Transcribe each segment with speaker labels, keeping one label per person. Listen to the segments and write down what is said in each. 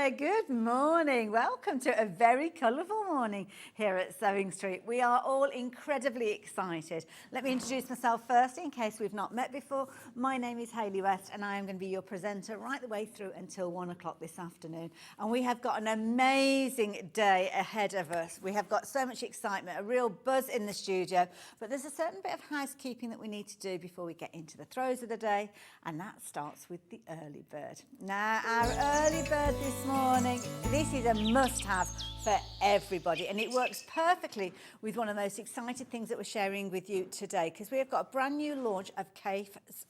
Speaker 1: there, good morning. Welcome to a very colourful morning here at Sewing Street. We are all incredibly excited. Let me introduce myself first in case we've not met before. My name is Hayley West and I am going to be your presenter right the way through until 1 o'clock this afternoon. And we have got an amazing day ahead of us. We have got so much excitement, a real buzz in the studio, but there's a certain bit of housekeeping that we need to do before we get into the throes of the day, and that starts with the early bird. Now, our early bird this morning, this is a must-have for everybody, and it works perfectly with one of the most exciting things that we're sharing with you today, because we have got a brand new launch of Kaffe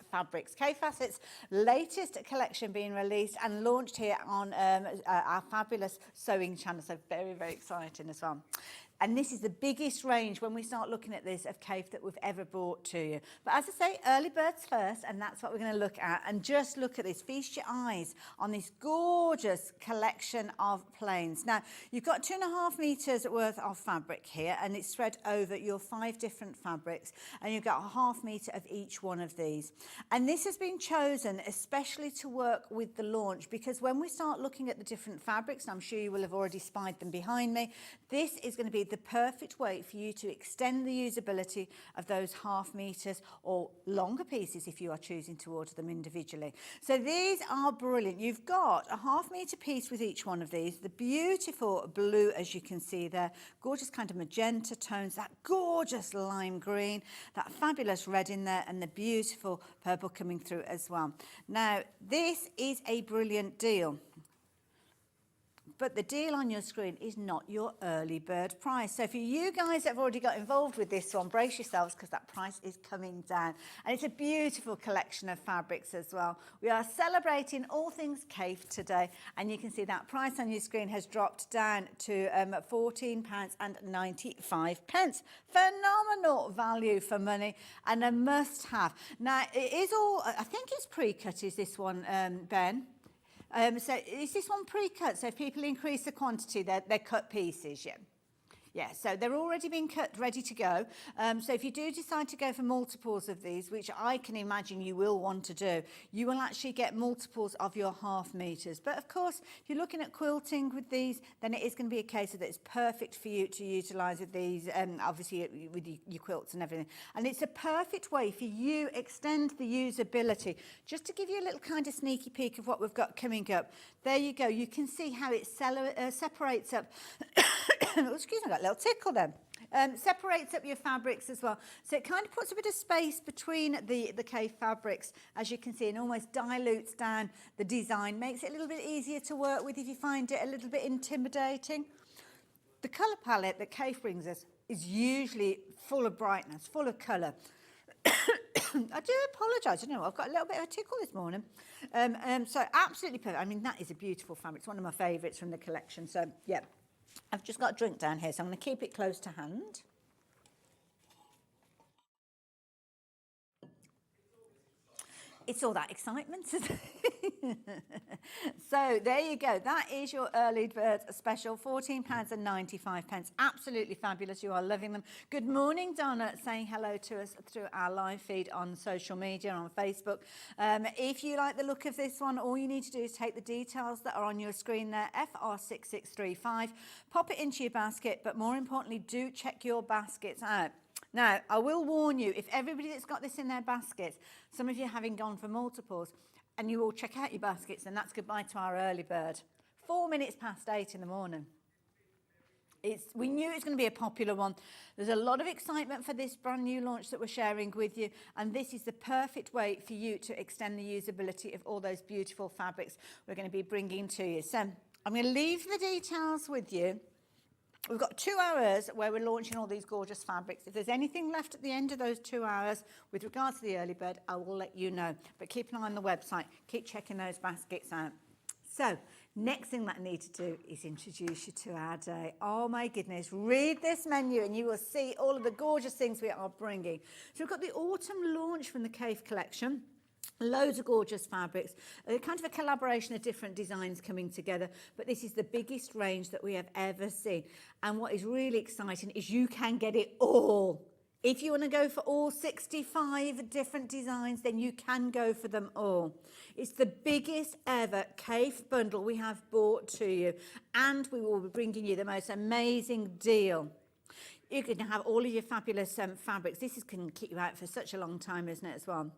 Speaker 1: fabrics. Kaffe Facet's latest collection being released and launched here on our fabulous sewing channel, so very, very exciting as well. And this is the biggest range when we start looking at this of Kaffe that we've ever brought to you. But as I say, early birds first, and that's what we're going to look at. And just look at this, feast your eyes on this gorgeous collection of plains. Now, you've got 2.5 meters worth of fabric here, and it's spread over your 5 different fabrics, and you've got 1/2 meter of each one of these. And this has been chosen especially to work with the launch, because when we start looking at the different fabrics, and I'm sure you will have already spied them behind me, this is going to be the perfect way for you to extend the usability of those 1/2 meters or longer pieces if you are choosing to order them individually. So these are brilliant. You've got a 1/2 meter piece with each one of these, the beautiful blue as you can see there, gorgeous kind of magenta tones, that gorgeous lime green, that fabulous red in there, and the beautiful purple coming through as well. Now this is a brilliant deal. But the deal on your screen is not your early bird price. So for you guys that have already got involved with this one, brace yourselves, because that price is coming down. And it's a beautiful collection of fabrics as well. We are celebrating all things Kaffe today, and you can see that price on your screen has dropped down to £14.95. Phenomenal value for money and a must-have. Now, it is all, I think it's pre-cut, is this one, Ben? So is this one pre-cut? So if people increase the quantity, they're cut pieces, yeah? Yeah, so they're already been cut, ready to go. So if you do decide to go for multiples of these, which I can imagine you will want to do, you will actually get multiples of your 1/2 meters. But of course, if you're looking at quilting with these, then it is going to be a case of that it's perfect for you to utilise with these, obviously with your quilts and everything. And it's a perfect way for you extend the usability. Just to give you a little kind of sneaky peek of what we've got coming up. There you go. You can see how it separates up. Oh, excuse me, I got a little tickle then. Separates up your fabrics as well. So it kind of puts a bit of space between the Kaffe fabrics, as you can see, and almost dilutes down the design. Makes it a little bit easier to work with if you find it a little bit intimidating. The colour palette that Kaffe brings us is usually full of brightness, full of colour. I do apologise, you know, I've got a little bit of a tickle this morning. So absolutely perfect. I mean, that is a beautiful fabric. It's one of my favourites from the collection. So, yeah. I've just got a drink down here, so I'm going to keep it close to hand. It's all that excitement. So there you go. That is your early bird special, £14.95. Absolutely fabulous. You are loving them. Good morning, Donna, saying hello to us through our live feed on social media, on Facebook. If you like the look of this one, all you need to do is take the details that are on your screen there, FR6635, pop it into your basket, but more importantly, do check your baskets out. Now, I will warn you, if everybody that's got this in their baskets, some of you having gone for multiples, and you all check out your baskets, then that's goodbye to our early bird. 4 minutes past 8 in the morning. We knew it was going to be a popular one. There's a lot of excitement for this brand new launch that we're sharing with you, and this is the perfect way for you to extend the usability of all those beautiful fabrics we're going to be bringing to you. So I'm going to leave the details with you. We've got 2 hours where we're launching all these gorgeous fabrics. If there's anything left at the end of those 2 hours with regards to the early bird, I will let you know. But keep an eye on the website. Keep checking those baskets out. So, next thing that I need to do is introduce you to our day. Oh my goodness, read this menu and you will see all of the gorgeous things we are bringing. So we've got the autumn launch from the Kaffe Collection. Loads of gorgeous fabrics, kind of a collaboration of different designs coming together, but this is the biggest range that we have ever seen. And what is really exciting is you can get it all If you want to go for all 65 different designs, then you can go for them all. It's the biggest ever Kaffe bundle we have brought to you, and we will be bringing you the most amazing deal. You can have all of your fabulous fabrics. This can keep you out for such a long time, isn't it, as well?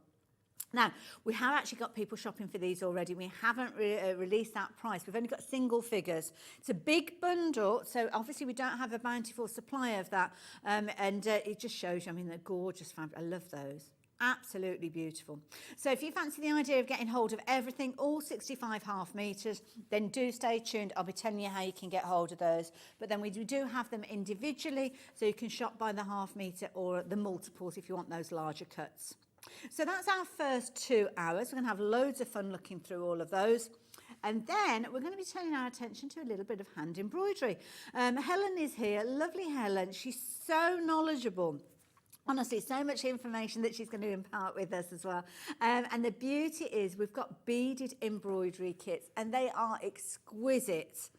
Speaker 1: Now, we have actually got people shopping for these already. We haven't released that price. We've only got single figures. It's a big bundle, so obviously we don't have a bountiful supply of that. It just shows you, I mean, they're gorgeous fabric. I love those. Absolutely beautiful. So if you fancy the idea of getting hold of everything, all 65 half meters, then do stay tuned. I'll be telling you how you can get hold of those. But then we do have them individually, so you can shop by the half meter or the multiples if you want those larger cuts. So that's our first 2 hours. We're going to have loads of fun looking through all of those. And then we're going to be turning our attention to a little bit of hand embroidery. Helen is here, lovely Helen. She's so knowledgeable. Honestly, so much information that she's going to impart with us as well. And the beauty is we've got beaded embroidery kits, and they are exquisite.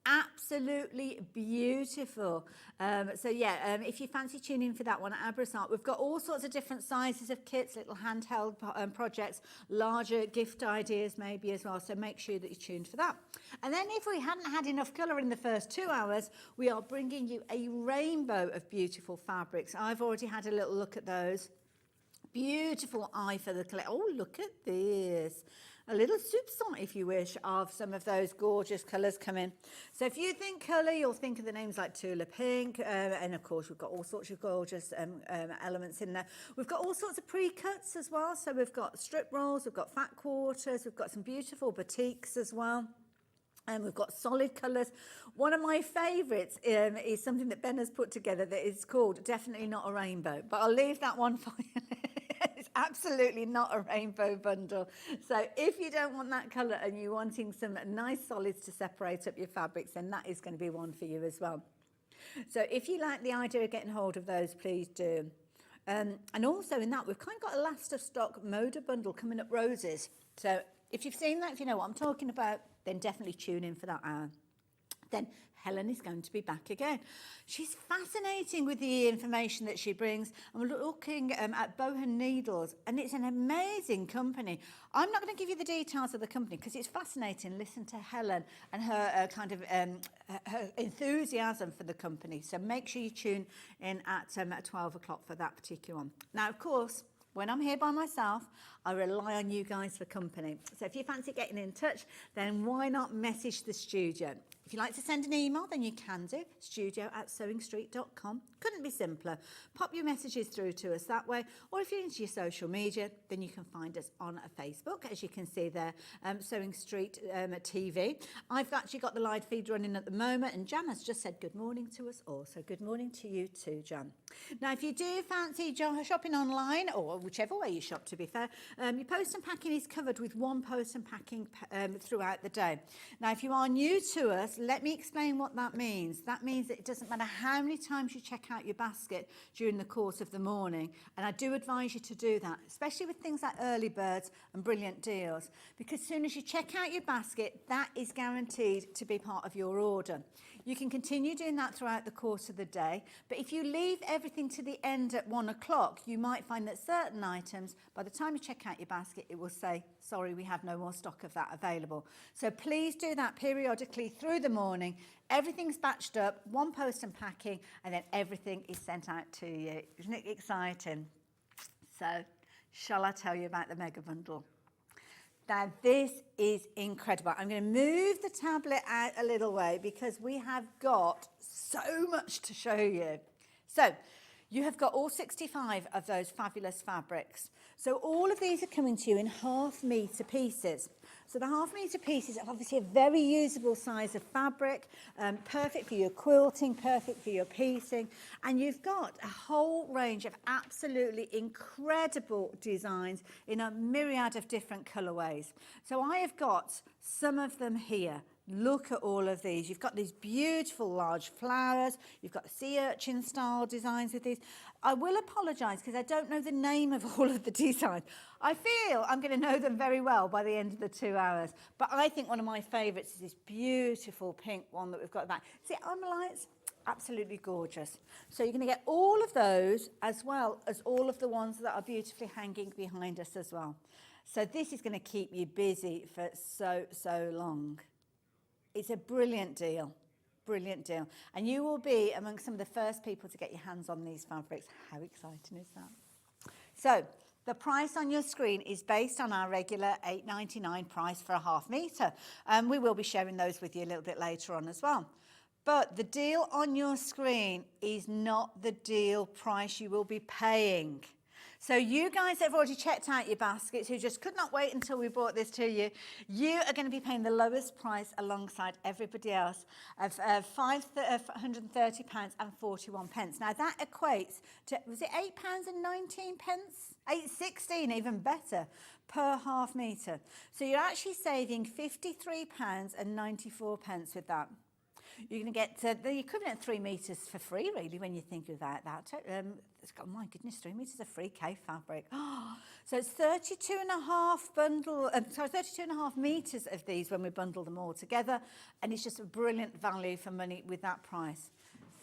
Speaker 1: Absolutely beautiful. If you fancy tuning in for that one at Abris Art, we've got all sorts of different sizes of kits, little handheld projects, larger gift ideas maybe as well, so make sure that you're tuned for that. And then if we hadn't had enough colour in the first 2 hours, we are bringing you a rainbow of beautiful fabrics. I've already had a little look at those. Beautiful eye for the collection. Oh, look at this. A little soupçon, if you wish, of some of those gorgeous colours come in. So if you think colour, you'll think of the names like Tulip Pink, and of course we've got all sorts of gorgeous elements in there. We've got all sorts of pre-cuts as well, so we've got strip rolls, we've got fat quarters, we've got some beautiful batiks as well. And we've got solid colours. One of my favourites is something that Ben has put together that is called Definitely Not a Rainbow, but I'll leave that one for you. It's absolutely not a rainbow bundle. So if you don't want that colour and you're wanting some nice solids to separate up your fabrics, then that is going to be one for you as well. So if you like the idea of getting hold of those, please do. And also in that, we've kind of got a last of stock Moda bundle coming up, roses. So if you've seen that, if you know what I'm talking about, then definitely tune in for that hour. Then Helen is going to be back again. She's fascinating with the information that she brings. And we're looking at Bohin Needles, and it's an amazing company. I'm not going to give you the details of the company because it's fascinating. Listen to Helen and her her enthusiasm for the company. So make sure you tune in at 12 o'clock for that particular one. Now, of course, when I'm here by myself, I rely on you guys for company. So if you fancy getting in touch, then why not message the studio? If you'd like to send an email, then you can do, studio@sewingstreet.com. Couldn't be simpler. Pop your messages through to us that way. Or if you're into your social media, then you can find us on Facebook, as you can see there, Sewing Street TV. I've actually got the live feed running at the moment, and Jan has just said good morning to us all. So good morning to you too, Jan. Now, if you do fancy shopping online, or whichever way you shop, to be fair, your post and packing is covered with one post and packing throughout the day. Now, if you are new to us, let me explain what that means. That means that it doesn't matter how many times you check out your basket during the course of the morning, and I do advise you to do that, especially with things like early birds and brilliant deals, because as soon as you check out your basket, that is guaranteed to be part of your order. You can continue doing that throughout the course of the day, but if you leave everything to the end at 1 o'clock, you might find that certain items, by the time you check out your basket, it will say, sorry, we have no more stock of that available. So please do that periodically through the morning. Everything's batched up, one post and packing, and then everything is sent out to you. Isn't it exciting? So, shall I tell you about the mega bundle? Now, this is incredible. I'm going to move the tablet out a little way because we have got so much to show you. So, you have got all 65 of those fabulous fabrics. So all of these are coming to you in half-metre pieces. So the half-metre pieces are obviously a very usable size of fabric, perfect for your quilting, perfect for your piecing. And you've got a whole range of absolutely incredible designs in a myriad of different colourways. So I have got some of them here. Look at all of these. You've got these beautiful large flowers. You've got sea urchin style designs with these. I will apologise because I don't know the name of all of the designs. I feel I'm going to know them very well by the end of the 2 hours. But I think one of my favourites is this beautiful pink one that we've got back. See, Absolutely gorgeous. So you're going to get all of those as well as all of the ones that are beautifully hanging behind us as well. So this is going to keep you busy for so long. It's a brilliant deal. Brilliant deal. And you will be among some of the first people to get your hands on these fabrics. How exciting is that? So the price on your screen is based on our regular $8.99 price for a half metre. We will be sharing those with you a little bit later on as well. But the deal on your screen is not the deal price you will be paying. So you guys that have already checked out your baskets, who just could not wait until we brought this to you, you are going to be paying the lowest price alongside everybody else of £530.41. Now that equates to, was it £8.19? £8.16, even better, per half metre. So you're actually saving £53.94 with that. You're going to get the equivalent of 3 metres for free, really, when you think about that. It's got, my goodness, 3 metres of free Kaffe fabric. So it's 32 and a half metres of these when we bundle them all together. And it's just a brilliant value for money with that price.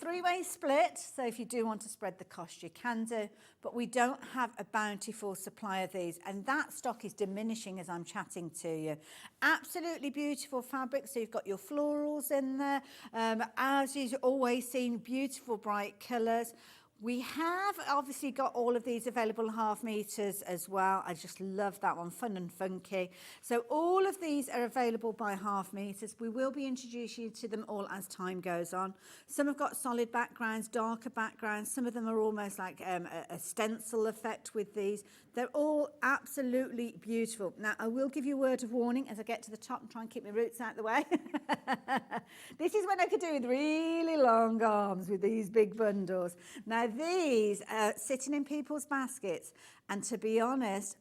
Speaker 1: 3-way split, so if you do want to spread the cost, you can do, but we don't have a bountiful supply of these, and that stock is diminishing as I'm chatting to you. Absolutely beautiful fabric, so you've got your florals in there, as you've always seen, beautiful bright colours. We have obviously got all of these available half metres as well. I just love that one, fun and funky. So all of these are available by half metres. We will be introducing you to them all as time goes on. Some have got solid backgrounds, darker backgrounds. Some of them are almost like a stencil effect with these. They're all absolutely beautiful. Now, I will give you a word of warning as I get to the top and try and keep my roots out of the way. This is when I could do with really long arms with these big bundles. Now, these are sitting in people's baskets, and to be honest,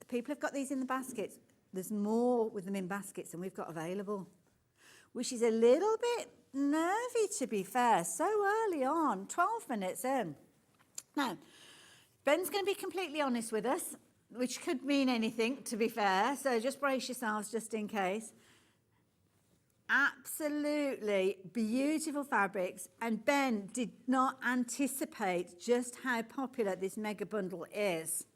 Speaker 1: people have got these in the baskets. There's more with them in baskets than we've got available, which is a little bit nervy, to be fair, so early on, 12 minutes in. Now, Ben's going to be completely honest with us, which could mean anything, to be fair, so just brace yourselves just in case. Absolutely beautiful fabrics, and Ben did not anticipate just how popular this mega bundle is.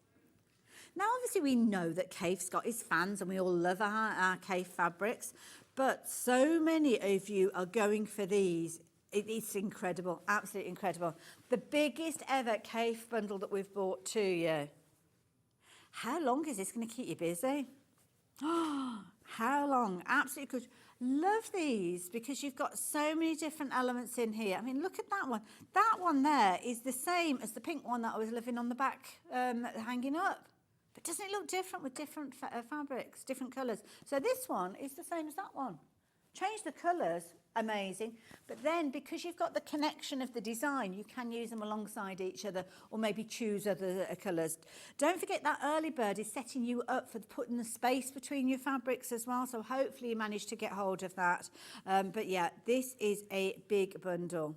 Speaker 1: Now, obviously, we know that Kaffe's got his fans, and we all love our Kaffe fabrics, but so many of you are going for these. It's incredible, absolutely incredible. The biggest ever Kaffe bundle that we've brought to you. How long is this going to keep you busy? Oh, how long? Absolutely good. Love these because you've got so many different elements in here. I mean, look at that one. That one there is the same as the pink one that I was living on the back, hanging up. But doesn't it look different with different fabrics, different colours? So this one is the same as that one. Change the colours, amazing. But then because you've got the connection of the design, you can use them alongside each other or maybe choose other colours. Don't forget that early bird is setting you up for putting the space between your fabrics as well. So hopefully you managed to get hold of that. But yeah, this is a big bundle.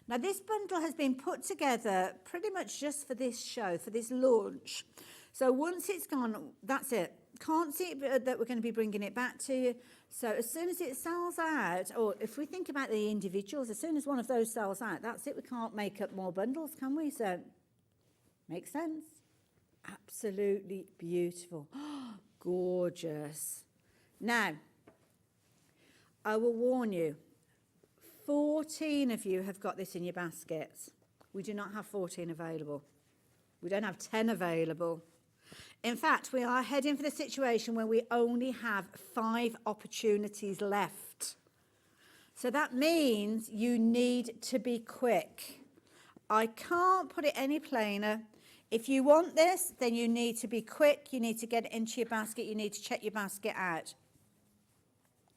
Speaker 1: Now this bundle has been put together pretty much just for this show, for this launch. So once it's gone, that's it. Can't see that we're going to be bringing it back to you. So as soon as it sells out, or if we think about the individuals, as soon as one of those sells out, that's it. We can't make up more bundles, can we? So, makes sense. Absolutely beautiful. Gorgeous. Now, I will warn you, 14 of you have got this in your baskets. We do not have 14 available. We don't have 10 available. In fact, we are heading for the situation where we only have 5 opportunities left. So that means you need to be quick. I can't put it any plainer. If you want this, then you need to be quick. You need to get it into your basket. You need to check your basket out.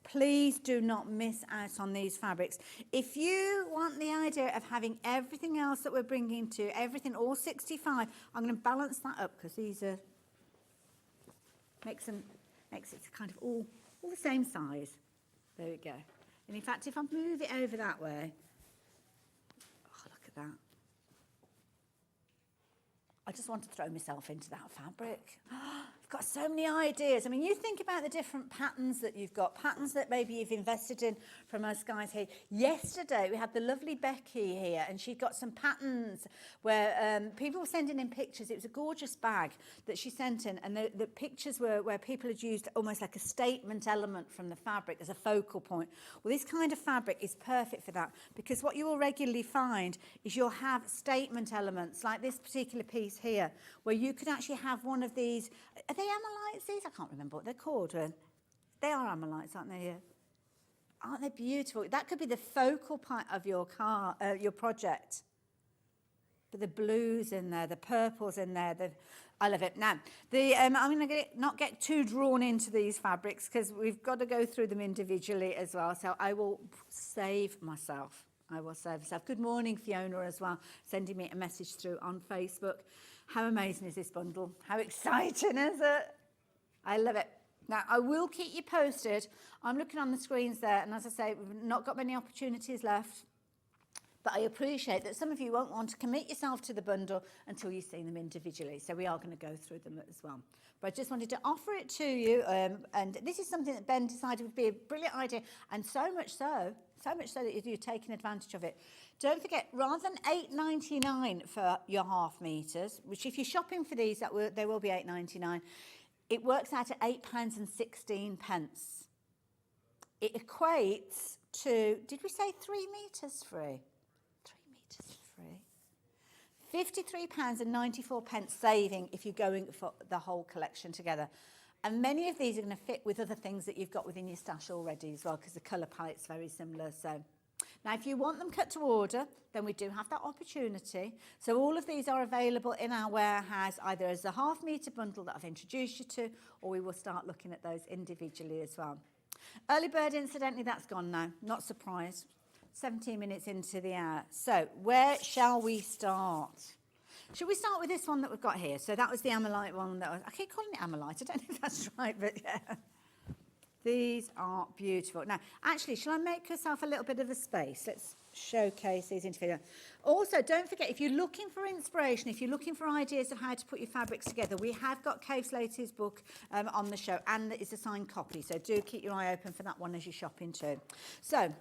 Speaker 1: Please do not miss out on these fabrics. If you want the idea of having everything else that we're bringing to, everything, all 65, I'm going to balance that up because these are... Makes it kind of all the same size. There we go. And in fact, if I move it over that way, oh, look at that. I just want to throw myself into that fabric. I've got so many ideas. I mean, you think about the different patterns that you've got, patterns that maybe you've invested in from us guys here. Yesterday, we had the lovely Becky here, and she got some patterns where people were sending in pictures. It was a gorgeous bag that she sent in, and the pictures were where people had used almost like a statement element from the fabric as a focal point. Well, this kind of fabric is perfect for that, because what you will regularly find is you'll have statement elements, like this particular piece here, where you could actually have one of these. Are they amylites, these? I can't remember what they're called. They are amylites, aren't they? Aren't they beautiful? That could be the focal point of your project. But the blues in there, the purples in there, I love it. Now, I'm going to not get too drawn into these fabrics because we've got to go through them individually as well. So I will save myself. Good morning, Fiona, as well, sending me a message through on Facebook. How amazing is this bundle? How exciting is it? I love it. Now, I will keep you posted. I'm looking on the screens there, and as I say, we've not got many opportunities left. But I appreciate that some of you won't want to commit yourself to the bundle until you've seen them individually. So we are going to go through them as well. But I just wanted to offer it to you. And this is something that Ben decided would be a brilliant idea. And so much so that you're taking advantage of it. Don't forget, rather than $8.99 for your half meters, which if you're shopping for these, they will be $8.99, it works out at £8.16. It equates to, did we say 3 meters free? 3 meters free. £53.94 saving if you're going for the whole collection together. And many of these are going to fit with other things that you've got within your stash already as well, because the colour palette's very similar. So now, if you want them cut to order, then we do have that opportunity. So all of these are available in our warehouse, either as a half metre bundle that I've introduced you to, or we will start looking at those individually as well. Early bird, incidentally, that's gone now. Not surprised. 17 minutes into the hour. So where shall we start? Should we start with this one that we've got here? So that was the amylite one. I keep calling it amylite. I don't know if that's right, but yeah. These are beautiful. Now, actually, shall I make yourself a little bit of a space? Let's showcase these individually. Also, don't forget, if you're looking for inspiration, if you're looking for ideas of how to put your fabrics together, we have got Kave Slater's book on the show, and it's a signed copy. So do keep your eye open for that one as you're shopping too. So,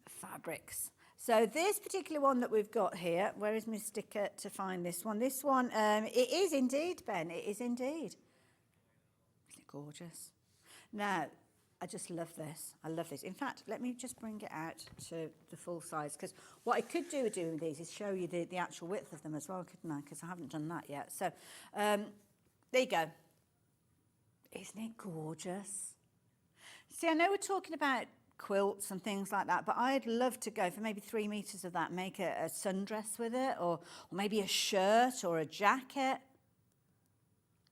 Speaker 1: fabrics. So this particular one that we've got here, where is my sticker to find this one? This one, it is indeed, Ben, it is indeed. Isn't it gorgeous? Now, I just love this. I love this. In fact, let me just bring it out to the full size, because what I could do with doing these is show you the actual width of them as well, couldn't I? Because I haven't done that yet. So there you go. Isn't it gorgeous? See, I know we're talking about quilts and things like that, but I'd love to go for maybe 3 meters of that, make a sundress with it, or maybe a shirt or a jacket.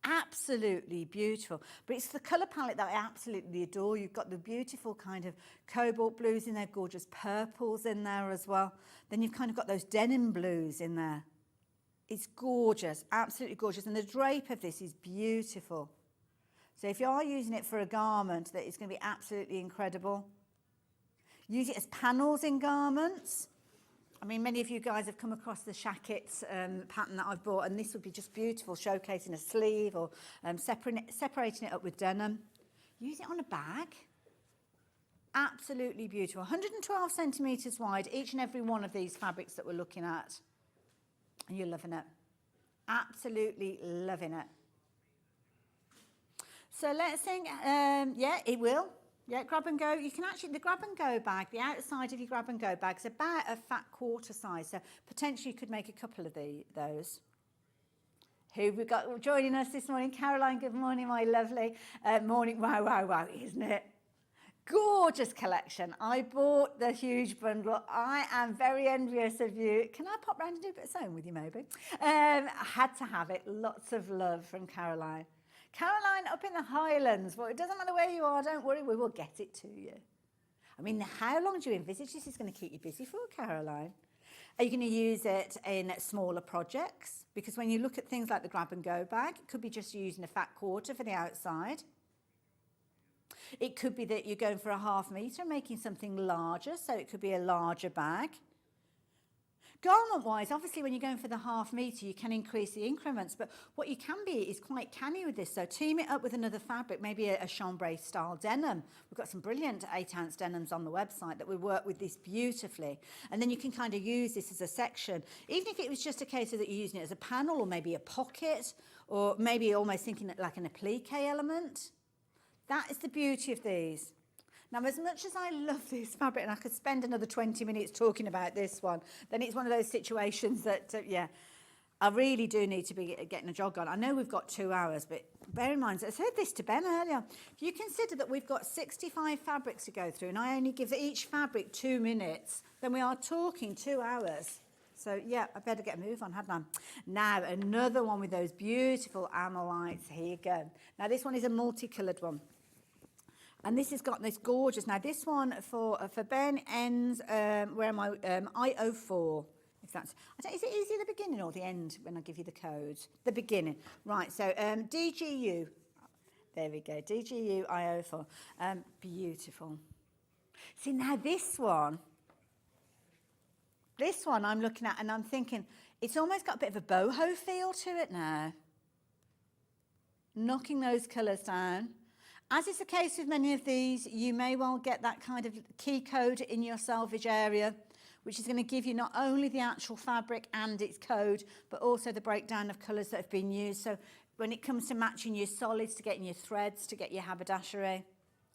Speaker 1: Absolutely beautiful. But it's the colour palette that I absolutely adore. You've got the beautiful kind of cobalt blues in there, gorgeous purples in there as well. Then you've kind of got those denim blues in there. It's gorgeous, absolutely gorgeous. And the drape of this is beautiful. So if you are using it for a garment, that is going to be absolutely incredible. Use it as panels in garments. I mean, many of you guys have come across the shacket pattern that I've bought, and this would be just beautiful, showcasing a sleeve or separating it up with denim. Use it on a bag. Absolutely beautiful. 112 centimetres wide, each and every one of these fabrics that we're looking at. And you're loving it. Absolutely loving it. So let's think, yeah, it will. Yeah, grab and go. You can actually, the grab and go bag, the outside of your grab and go bag is about a fat quarter size. So potentially you could make a couple of those. Who have we got joining us this morning? Caroline, good morning, my lovely. Morning, wow, wow, wow, isn't it? Gorgeous collection. I bought the huge bundle. I am very envious of you. Can I pop round and do a bit of sewing with you maybe? I had to have it. Lots of love from Caroline. Caroline up in the Highlands. Well, it doesn't matter where you are, don't worry, we will get it to you. I mean, how long do you envisage this is going to keep you busy for, Caroline? Are you going to use it in smaller projects? Because when you look at things like the grab and go bag, it could be just using a fat quarter for the outside. It could be that you're going for a half metre, making something larger, so it could be a larger bag. Garment-wise, obviously when you're going for the ½ metre, you can increase the increments, but what you can be is quite canny with this. So team it up with another fabric, maybe a chambray style denim. We've got some brilliant 8-ounce denims on the website that would work with this beautifully. And then you can kind of use this as a section, even if it was just a case of that you're using it as a panel or maybe a pocket, or maybe almost thinking like an applique element. That is the beauty of these. Now, as much as I love this fabric, and I could spend another 20 minutes talking about this one, then it's one of those situations that, yeah, I really do need to be getting a jog on. I know we've got 2 hours, but bear in mind, I said this to Ben earlier, if you consider that we've got 65 fabrics to go through, and I only give each fabric 2 minutes, then we are talking 2 hours. So, yeah, I better get a move on, hadn't I? Now, another one with those beautiful Amolites. Here you go. Now, this one is a multicoloured one. And this has got this gorgeous, now this one for Ben ends, where am I, I04, if that's, is it easier the beginning or the end when I give you the codes? The beginning, right, so DGU, there we go, DGU I04, beautiful. See now this one I'm looking at and I'm thinking, it's almost got a bit of a boho feel to it now. Knocking those colours down. As is the case with many of these, you may well get that kind of key code in your selvage area, which is going to give you not only the actual fabric and its code, but also the breakdown of colours that have been used. So when it comes to matching your solids, to getting your threads, to get your haberdashery.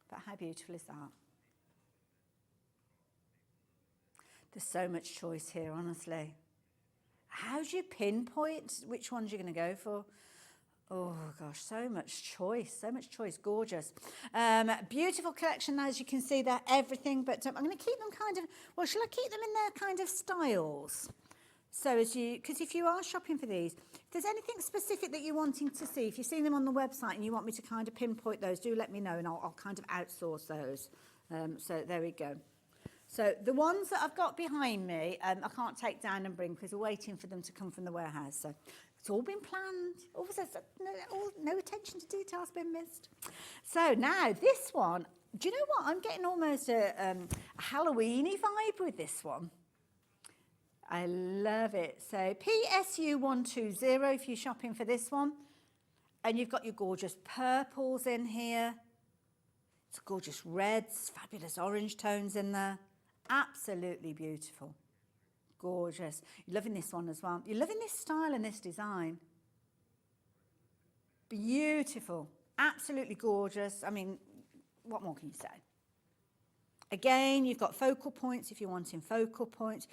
Speaker 1: But how beautiful is that? There's so much choice here, honestly. How do you pinpoint which ones you're going to go for? Oh gosh, so much choice, gorgeous. Beautiful collection, as you can see there, everything, but I'm going to keep them kind of, well, shall I keep them in their kind of styles? So because if you are shopping for these, if there's anything specific that you're wanting to see, if you've seen them on the website and you want me to kind of pinpoint those, do let me know and I'll kind of outsource those. So there we go. So the ones that I've got behind me, I can't take down and bring because we're waiting for them to come from the warehouse. So it's all been planned. No attention to details been missed. So now this one, do you know what? I'm getting almost a Halloween-y vibe with this one. I love it. So PSU120 if you're shopping for this one. And you've got your gorgeous purples in here. It's gorgeous reds, fabulous orange tones in there. Absolutely beautiful. Gorgeous. You're loving this one as well. You're loving this style and this design. Beautiful. Absolutely gorgeous. I mean, what more can you say? Again, you've got focal points if you're wanting focal points.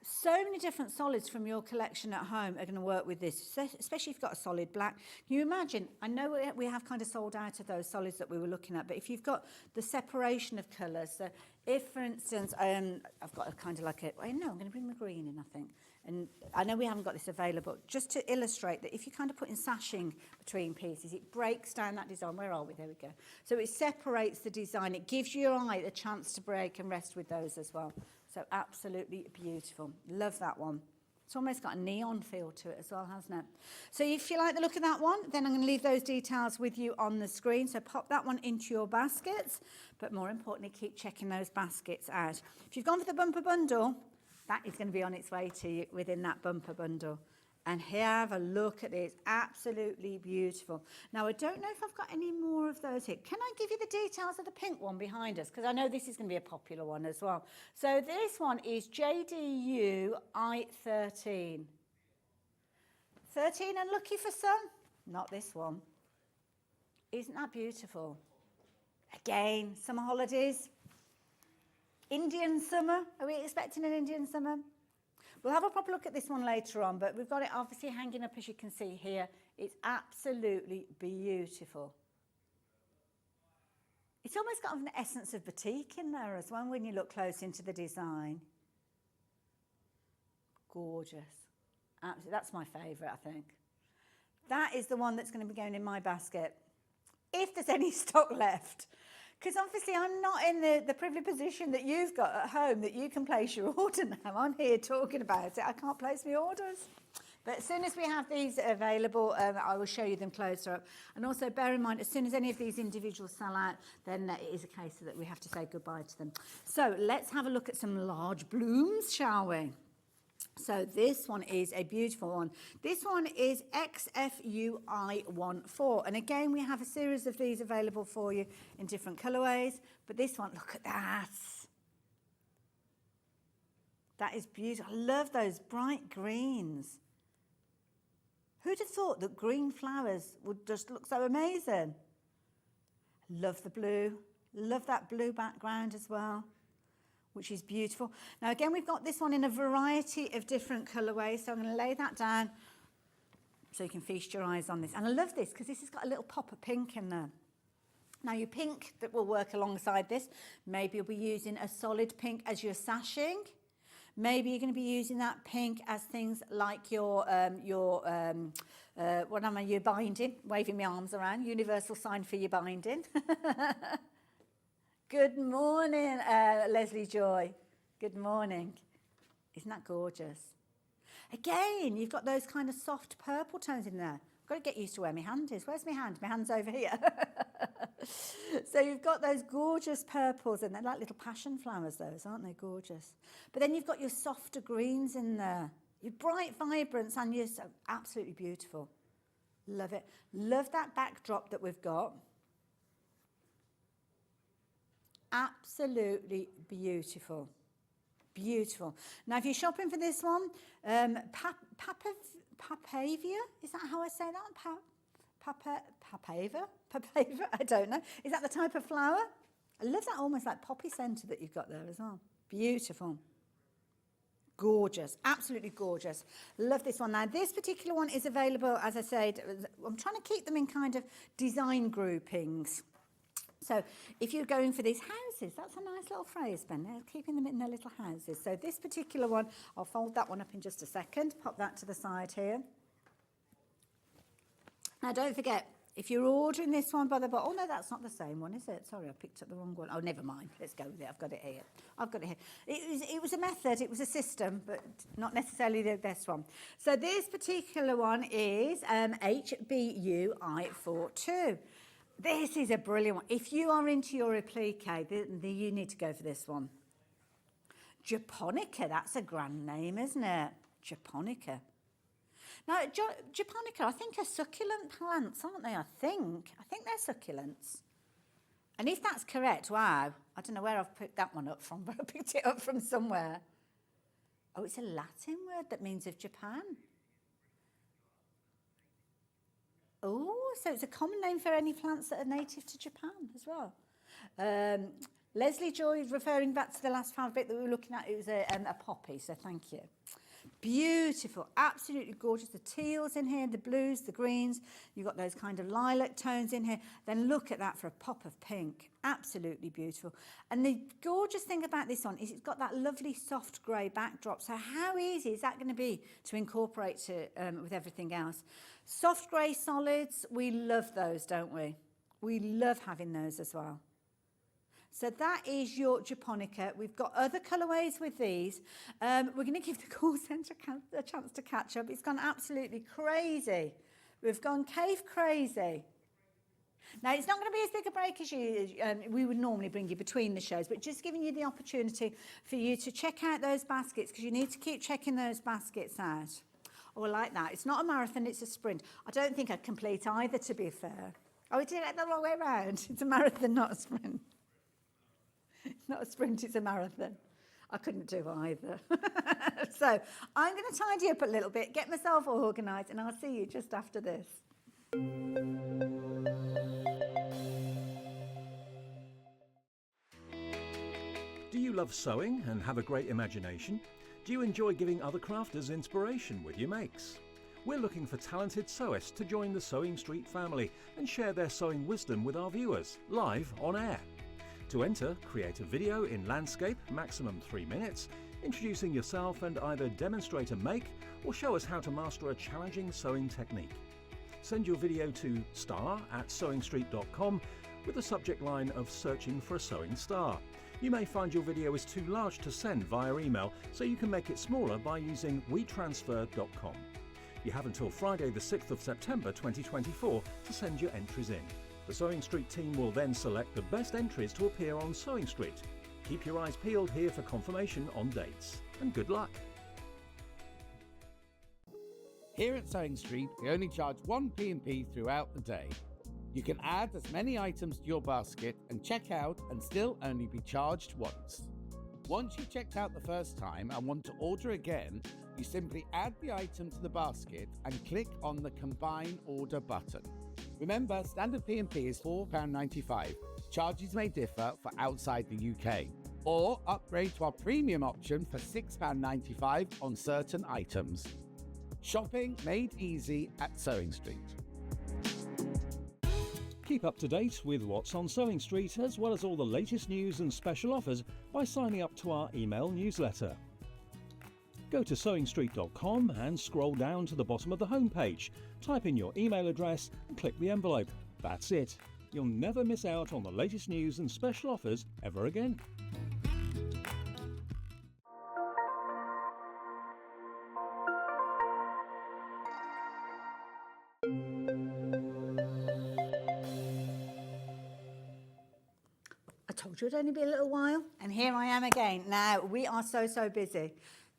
Speaker 1: So many different solids from your collection at home are going to work with this, especially if you've got a solid black. Can you imagine? I know we have kind of sold out of those solids that we were looking at, but if you've got the separation of colours, so if, for instance, I've got a kind of like I'm going to bring the green in, I think. And I know we haven't got this available, just to illustrate that if you kind of put in sashing between pieces, it breaks down that design. Where are we? There we go. So it separates the design. It gives your eye a chance to break and rest with those as well. So absolutely beautiful. Love that one. It's almost got a neon feel to it as well, hasn't it? So if you like the look of that one, then I'm going to leave those details with you on the screen. So pop that one into your baskets. But more importantly, keep checking those baskets out. If you've gone for the bumper bundle, that is going to be on its way to you within that bumper bundle. And here, have a look at this. Absolutely beautiful. Now, I don't know if I've got any more of those here. Can I give you the details of the pink one behind us? Because I know this is going to be a popular one as well. So this one is JDU I13. 13 and lucky for some? Not this one. Isn't that beautiful? Again, summer holidays. Indian summer. Are we expecting an Indian summer? We'll have a proper look at this one later on, but we've got it obviously hanging up, as you can see here. It's absolutely beautiful. It's almost got an essence of batik in there as well when you look close into the design. Gorgeous. Absolutely. That's my favourite, I think. That is the one that's going to be going in my basket, if there's any stock left. Because obviously I'm not in the privileged position that you've got at home that you can place your order now. I'm here talking about it. I can't place my orders. But as soon as we have these available, I will show you them closer up. And also bear in mind, as soon as any of these individuals sell out, then it is a case that we have to say goodbye to them. So let's have a look at some large blooms, shall we? So this one is a beautiful one. This one is XFUI14. And again, we have a series of these available for you in different colorways. But this one, look at that. That is beautiful. I love those bright greens. Who'd have thought that green flowers would just look so amazing? Love the blue. Love that blue background as well, which is beautiful. Now, again, we've got this one in a variety of different colorways. So I'm going to lay that down so you can feast your eyes on this. And I love this because this has got a little pop of pink in there. Now, your pink that will work alongside this, maybe you'll be using a solid pink as your sashing. Maybe you're going to be using that pink as things like your binding, waving my arms around, universal sign for your binding. Good morning, Leslie Joy. Good morning. Isn't that gorgeous? Again, you've got those kind of soft purple tones in there. I've got to get used to where my hand is. Where's my hand? My hand's over here. So you've got those gorgeous purples, and they're like little passion flowers, those, aren't they? Gorgeous. But then you've got your softer greens in there. Your bright vibrance, and you're so absolutely beautiful. Love it. Love that backdrop that we've got. Absolutely beautiful. Beautiful. Now, if you're shopping for this one, Papavia, is that how I say that? Papava? I don't know. Is that the type of flower? I love that almost like poppy centre that you've got there as well. Beautiful. Gorgeous. Absolutely gorgeous. Love this one. Now, this particular one is available, as I said, I'm trying to keep them in kind of design groupings. So if you're going for these houses, that's a nice little phrase, Ben, keeping them in their little houses. So this particular one, I'll fold that one up in just a second, pop that to the side here. Now, don't forget, if you're ordering this one by the bottom, oh no, that's not the same one, is it? Sorry, I picked up the wrong one. Oh, never mind. Let's go with it. I've got it here. It was a method, it was a system, but not necessarily the best one. So this particular one is HBUI42. This is a brilliant one. If you are into your applique, you need to go for this one. Japonica, that's a grand name, isn't it? Japonica. Now, Japonica, I think are succulent plants, aren't they? I think they're succulents. And if that's correct, wow, I don't know where I've picked that one up from, but I picked it up from somewhere. Oh, it's a Latin word that means of Japan. Oh, so it's a common name for any plants that are native to Japan as well. Leslie Joy, referring back to the last fabric that we were looking at, it was a poppy, so thank you. Beautiful, absolutely gorgeous. The teals in here, the blues, the greens. You've got those kind of lilac tones in here. Then look at that for a pop of pink. Absolutely beautiful. And the gorgeous thing about this one is it's got that lovely soft grey backdrop. So how easy is that going to be to incorporate with everything else? Soft grey solids, we love those, don't we? We love having those as well. So that is your Japonica. We've got other colourways with these. We're going to give the call centre a chance to catch up. It's gone absolutely crazy. We've gone cave crazy. Now, it's not going to be as big a break as we would normally bring you between the shows, but just giving you the opportunity for you to check out those baskets, because you need to keep checking those baskets out. Oh, I like that. It's not a marathon, it's a sprint. I don't think I'd complete either, to be fair. Oh, we did it the wrong way around. It's a marathon, not a sprint. It's not a sprint, it's a marathon. I couldn't do either. So I'm going to tidy up a little bit, get myself organised, and I'll see you just after this.
Speaker 2: Do you love sewing and have a great imagination? Do you enjoy giving other crafters inspiration with your makes? We're looking for talented sewists to join the Sewing Street family and share their sewing wisdom with our viewers, live on air. To enter, create a video in landscape, maximum 3 minutes, introducing yourself and either demonstrate a make or show us how to master a challenging sewing technique. Send your video to star@sewingstreet.com with the subject line of searching for a sewing star. You may find your video is too large to send via email, so you can make it smaller by using wetransfer.com. You have until Friday the 6th of September 2024 to send your entries in. The Sewing Street team will then select the best entries to appear on Sewing Street. Keep your eyes peeled here for confirmation on dates, and good luck.
Speaker 3: Here at Sewing Street, we only charge one P&P throughout the day. You can add as many items to your basket and check out and still only be charged once. Once you've checked out the first time and want to order again, you simply add the item to the basket and click on the Combine Order button. Remember, standard P&P is £4.95. Charges may differ for outside the UK. Or upgrade to our premium option for £6.95 on certain items. Shopping made easy at Sewing Street.
Speaker 2: Keep up to date with what's on Sewing Street, as well as all the latest news and special offers by signing up to our email newsletter. Go to sewingstreet.com and scroll down to the bottom of the homepage. Type in your email address and click the envelope. That's it. You'll never miss out on the latest news and special offers ever again.
Speaker 1: I told you it'd only be a little while, and here I am again. Now, we are so busy.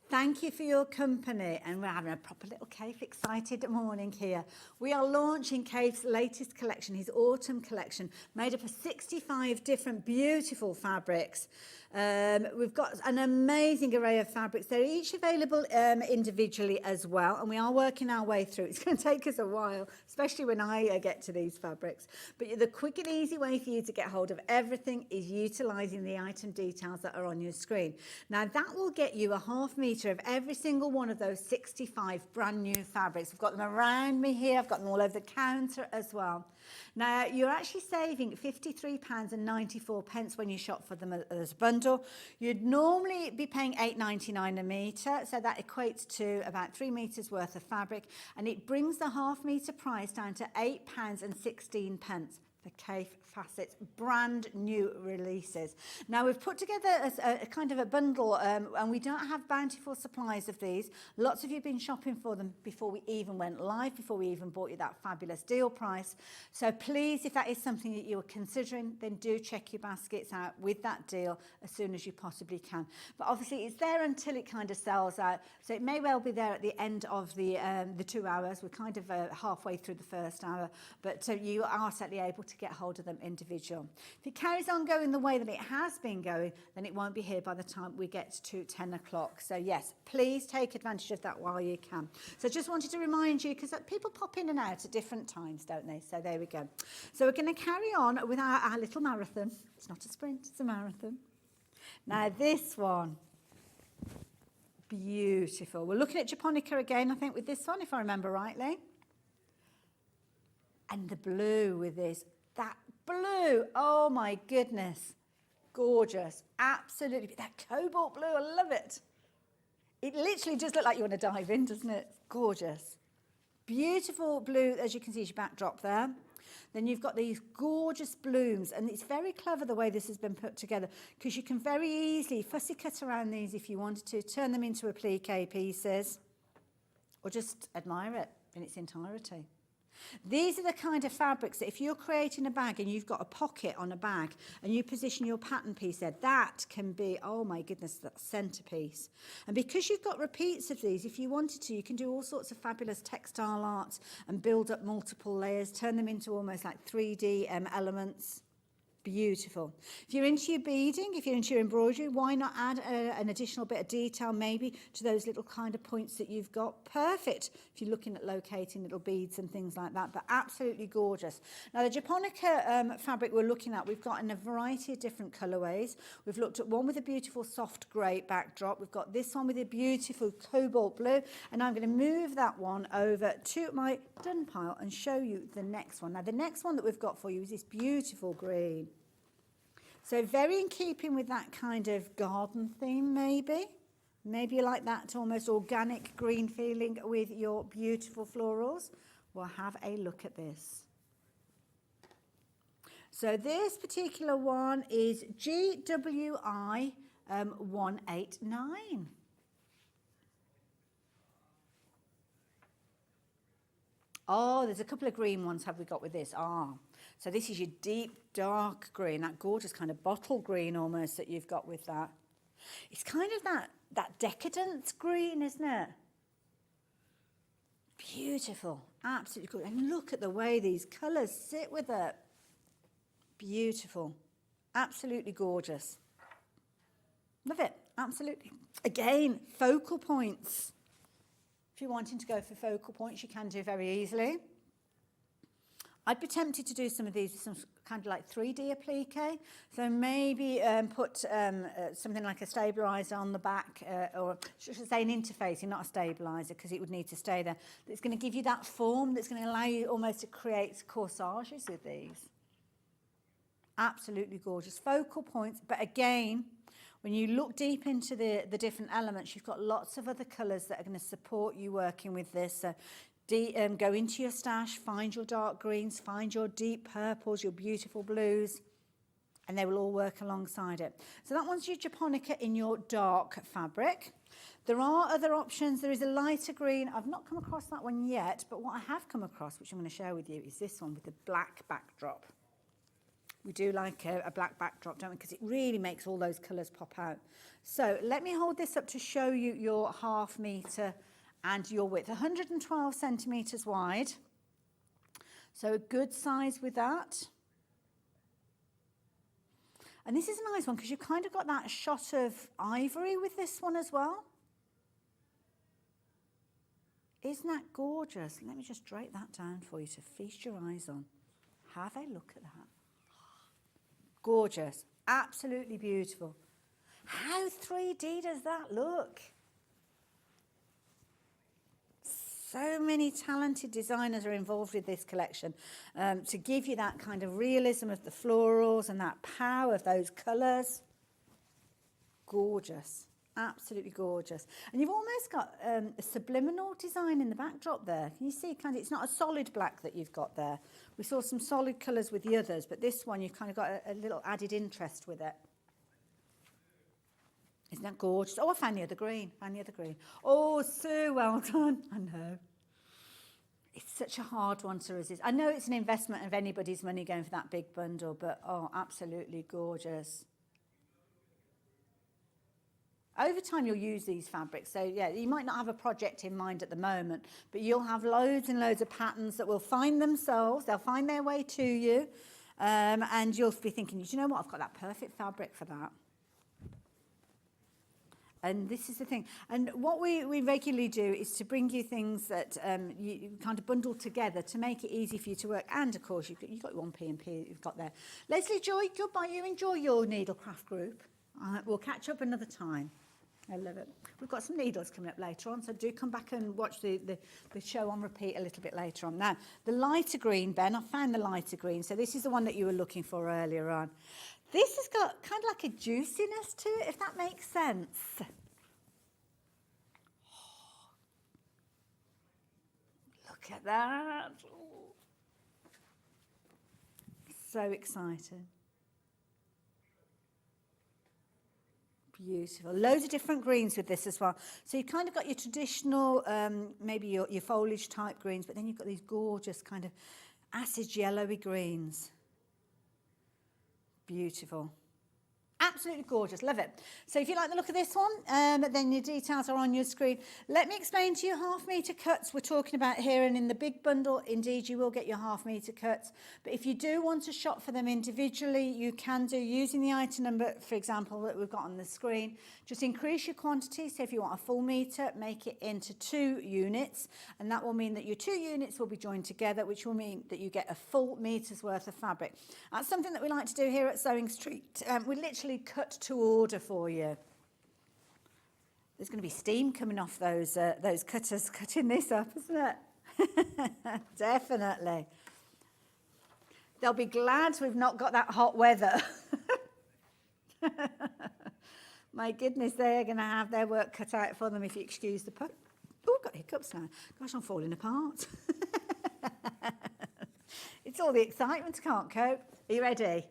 Speaker 1: Thank you for your company, and we're having a proper little Kaffe excited morning here. We are launching Kaffe's latest collection, his autumn collection, made up of 65 different beautiful fabrics. We've got an amazing array of fabrics. They're each available individually as well, and we are working our way through. It's going to take us a while, especially when I get to these fabrics. But the quick and easy way for you to get hold of everything is utilising the item details that are on your screen. Now, that will get you a ½ metre of every single one of those 65 brand new fabrics. I've got them around me here. I've got them all over the counter as well. Now, you're actually saving £53.94 when you shop for them as a bundle. You'd normally be paying £8.99 a metre, so that equates to about 3 metres worth of fabric, and it brings the ½ metre price down to £8.16 for Kaffe Facets, brand new releases. Now, we've put together a kind of a bundle, and we don't have bountiful supplies of these. Lots of you have been shopping for them before we even went live, before we even bought you that fabulous deal price. So please, if that is something that you're considering, then do check your baskets out with that deal as soon as you possibly can. But obviously, it's there until it kind of sells out. So it may well be there at the end of the 2 hours. We're kind of halfway through the first hour, but you are certainly able to get hold of them individual. If it carries on going the way that it has been going, then it won't be here by the time we get to 10 o'clock. So yes, please take advantage of that while you can. So just wanted to remind you, because people pop in and out at different times, don't they? So there we go. So we're going to carry on with our little marathon. It's not a sprint, it's a marathon. Now this one, beautiful. We're looking at Japonica again, I think, with this one, if I remember rightly. And the blue with this. That blue, oh my goodness, gorgeous, absolutely. That cobalt blue, I love it. It literally does look like you want to dive in, doesn't it? Gorgeous. Beautiful blue, as you can see, is your backdrop there. Then you've got these gorgeous blooms, and it's very clever the way this has been put together, because you can very easily fussy cut around these if you wanted to, turn them into applique pieces, or just admire it in its entirety. These are the kind of fabrics that if you're creating a bag and you've got a pocket on a bag and you position your pattern piece there, that can be, oh my goodness, that centerpiece. And because you've got repeats of these, if you wanted to, you can do all sorts of fabulous textile art and build up multiple layers, turn them into almost like 3D elements. Beautiful. If you're into your beading, if you're into your embroidery, why not add an additional bit of detail maybe to those little kind of points that you've got? Perfect if you're looking at locating little beads and things like that, but absolutely gorgeous. Now the Japonica fabric we're looking at, we've got in a variety of different colourways. We've looked at one with a beautiful soft grey backdrop. We've got this one with a beautiful cobalt blue, and I'm going to move that one over to my done pile and show you the next one. Now the next one that we've got for you is this beautiful green. So very in keeping with that kind of garden theme, maybe. Maybe you like that almost organic green feeling with your beautiful florals. Well, have a look at this. So this particular one is GWI 189. Oh, there's a couple of green ones have we got with this. So this is your deep dark green, that gorgeous kind of bottle green almost that you've got with that. It's kind of that decadent green, isn't it? Beautiful, absolutely good. And look at the way these colours sit with it. Beautiful, absolutely gorgeous. Love it, absolutely. Again, focal points. If you're wanting to go for focal points, you can do very easily. I'd be tempted to do some of these with some kind of like 3D applique. So maybe put something like a stabiliser on the back, or should I say an interfacing, not a stabiliser, because it would need to stay there. That's going to give you that form that's going to allow you almost to create corsages with these. Absolutely gorgeous. Focal points, but again, when you look deep into the different elements, you've got lots of other colours that are going to support you working with this. So go into your stash, find your dark greens, find your deep purples, your beautiful blues, and they will all work alongside it. So that one's your japonica in your dark fabric. There are other options. There is a lighter green. I've not come across that one yet, but what I have come across, which I'm going to share with you, is this one with the black backdrop. We do like a black backdrop, don't we? Because it really makes all those colours pop out. So let me hold this up to show you your 1/2 metre and your width. 112 centimetres wide. So a good size with that. And this is a nice one because you've kind of got that shot of ivory with this one as well. Isn't that gorgeous? Let me just drape that down for you to feast your eyes on. Have a look at that. Gorgeous, absolutely beautiful. How 3D does that look? So many talented designers are involved with this collection to give you that kind of realism of the florals and that power of those colours. Gorgeous, absolutely gorgeous. And you've almost got a subliminal design in the backdrop there. Can you see? Kind of, it's not a solid black that you've got there. We saw some solid colours with the others, but this one you've kind of got a little added interest with it. Isn't that gorgeous? Oh, I found the other green. Oh, so well done. I know. It's such a hard one to resist. I know it's an investment of anybody's money going for that big bundle, but oh, absolutely gorgeous. Over time, you'll use these fabrics. So, yeah, you might not have a project in mind at the moment, but you'll have loads and loads of patterns that will find themselves. They'll find their way to you. And you'll be thinking, do you know what? I've got that perfect fabric for that. And this is the thing. And what we regularly do is to bring you things that you kind of bundle together to make it easy for you to work. And, of course, you've got your 1P&P you've got there. Leslie, Joy, goodbye. You enjoy your needlecraft group. We'll catch up another time. I love it. We've got some needles coming up later on, so do come back and watch the show on repeat a little bit later on. Now, the lighter green, Ben, I found the lighter green. So this is the one that you were looking for earlier on. This has got kind of like a juiciness to it, if that makes sense. Look at that. So exciting. Beautiful. Loads of different greens with this as well. So you've kind of got your traditional, maybe your foliage type greens, but then you've got these gorgeous kind of acid yellowy greens. Beautiful. Absolutely gorgeous. Love it. So if you like the look of this one, then your details are on your screen. Let me explain to you 1/2 metre cuts we're talking about here, and in the big bundle, indeed, you will get your 1/2 metre cuts. But if you do want to shop for them individually, you can do using the item number, for example, that we've got on the screen. Just increase your quantity. So if you want a full metre, make it into 2 units, and that will mean that your 2 units will be joined together, which will mean that you get a full metre's worth of fabric. That's something that we like to do here at Sewing Street. We literally cut to order for you. There's going to be steam coming off those cutters cutting this up, isn't it? Definitely. They'll be glad we've not got that hot weather. My goodness, they're going to have their work cut out for them, if you excuse the pun. Oh, I've got hiccups now. Gosh, I'm falling apart. It's all the excitement, can't cope. Are you ready?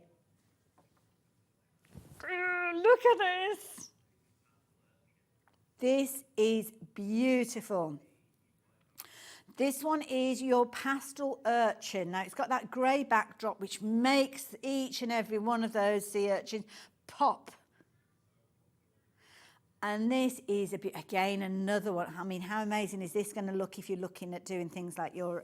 Speaker 1: Look at this. This is beautiful. This one is your pastel urchin. Now, it's got that grey backdrop, which makes each and every one of those sea urchins pop. And this is, again, another one. I mean, how amazing is this going to look if you're looking at doing things like your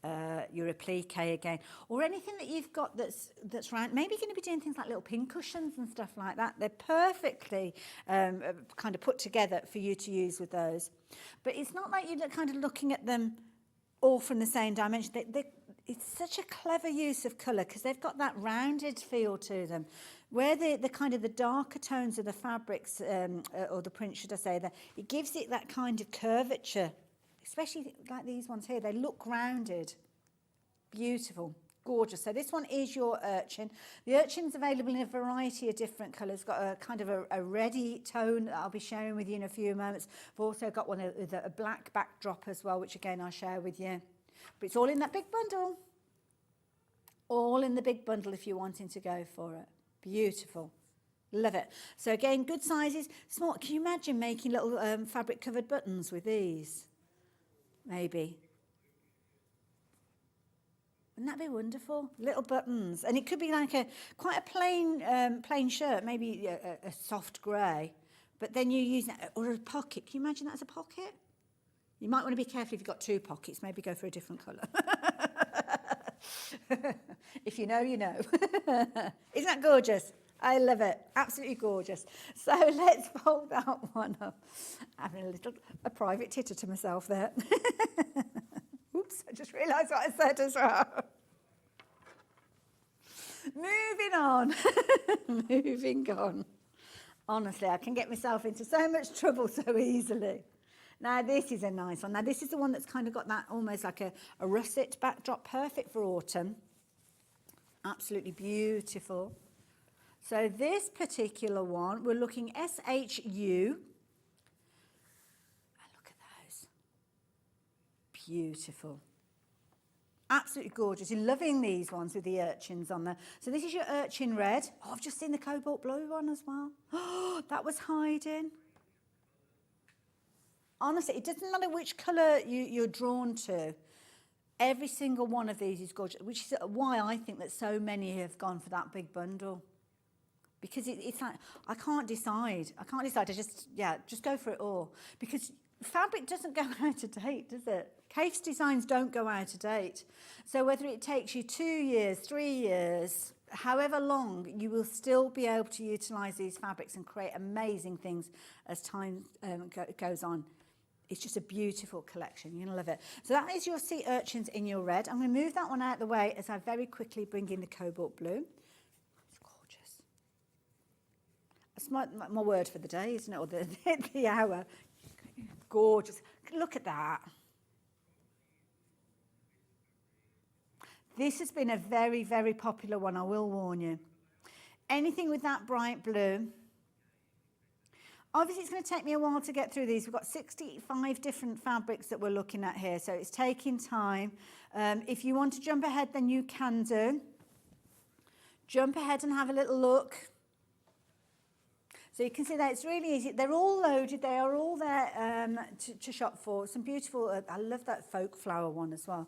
Speaker 1: applique again, or anything that you've got that's round. Maybe you're going to be doing things like little pin cushions and stuff like that. They're perfectly kind of put together for you to use with those. But it's not like you're kind of looking at them all from the same dimension. It's such a clever use of colour because they've got that rounded feel to them, where the kind of the darker tones of the fabrics or the print, should I say, that it gives it that kind of curvature. Especially like these ones here, they look rounded. Beautiful, gorgeous. So this one is your urchin. The urchin's available in a variety of different colours. Got a kind of a reddy tone that I'll be sharing with you in a few moments. I've also got one with a black backdrop as well, which again I'll share with you. But it's all in that big bundle. All in the big bundle if you're wanting to go for it. Beautiful. Love it. So again, good sizes, small. Can you imagine making little fabric covered buttons with these? Maybe. Wouldn't that be wonderful? Little buttons. And it could be like quite a plain shirt, maybe a soft grey. But then you use that, or a pocket. Can you imagine that as a pocket? You might want to be careful if you've got two pockets. Maybe go for a different colour. If you know, you know. Isn't that gorgeous? I love it. Absolutely gorgeous. So let's fold that one up. Having a private titter to myself there. Oops, I just realised what I said as well. Moving on. Moving on. Honestly, I can get myself into so much trouble so easily. Now, this is a nice one. Now, this is the one that's kind of got that almost like a russet backdrop, perfect for autumn. Absolutely beautiful. So this particular one, we're looking SHU. And look at those. Beautiful. Absolutely gorgeous. You're loving these ones with the urchins on there. So this is your urchin red. Oh, I've just seen the cobalt blue one as well. Oh, that was hiding. Honestly, it doesn't matter which colour you're drawn to. Every single one of these is gorgeous, which is why I think that so many have gone for that big bundle. Because it's like, I can't decide. I just go for it all. Because fabric doesn't go out of date, does it? Kaffe's designs don't go out of date. So whether it takes you 2 years, 3 years, however long, you will still be able to utilise these fabrics and create amazing things as time goes on. It's just a beautiful collection. You're going to love it. So that is your sea urchins in your red. I'm going to move that one out of the way as I very quickly bring in the cobalt blue. It's gorgeous. That's my word for the day, isn't it? Or the hour. Gorgeous. Look at that. This has been a very, very popular one, I will warn you. Anything with that bright blue. Obviously, it's going to take me a while to get through these. We've got 65 different fabrics that we're looking at here, so it's taking time. If you want to jump ahead, then you can do. Jump ahead and have a little look. So you can see that it's really easy. They're all loaded. They are all there to shop for. Some beautiful, I love that folk flower one as well.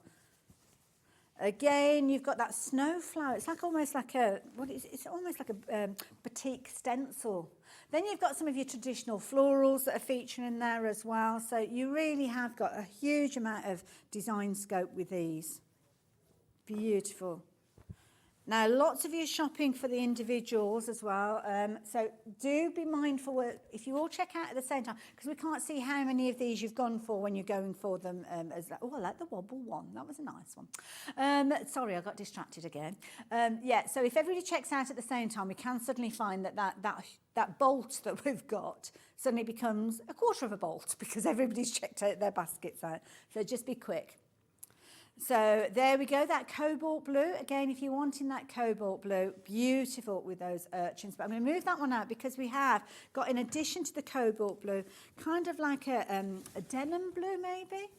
Speaker 1: Again, you've got that snow flower. It's like almost like it's almost like a batik stencil. Then you've got some of your traditional florals that are featuring in there as well. So you really have got a huge amount of design scope with these. Beautiful. Now, lots of you are shopping for the individuals as well. So do be mindful if you all check out at the same time, because we can't see how many of these you've gone for when you're going for them. Oh, I like the wobble one. That was a nice one. Sorry, I got distracted again. Yeah, so if everybody checks out at the same time, we can suddenly find that bolt that we've got suddenly becomes a quarter of a bolt because everybody's checked out their baskets out. So just be quick. So there we go, that cobalt blue. Again, if you're wanting that cobalt blue, beautiful with those urchins. But I'm going to move that one out because we have got, in addition to the cobalt blue, kind of like a denim blue maybe.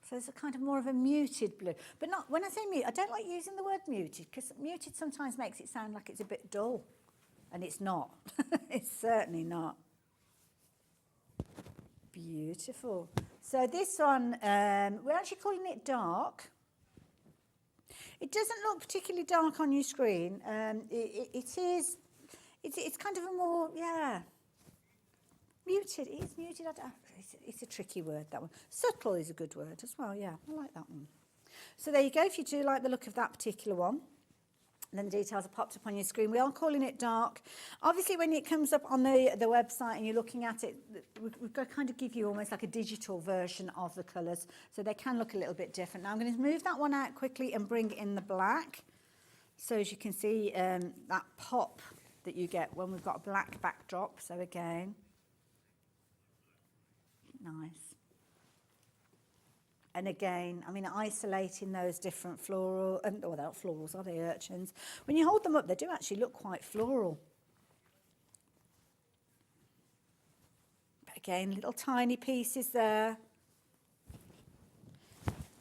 Speaker 1: So it's a kind of more of a muted blue. But not, when I say muted, I don't like using the word muted because muted sometimes makes it sound like it's a bit dull. And it's not. It's certainly not. Beautiful. So this one, we're actually calling it dark. It doesn't look particularly dark on your screen. It It's kind of a more, yeah, muted. It is muted. It's a tricky word, that one. Subtle is a good word as well, yeah. I like that one. So there you go. If you do like the look of that particular one, then the details are popped up on your screen. We are calling it dark. Obviously, when it comes up on the website and you're looking at it, we've got to kind of give you almost like a digital version of the colours, so they can look a little bit different. Now, I'm going to move that one out quickly and bring in the black. So as you can see, that pop that you get when we've got a black backdrop. So again, nice. And again, I mean, isolating those different floral, they're not florals, are they, urchins? When you hold them up, they do actually look quite floral. But again, little tiny pieces there.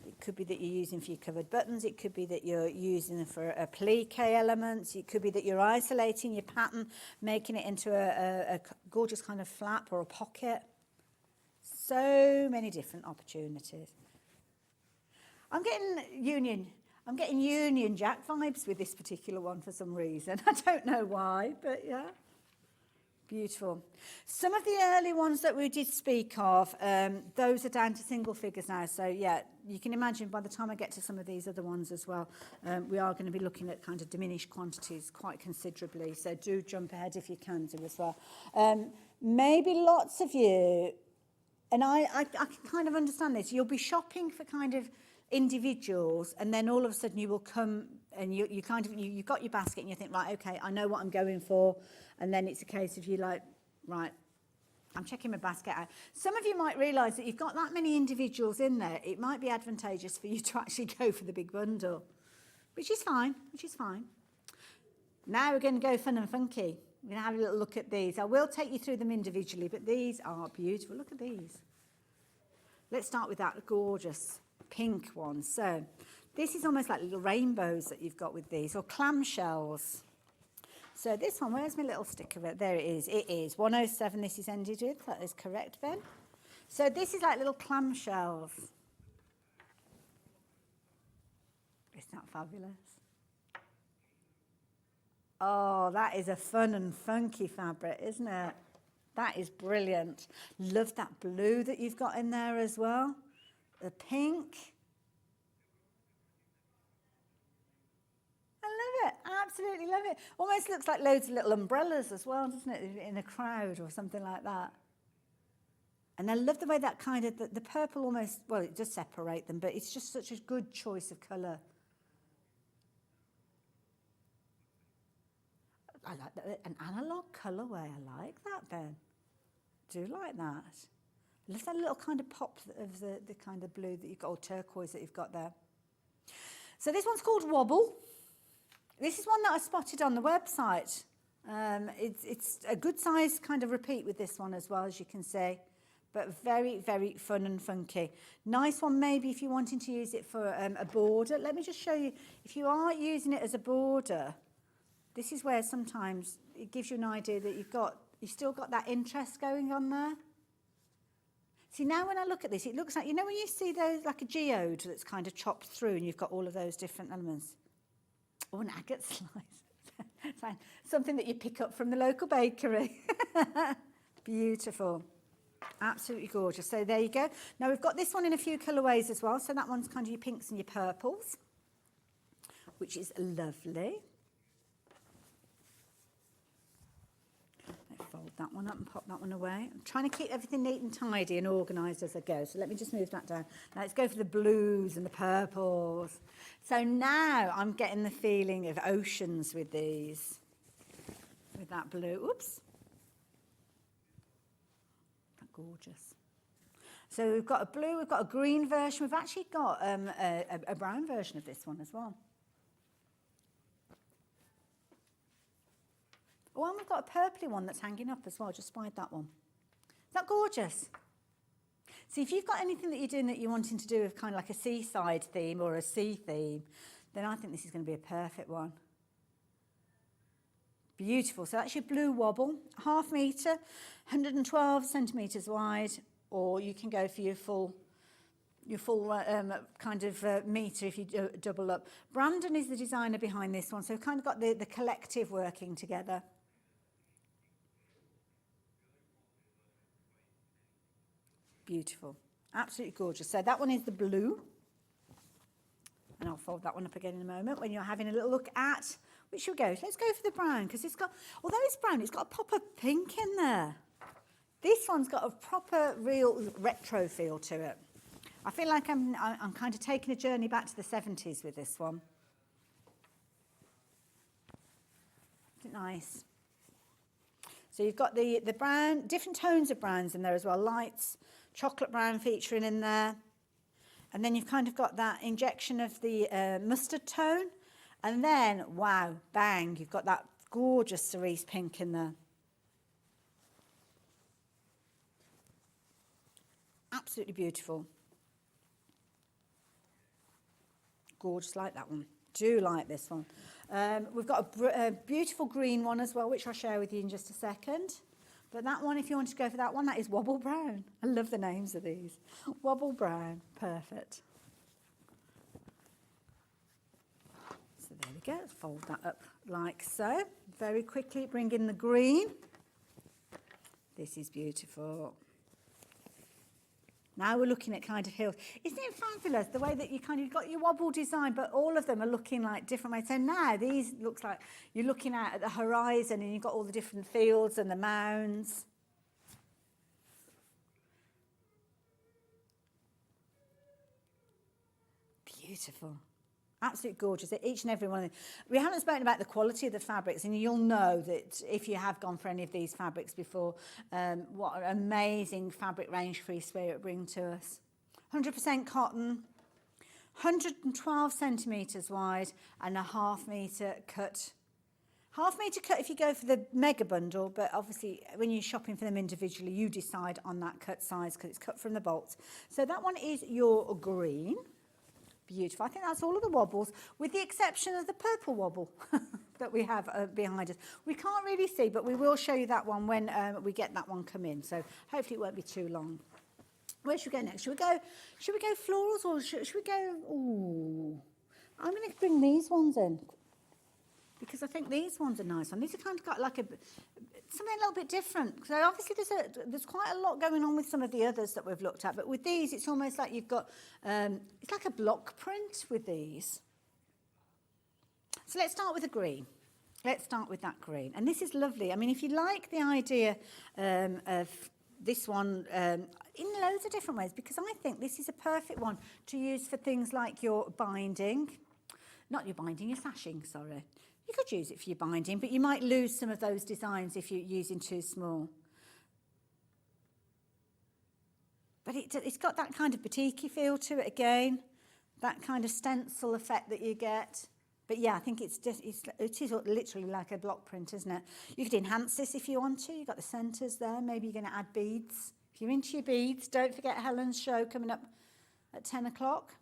Speaker 1: It could be that you're using for your covered buttons. It could be that you're using them for applique elements. It could be that you're isolating your pattern, making it into a gorgeous kind of flap or a pocket. So many different opportunities. I'm getting Union Jack vibes with this particular one for some reason. I don't know why, but yeah. Beautiful. Some of the early ones that we did speak of, those are down to single figures now. So yeah, you can imagine by the time I get to some of these other ones as well, we are going to be looking at kind of diminished quantities quite considerably. So do jump ahead if you can do as well. Maybe lots of you, and I can kind of understand this, you'll be shopping for kind of individuals, and then all of a sudden you will come and you've got your basket and you think, right, okay, I know what I'm going for, and then it's a case of you like, right, I'm checking my basket out. Some of you might realise that you've got that many individuals in there, it might be advantageous for you to actually go for the big bundle, which is fine. Now we're going to go fun and funky. We're going to have a little look at these. I will take you through them individually, but these are beautiful. Look at these. Let's start with that gorgeous pink one. So this is almost like little rainbows that you've got with these, or clamshells. So this one, where's my little sticker? There it is. It is 107 this is ended with. That is correct, Ben. So this is like little clamshells. Isn't that fabulous? Oh, that is a fun and funky fabric, isn't it? That is brilliant. Love that blue that you've got in there as well. The pink. I love it. I absolutely love it. Almost looks like loads of little umbrellas as well, doesn't it? In a crowd or something like that. And I love the way that kind of, the purple almost, well, it does separate them, but it's just such a good choice of colour. I like that. An analogue colourway. I like that, Ben. Do like that. Love that little kind of pop of the kind of blue that you've got, or turquoise that you've got there. So this one's called Wobble. This is one that I spotted on the website. It's a good size kind of repeat with this one as well, as you can see, but very, very fun and funky. Nice one maybe if you're wanting to use it for a border. Let me just show you, if you are using it as a border, this is where sometimes it gives you an idea that you've still got that interest going on there. See, now when I look at this, it looks like, you know when you see those, like a geode that's kind of chopped through and you've got all of those different elements? Or an agate slice. Fine. Something that you pick up from the local bakery. Beautiful. Absolutely gorgeous. So there you go. Now we've got this one in a few colourways as well. So that one's kind of your pinks and your purples, which is lovely. Fold that one up and pop that one away. I'm trying to keep everything neat and tidy and organised as I go. So let me just move that down. Now let's go for the blues and the purples. So now I'm getting the feeling of oceans with these. With that blue. Oops. That's gorgeous. So we've got a blue, we've got a green version. We've actually got a brown version of this one as well. Oh, and we've got a purpley one that's hanging up as well. Just spied that one. Is that gorgeous? See, if you've got anything that you're doing that you're wanting to do with kind of like a seaside theme or a sea theme, then I think this is going to be a perfect one. Beautiful. So that's your blue wobble, 1/2 metre, 112 centimetres wide, or you can go for your full kind of metre if you double up. Brandon is the designer behind this one, so we've kind of got the collective working together. Beautiful. Absolutely gorgeous. So that one is the blue. And I'll fold that one up again in a moment when you're having a little look at which should we go. Let's go for the brown because it's got, although it's brown, it's got a pop of pink in there. This one's got a proper, real retro feel to it. I feel like I'm kind of taking a journey back to the 70s with this one. Isn't it nice? So you've got the brown, different tones of browns in there as well. Lights, chocolate brown featuring in there. And then you've kind of got that injection of the mustard tone. And then, wow, bang, you've got that gorgeous cerise pink in there. Absolutely beautiful. Gorgeous, like that one. Do like this one. We've got a beautiful green one as well, which I'll share with you in just a second. But that one, if you want to go for that one, that is Wobble Brown. I love the names of these. Wobble Brown, perfect. So there we go, let's fold that up like so. Very quickly bring in the green. This is beautiful. Now we're looking at kind of hills. Isn't it fabulous the way that you kind of got your wobble design, but all of them are looking like different ways. So now these looks like you're looking out at the horizon and you've got all the different fields and the mounds. Beautiful. Absolutely gorgeous. Each and every one of them. We haven't spoken about the quality of the fabrics, and you'll know that if you have gone for any of these fabrics before, what an amazing fabric range Free Spirit bring to us. 100% cotton, 112 centimetres wide, and a ½ metre cut. ½ metre cut if you go for the mega bundle, but obviously when you're shopping for them individually, you decide on that cut size because it's cut from the bolts. So that one is your green. Beautiful. I think that's all of the wobbles, with the exception of the purple wobble that we have behind us. We can't really see, but we will show you that one when we get that one come in. So hopefully it won't be too long. Where should we go next? Should we go florals or should we go? Ooh, I'm going to bring these ones in because I think these ones are nice. And these are kind of got like something a little bit different. So obviously there's quite a lot going on with some of the others that we've looked at, but with these it's almost like you've got it's like a block print with these. So let's start with the green. Let's start with that green, and this is lovely. I mean, if you like the idea of this one in loads of different ways, because I think this is a perfect one to use for things like your binding, not your binding, your sashing, sorry. You could use it for your binding, but you might lose some of those designs if you're using too small. But it's got that kind of batik-y feel to it again, that kind of stencil effect that you get. But yeah, I think it is literally like a block print, isn't it? You could enhance this if you want to. You've got the centres there. Maybe you're going to add beads. If you're into your beads, don't forget Helen's show coming up at 10 o'clock.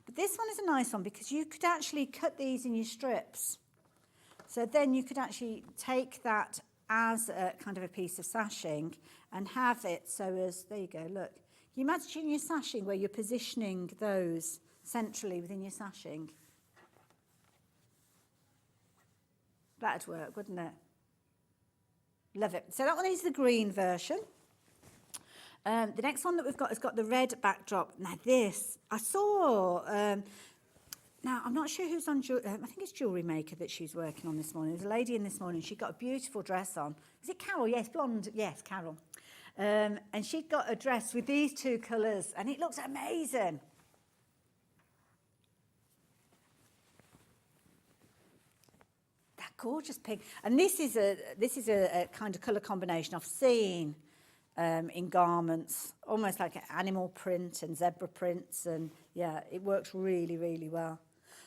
Speaker 1: But this one is a nice one because you could actually cut these in your strips. So then you could actually take that as a kind of a piece of sashing and have it so as, there you go, look. You imagine your sashing where you're positioning those centrally within your sashing. That'd work, wouldn't it? Love it. So that one is the green version. The next one that we've got has got the red backdrop. Now this, I saw, now I'm not sure who's on, I think it's Jewellery Maker that she's working on this morning. There's a lady in this morning, she got a beautiful dress on. Is it Carol? Yes, blonde, yes, Carol. And she'd got a dress with these two colours and it looks amazing. That gorgeous pink. And this is a kind of colour combination I've seen in garments, almost like an animal print and zebra prints, and yeah, it works really, really well.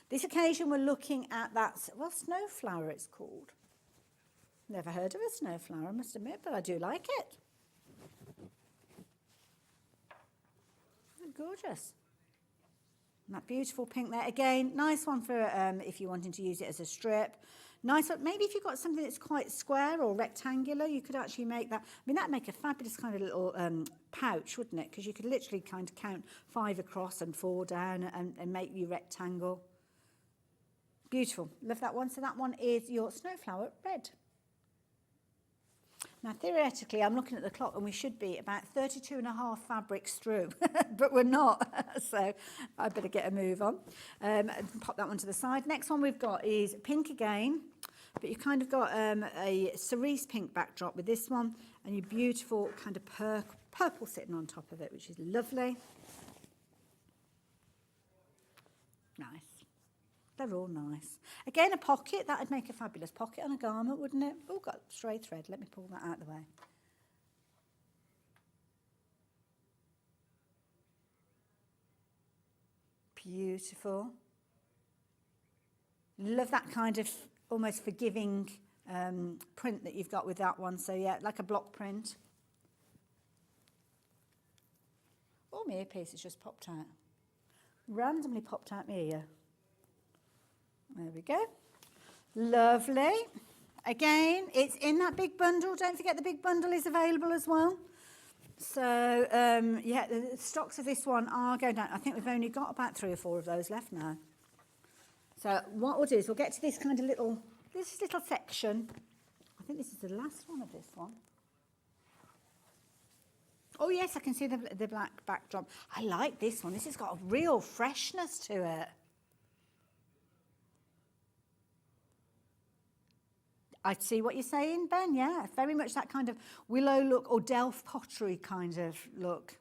Speaker 1: This occasion we're looking at that, well, snowflower it's called. Never heard of a snowflower, I must admit, but I do like it. Gorgeous. And that beautiful pink there. Again, nice one for if you're wanting to use it as a strip. Nice one. Maybe if you've got something that's quite square or rectangular, you could actually make that. I mean, that'd make a fabulous kind of little pouch, wouldn't it? Because you could literally kind of count 5 across and 4 down and make your rectangle. Beautiful. Love that one. So that one is your snowflower red. Now, theoretically, I'm looking at the clock and we should be about 32 and a half fabrics through, but we're not. So I better get a move on. And pop that one to the side. Next one we've got is pink again, but you've kind of got a cerise pink backdrop with this one and your beautiful kind of purple sitting on top of it, which is lovely. Nice. They're all nice. Again, a pocket, that would make a fabulous pocket on a garment, wouldn't it? Oh, got stray thread. Let me pull that out of the way. Beautiful. Love that kind of almost forgiving print that you've got with that one. So, yeah, like a block print. Oh, my earpiece has just popped out. Randomly popped out my ear. There we go. Lovely. Again, it's in that big bundle. Don't forget the big bundle is available as well. So, yeah, the stocks of this one are going down. I think we've only got about 3 or 4 of those left now. So what we'll do is we'll get to this kind of little section. I think this is the last one of this one. Oh, yes, I can see the black backdrop. I like this one. This has got a real freshness to it. I see what you're saying, Ben, yeah. Very much that kind of willow look or Delft pottery kind of look.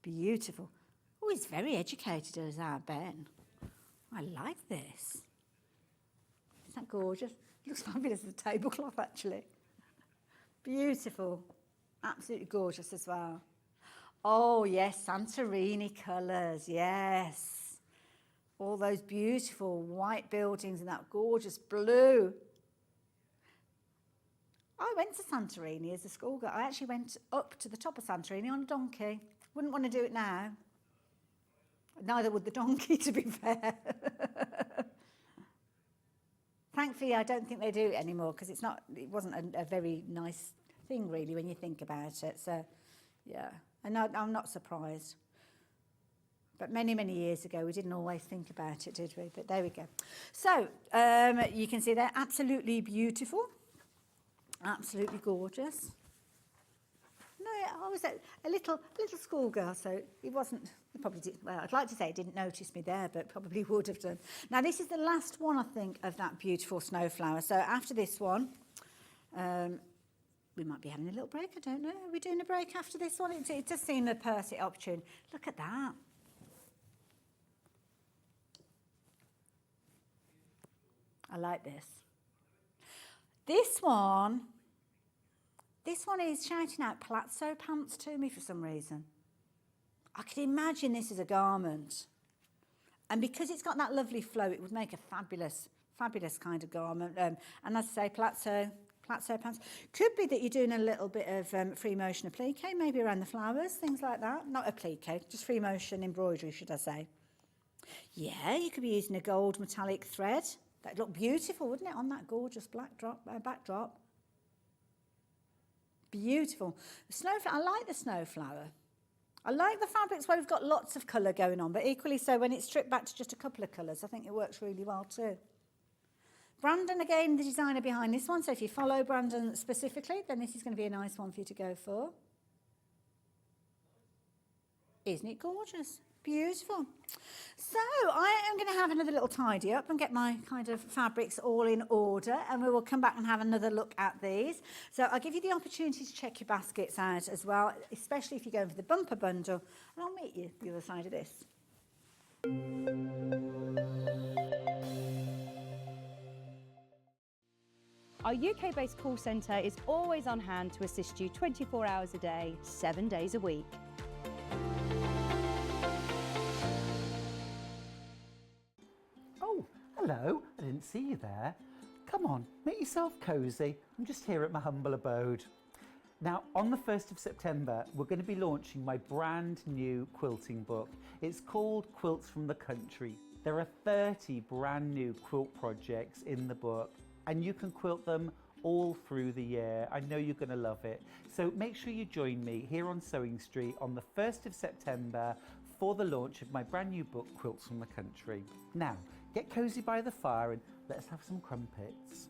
Speaker 1: Beautiful. Oh, he's very educated as our Ben. I like this. Isn't that gorgeous? Looks fabulous as a tablecloth, actually. Beautiful. Absolutely gorgeous as well. Oh, yes, Santorini colours, yes. All those beautiful white buildings and that gorgeous blue. I went to Santorini as a schoolgirl. I actually went up to the top of Santorini on a donkey. Wouldn't want to do it now. Neither would the donkey, to be fair. Thankfully, I don't think they do it anymore because it wasn't a very nice thing, really, when you think about it. So, yeah, and I'm not surprised. But many, many years ago, we didn't always think about it, did we? But there we go. So, you can see they're absolutely beautiful. Absolutely gorgeous. No, I was a little schoolgirl, so it wasn't, probably did, well, I'd like to say it didn't notice me there, but probably would have done. Now, this is the last one, I think, of that beautiful snowflower. So after this one, we might be having a little break, I don't know. Are we doing a break after this one? It does seem a perfect opportune. Look at that. I like this. This one is shouting out palazzo pants to me for some reason. I could imagine this as a garment. And because it's got that lovely flow, it would make a fabulous, fabulous kind of garment. And as I say, palazzo pants. Could be that you're doing a little bit of free motion applique, maybe around the flowers, things like that. Not applique, just free motion embroidery, should I say. Yeah, you could be using a gold metallic thread. That'd look beautiful, wouldn't it, on that gorgeous backdrop? Beautiful. I like the snowflower. I like the fabrics where we've got lots of colour going on, but equally so when it's stripped back to just a couple of colours, I think it works really well too. Brandon, again, the designer behind this one, so if you follow Brandon specifically, then this is going to be a nice one for you to go for. Isn't it gorgeous? Beautiful. So I am going to have another little tidy up and get my kind of fabrics all in order, and we will come back and have another look at these. So I'll give you the opportunity to check your baskets out as well, especially if you're going for the bumper bundle, and I'll meet you the other side of this.
Speaker 4: Our UK-based call centre is always on hand to assist you 24 hours a day, 7 days a week.
Speaker 5: Hello, I didn't see you there. Come on, make yourself cosy. I'm just here at my humble abode. Now, on the 1st of September, we're going to be launching my brand new quilting book. It's called Quilts from the Country. There are 30 brand new quilt projects in the book, and you can quilt them all through the year. I know you're going to love it. So make sure you join me here on Sewing Street on the 1st of September for the launch of my brand new book, Quilts from the Country. Now, get cosy by the fire and let's have some crumpets.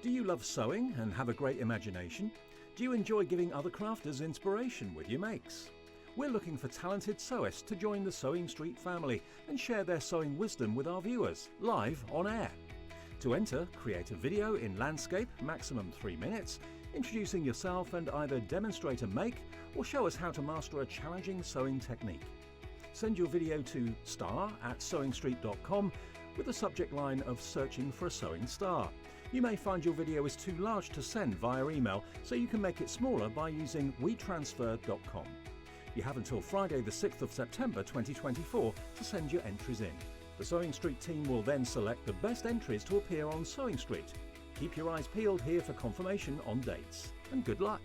Speaker 2: Do you love sewing and have a great imagination? Do you enjoy giving other crafters inspiration with your makes? We're looking for talented sewists to join the Sewing Street family and share their sewing wisdom with our viewers, live on air. To enter, create a video in landscape, maximum 3 minutes, introducing yourself and either demonstrate a make or show us how to master a challenging sewing technique. Send your video to star@sewingstreet.com with the subject line of searching for a sewing star. You may find your video is too large to send via email, so you can make it smaller by using wetransfer.com. You have until Friday the 6th of September 2024 to send your entries in. The Sewing Street team will then select the best entries to appear on Sewing Street. Keep your eyes peeled here for confirmation on dates. And good luck!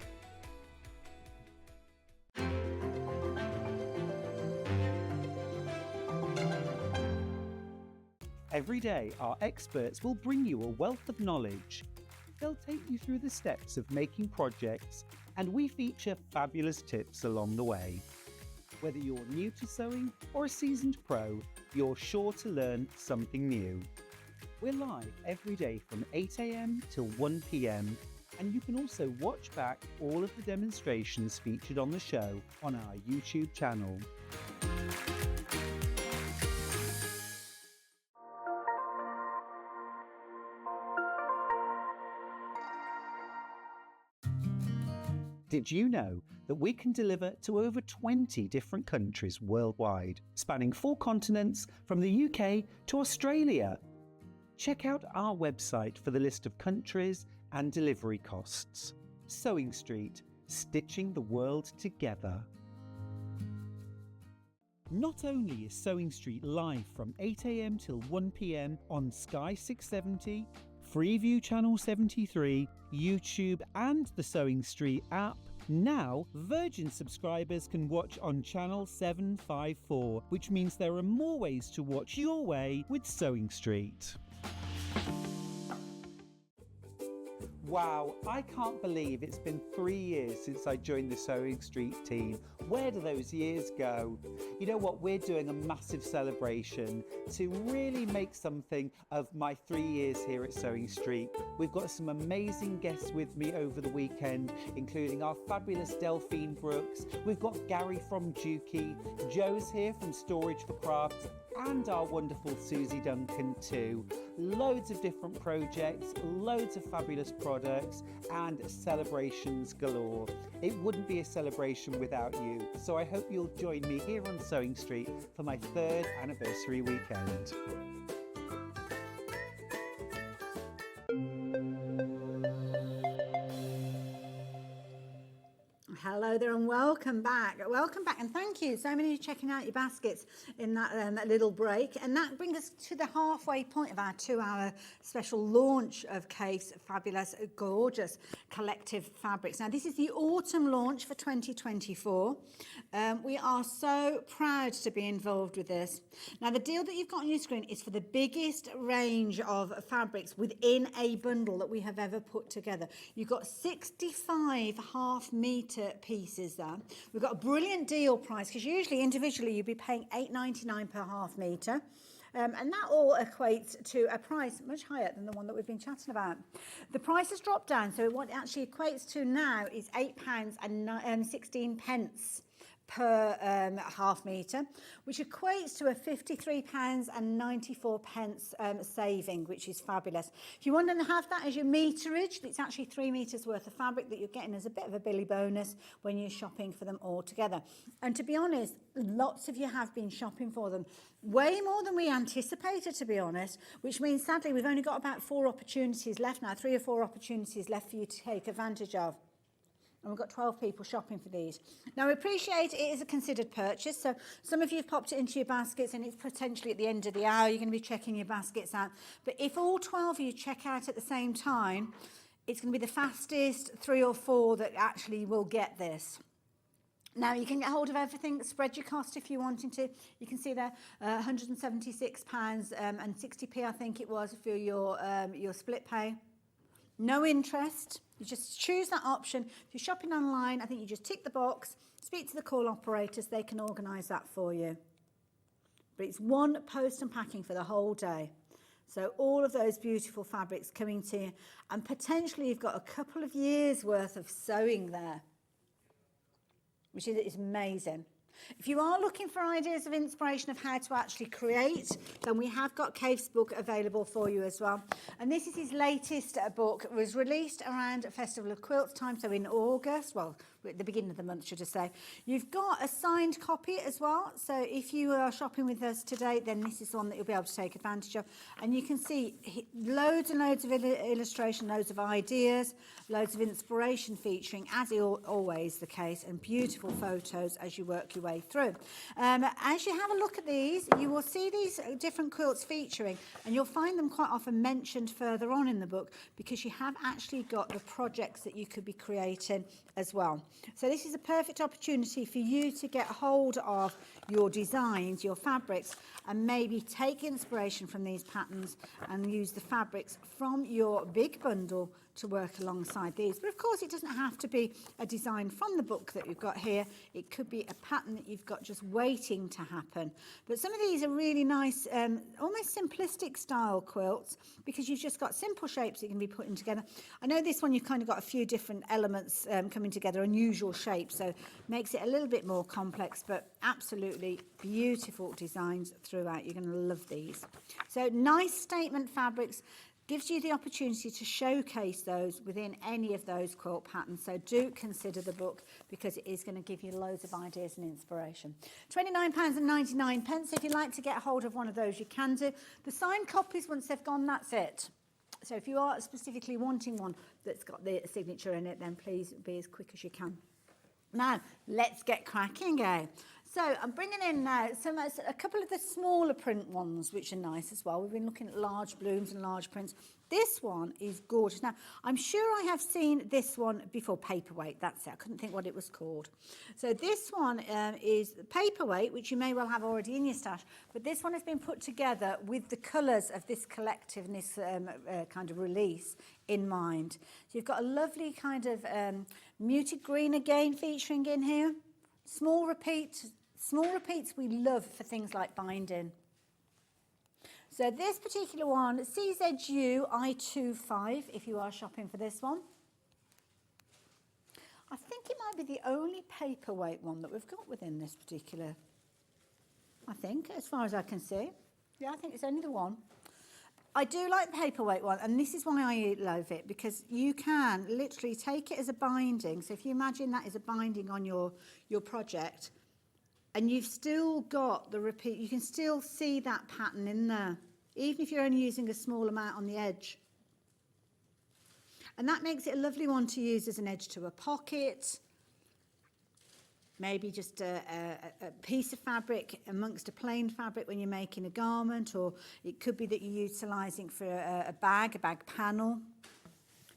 Speaker 5: Every day, our experts will bring you a wealth of knowledge. They'll take you through the steps of making projects, and we feature fabulous tips along the way. Whether you're new to sewing or a seasoned pro, you're sure to learn something new. We're live every day from 8 a.m. till 1 p.m, and you can also watch back all of the demonstrations featured on the show on our YouTube channel. Did you know that we can deliver to over 20 different countries worldwide, spanning 4 continents from the UK to Australia? Check out our website for the list of countries and delivery costs. Sewing Street, stitching the world together. Not only is Sewing Street live from 8 a.m. till 1 p.m. on Sky 670, Freeview Channel 73, YouTube and the Sewing Street app, now Virgin subscribers can watch on Channel 754, which means there are more ways to watch your way with Sewing Street. Wow, I can't believe it's been 3 years since I joined the Sewing Street team. Where do those years go? You know what, we're doing a massive celebration to really make something of my 3 years here at Sewing Street. We've got some amazing guests with me over the weekend, including our fabulous Delphine Brooks. We've got Gary from Dukey, Joe's here from Storage for Crafts, and our wonderful Susie Duncan too. Loads of different projects, loads of fabulous products, and celebrations galore. It wouldn't be a celebration without you, so I hope you'll join me here on Sewing Street for my 3rd anniversary weekend.
Speaker 1: Hello there and welcome back. Welcome back and thank you. So many of you checking out your baskets in that little break. And that brings us to the halfway point of our 2-hour special launch of Kaffe's fabulous, gorgeous collective fabrics. Now this is the autumn launch for 2024. We are so proud to be involved with this. Now the deal that you've got on your screen is for the biggest range of fabrics within a bundle that we have ever put together. You've got 65 half-metre pieces there. We've got a brilliant deal price because usually individually you'd be paying £8.99 per half metre. And that all equates to a price much higher than the one that we've been chatting about. The price has dropped down, so what it actually equates to now is £8.16 per half metre, which equates to a £53.94 saving, which is fabulous. If you want to have that as your meterage, it's actually 3 metres worth of fabric that you're getting as a bit of a Billy bonus when you're shopping for them all together. And to be honest, lots of you have been shopping for them, way more than we anticipated, to be honest, which means sadly we've only got about 4 opportunities left now, 3 or 4 opportunities left for you to take advantage of. And we've got 12 people shopping for these. Now, we appreciate it is a considered purchase. So some of you have popped it into your baskets and it's potentially at the end of the hour. You're going to be checking your baskets out. But if all 12 of you check out at the same time, it's going to be the fastest 3 or 4 that actually will get this. Now, you can get hold of everything, spread your cost if you're wanting to. You can see there, £176 and 60p, I think it was, for your split pay. No interest. You just choose that option. If you're shopping online, I think you just tick the box, speak to the call operators, they can organise that for you. But it's 1 post and packing for the whole day. So all of those beautiful fabrics coming to you, and potentially you've got a couple of years worth of sewing there, which is amazing. If you are looking for ideas of inspiration of how to actually create, then we have got Kave's book available for you as well. And this is his latest book. It was released around Festival of Quilts time, so in August, well, at the beginning of the month, should I say. You've got a signed copy as well. So if you are shopping with us today, then this is one that you'll be able to take advantage of. And you can see loads and loads of illustration, loads of ideas, loads of inspiration featuring, as is always the case, and beautiful photos as you work your way through. As you have a look at these, you will see these different quilts featuring, and you'll find them quite often mentioned further on in the book, because you have actually got the projects that you could be creating as well. So this is a perfect opportunity for you to get hold of your designs, your fabrics, and maybe take inspiration from these patterns and use the fabrics from your big bundle to work alongside these. But of course, it doesn't have to be a design from the book that you've got here. It could be a pattern that you've got just waiting to happen. But some of these are really nice, almost simplistic style quilts, because you've just got simple shapes that you can be putting together. I know this one you've kind of got a few different elements coming together, unusual shapes, so makes it a little bit more complex, but absolutely beautiful designs throughout. You're going to love these. So nice statement fabrics. Gives you the opportunity to showcase those within any of those quilt patterns. So do consider the book, because it is going to give you loads of ideas and inspiration. £29.99. If you'd like to get hold of one of those, you can do. The signed copies, once they've gone, that's it. So if you are specifically wanting one that's got the signature in it, then please be as quick as you can. Now, let's get cracking, eh? So I'm bringing in now a couple of the smaller print ones, which are nice as well. We've been looking at large blooms and large prints. This one is gorgeous. Now, I'm sure I have seen this one before. Paperweight, that's it. I couldn't think what it was called. So this one is Paperweight, which you may well have already in your stash, but this one has been put together with the colours of this collective and this kind of release in mind. So you've got a lovely kind of muted green again featuring in here. Small repeats we love for things like binding. So this particular one, CZU I25, if you are shopping for this one. I think it might be the only paperweight one that we've got within this particular, I think, as far as I can see. Yeah, I think it's only the one. I do like the paperweight one, and this is why I love it, because you can literally take it as a binding. So if you imagine that as a binding on your project, and you've still got the repeat, you can still see that pattern in there, even if you're only using a small amount on the edge. And that makes it a lovely one to use as an edge to a pocket, maybe just a piece of fabric amongst a plain fabric when you're making a garment, or it could be that you're utilising for a bag panel.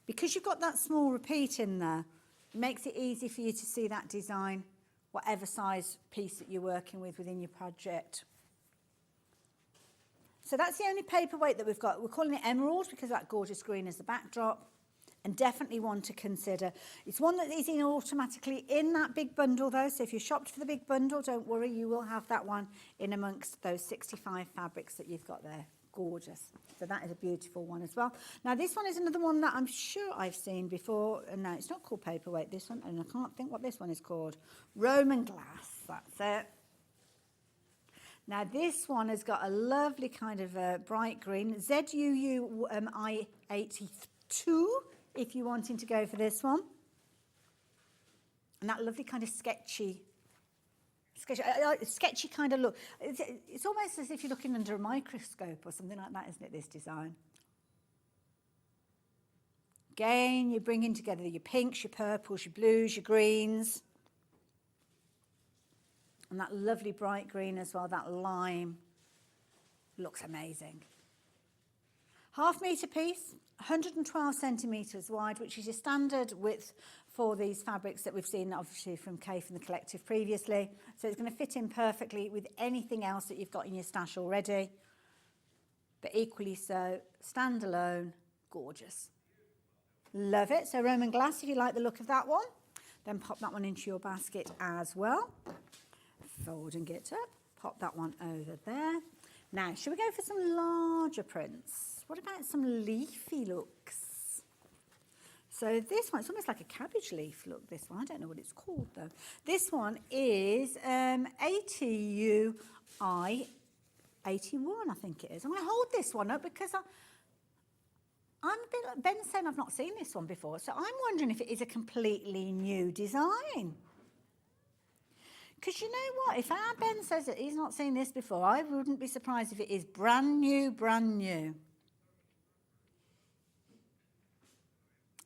Speaker 1: Because you've got that small repeat in there, it makes it easy for you to see that design, whatever size piece that you're working with within your project. So that's the only paperweight that we've got. We're calling it Emerald because that gorgeous green is the backdrop. And definitely one to consider. It's one that is in automatically in that big bundle though, so if you shopped for the big bundle, don't worry, you will have that one in amongst those 65 fabrics that you've got there. Gorgeous. So that is a beautiful one as well. Now this one is another one that I'm sure I've seen before. No, it's not called paperweight, this one, and I can't think what this one is called. Roman glass, that's it. Now this one has got a lovely kind of bright green, ZUU I82, if you're wanting to go for this one. And that lovely kind of sketchy kind of look. It's almost as if you're looking under a microscope or something like that, isn't it, this design? Again, you're bringing together your pinks, your purples, your blues, your greens. And that lovely bright green as well, that lime. Looks amazing. Half metre piece, 112 centimetres wide, which is your standard width for these fabrics that we've seen, obviously, from Kaffe and the Collective previously. So it's going to fit in perfectly with anything else that you've got in your stash already. But equally so, standalone, gorgeous. Love it. So Roman glass, if you like the look of that one, then pop that one into your basket as well. Fold and get up. Pop that one over there. Now, should we go for some larger prints? What about some leafy looks? So this one, it's almost like a cabbage leaf look, this one. I don't know what it's called, though. This one is ATUI 81, I think it is. I'm going to hold this one up because I'm a bit like Ben's saying I've not seen this one before, so I'm wondering if it is a completely new design. Because you know what, if our Ben says that he's not seen this before, I wouldn't be surprised if it is brand new, brand new.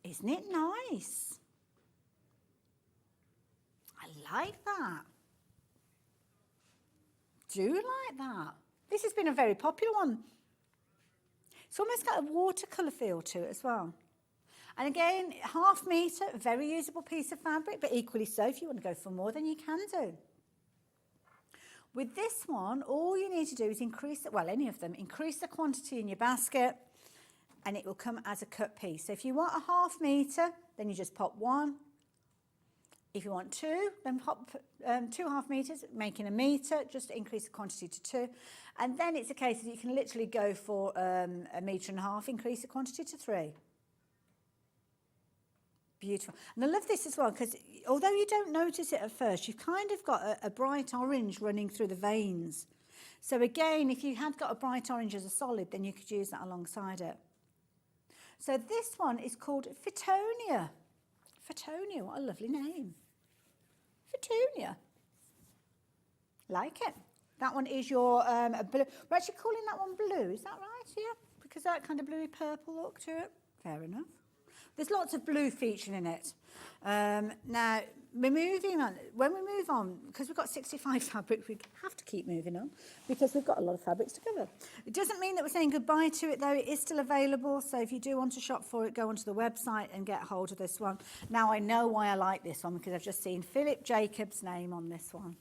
Speaker 1: Isn't it nice? I like that. Do like that. This has been a very popular one. It's almost got a watercolour feel to it as well. And again, 1/2 metre, very usable piece of fabric, but equally so, if you want to go for more, then you can do. With this one, all you need to do is increase, well, any of them, increase the quantity in your basket, and it will come as a cut piece. So if you want a 1/2 metre, then you just pop 1. If you want 2, then pop 2 1/2 metres, making a metre, just increase the quantity to 2. And then it's a case that you can literally go for 1.5 metres, increase the quantity to 3. Beautiful. And I love this as well, because although you don't notice it at first, you've kind of got a bright orange running through the veins. So again, if you had got a bright orange as a solid, then you could use that alongside it. So this one is called Fittonia. Fittonia, what a lovely name. Fittonia. Like it. That one is your blue. We're actually calling that one blue, is that right? Yeah, because that kind of bluey purple look to it. Fair enough. There's lots of blue featuring in it. Now, we're moving on. When we move on, because we've got 65 fabrics, we have to keep moving on because we've got a lot of fabrics to cover. It doesn't mean that we're saying goodbye to it, though. It is still available, so if you do want to shop for it, go onto the website and get hold of this one. Now, I know why I like this one, because I've just seen Philip Jacobs' name on this one.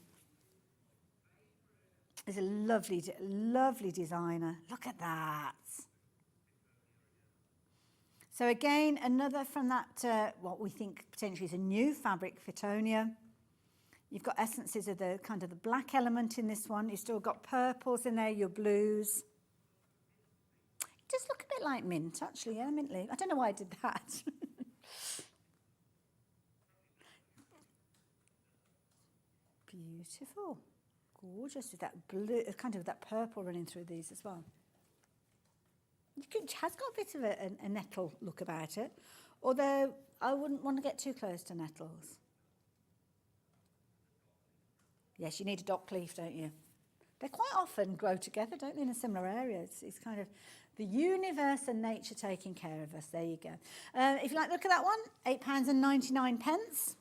Speaker 1: He's a lovely, lovely designer. Look at that. So again, another from that, what we think potentially is a new fabric, Fittonia. You've got essences of the kind of the black element in this one. You've still got purples in there, your blues. It does look a bit like mint, actually, yeah, mint leaf. I don't know why I did that. Beautiful. Gorgeous with that blue, kind of that purple running through these as well. It has got a bit of a nettle look about it, although I wouldn't want to get too close to nettles. Yes, you need a dock leaf, don't you? They quite often grow together, don't they, in a similar area. It's kind of the universe and nature taking care of us. There you go. If you like, look at that one, £8.99.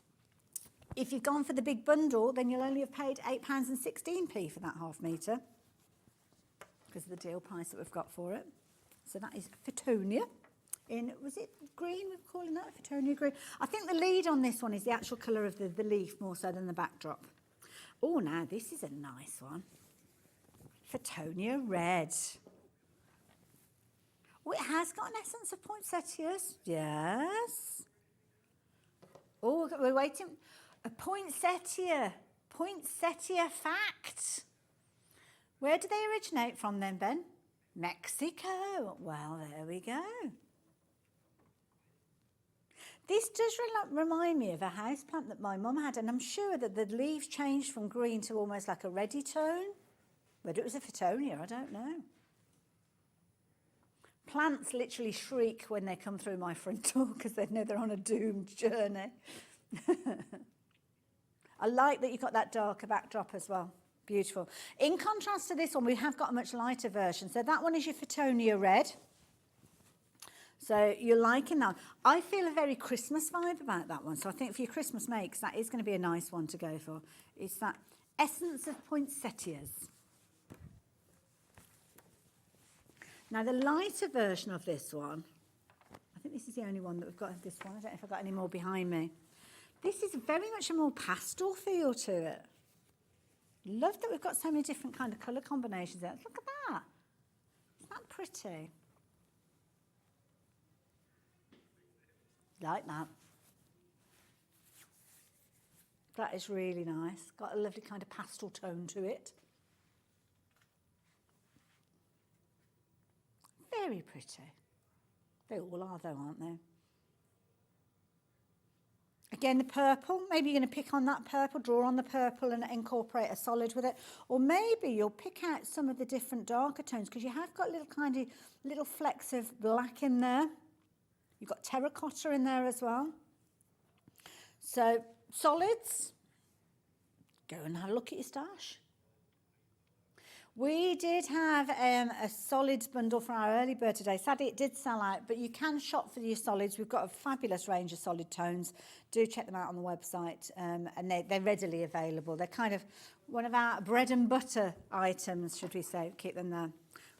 Speaker 1: If you've gone for the big bundle, then you'll only have paid £8.16 for that 1/2 metre because of the deal price that we've got for it. So that is Fittonia in, was it green we're calling that? Fittonia green. I think the lead on this one is the actual colour of the leaf more so than the backdrop. Oh, now this is a nice one. Fittonia red. Oh, it has got an essence of poinsettias. Yes. Oh, we're waiting. A poinsettia. Poinsettia fact. Where do they originate from then, Ben? Mexico. Well, there we go. This does remind me of a houseplant that my mum had, and I'm sure that the leaves changed from green to almost like a reddy tone. Whether it was a Fittonia, I don't know. Plants literally shriek when they come through my front door because they know they're on a doomed journey. I like that you've got that darker backdrop as well. Beautiful. In contrast to this one, we have got a much lighter version. So that one is your Fittonia red. So you're liking that. I feel a very Christmas vibe about that one. So I think for your Christmas makes, that is going to be a nice one to go for. It's that essence of poinsettias. Now the lighter version of this one, I think this is the only one that we've got of this one. I don't know if I've got any more behind me. This is very much a more pastel feel to it. Love that we've got so many different kind of colour combinations there. Look at that. Isn't that pretty? Like that. That is really nice. Got a lovely kind of pastel tone to it. Very pretty. They all are though, aren't they? Again, the purple, maybe you're going to pick on that purple, draw on the purple and incorporate a solid with it. Or maybe you'll pick out some of the different darker tones because you have got little flecks of black in there. You've got terracotta in there as well. So solids, go and have a look at your stash. We did have a solids bundle for our early bird today. Sadly, it did sell out, but you can shop for your solids. We've got a fabulous range of solid tones. Do check them out on the website, and they're readily available. They're kind of one of our bread and butter items, should we say. Keep them there.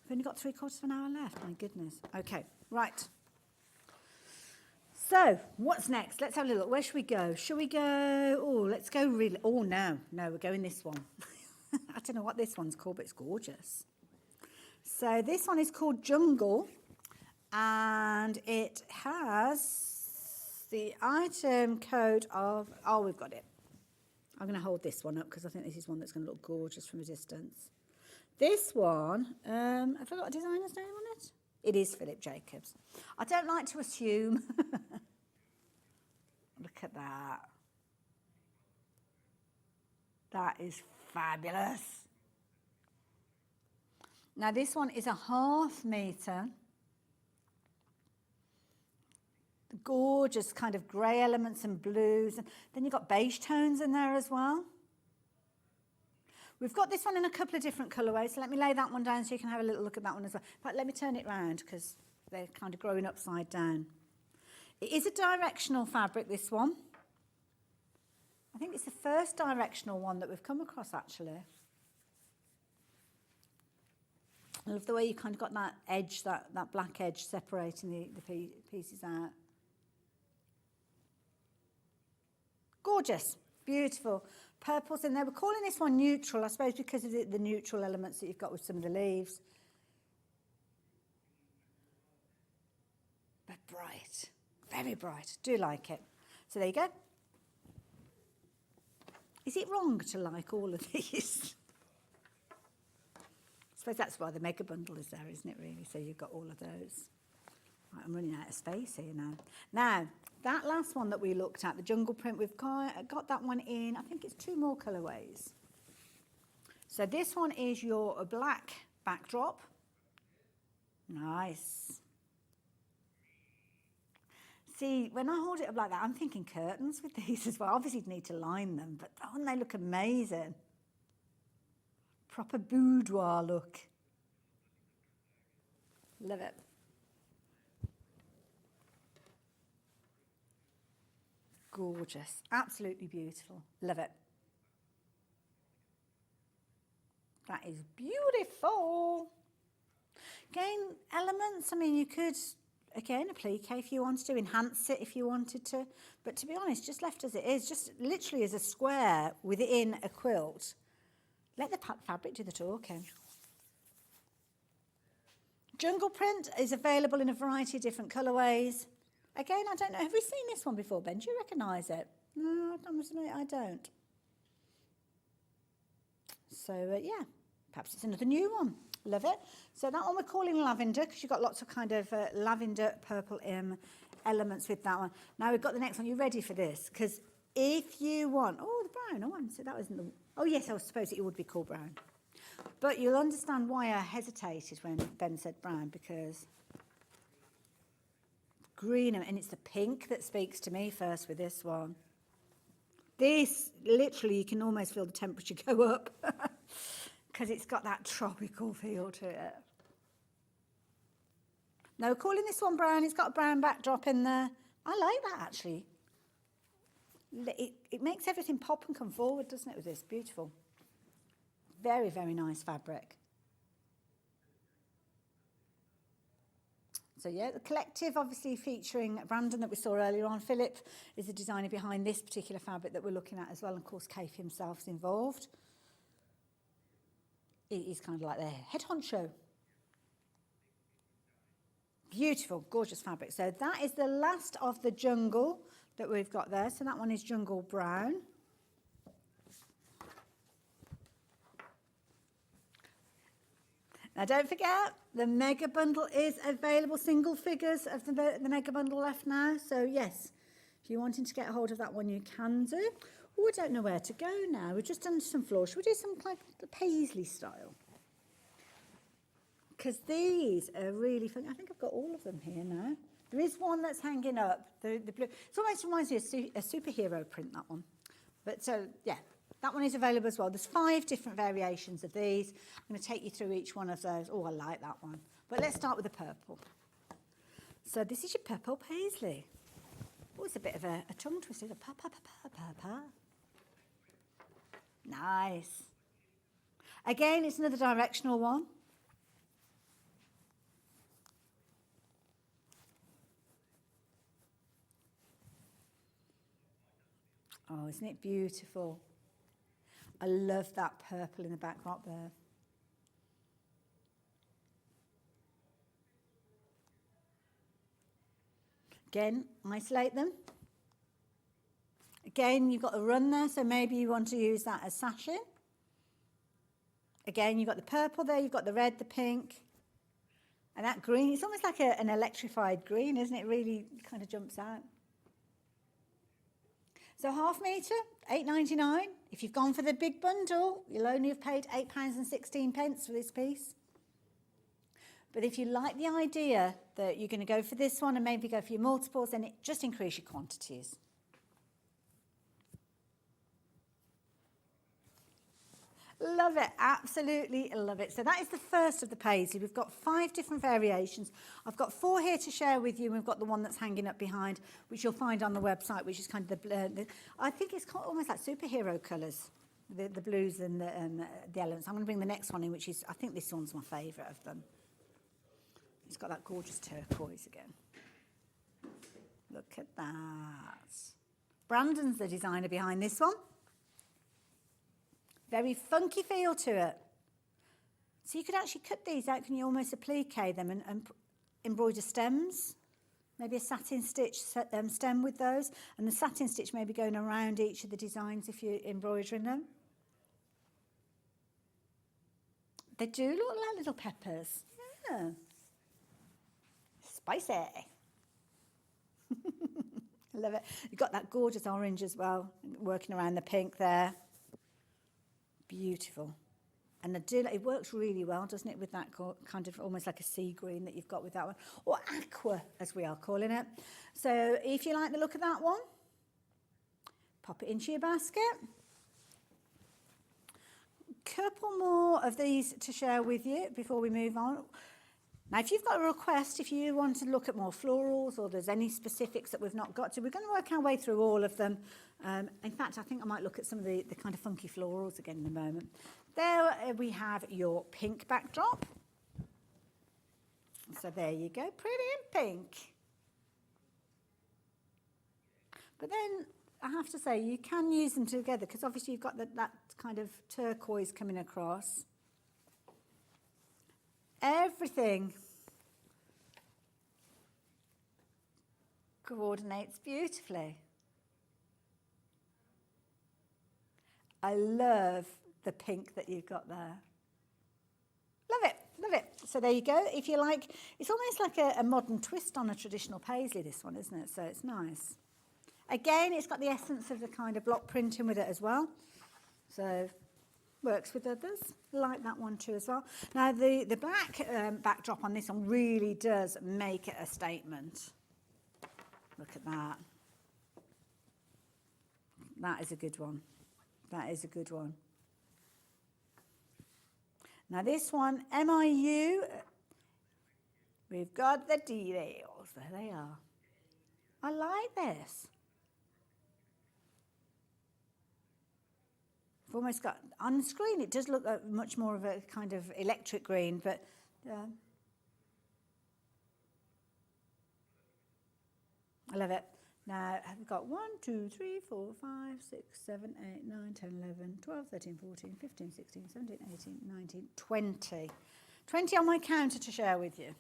Speaker 1: We've only got 3/4 of an hour left. My goodness. Okay, right. So, what's next? Let's have a look. Where should we go? Should we go? Oh, let's go really. Oh, no, we're going this one. I don't know what this one's called, but it's gorgeous. So this one is called Jungle, and it has the item code of, oh, we've got it. I'm going to hold this one up because I think this is one that's going to look gorgeous from a distance. This one, have I got a designer's name on it? It is Philip Jacobs. I don't like to assume. Look at that. That is fabulous. Now this one is a 1/2 metre. Gorgeous kind of grey elements and blues. And then you've got beige tones in there as well. We've got this one in a couple of different colourways, so let me lay that one down so you can have a little look at that one as well. But let me turn it round because they're kind of growing upside down. It is a directional fabric, this one. I think it's the first directional one that we've come across, actually. I love the way you kind of got that edge, that black edge separating the pieces out. Gorgeous, beautiful. Purples in there. We're calling this one neutral, I suppose, because of the neutral elements that you've got with some of the leaves. But bright, very bright. Do like it. So there you go. Is it wrong to like all of these? I suppose that's why the mega bundle is there, isn't it, really? So you've got all of those. Right, I'm running out of space here now. Now, that last one that we looked at, the jungle print, we've got that one in, I think it's 2 more colourways. So this one is your black backdrop. Nice. See, when I hold it up like that, I'm thinking curtains with these as well. Obviously, you'd need to line them, but don't they look amazing? Proper boudoir look. Love it. Gorgeous. Absolutely beautiful. Love it. That is beautiful. Again, elements, I mean, you could... Again, applique if you wanted to, enhance it if you wanted to. But to be honest, just left as it is, just literally as a square within a quilt. Let the fabric do the talking. Jungle print is available in a variety of different colourways. Again, I don't know, have we seen this one before, Ben? Do you recognise it? No, I must admit I don't. So, yeah, perhaps it's another new one. Love it. So that one we're calling lavender because you've got lots of kind of lavender purple elements with that one. Now we've got the next one. You ready for this? Because if you want... Oh, the brown. Oh, so that wasn't the... Oh, yes, I suppose it would be called brown. But you'll understand why I hesitated when Ben said brown, because green, and it's the pink that speaks to me first with this one. This, literally, you can almost feel the temperature go up. Because it's got that tropical feel to it. Now, we're calling this one brown. It's got a brown backdrop in there. I like that, actually. It makes everything pop and come forward, doesn't it, with this? Beautiful. Very, very nice fabric. So, yeah, the collective, obviously, featuring Brandon that we saw earlier on. Philip is the designer behind this particular fabric that we're looking at as well. And, of course, Kaffe himself is involved. He's kind of like their head honcho. Beautiful, gorgeous fabric. So that is the last of the jungle that we've got there. So that one is jungle brown. Now don't forget, the mega bundle is available, single figures of the mega bundle left now. So yes, if you're wanting to get a hold of that one, you can do. Oh, I don't know where to go now. We've just done some floor. Should we do some like the paisley style? Because these are really fun. I think I've got all of them here now. There is one that's hanging up, the blue. It almost reminds me of a superhero print, that one. But so, yeah, that one is available as well. There's 5 different variations of these. I'm going to take you through each one of those. Oh, I like that one. But let's start with the purple. So this is your purple paisley. Oh, it's a bit of a tongue twister. Nice. Again, it's another directional one. Oh, isn't it beautiful? I love that purple in the backdrop there. Again, isolate them. Again, you've got the run there, so maybe you want to use that as sashing. Again, you've got the purple there, you've got the red, the pink, and that green. It's almost like an electrified green, isn't it? Really kind of jumps out. So ½ metre, £8.99. If you've gone for the big bundle, you'll only have paid £8.16 for this piece. But if you like the idea that you're going to go for this one and maybe go for your multiples, then it just increase your quantities. Love it, absolutely love it. So that is the first of the paisley. We've got 5 different variations. I've got 4 here to share with you. We've got the one that's hanging up behind, which you'll find on the website, which is kind of the I think it's almost like superhero colours, the blues and the elements. I'm going to bring the next one in, which is, I think this one's my favourite of them. It's got that gorgeous turquoise again. Look at that. Brandon's the designer behind this one. Very funky feel to it. So you could actually cut these out, can you almost applique them and embroider stems? Maybe a satin stitch stem with those. And the satin stitch maybe going around each of the designs if you're embroidering them. They do look like little peppers. Yeah. Spicy. Love it. You've got that gorgeous orange as well, working around the pink there. Beautiful. And it works really well, doesn't it, with that kind of almost like a sea green that you've got with that one, or aqua as we are calling it. So if you like the look of that one, pop it into your basket. Couple more of these to share with you before we move on. Now, if you've got a request, if you want to look at more florals or there's any specifics that we've not got to, we're going to work our way through all of them. In fact, I think I might look at some of the kind of funky florals again in a moment. There we have your pink backdrop. So there you go, pretty in pink. But then I have to say, you can use them together because obviously you've got that kind of turquoise coming across. Everything coordinates beautifully. I love the pink that you've got there. Love it, love it. So there you go. If you like, it's almost like a modern twist on a traditional paisley, this one, isn't it? So it's nice. Again, it's got the essence of the kind of block printing with it as well. So works with others. Like that one too as well. Now the black backdrop on this one really does make it a statement. Look at that. That is a good one. That is a good one. Now this one, MIU, we've got the details. There they are. I like this. I've almost got, on the screen it does look much more of a kind of electric green, but I love it. Now I've got 1, 2, 3, 4, 5, 6, 7, 8, 9, 10, 11, 12, 13, 14, 15, 16, 17, 18, 19, 20. 20 on my counter to share with you.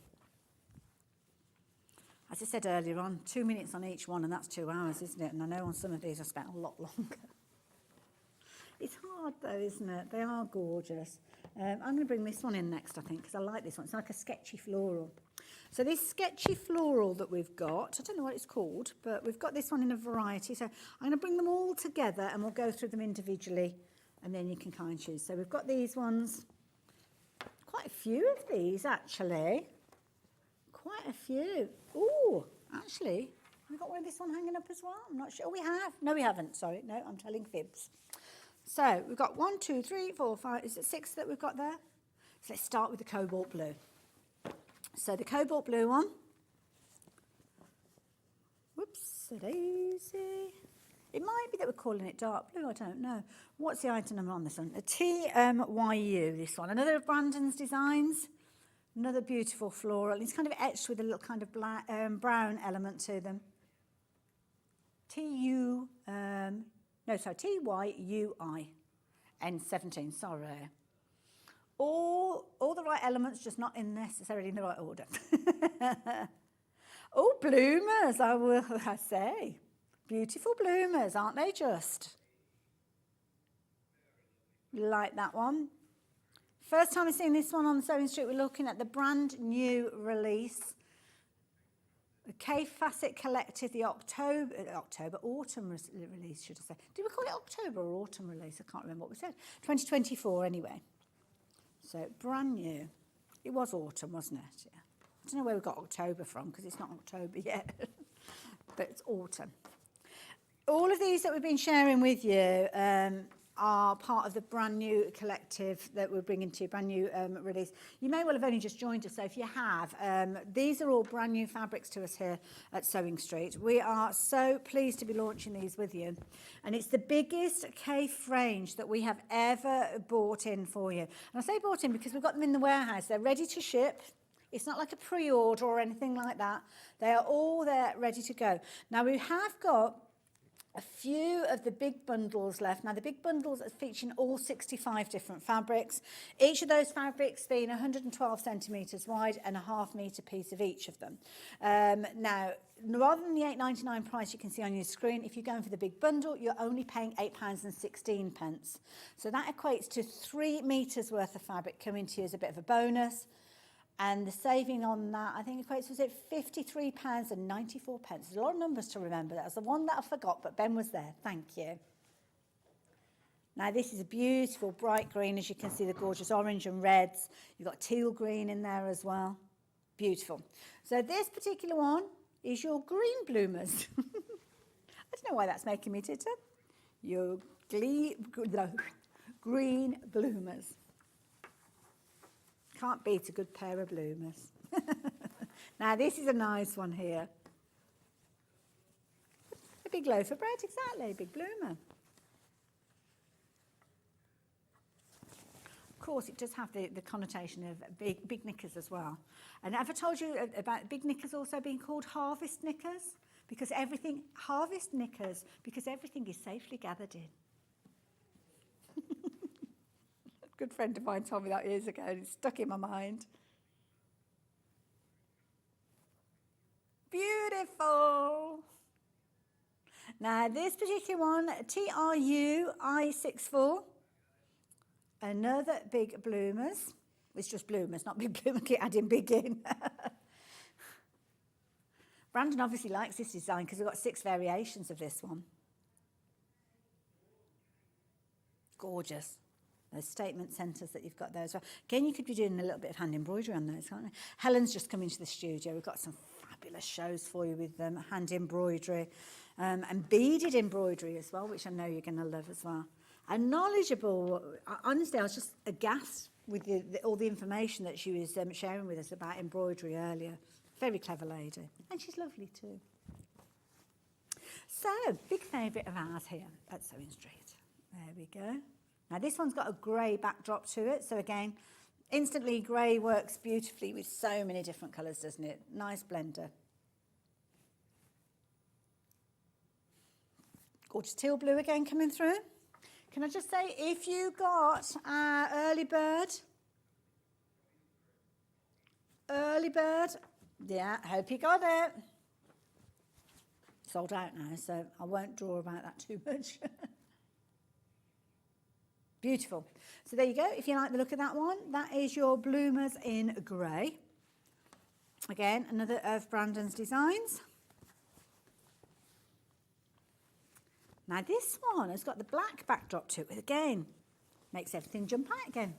Speaker 1: As I said earlier on, 2 minutes on each one, and that's 2 hours, isn't it? And I know on some of these I spent a lot longer. It's hard though, isn't it? They are gorgeous. I'm going to bring this one in next, I think, because I like this one. It's like a sketchy floral. So this sketchy floral that we've got, I don't know what it's called, but we've got this one in a variety. So I'm going to bring them all together and we'll go through them individually and then you can kind of choose. So we've got these ones, quite a few of these actually. Quite a few. Oh, actually, we've got one of this one hanging up as well. I'm not sure. Oh, we have. No, we haven't. Sorry. No, I'm telling fibs. So we've got 1, 2, 3, 4, 5. Is it 6 that we've got there? So let's start with the cobalt blue. So the cobalt blue one. Whoops, daisy. It might be that we're calling it dark blue. I don't know. What's the item number on this one? A TMYU, this one. Another of Brandon's designs. Another beautiful floral. It's kind of etched with a little kind of black, brown element to them. TYUI. N17, sorry. All the right elements, just not necessarily in the right order. Oh, bloomers, I say. Beautiful bloomers, aren't they just? You like that one? First time I've seen this one on Sewing Street, we're looking at the brand new release. The Kaffe Collective, the autumn release, should I say. Did we call it October or autumn release? I can't remember what we said. 2024 anyway. So brand new. It was autumn, wasn't it? Yeah. I don't know where we got October from because it's not October yet. But it's autumn. All of these that we've been sharing with you are part of the brand new collective that we're bringing to you, brand new release. You may well have only just joined us, so if you have, these are all brand new fabrics to us here at Sewing Street. We are so pleased to be launching these with you. And it's the biggest Kaffe range that we have ever bought in for you. And I say bought in because we've got them in the warehouse. They're ready to ship. It's not like a pre-order or anything like that. They are all there ready to go. Now, we have got a few of the big bundles left. Now, the big bundles are featuring all 65 different fabrics. Each of those fabrics being 112 centimetres wide and a ½ metre piece of each of them. Now, rather than the £8.99 price you can see on your screen, if you're going for the big bundle, you're only paying £8.16. So that equates to 3 metres worth of fabric coming to you as a bit of a bonus. And the saving on that, I think equates, was it £53.94. There's a lot of numbers to remember. That was the one that I forgot, but Ben was there. Thank you. Now, this is a beautiful bright green, as you can see, the gorgeous orange and reds. You've got teal green in there as well. Beautiful. So this particular one is your green bloomers. I don't know why that's making me titter. Your green bloomers. Can't beat a good pair of bloomers. Now, this is a nice one here. A big loaf of bread, exactly, a big bloomer. Of course, it does have the connotation of big knickers as well. And have I told you about big knickers also being called harvest knickers? Because everything, harvest knickers, because everything is safely gathered in. Good friend of mine told me that years ago, and it's stuck in my mind. Beautiful. Now, this particular one, TRUI64, another big bloomers. It's just bloomers, not big bloomers, keep adding big in. Brandon obviously likes this design because we've got 6 variations of this one. Gorgeous. Those statement centres that you've got there as well. Again, you could be doing a little bit of hand embroidery on those, can't you? Helen's just come into the studio. We've got some fabulous shows for you with hand embroidery and beaded embroidery as well, which I know you're going to love as well. And knowledgeable. Honestly, I was just aghast with all the information that she was sharing with us about embroidery earlier. Very clever lady. And she's lovely too. So, big favourite of ours here at Sewing Street. There we go. Now, this one's got a grey backdrop to it. So, again, instantly grey works beautifully with so many different colours, doesn't it? Nice blender. Gorgeous teal blue again coming through. Can I just say, if you got our early bird, yeah, hope you got it. Sold out now, so I won't draw about that too much. Beautiful. So there you go. If you like the look of that one, that is your bloomers in grey. Again, another of Brandon's designs. Now this one has got the black backdrop to it, again, makes everything jump out again.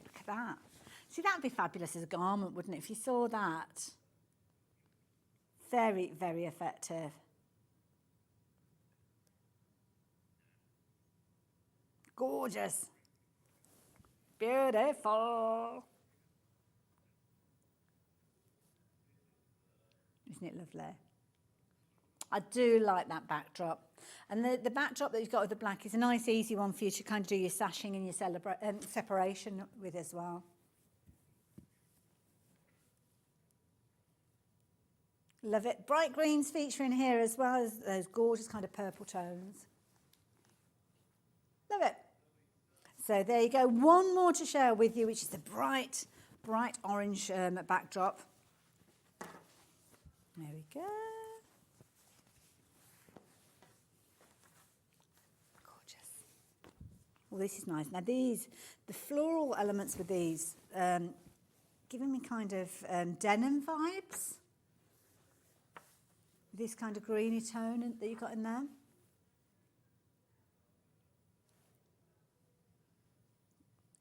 Speaker 1: Look at that. See, that would be fabulous as a garment, wouldn't it, if you saw that? Very, very effective. Gorgeous. Beautiful. Isn't it lovely? I do like that backdrop. And the backdrop that you've got with the black is a nice, easy one for you to kind of do your sashing and your separation with as well. Love it. Bright greens featuring here as well as those gorgeous kind of purple tones. Love it. So there you go. One more to share with you, which is the bright orange backdrop. There we go. Gorgeous. Well, this is nice. Now the floral elements with these, giving me kind of denim vibes. This kind of greeny tone that you've got in there.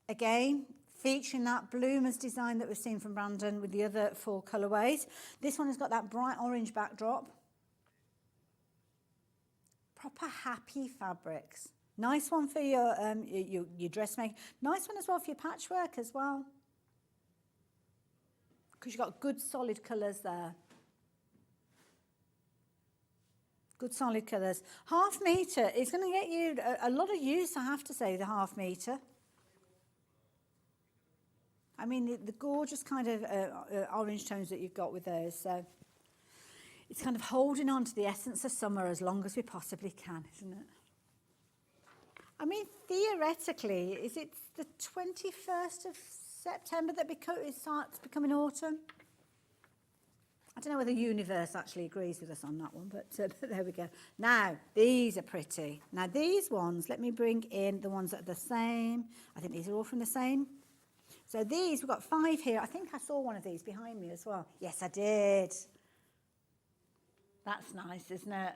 Speaker 1: Again, featuring that bloomers design that we've seen from Brandon with the other 4 colourways. This one has got that bright orange backdrop. Proper happy fabrics. Nice one for your dressmaking. Nice one as well for your patchwork as well. Because you've got good solid colours there. Good solid colours. Half metre is going to get you a lot of use, I have to say, the half metre. I mean, the gorgeous kind of orange tones that you've got with those. So it's kind of holding on to the essence of summer as long as we possibly can, isn't it? I mean, theoretically, is it the 21st of September that it starts becoming autumn? I don't know whether the universe actually agrees with us on that one, but there we go. Now, these are pretty. Now, these ones, let me bring in the ones that are the same. I think these are all from the same. So these, we've got 5 here. I think I saw one of these behind me as well. Yes, I did. That's nice, isn't it?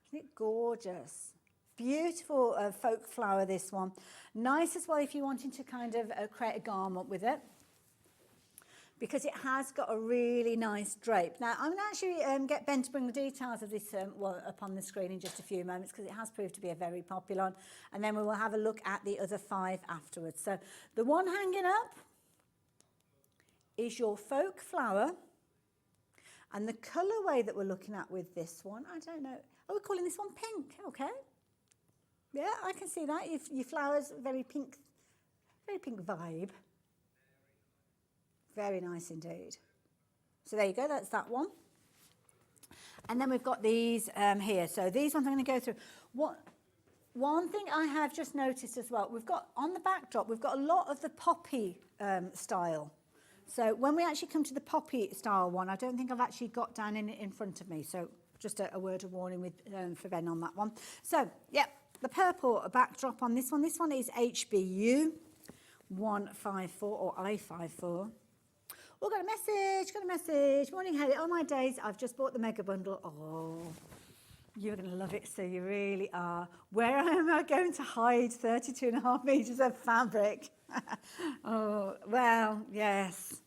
Speaker 1: Isn't it gorgeous? Beautiful folk flower, this one. Nice as well if you're wanting to kind of create a garment with it, because it has got a really nice drape. Now, I'm going to actually get Ben to bring the details of this up on the screen in just a few moments, because it has proved to be a very popular one. And then we will have a look at the other 5 afterwards. So the one hanging up is your folk flower. And the colourway that we're looking at with this one, I don't know. Oh, we're calling this one pink, okay. Yeah, I can see that. Your flowers, very pink vibe. Very nice indeed. So there you go, that's that one. And then we've got these here. So these ones I'm going to go through. One thing I have just noticed as well, we've got on the backdrop, we've got a lot of the poppy style. So when we actually come to the poppy style one, I don't think I've actually got down in front of me. So just a word of warning for Ben on that one. So, yeah, the purple backdrop on this one. This one is HBU 154 or I54. Oh, got a message. Morning, Hayley. Oh, my days, I've just bought the mega bundle. Oh, you're going to love it, so you really are. Where am I going to hide 32.5 metres of fabric? Oh, well, yes.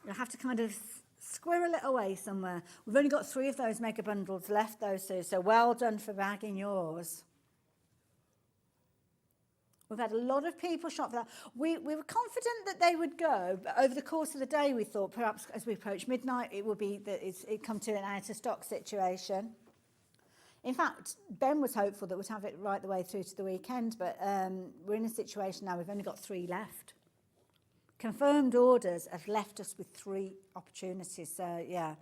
Speaker 1: You'll have to kind of squirrel it away somewhere. We've only got 3 of those mega bundles left, though, Sue, so well done for bagging yours. We've had a lot of people shop for that. We were confident that they would go, but over the course of the day, we thought perhaps as we approach midnight, it would be that it come to an out-of-stock situation. In fact, Ben was hopeful that we'd have it right the way through to the weekend, but we're in a situation now, we've only got 3 left. Confirmed orders have left us with 3 opportunities, so yeah.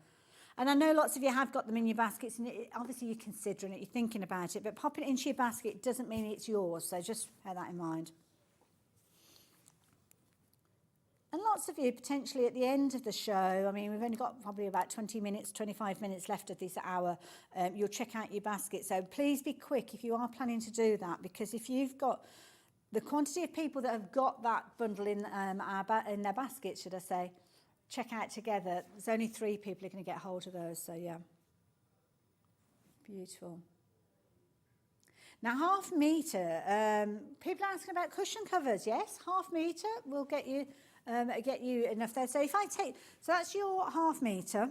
Speaker 1: And I know lots of you have got them in your baskets, and obviously you're considering it, you're thinking about it, but popping it into your basket doesn't mean it's yours, so just bear that in mind. And lots of you potentially at the end of the show, I mean, we've only got probably about 20 minutes, 25 minutes left of this hour. You'll check out your basket. So please be quick if you are planning to do that, because if you've got the quantity of people that have got that bundle in their basket, should I say, check out together. There's only 3 people who are going to get hold of those. So, yeah. Beautiful. Now, half metre. People are asking about cushion covers. Yes, half metre will get you enough there. So if I take, so that's your half metre.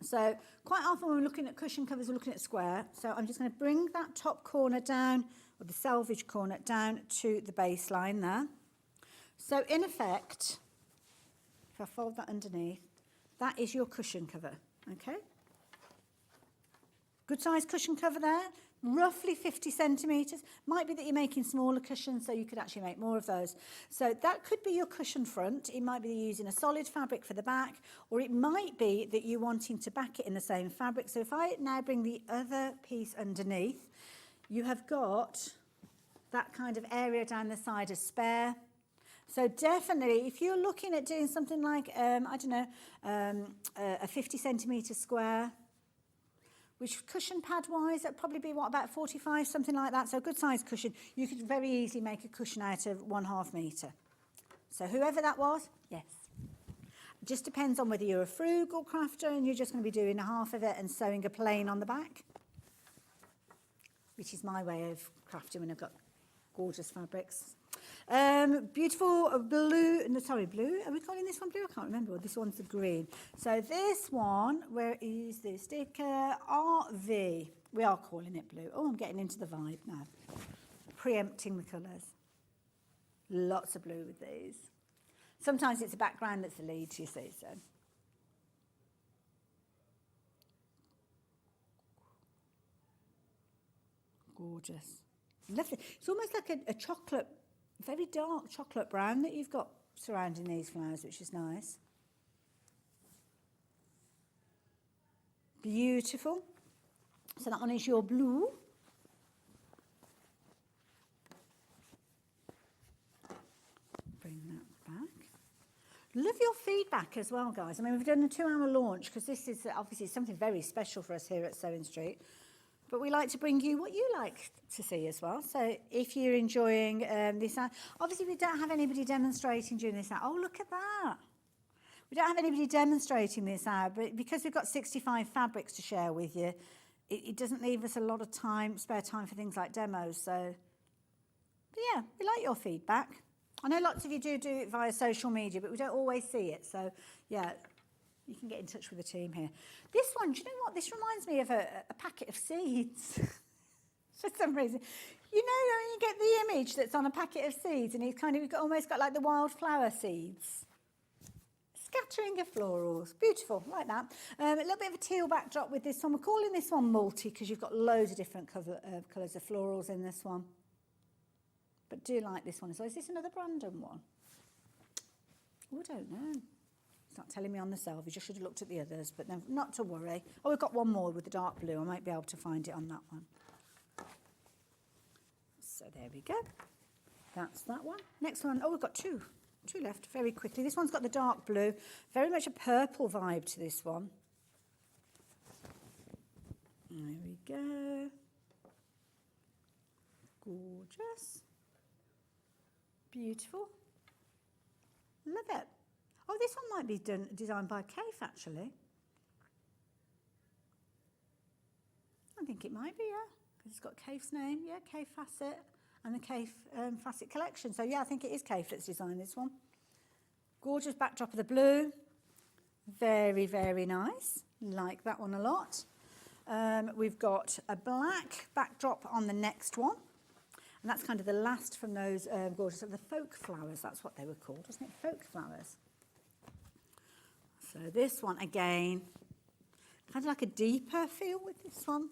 Speaker 1: So quite often when we're looking at cushion covers, we're looking at square. So I'm just going to bring that top corner down, or the selvage corner down to the baseline there. So in effect, if I fold that underneath, that is your cushion cover, okay? Good size cushion cover there, roughly 50 centimetres. Might be that you're making smaller cushions, so you could actually make more of those. So that could be your cushion front. It might be that you're using a solid fabric for the back, or it might be that you're wanting to back it in the same fabric. So if I now bring the other piece underneath, you have got that kind of area down the side as spare. So definitely, if you're looking at doing something like, I don't know, a 50 centimetre square, which cushion pad wise, that'd probably be what, about 45, something like that. So a good sized cushion, you could very easily make a cushion out of 1/2 metre. So whoever that was, yes. It just depends on whether you're a frugal crafter and you're just going to be doing half of it and sewing a plain on the back, which is my way of crafting when I've got gorgeous fabrics. Beautiful blue, no, sorry, blue. Are we calling this one blue? I can't remember. This one's the green. So this one, where is the sticker? RV. We are calling it blue. Oh, I'm getting into the vibe now. Preempting the colours. Lots of blue with these. Sometimes it's the background that's the lead, you see, so. Gorgeous. Lovely. It's almost like a chocolate, very dark chocolate brown that you've got surrounding these flowers, which is nice. Beautiful. So that one is your blue. Bring that back. Love your feedback as well, guys. I mean, we've done a 2-hour launch because this is obviously something very special for us here at Sewing Street. But we like to bring you what you like to see as well. So if you're enjoying this hour, obviously we don't have anybody demonstrating during this hour. Oh, look at that. We don't have anybody demonstrating this hour, but because we've got 65 fabrics to share with you, it doesn't leave us a lot of time, spare time for things like demos. So, but yeah, we like your feedback. I know lots of you do it via social media, but we don't always see it. So yeah, you can get in touch with the team here. This one, do you know what? This reminds me of a packet of seeds. For some reason. You know when you get the image that's on a packet of seeds and it's kind of, you've almost got like the wildflower seeds. Scattering of florals. Beautiful, like that. A little bit of a teal backdrop with this one. We're calling this one multi because you've got loads of different colours of florals in this one. But do like this one as well. Is this another Brandon one? Oh, I don't know. It's not telling me on the selvage. I should have looked at the others, but no, not to worry. Oh, we've got one more with the dark blue. I might be able to find it on that one. So there we go. That's that one. Next one. Oh, we've got two left very quickly. This one's got the dark blue. Very much a purple vibe to this one. There we go. Gorgeous. Beautiful. Love it. Oh, this one might be designed by Kaffe, actually. I think it might be, yeah, because it's got Kaffe's name. Yeah, Kaffe Facet and the Kaffe Facet Collection. So, yeah, I think it is Kaffe that's designed this one. Gorgeous backdrop of the blue. Very, very nice. Like that one a lot. We've got a black backdrop on the next one. And that's kind of the last from those gorgeous, the folk flowers. That's what they were called, wasn't it? Folk flowers. So this one, again, kind of like a deeper feel with this one.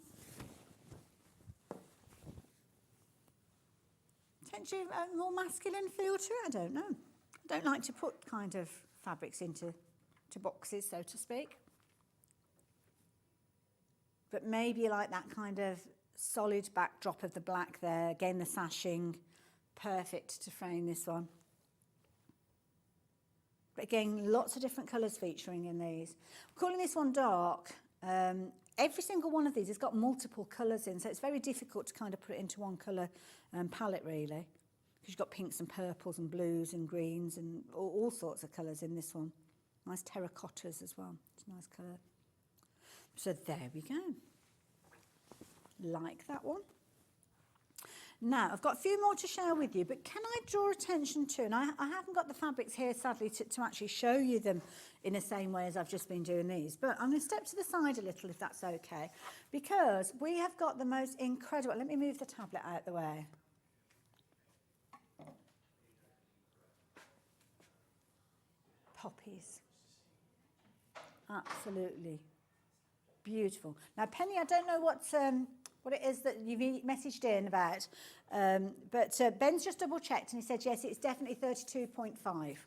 Speaker 1: Potentially a more masculine feel to it, I don't know. I don't like to put kind of fabrics into boxes, so to speak. But maybe like that kind of solid backdrop of the black there. Again, the sashing, perfect to frame this one. But again, lots of different colours featuring in these. We're calling this one dark. Every single one of these has got multiple colours in, so it's very difficult to kind of put it into one colour palette, really. Because you've got pinks and purples and blues and greens and all sorts of colours in this one. Nice terracottas as well. It's a nice colour. So there we go. Like that one. Now, I've got a few more to share with you, but can I draw attention to, and I haven't got the fabrics here, sadly, to actually show you them in the same way as I've just been doing these, but I'm going to step to the side a little, if that's okay, because we have got the most incredible, let me move the tablet out the way. Poppies. Absolutely beautiful. Now, Penny, I don't know what it is that you've messaged in about, but Ben's just double checked and he said, yes, it's definitely 32.5.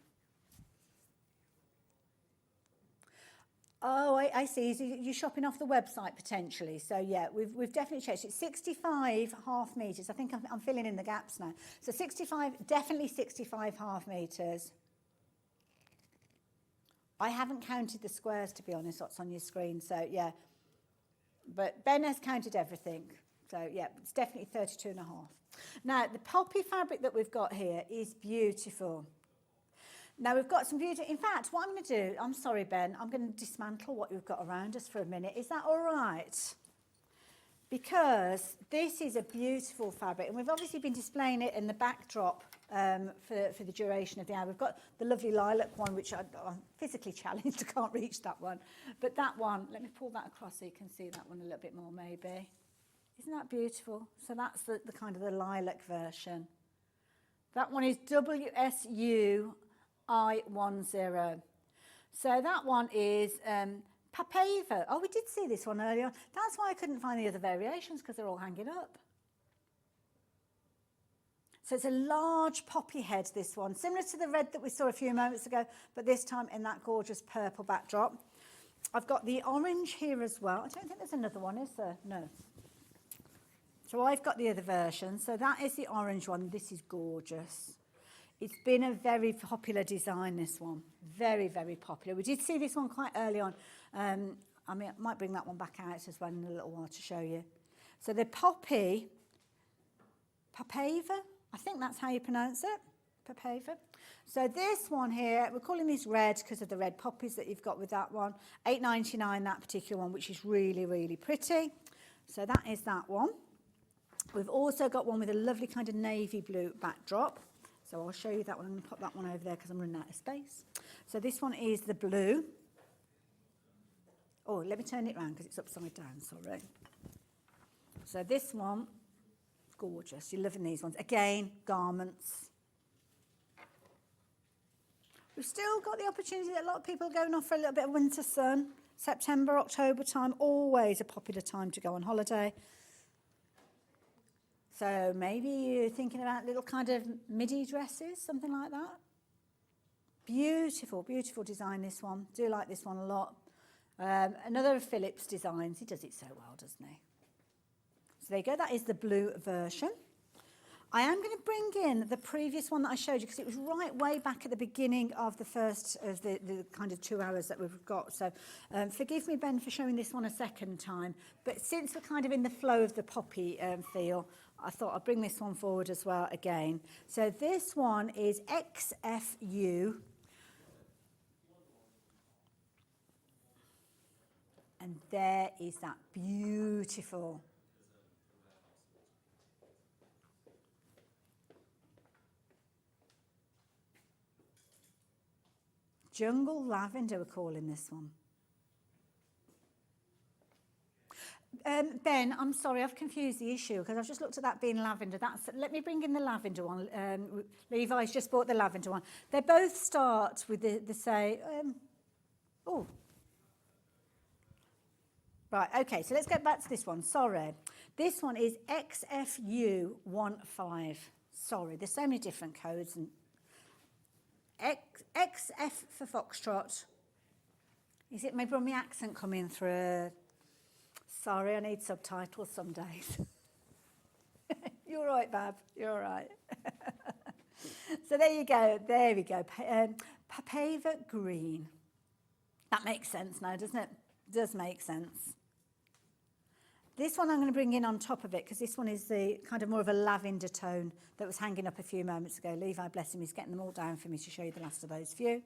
Speaker 1: Oh, I see. So you're shopping off the website potentially. So yeah, we've definitely checked. It's 65 half meters. I think I'm filling in the gaps now. So 65, definitely 65 half meters. I haven't counted the squares, to be honest, what's on your screen. So yeah, but Ben has counted everything. So yeah, it's definitely 32 and a half. Now, the poppy fabric that we've got here is beautiful. Now, we've got some beautiful, in fact, what I'm going to do, I'm sorry, Ben, I'm going to dismantle what we've got around us for a minute. Is that all right? Because this is a beautiful fabric, and we've obviously been displaying it in the backdrop for the duration of the hour. We've got the lovely lilac one, which I'm physically challenged, I can't reach that one. But that one, let me pull that across so you can see that one a little bit more maybe. Isn't that beautiful? So that's the kind of the lilac version. That one is WSU I10. So that one is Papava. Oh, we did see this one earlier. That's why I couldn't find the other variations, because they're all hanging up. So it's a large poppy head, this one, similar to the red that we saw a few moments ago, but this time in that gorgeous purple backdrop. I've got the orange here as well. I don't think there's another one, is there? No. So I've got the other version. So that is the orange one. This is gorgeous. It's been a very popular design, this one. Very, very popular. We did see this one quite early on. I mean, I might bring that one back out as well in a little while to show you. So the Papava, I think that's how you pronounce it, Papava. So this one here, we're calling these red because of the red poppies that you've got with that one. £8.99, that particular one, which is really, really pretty. So that is that one. We've also got one with a lovely kind of navy blue backdrop. So I'll show you that one. I'm going to pop that one over there because I'm running out of space. So this one is the blue. Oh, let me turn it around because it's upside down, sorry. So this one, gorgeous. You're loving these ones. Again, garments. We've still got the opportunity that a lot of people are going off for a little bit of winter sun. September, October time, always a popular time to go on holiday. So maybe you're thinking about little kind of midi dresses, something like that. Beautiful, beautiful design, this one. Do like this one a lot. Another of Philip's designs. He does it so well, doesn't he? So there you go. That is the blue version. I am going to bring in the previous one that I showed you because it was right way back at the beginning of the first of the kind of 2 hours that we've got. So forgive me, Ben, for showing this one a second time. But since we're kind of in the flow of the poppy feel, I thought I'd bring this one forward as well again. So this one is XFU. And there is that beautiful jungle lavender, we're calling this one. Ben, I'm sorry, I've confused the issue because I've just looked at that being lavender. Let me bring in the lavender one. Levi's just bought the lavender one. They both start with the say, oh. Right, okay, so let's get back to this one. Sorry. This one is XFU15. Sorry, there's so many different codes. And XF for Foxtrot. Is it maybe on my accent coming through? Sorry, I need subtitles some days. You're right, Bab. You're right. So there you go. There we go. Papava green. That makes sense now, doesn't it? Does make sense. This one I'm going to bring in on top of it because this one is the kind of more of a lavender tone that was hanging up a few moments ago. Levi, bless him, he's getting them all down for me to show you the last of those few.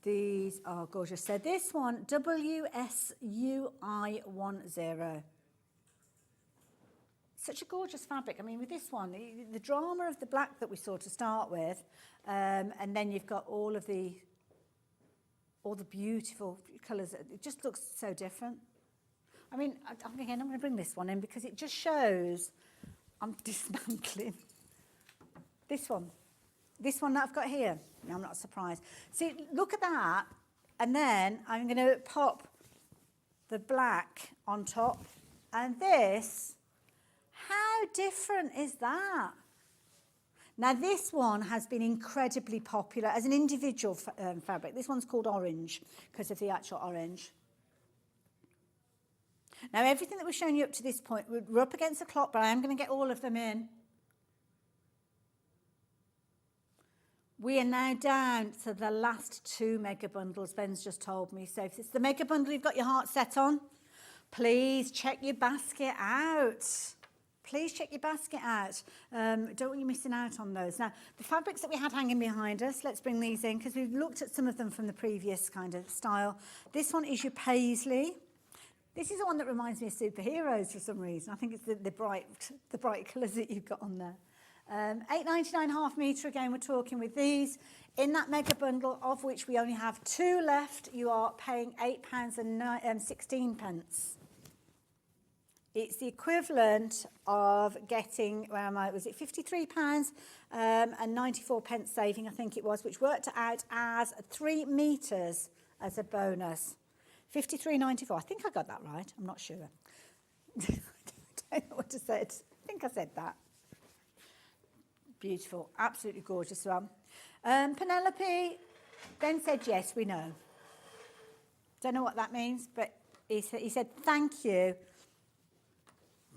Speaker 1: These are gorgeous. So this one, WSUI10. Such a gorgeous fabric. I mean, with this one, the drama of the black that we saw to start with, and then you've got all the beautiful colours. It just looks so different. I mean, I'm going to bring this one in because it just shows I'm dismantling this one. This one that I've got here. No, I'm not surprised. See, look at that. And then I'm going to pop the black on top. And this, how different is that? Now, this one has been incredibly popular as an individual fabric. This one's called Orange because of the actual orange. Now, everything that we're showing you up to this point, we're up against the clock, but I am going to get all of them in. We are now down to the last 2 mega bundles, Ben's just told me. So if it's the mega bundle you've got your heart set on, please check your basket out. Please check your basket out. Don't want you missing out on those. Now, the fabrics that we had hanging behind us, let's bring these in because we've looked at some of them from the previous kind of style. This one is your paisley. This is the one that reminds me of superheroes for some reason. I think it's the bright colours that you've got on there. £8.99 half metre, again, we're talking with these. In that mega bundle, of which we only have 2 left, you are paying £8.16. It's the equivalent of getting, where am I, was it £53 and 94 pence saving, I think it was, which worked out as 3 metres as a bonus. 53.94. I think I got that right. I'm not sure. I don't know what I said. I think I said that. Beautiful. Absolutely gorgeous one. Penelope then said, yes, we know. Don't know what that means, but he said, thank you.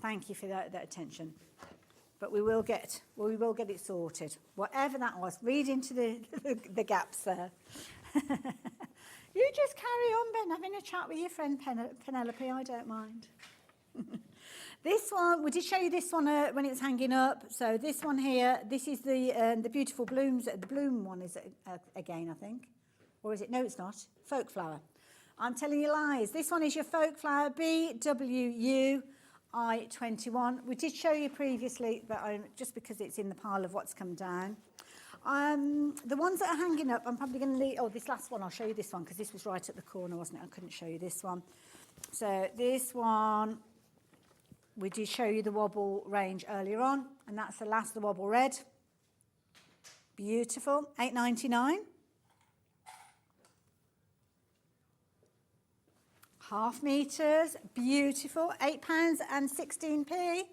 Speaker 1: Thank you for that attention. But we will get it sorted. Whatever that was, read into the gaps there. You just carry on, Ben, having a chat with your friend Penelope. I don't mind. This one, we did show you this one when it was hanging up. So this one here, this is the beautiful blooms. The bloom one is again, I think. Or is it? No, it's not. Folk flower. I'm telling you lies. This one is your folk flower, BWUI21. We did show you previously, but just because it's in the pile of what's come down. The ones that are hanging up, I'm probably going to leave. Oh, this last one, I'll show you this one because this was right at the corner, wasn't it? I couldn't show you this one. So this one, we did show you the wobble range earlier on, and that's the last, the wobble red. Beautiful, £8.99. Half metres, beautiful, £8.16.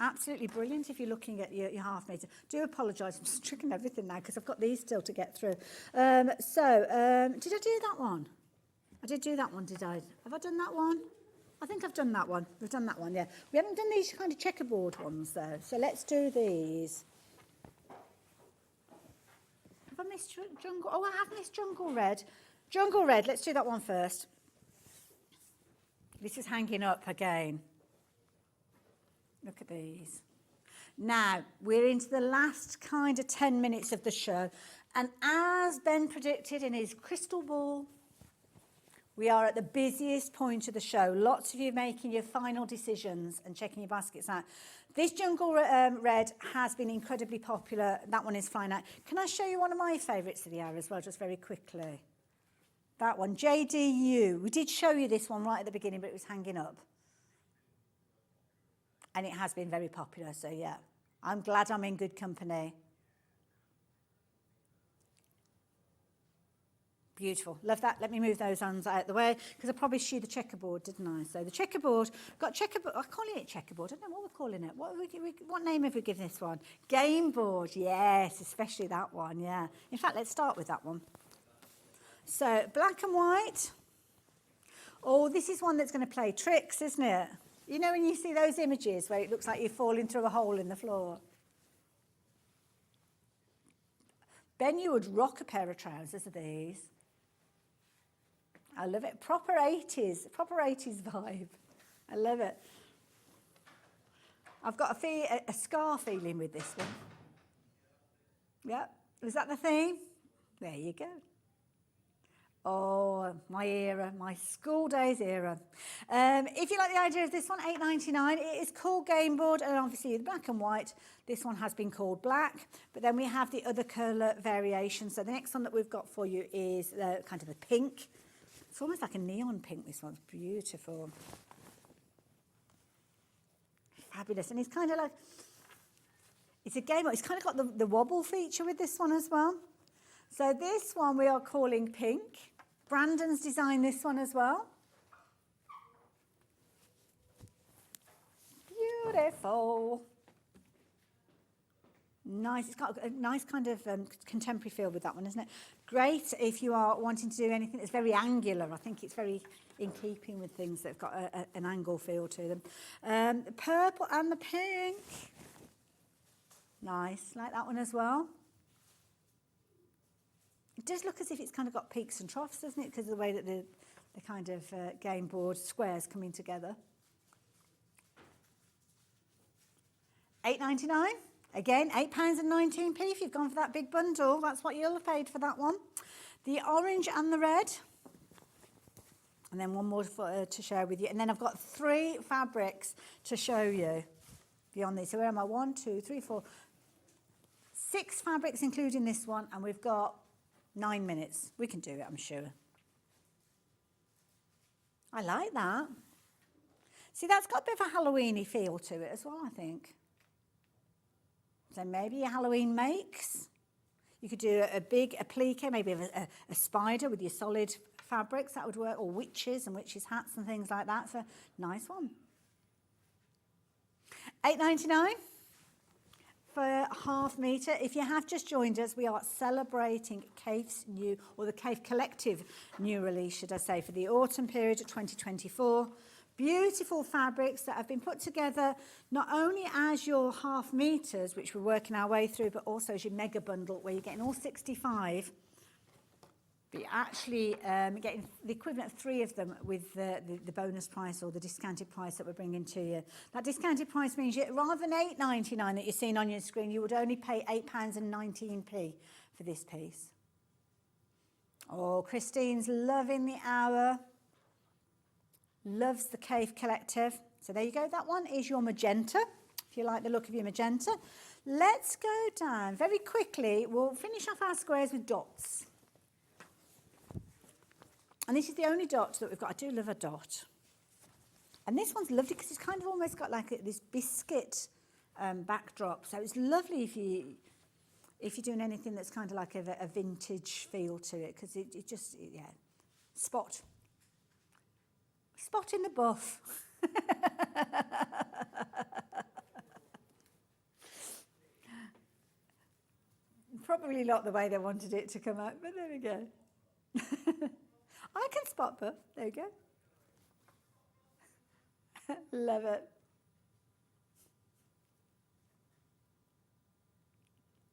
Speaker 1: Absolutely brilliant if you're looking at your half metre. Do apologise, I'm just tricking everything now because I've got these still to get through. Did I do that one? I did do that one, did I? Have I done that one? I think I've done that one. We've done that one, yeah. We haven't done these kind of checkerboard ones, though. So let's do these. Have I missed jungle? Oh, I have missed jungle red. Jungle red, let's do that one first. This is hanging up again. Look at these. Now, we're into the last kind of 10 minutes of the show. And as Ben predicted in his crystal ball, we are at the busiest point of the show. Lots of you making your final decisions and checking your baskets out. This jungle red has been incredibly popular. That one is flying out. Can I show you one of my favourites of the hour as well, just very quickly? That one, JDU. We did show you this one right at the beginning, but it was hanging up. And it has been very popular, so yeah. I'm glad I'm in good company. Beautiful. Love that. Let me move those ones out of the way because I probably showed the checkerboard, didn't I? So the checkerboard, got checkerboard. I'm calling it checkerboard. I don't know what we're calling it. What name have we given this one? Game board. Yes, especially that one. Yeah. In fact, let's start with that one. So black and white. Oh, this is one that's going to play tricks, isn't it? You know when you see those images where it looks like you're falling through a hole in the floor? Ben, you would rock a pair of trousers of these. I love it. Proper 80s vibe. I love it. I've got a scar feeling with this one. Yep. Was that the theme? There you go. Oh, my era, my school days era. If you like the idea of this one, $8.99. It is called Game Board, and obviously the black and white. This one has been called black, but then we have the other colour variation. So the next one that we've got for you is kind of the pink. It's almost like a neon pink. This one's beautiful. Fabulous. And it's kind of like, it's a game board. It's kind of got the wobble feature with this one as well. So this one we are calling pink. Brandon's designed this one as well. Beautiful. Nice. It's got a nice kind of contemporary feel with that one, isn't it? Great if you are wanting to do anything that's very angular. I think it's very in keeping with things that have got an angle feel to them. The purple and the pink. Nice. Like that one as well. It does look as if it's kind of got peaks and troughs, doesn't it? Because of the way that the kind of game board squares coming together. $8.99. Again, £8.19 if you've gone for that big bundle. That's what you'll have paid for that one. The orange and the red. And then one more to share with you. And then I've got 3 fabrics to show you beyond this. So where am I? 1, 2, 3, 4, 6 fabrics, including this one. And we've got 9 minutes. We can do it, I'm sure. I like that. See, that's got a bit of a Halloween-y feel to it as well, I think. So maybe your Halloween makes. You could do a big applique, maybe a spider with your solid fabrics. That would work. Or witches and witches' hats and things like that. So nice one. $8.99. For half metre. If you have just joined us, we are celebrating Kaffe's new, or the Kaffe Collective new release, should I say, for the autumn period of 2024. Beautiful fabrics that have been put together not only as your half metres, which we're working our way through, but also as your mega bundle, where you're getting all 65. But you're actually getting the equivalent of 3 of them with the bonus price or the discounted price that we're bringing to you. That discounted price means rather than $8.99 that you're seeing on your screen, you would only pay £8.19 for this piece. Oh, Christine's loving the hour. Loves the Kaffe Collective. So there you go. That one is your magenta, if you like the look of your magenta. Let's go down very quickly. We'll finish off our squares with dots. And this is the only dot that we've got. I do love a dot. And this one's lovely because it's kind of almost got like this biscuit backdrop. So it's lovely if you're doing anything that's kind of like a vintage feel to it, because it just, yeah, spot in the buff. Probably not the way they wanted it to come out, but there we go. I can spot buff. There we go. Love it.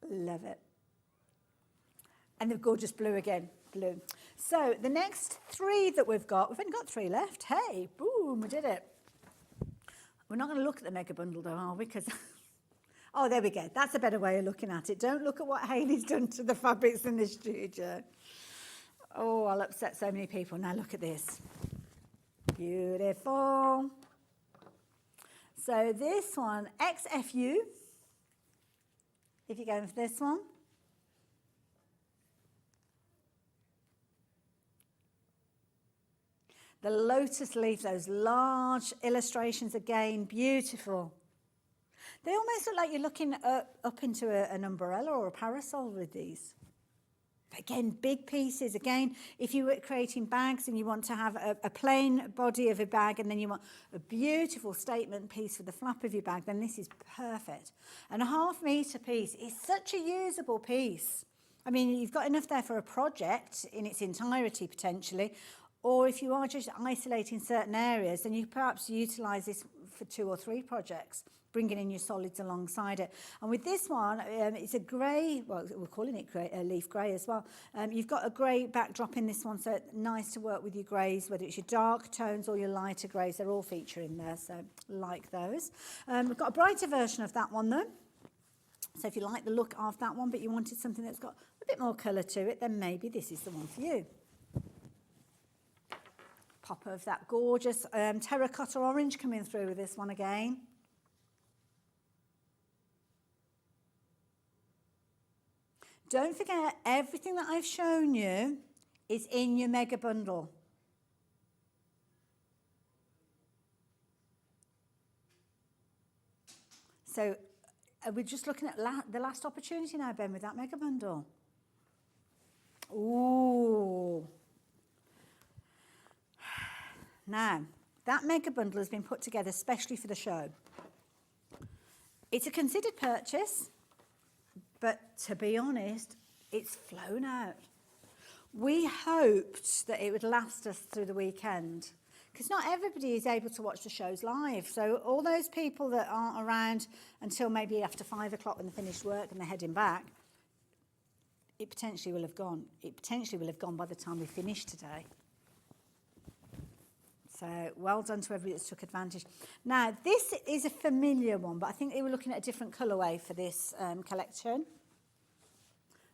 Speaker 1: Love it. And the gorgeous blue again. Blue. So the next 3 that we've only got 3 left. Hey, boom, we did it. We're not going to look at the mega bundle though, are we? Because oh, there we go. That's a better way of looking at it. Don't look at what Hayley's done to the fabrics in the studio. Oh, I'll upset so many people. Now look at this. Beautiful. So this one, XFU, if you're going for this one. The lotus leaf, those large illustrations again, beautiful. They almost look like you're looking up into an umbrella or a parasol with these. Again, big pieces. Again, if you were creating bags and you want to have a plain body of a bag and then you want a beautiful statement piece for the flap of your bag, then this is perfect. And a half metre piece is such a usable piece. I mean, you've got enough there for a project in its entirety potentially, or if you are just isolating certain areas, then you perhaps utilise this for 2 or 3 projects, bringing in your solids alongside it. And with this one, it's a grey, well, we're calling it grey, leaf grey as well. You've got a grey backdrop in this one, so nice to work with your greys, whether it's your dark tones or your lighter greys, they're all featuring there, so like those. We've got a brighter version of that one though. So if you like the look of that one, but you wanted something that's got a bit more colour to it, then maybe this is the one for you. Pop of that gorgeous terracotta orange coming through with this one again. Don't forget, everything that I've shown you is in your mega bundle. So we're just looking at the last opportunity now, Ben, with that mega bundle. Ooh. Now, that mega bundle has been put together especially for the show. It's a considered purchase, but to be honest, it's flown out. We hoped that it would last us through the weekend, because not everybody is able to watch the shows live. So all those people that aren't around until maybe after 5 o'clock when they finished work and they're heading back, it potentially will have gone. It potentially will have gone by the time we finish today. So well done to everybody that took advantage. Now, this is a familiar one, but I think they were looking at a different colourway for this collection.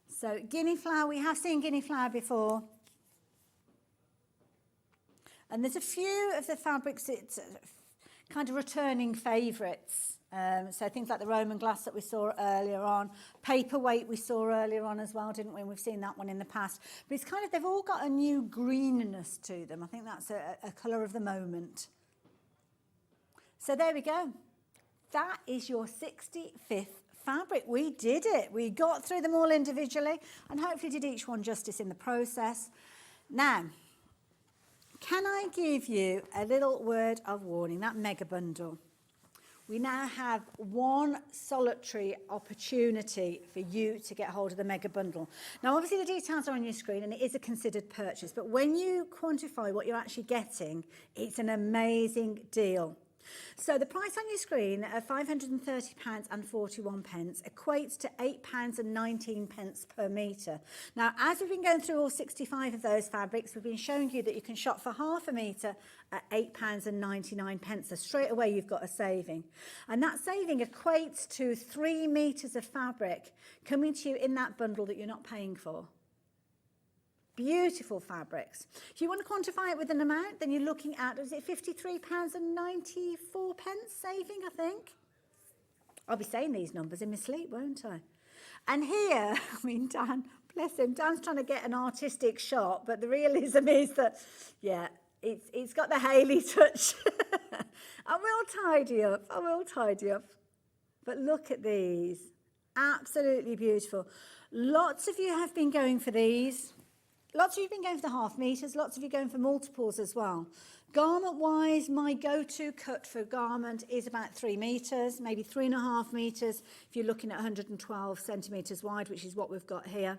Speaker 1: So guinea flower, we have seen guinea flower before. And there's a few of the fabrics, it's kind of returning favourites. So things like the Roman glass that we saw earlier on, paperweight we saw earlier on as well, didn't we? We've seen that one in the past. But it's kind of, they've all got a new greenness to them. I think that's a colour of the moment. So there we go. That is your 65th fabric. We did it. We got through them all individually and hopefully did each one justice in the process. Now, can I give you a little word of warning? That mega bundle. We now have one solitary opportunity for you to get hold of the mega bundle. Now, obviously, the details are on your screen and it is a considered purchase, but when you quantify what you're actually getting, it's an amazing deal. So the price on your screen of £530.41 equates to £8.19 per metre. Now, as we've been going through all 65 of those fabrics, we've been showing you that you can shop for half a metre at £8.99. So straight away you've got a saving. And that saving equates to 3 metres of fabric coming to you in that bundle that you're not paying for. Beautiful fabrics. If you want to quantify it with an amount, then you're looking at, is it £53.94 saving, I think? I'll be saying these numbers in my sleep, won't I? And here, I mean, Dan, bless him, Dan's trying to get an artistic shot, but the realism is that, yeah, it's got the Hayley touch. I will tidy up, But look at these, absolutely beautiful. Lots of you have been going for these. Lots of you have been going for the half metres, lots of you going for multiples as well. Garment-wise, my go-to cut for garment is about 3 metres, maybe 3.5 metres if you're looking at 112 centimetres wide, which is what we've got here.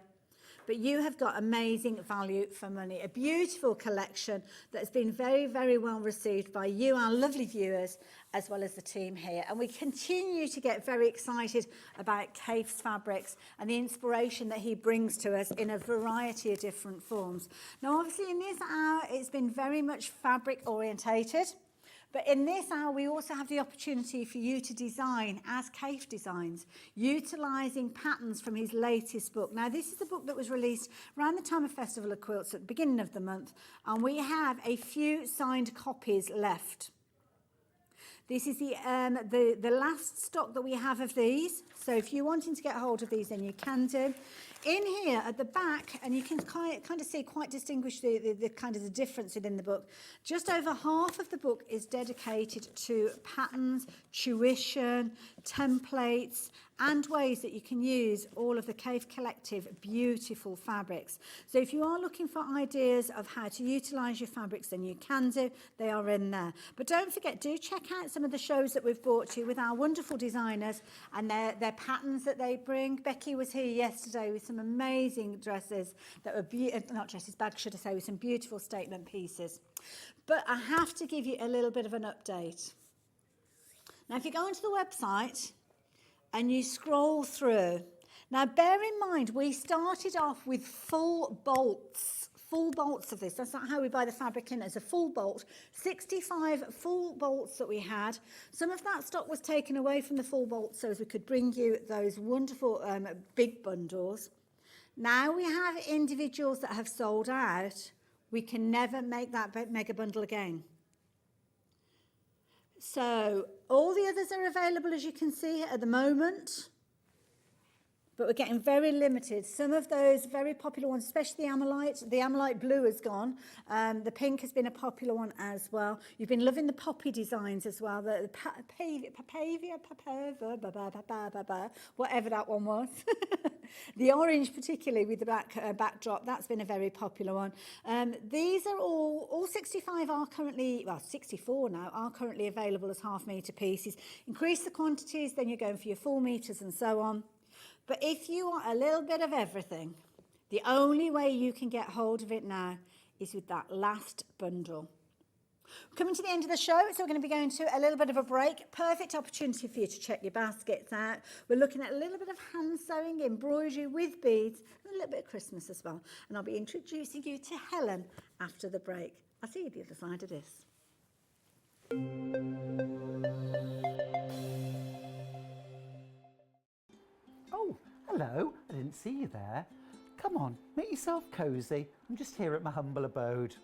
Speaker 1: But you have got amazing value for money, a beautiful collection that has been very, very well received by you, our lovely viewers, as well as the team here. And we continue to get very excited about Kaffe's fabrics and the inspiration that he brings to us in a variety of different forms. Now, obviously, in this hour, it's been very much fabric orientated. But in this hour, we also have the opportunity for you to design as Kaffe designs, utilising patterns from his latest book. Now, this is the book that was released around the time of Festival of Quilts at the beginning of the month, and we have a few signed copies left. This is the last stock that we have of these. So if you're wanting to get hold of these, then you can do. In here at the back, and you can kind of see, quite distinguish the kind of the difference within the book. Just over half of the book is dedicated to patterns, tuition, templates, and ways that you can use all of the Kaffe Collective beautiful fabrics. So if you are looking for ideas of how to utilise your fabrics, then you can do. They are in there. But don't forget, do check out some of the shows that we've brought to you with our wonderful designers and their patterns that they bring. Becky was here yesterday with some amazing dresses that were not dresses, bags, should I say, with some beautiful statement pieces. But I have to give you a little bit of an update. Now, if you go onto the website and you scroll through, now bear in mind, we started off with full bolts of this. That's not how we buy the fabric in, as a full bolt. 65 full bolts that we had. Some of that stock was taken away from the full bolts so as we could bring you those wonderful big bundles. Now we have individuals that have sold out. We can never make that mega bundle again. So all the others are available, as you can see at the moment, but we're getting very limited. Some of those very popular ones, especially the Amylite blue has gone. The pink has been a popular one as well. You've been loving the poppy designs as well. The whatever that one was. The orange particularly with the black backdrop, that's been a very popular one. These are all 65 are currently, well 64 now, are currently available as half metre pieces. Increase the quantities, then you're going for your full metres and so on. But if you want a little bit of everything, the only way you can get hold of it now is with that last bundle. We're coming to the end of the show, so we're going to be going to a little bit of a break. Perfect opportunity for you to check your baskets out. We're looking at a little bit of hand sewing, embroidery with beads, and a little bit of Christmas as well. And I'll be introducing you to Helen after the break. I'll see you the other side of this.
Speaker 5: Oh, hello. I didn't see you there. Come on, make yourself cosy. I'm just here at my humble abode.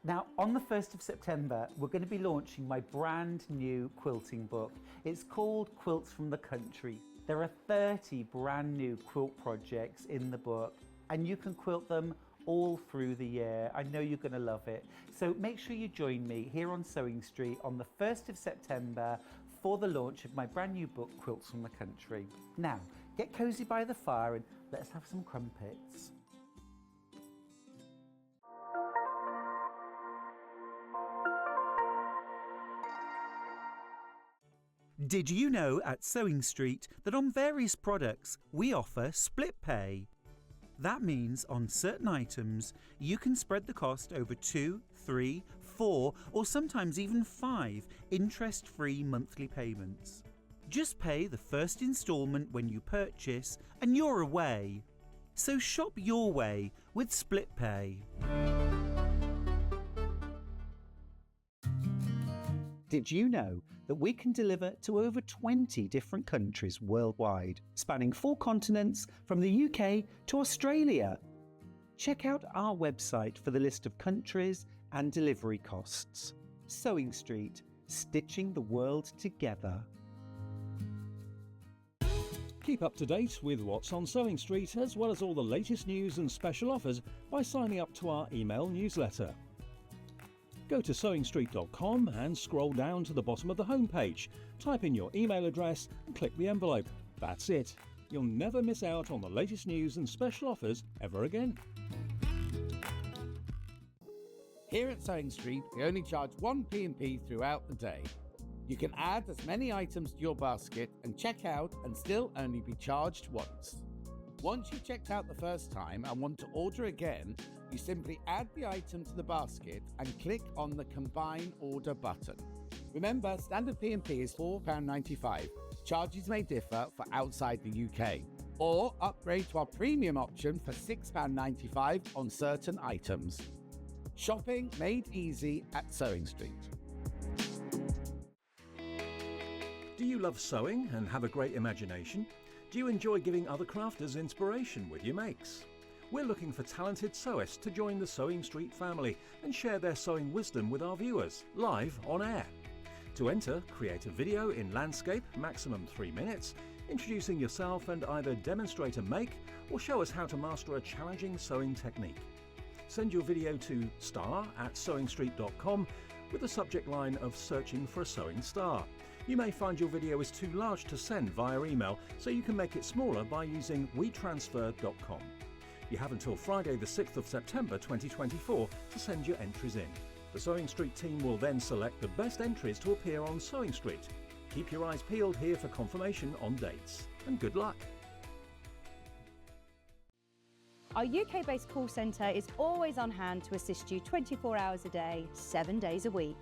Speaker 5: Now, on the 1st of September, we're going to be launching my brand new quilting book. It's called Quilts from the Country. There are 30 brand new quilt projects in the book, and you can quilt them all through the year. I know you're going to love it. So make sure you join me here on Sewing Street on the 1st of September for the launch of my brand new book, Quilts from the Country. Now, get cosy by the fire and let's have some crumpets.
Speaker 6: Did you know at Sewing Street that on various products we offer split pay? That means on certain items you can spread the cost over 2, 3, 4 or sometimes even 5 interest-free monthly payments. Just pay the first instalment when you purchase and you're away. So shop your way with split pay.
Speaker 7: Did you know that we can deliver to over 20 different countries worldwide, spanning 4 continents from the UK to Australia? Check out our website for the list of countries and delivery costs. Sewing Street, stitching the world together.
Speaker 2: Keep up to date with what's on Sewing Street, as well as all the latest news and special offers by signing up to our email newsletter. Go to sewingstreet.com and scroll down to the bottom of the homepage. Type in your email address and click the envelope. That's it. You'll never miss out on the latest news and special offers ever again.
Speaker 3: Here at Sewing Street, we only charge 1 P&P throughout the day. You can add as many items to your basket and check out and still only be charged once. Once you've checked out the first time and want to order again, you simply add the item to the basket and click on the Combine Order button. Remember, standard P&P is £4.95. Charges may differ for outside the UK. Or upgrade to our premium option for £6.95 on certain items. Shopping made easy at Sewing Street.
Speaker 2: Do you love sewing and have a great imagination? Do you enjoy giving other crafters inspiration with your makes? We're looking for talented sewists to join the Sewing Street family and share their sewing wisdom with our viewers, live on air. To enter, create a video in landscape, maximum 3 minutes, introducing yourself and either demonstrate a make or show us how to master a challenging sewing technique. Send your video to star@sewingstreet.com with the subject line of searching for a sewing star. You may find your video is too large to send via email, so you can make it smaller by using wetransfer.com. You have until Friday the 6th of September 2024 to send your entries in. The Sewing Street team will then select the best entries to appear on Sewing Street. Keep your eyes peeled here for confirmation on dates. And good luck!
Speaker 4: Our UK-based call centre is always on hand to assist you 24 hours a day, 7 days a week.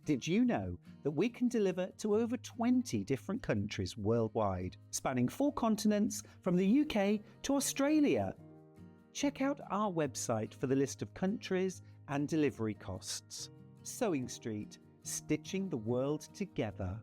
Speaker 7: Did you know that we can deliver to over 20 different countries worldwide, spanning 4 continents from the UK to Australia? Check out our website for the list of countries and delivery costs. Sewing Street, stitching the world together.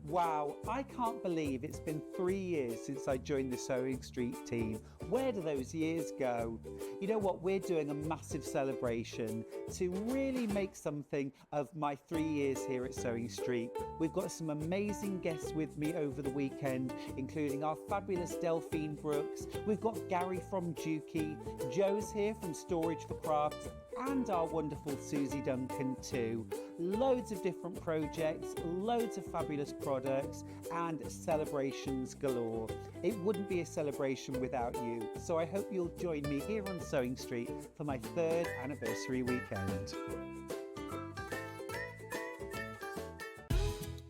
Speaker 7: Wow, I can't believe it's been 3 years since I joined the Sewing Street team. Where do those years go? You know what, we're doing a massive celebration to really make something of my 3 years here at Sewing Street. We've got some amazing guests with me over the weekend, including our fabulous Delphine Brooks. We've got Gary from Dukey, Joe's here from Storage for Crafts, and our wonderful Susie Duncan too. Loads of different projects, loads of fabulous products, and celebrations galore. It wouldn't be a celebration without you, so I hope you'll join me here on Sewing Street for my 3rd anniversary weekend.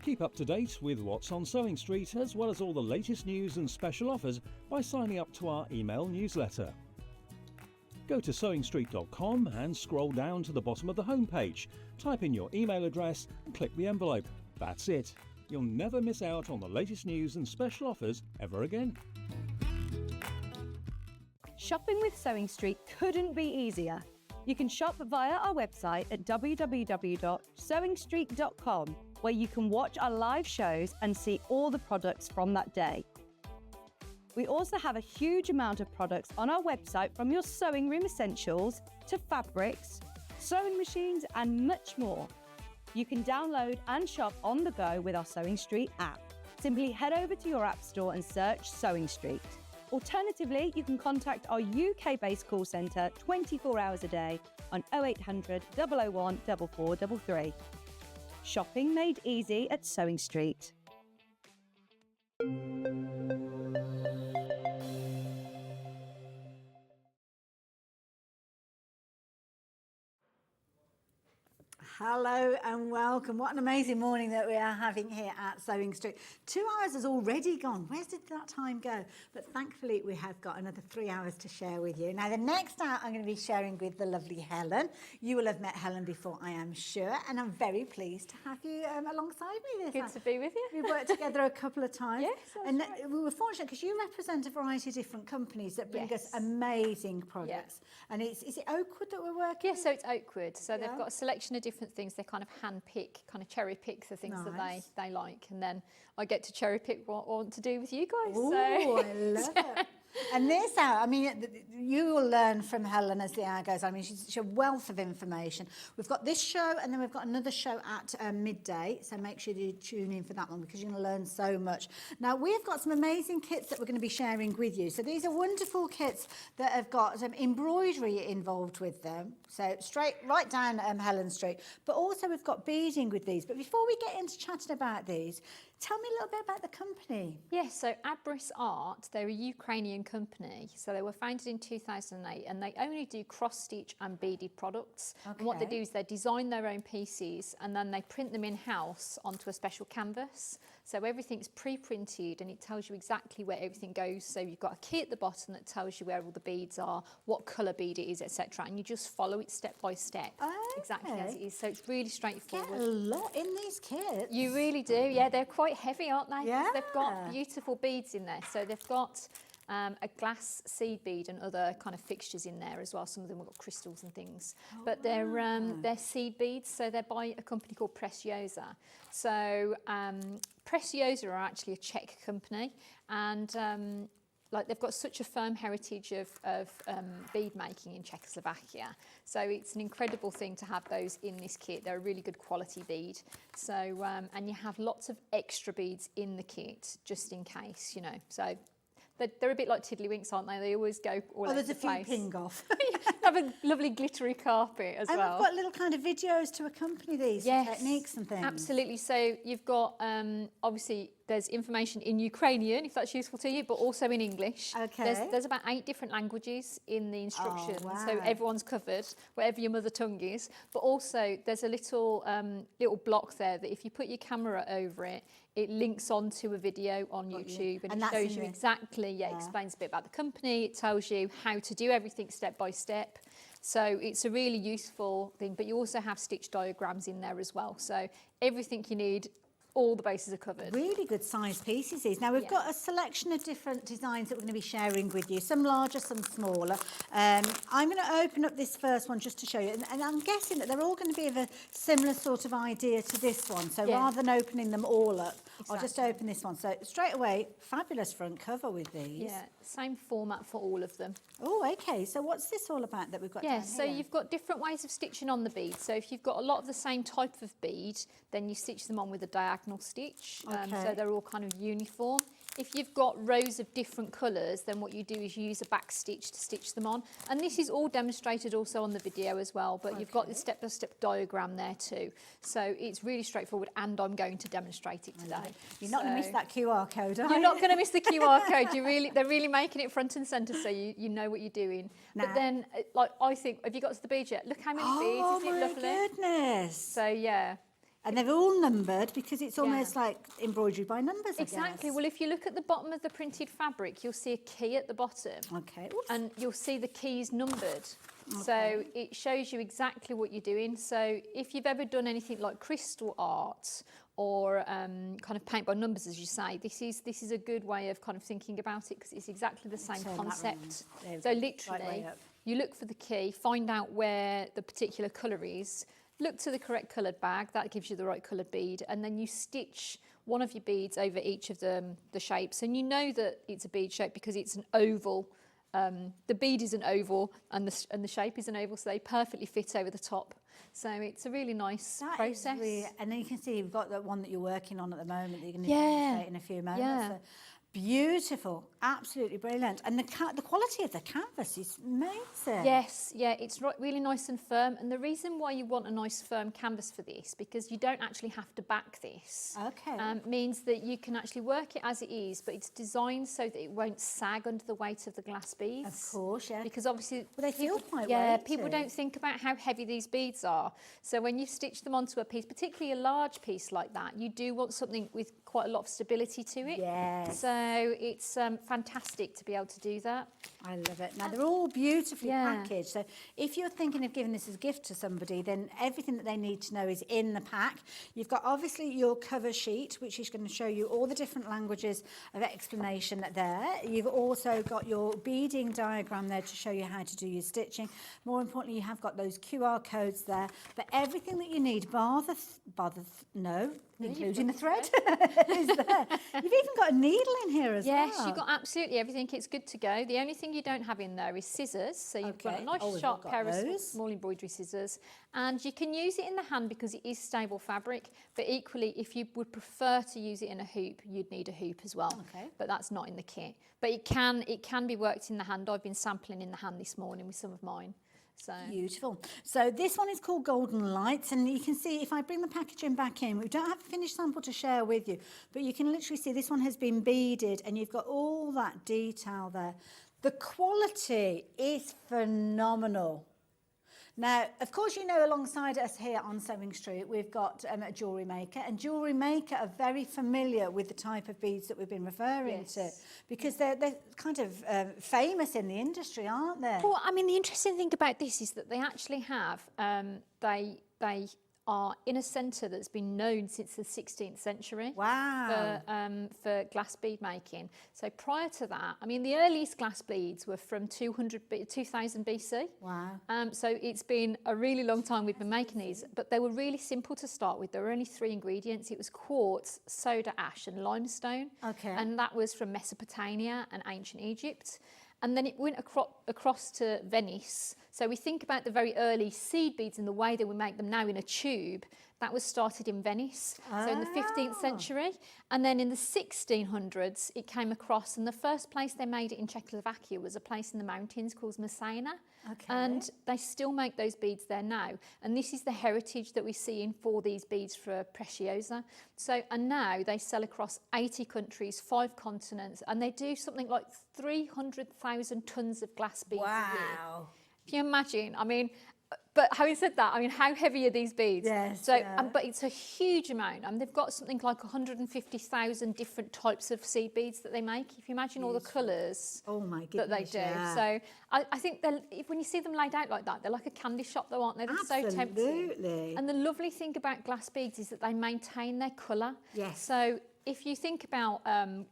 Speaker 2: Keep up to date with what's on Sewing Street, as well as all the latest news and special offers by signing up to our email newsletter. Go to sewingstreet.com and scroll down to the bottom of the homepage. Type in your email address and click the envelope. That's it. You'll never miss out on the latest news and special offers ever again.
Speaker 4: Shopping with Sewing Street couldn't be easier. You can shop via our website at www.sewingstreet.com, where you can watch our live shows and see all the products from that day. We also have a huge amount of products on our website, from your sewing room essentials to fabrics, sewing machines and much more. You can download and shop on the go with our Sewing Street app. Simply head over to your app store and search Sewing Street. Alternatively, you can contact our UK-based call centre 24 hours a day on 0800 001 4433. Shopping made easy at Sewing Street.
Speaker 1: Hello and welcome. What an amazing morning that we are having here at Sewing Street. 2 hours has already gone. Where did that time go? But thankfully we have got another 3 hours to share with you. Now the next hour I'm going to be sharing with the lovely Helen. You will have met Helen before, I am sure, and I'm very pleased to have you alongside me this
Speaker 8: Good
Speaker 1: hour.
Speaker 8: to be with you.
Speaker 1: We've worked together a couple of times.
Speaker 8: Yes, that's
Speaker 1: and
Speaker 8: right.
Speaker 1: we were fortunate because you represent a variety of different companies that bring us
Speaker 8: Yes.
Speaker 1: amazing products. And is it Oakwood that we're working
Speaker 8: Yeah, so it's Oakwood. So
Speaker 1: Yeah.
Speaker 8: they've got a selection of different things. They kind of hand pick, kind of cherry pick the things that
Speaker 1: Nice.
Speaker 8: they like. And then I get to cherry pick what I want to do with you guys.
Speaker 1: Oh,
Speaker 8: so.
Speaker 1: I love it. And this hour, I mean, you will learn from Helen as the hour goes on. I mean, she's a wealth of information. We've got this show, and then we've got another show at midday. So make sure you tune in for that one, because you're going to learn so much. Now, we've got some amazing kits that we're going to be sharing with you. So these are wonderful kits that have got some embroidery involved with them. So right down Helen Street. But also we've got beading with these. But before we get into chatting about these, tell me a little bit about the company.
Speaker 8: Yes, so Abris Art, they're a Ukrainian company. So they were founded in 2008, and they only do cross-stitch and beaded products. And what they
Speaker 1: Okay.
Speaker 8: do is they design their own pieces and then they print them in-house onto a special canvas. So everything's pre-printed and it tells you exactly where everything goes. So you've got a key at the bottom that tells you where all the beads are, what colour bead it is, etc. And you just follow it step by step, exactly as it
Speaker 1: Okay.
Speaker 8: is. So it's really
Speaker 1: Get
Speaker 8: straightforward.
Speaker 1: a lot in these kits.
Speaker 8: You really do, yeah. They're quite heavy, aren't they? 'Cause
Speaker 1: Yeah.
Speaker 8: They've got beautiful beads in there. So they've got a glass seed bead and other kind of fixtures in there as well. Some of them have got crystals and things. But they're seed beads, so they're by a company called Preciosa. So Preciosa are actually a Czech company, and like they've got such a firm heritage of bead making in Czechoslovakia. So it's an incredible thing to have those in this kit. They're a really good quality bead. So, and you have lots of extra beads in the kit, just in case, you know. So they're a bit like tiddlywinks, aren't they? They always go all over
Speaker 1: there's
Speaker 8: the
Speaker 1: a few
Speaker 8: place.
Speaker 1: ping off.
Speaker 8: Have a lovely glittery carpet as
Speaker 1: And
Speaker 8: well.
Speaker 1: we've got little kind of videos to accompany these techniques and things.
Speaker 8: Absolutely. So you've got, obviously, there's information in Ukrainian, if that's useful to you, but also in English.
Speaker 1: Okay.
Speaker 8: There's about 8 different languages in the instructions, so
Speaker 1: wow.
Speaker 8: everyone's covered, whatever your mother tongue is. But also, there's a little block there that if you put your camera over it, it links onto a video on YouTube, and
Speaker 1: And
Speaker 8: it
Speaker 1: that's
Speaker 8: shows
Speaker 1: in
Speaker 8: you
Speaker 1: the-
Speaker 8: exactly, explains a bit about the company. It tells you how to do everything step by step. So it's a really useful thing, but you also have stitch diagrams in there as well. So everything you need, all the bases are covered.
Speaker 1: Really good sized pieces these. Now we've got a selection of different designs that we're going to be sharing with you, some larger, some smaller. I'm going to open up this first one just to show you, and I'm guessing that they're all going to be of a similar sort of idea to this one. So rather than opening them all up, I'll just open this one. So straight away, fabulous front cover with these.
Speaker 8: Yeah, same format for all of them.
Speaker 1: Oh, okay. So what's this all about that we've got down
Speaker 8: So
Speaker 1: here?
Speaker 8: you've got different ways of stitching on the bead. So if you've got a lot of the same type of bead, then you stitch them on with a diagonal stitch. So they're all kind of uniform. If you've got rows of different colours, then what you do is you use a back stitch to stitch them on. And this is all demonstrated also on the video as well, but you've got the step-by-step diagram there too. So it's really straightforward, and I'm going to demonstrate it today.
Speaker 1: You're not going to miss that QR code, are you?
Speaker 8: You're not going to miss the QR code. They're really making it front and centre, so you know what you're doing. But then, like, I think, have you got to the bead yet? Look how many beads, isn't it lovely?
Speaker 1: Oh my goodness.
Speaker 8: So yeah.
Speaker 1: And they're all numbered because it's almost like embroidery by numbers, I
Speaker 8: Exactly.
Speaker 1: guess.
Speaker 8: Well, if you look at the bottom of the printed fabric, you'll see a key at the bottom.
Speaker 1: Okay.
Speaker 8: And you'll see the keys numbered. So it shows you exactly what you're doing. So if you've ever done anything like crystal art or kind of paint by numbers, as you say, this is a good way of kind of thinking about it, because it's exactly the same concept. So literally, you look for the key, find out where the particular colour is, look to the correct coloured bag, that gives you the right coloured bead, and then you stitch one of your beads over each of the shapes, and you know that it's a bead shape because it's an oval. The bead is an oval and the shape is an oval, so they perfectly fit over the top. So it's a really nice process.
Speaker 1: And then you can see you've got that one that you're working on at the moment that you're going to demonstrate in a few moments. So beautiful, absolutely brilliant. And the quality of the canvas is amazing.
Speaker 8: Yes, it's really nice and firm. And the reason why you want a nice firm canvas for this, because you don't actually have to back this. Means that you can actually work it as it is, but it's designed so that it won't sag under the weight of the glass beads.
Speaker 1: Of course,
Speaker 8: Because obviously,
Speaker 1: they feel quite
Speaker 8: weighty. People don't think about how heavy these beads are. So when you stitch them onto a piece, particularly a large piece like that, you do want something with quite a lot of stability to it.
Speaker 1: Yes.
Speaker 8: So it's fantastic to be able to do that.
Speaker 1: I love it. Now, they're all beautifully packaged. So if you're thinking of giving this as a gift to somebody, then everything that they need to know is in the pack. You've got obviously your cover sheet, which is going to show you all the different languages of explanation there. You've also got your beading diagram there to show you how to do your stitching. More importantly, you have got those QR codes there. But everything that you need, including the thread, is there. You've even got a needle in here as well.
Speaker 8: Yes, you've got absolutely everything. It's good to go. The only thing you don't have in there is scissors. So you've got a nice sharp pair of small embroidery scissors. And you can use it in the hand because it is stable fabric. But equally, if you would prefer to use it in a hoop, you'd need a hoop as well. But that's not in the kit. But it can be worked in the hand. I've been sampling in the hand this morning with some of mine. So.
Speaker 1: Beautiful. So this one is called Golden Lights, and you can see if I bring the packaging back in, we don't have a finished sample to share with you, but you can literally see this one has been beaded and you've got all that detail there. The quality is phenomenal. Now, of course, you know, alongside us here on Sewing Street, we've got a jewellery maker, and jewellery maker are very familiar with the type of beads that we've been referring to, because they're kind of famous in the industry, aren't they?
Speaker 8: Well, I mean, the interesting thing about this is that they actually have, they are in a centre that's been known since the 16th century.
Speaker 1: Wow.
Speaker 8: For glass bead making. So prior to that, I mean, the earliest glass beads were from 2000 BC.
Speaker 1: Wow.
Speaker 8: So it's been a really long time we've been making these, but they were really simple to start with. There were only 3 ingredients. It was quartz, soda ash and limestone. And that was from Mesopotamia and ancient Egypt. And then it went across to Venice. So we think about the very early seed beads and the way that we make them now in a tube. That was started in Venice, so in the 15th century. And then in the 1600s, it came across, and the first place they made it in Czechoslovakia was a place in the mountains called Messina. And they still make those beads there now. And this is the heritage that we see in for these beads for Preciosa. So, and now they sell across 80 countries, 5 continents, and they do something like 300,000 tonnes of glass beads a year.
Speaker 1: Wow.
Speaker 8: Can you imagine? I mean, But having said that, I mean, how heavy are these beads?
Speaker 1: Yes,
Speaker 8: So,
Speaker 1: yeah.
Speaker 8: but it's a huge amount. And they've got something like 150,000 different types of seed beads that they make. If you imagine all the colours
Speaker 1: Oh my
Speaker 8: that they
Speaker 1: goodness,
Speaker 8: do.
Speaker 1: yeah.
Speaker 8: So I think when you see them laid out like that, they're like a candy shop though, aren't they? They're so tempting.
Speaker 1: Absolutely.
Speaker 8: And the lovely thing about glass beads is that they maintain their colour.
Speaker 1: Yes.
Speaker 8: So if you think about,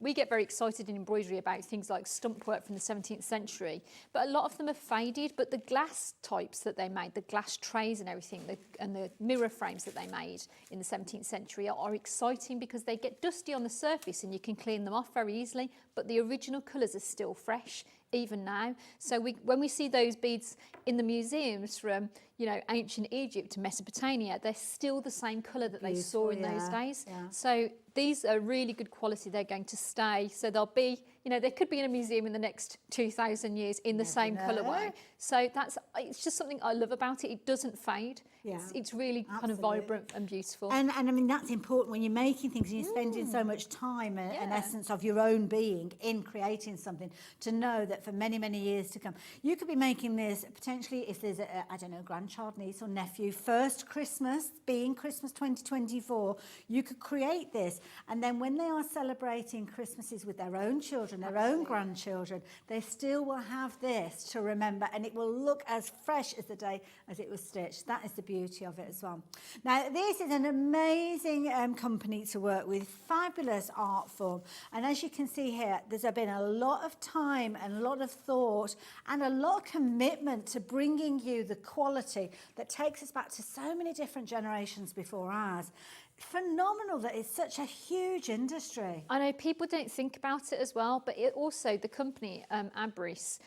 Speaker 8: we get very excited in embroidery about things like stump work from the 17th century, but a lot of them have faded, but the glass types that they made, the glass trays and everything, and the mirror frames that they made in the 17th century are exciting because they get dusty on the surface and you can clean them off very easily, but the original colours are still fresh even now. So when we see those beads in the museums from, you know, ancient Egypt to Mesopotamia, they're still the same colour that they saw in those days.
Speaker 1: Yeah.
Speaker 8: So these are really good quality. They're going to stay. So they'll be, you know, they could be in a museum in the next 2,000 years in the same colourway. So it's just something I love about it. It doesn't fade.
Speaker 1: Yeah.
Speaker 8: It's really kind of vibrant and beautiful.
Speaker 1: And I mean, that's important when you're making things and you're spending so much time and essence of your own being in creating something, to know that for many, many years to come, you could be making this potentially if there's I don't know, grandchild, niece or nephew, first Christmas, being Christmas 2024, you could create this. And then when they are celebrating Christmases with their own children, their own grandchildren, they still will have this to remember, and it will look as fresh as the day as it was stitched. That is the beauty of it as well. Now, this is an amazing company to work with, fabulous art form. And as you can see here, there's been a lot of time and a lot of thought and a lot of commitment to bringing you the quality that takes us back to so many different generations before ours. Phenomenal that it's such a huge industry.
Speaker 8: I know people don't think about it as well, but the company, Abris,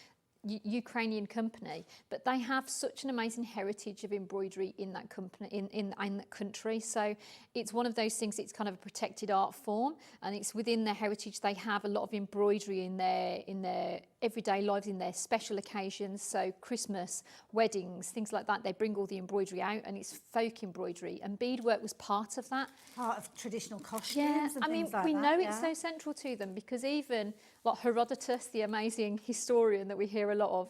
Speaker 8: Ukrainian company, but they have such an amazing heritage of embroidery in that company, in that country. So it's one of those things, it's kind of a protected art form, and it's within their heritage. They have a lot of embroidery in their everyday lives, in their special occasions. So Christmas, weddings, things like that, they bring all the embroidery out, and it's folk embroidery, and beadwork was part of that.
Speaker 1: Part of traditional costumes and
Speaker 8: I mean,
Speaker 1: things like
Speaker 8: we
Speaker 1: that.
Speaker 8: know it's so central to them, because even like Herodotus, the amazing historian that we hear a lot of,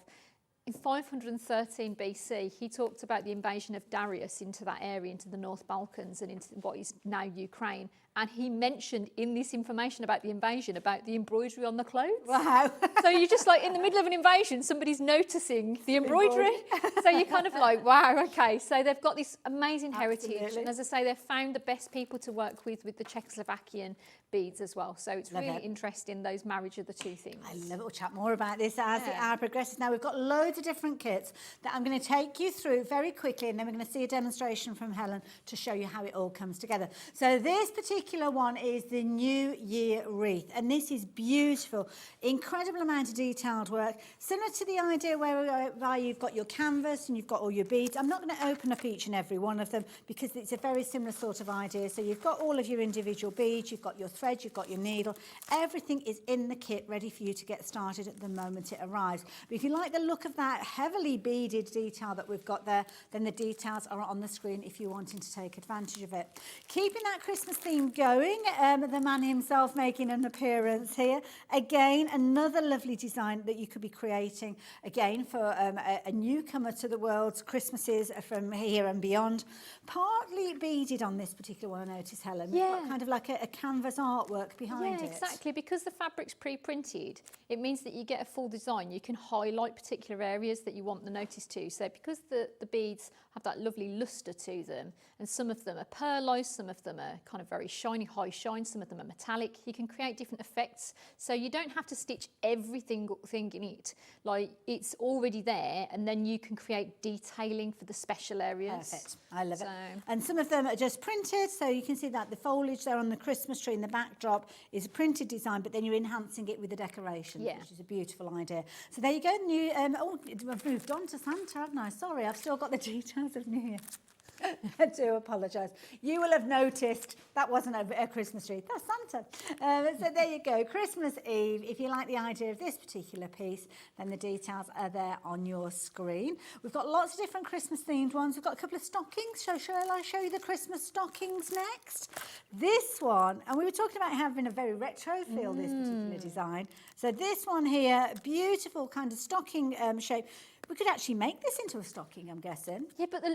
Speaker 8: in 513 BC, he talked about the invasion of Darius into that area, into the North Balkans and into what is now Ukraine. And he mentioned in this information about the invasion, about the embroidery on the clothes.
Speaker 1: Wow.
Speaker 8: So you're just like, in the middle of an invasion, somebody's noticing the embroidery. So you're kind of like, wow, okay. So they've got this amazing heritage.
Speaker 1: Absolutely.
Speaker 8: And as I say, they've found the best people to work with the Czechoslovakian beads as well. So it's
Speaker 1: Love
Speaker 8: really
Speaker 1: it.
Speaker 8: interesting, those marriage of the two things.
Speaker 1: I love it. We'll chat more about this as the hour progresses. Now, we've got loads of different kits that I'm going to take you through very quickly, and then we're going to see a demonstration from Helen to show you how it all comes together. So this particular one is the New Year wreath, and this is beautiful. Incredible amount of detailed work, similar to the idea where you've got your canvas and you've got all your beads. I'm not going to open up each and every one of them because it's a very similar sort of idea. So you've got all of your individual beads, you've got your thread, you've got your needle. Everything is in the kit ready for you to get started at the moment it arrives. But if you like the look of that heavily beaded detail that we've got there, then the details are on the screen if you're wanting to take advantage of it. Keeping that Christmas theme going, the man himself making an appearance here. Again, another lovely design that you could be creating, again, for a newcomer to the world's Christmases from here and beyond. Partly beaded on this particular one, I notice, Helen.
Speaker 8: Yeah.
Speaker 1: We've got kind of like a canvas artwork behind
Speaker 8: Yeah,
Speaker 1: it.
Speaker 8: exactly. Because the fabric's pre-printed, it means that you get a full design. You can highlight particular areas that you want the notice to. So because the beads have that lovely lustre to them, and some of them are pearlized, some of them are kind of very shiny, high shine, some of them are metallic, you can create different effects. So you don't have to stitch everything in it. Like, it's already there, and then you can create detailing for the special areas.
Speaker 1: Perfect. I love it.
Speaker 8: So-
Speaker 1: And some of them are just printed, so you can see that the foliage there on the Christmas tree in the backdrop is a printed design, but then you're enhancing it with the decorations,
Speaker 8: Yeah.
Speaker 1: which is a beautiful idea. So there you go. New. I've moved on to Santa, haven't I? Sorry, I've still got the details of New Year. I do apologise. You will have noticed that wasn't a Christmas tree. That's Santa. So there you go. Christmas Eve. If you like the idea of this particular piece, then the details are there on your screen. We've got lots of different Christmas themed ones. We've got a couple of stockings. So shall I show you the Christmas stockings next? This one, and we were talking about having a very retro feel, this particular design. So this one here, beautiful kind of stocking shape. We could actually make this into a stocking, I'm guessing.
Speaker 8: Yeah, but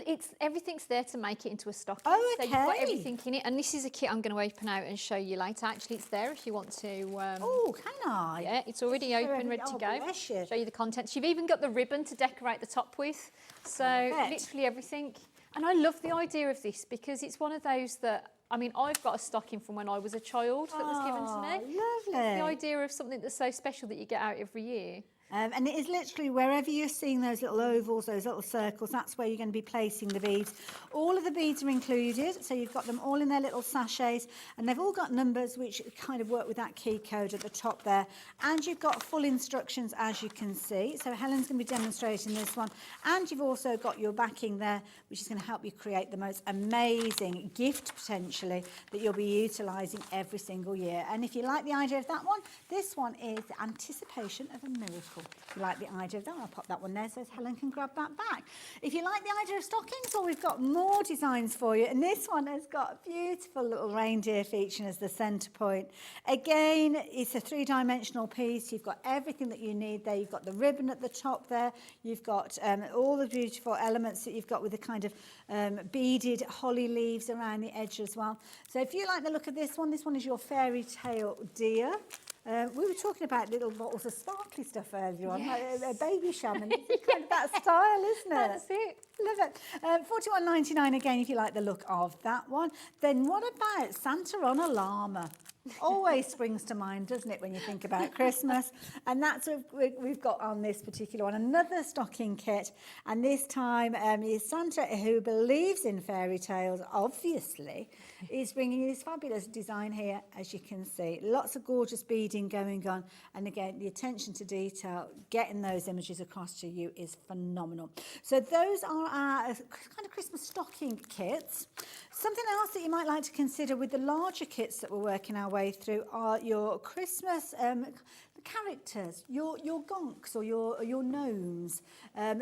Speaker 8: everything's there to make it into a stocking.
Speaker 1: Oh,
Speaker 8: So you've got
Speaker 1: okay.
Speaker 8: everything in it. And this is a kit I'm going to open out and show you later. Actually, it's there if you want to.
Speaker 1: Oh, can I?
Speaker 8: Yeah, it's already open, ready to go.
Speaker 1: Bless you.
Speaker 8: Show you the contents. You've even got the ribbon to decorate the top with. So literally everything. And I love the idea of this because it's one of those that, I mean, I've got a stocking from when I was a child that was given to me.
Speaker 1: Lovely.
Speaker 8: The idea of something that's so special that you get out every year.
Speaker 1: And it is literally wherever you're seeing those little ovals, those little circles, that's where you're going to be placing the beads. All of the beads are included, so you've got them all in their little sachets, and they've all got numbers which kind of work with that key code at the top there. And you've got full instructions, as you can see. So Helen's going to be demonstrating this one. And you've also got your backing there, which is going to help you create the most amazing gift, potentially, that you'll be utilising every single year. And if you like the idea of that one, this one is the anticipation of a miracle. If you like the idea of that, I'll pop that one there so Helen can grab that back. If you like the idea of stockings, well, we've got more designs for you. And this one has got a beautiful little reindeer featuring as the centre point. Again, it's a three-dimensional piece. You've got everything that you need there. You've got the ribbon at the top there. You've got all the beautiful elements that you've got with the kind of beaded holly leaves around the edge as well. So if you like the look of this one is your fairy tale deer. We were talking about little bottles of sparkly stuff earlier on,
Speaker 8: Yes.
Speaker 1: like a baby shaman. It's kind of that style, isn't it?
Speaker 8: That's it.
Speaker 1: Love it. $41.99 again if you like the look of that one. Then what about Santa on a llama? Always springs to mind, doesn't it, when you think about Christmas? And that's what we've got on this particular one. Another stocking kit. And this time is Santa, who believes in fairy tales, obviously, is bringing you this fabulous design here, as you can see. Lots of gorgeous beading going on. And again, the attention to detail, getting those images across to you is phenomenal. So those are our kind of Christmas stocking kits. Something else that you might like to consider with the larger kits that we're working our way through are your Christmas characters, your gonks or your gnomes.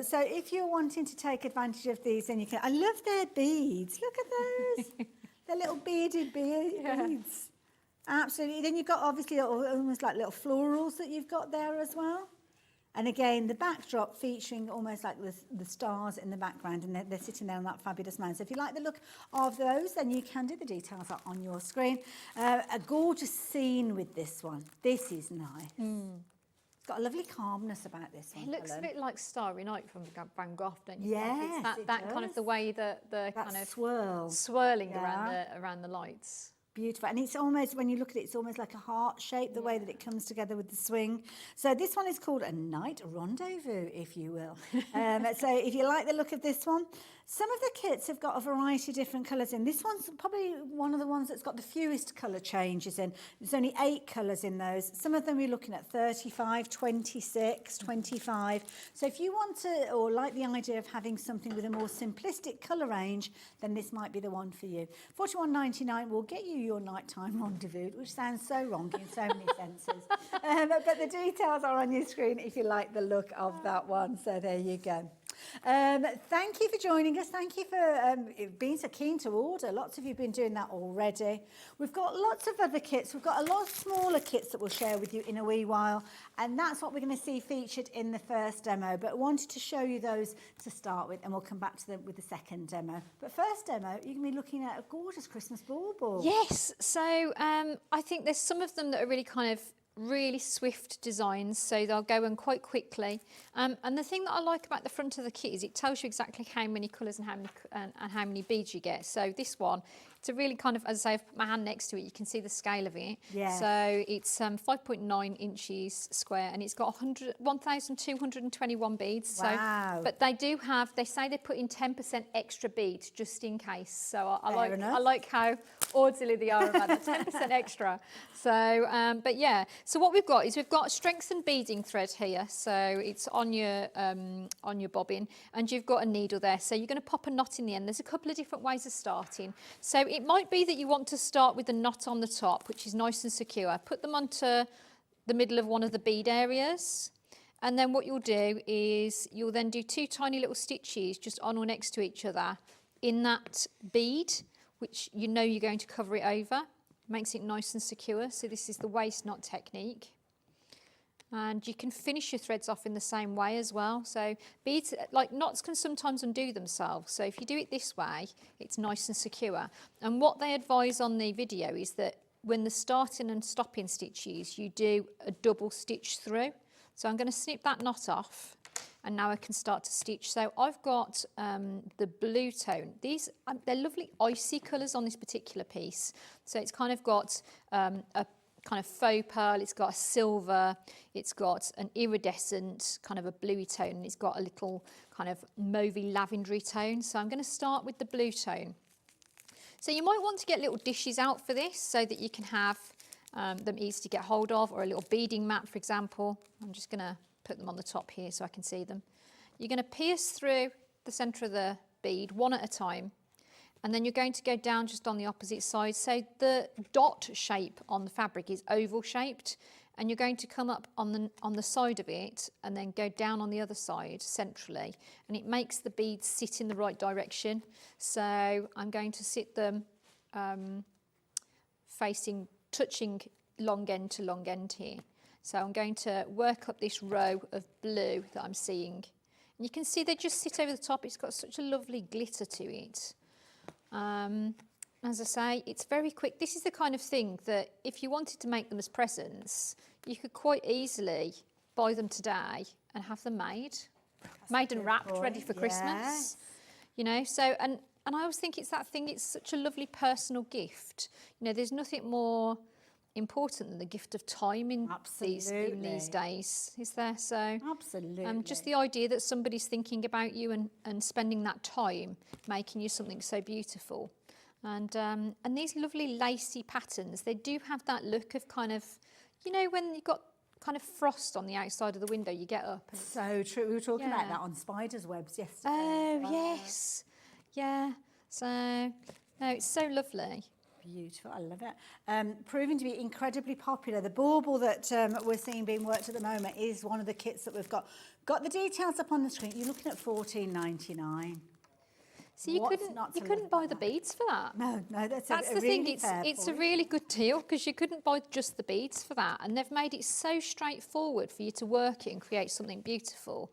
Speaker 1: So if you're wanting to take advantage of these, then you can. I love their beads. Look at those. They're little beaded beads. Absolutely. Then you've got obviously almost like little florals that you've got there as well. And again, the backdrop featuring almost like the stars in the background, and they're sitting there on that fabulous man. So if you like the look of those, then you can do. The details are on your screen. A gorgeous scene with this one. This is nice. It's got a lovely calmness about this one.
Speaker 8: It looks
Speaker 1: Helen.
Speaker 8: a bit like Starry Night from Van Gogh, don't you?
Speaker 1: Yes,
Speaker 8: think? It's that kind of the way that the
Speaker 1: that
Speaker 8: kind of
Speaker 1: swirl.
Speaker 8: swirling
Speaker 1: Yeah.
Speaker 8: around the lights.
Speaker 1: Beautiful. And it's almost, when you look at it, it's almost like a heart shape, the way that it comes together with the swing. So this one is called a night rendezvous, if you will. So if you like the look of this one, some of the kits have got a variety of different colours in. This one's probably one of the ones that's got the fewest colour changes in. There's only 8 colours in those. Some of them you're looking at 35, 26, 25. So if you want to, or like the idea of having something with a more simplistic colour range, then this might be the one for you. $41.99 will get you your nighttime rendezvous, which sounds so wrong in so many senses. But the details are on your screen if you like the look of that one. So there you go. Thank you for joining us. Thank you for being so keen to order. Lots of you have been doing that already. We've got lots of other kits. We've got a lot of smaller kits that we'll share with you in a wee while, and that's what we're going to see featured in the first demo. But I wanted to show you those to start with, and we'll come back to them with the second demo. But first demo, you're going to be looking at a gorgeous Christmas bauble.
Speaker 8: Yes, so I think there's some of them that are really kind of really swift designs, so they'll go in quite quickly. And the thing that I like about the front of the kit is it tells you exactly how many colours and how many beads you get. So this one, it's a really kind of, as I say, I've put my hand next to it, you can see the scale of it.
Speaker 1: Yeah.
Speaker 8: So it's 5.9 inches square, and it's got 1,221 beads.
Speaker 1: Wow.
Speaker 8: So, but they do have, they say they put in 10% extra beads just in case. So I like how orderly they are about the 10% extra. So, but yeah. So what we've got is we've got strengthened beading thread here. So it's on your bobbin, and you've got a needle there. So you're going to pop a knot in the end. There's a couple of different ways of starting. So it might be that you want to start with the knot on the top, which is nice and secure. Put them onto the middle of one of the bead areas. And then what you'll do is you'll then do 2 tiny little stitches just on or next to each other in that bead, which you know you're going to cover it over. Makes it nice and secure. So this is the waist knot technique. And you can finish your threads off in the same way as well. So beads, like knots can sometimes undo themselves. So if you do it this way, it's nice and secure. And what they advise on the video is that when the starting and stopping stitches, you do a double stitch through. So I'm going to snip that knot off, and now I can start to stitch. So I've got the blue tone. These, they're lovely icy colours on this particular piece. So it's kind of got a kind of faux pearl, it's got a silver, it's got an iridescent kind of a bluey tone, and it's got a little kind of mauvey lavendery tone. So I'm going to start with the blue tone. So you might want to get little dishes out for this so that you can have them easy to get hold of, or a little beading mat, for example. I'm just going to put them on the top here so I can see them. You're going to pierce through the centre of the bead one at a time, and then you're going to go down just on the opposite side. So the dot shape on the fabric is oval shaped, and you're going to come up on the side of it and then go down on the other side centrally, and it makes the beads sit in the right direction. So I'm going to sit them touching long end to long end here. So I'm going to work up this row of blue that I'm seeing. And you can see they just sit over the top. It's got such a lovely glitter to it. As I say, it's very quick. This is the kind of thing that if you wanted to make them as presents, you could quite easily buy them today and have them made and wrapped, ready for Christmas. You know, so, and I always think it's that thing, it's such a lovely personal gift. You know, there's nothing more important than the gift of time in these days, is there? So
Speaker 1: absolutely,
Speaker 8: just the idea that somebody's thinking about you and spending that time making you something so beautiful. And these lovely lacy patterns, they do have that look of kind of, you know, when you've got kind of frost on the outside of the window, you get up.
Speaker 1: So true. We were talking about that on spiders' webs yesterday.
Speaker 8: Oh, yes. Yeah. So, no, it's so lovely.
Speaker 1: Beautiful, I love it. Proving to be incredibly popular. The bauble that we're seeing being worked at the moment is one of the kits that we've got. Got the details up on the screen. You're looking at $14.99.
Speaker 8: So you couldn't buy the beads for that.
Speaker 1: No, that's
Speaker 8: the
Speaker 1: really
Speaker 8: thing.
Speaker 1: fair
Speaker 8: It's a
Speaker 1: point.
Speaker 8: really good deal because you couldn't buy just the beads for that, and they've made it so straightforward for you to work it and create something beautiful.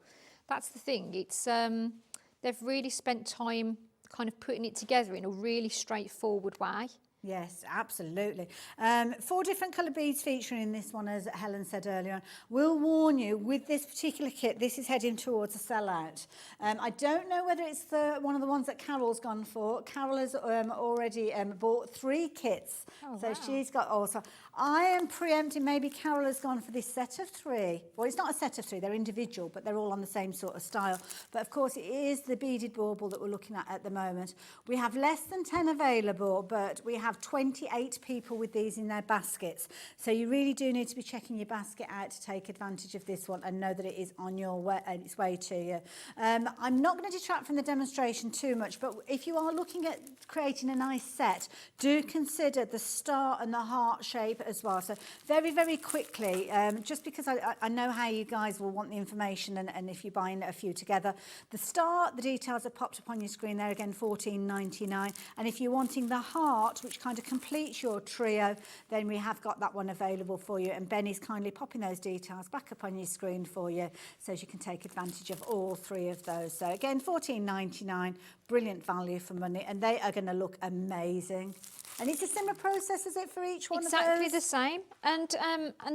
Speaker 8: That's the thing. It's they've really spent time kind of putting it together in a really straightforward way.
Speaker 1: Yes, absolutely. 4 different colour beads featuring in this one, as Helen said earlier on. We'll warn you, with this particular kit, this is heading towards a sellout. I don't know whether it's one of the ones that Carol's gone for. Carol has already bought 3 kits.
Speaker 8: Oh,
Speaker 1: so
Speaker 8: wow.
Speaker 1: she's got also. I am preempting maybe Carol has gone for this set of 3. Well, it's not a set of 3, they're individual, but they're all on the same sort of style. But of course, it is the beaded bauble that we're looking at the moment. We have less than 10 available, but we have 28 people with these in their baskets. So you really do need to be checking your basket out to take advantage of this one and know that it is on your way, its way to you. I'm not going to detract from the demonstration too much, but if you are looking at creating a nice set, do consider the star and the heart shape as well. So very, very quickly, just because I know how you guys will want the information, and if you're buying a few together, the star, the details are popped up on your screen there again, $14.99. And if you're wanting the heart, which kind of completes your trio, then we have got that one available for you, and Benny's kindly popping those details back up on your screen for you so you can take advantage of all 3 of those. So again, $14.99, brilliant value for money, and they are going to look amazing. And it's a similar process, is it, for each one of those?
Speaker 8: Exactly the same. And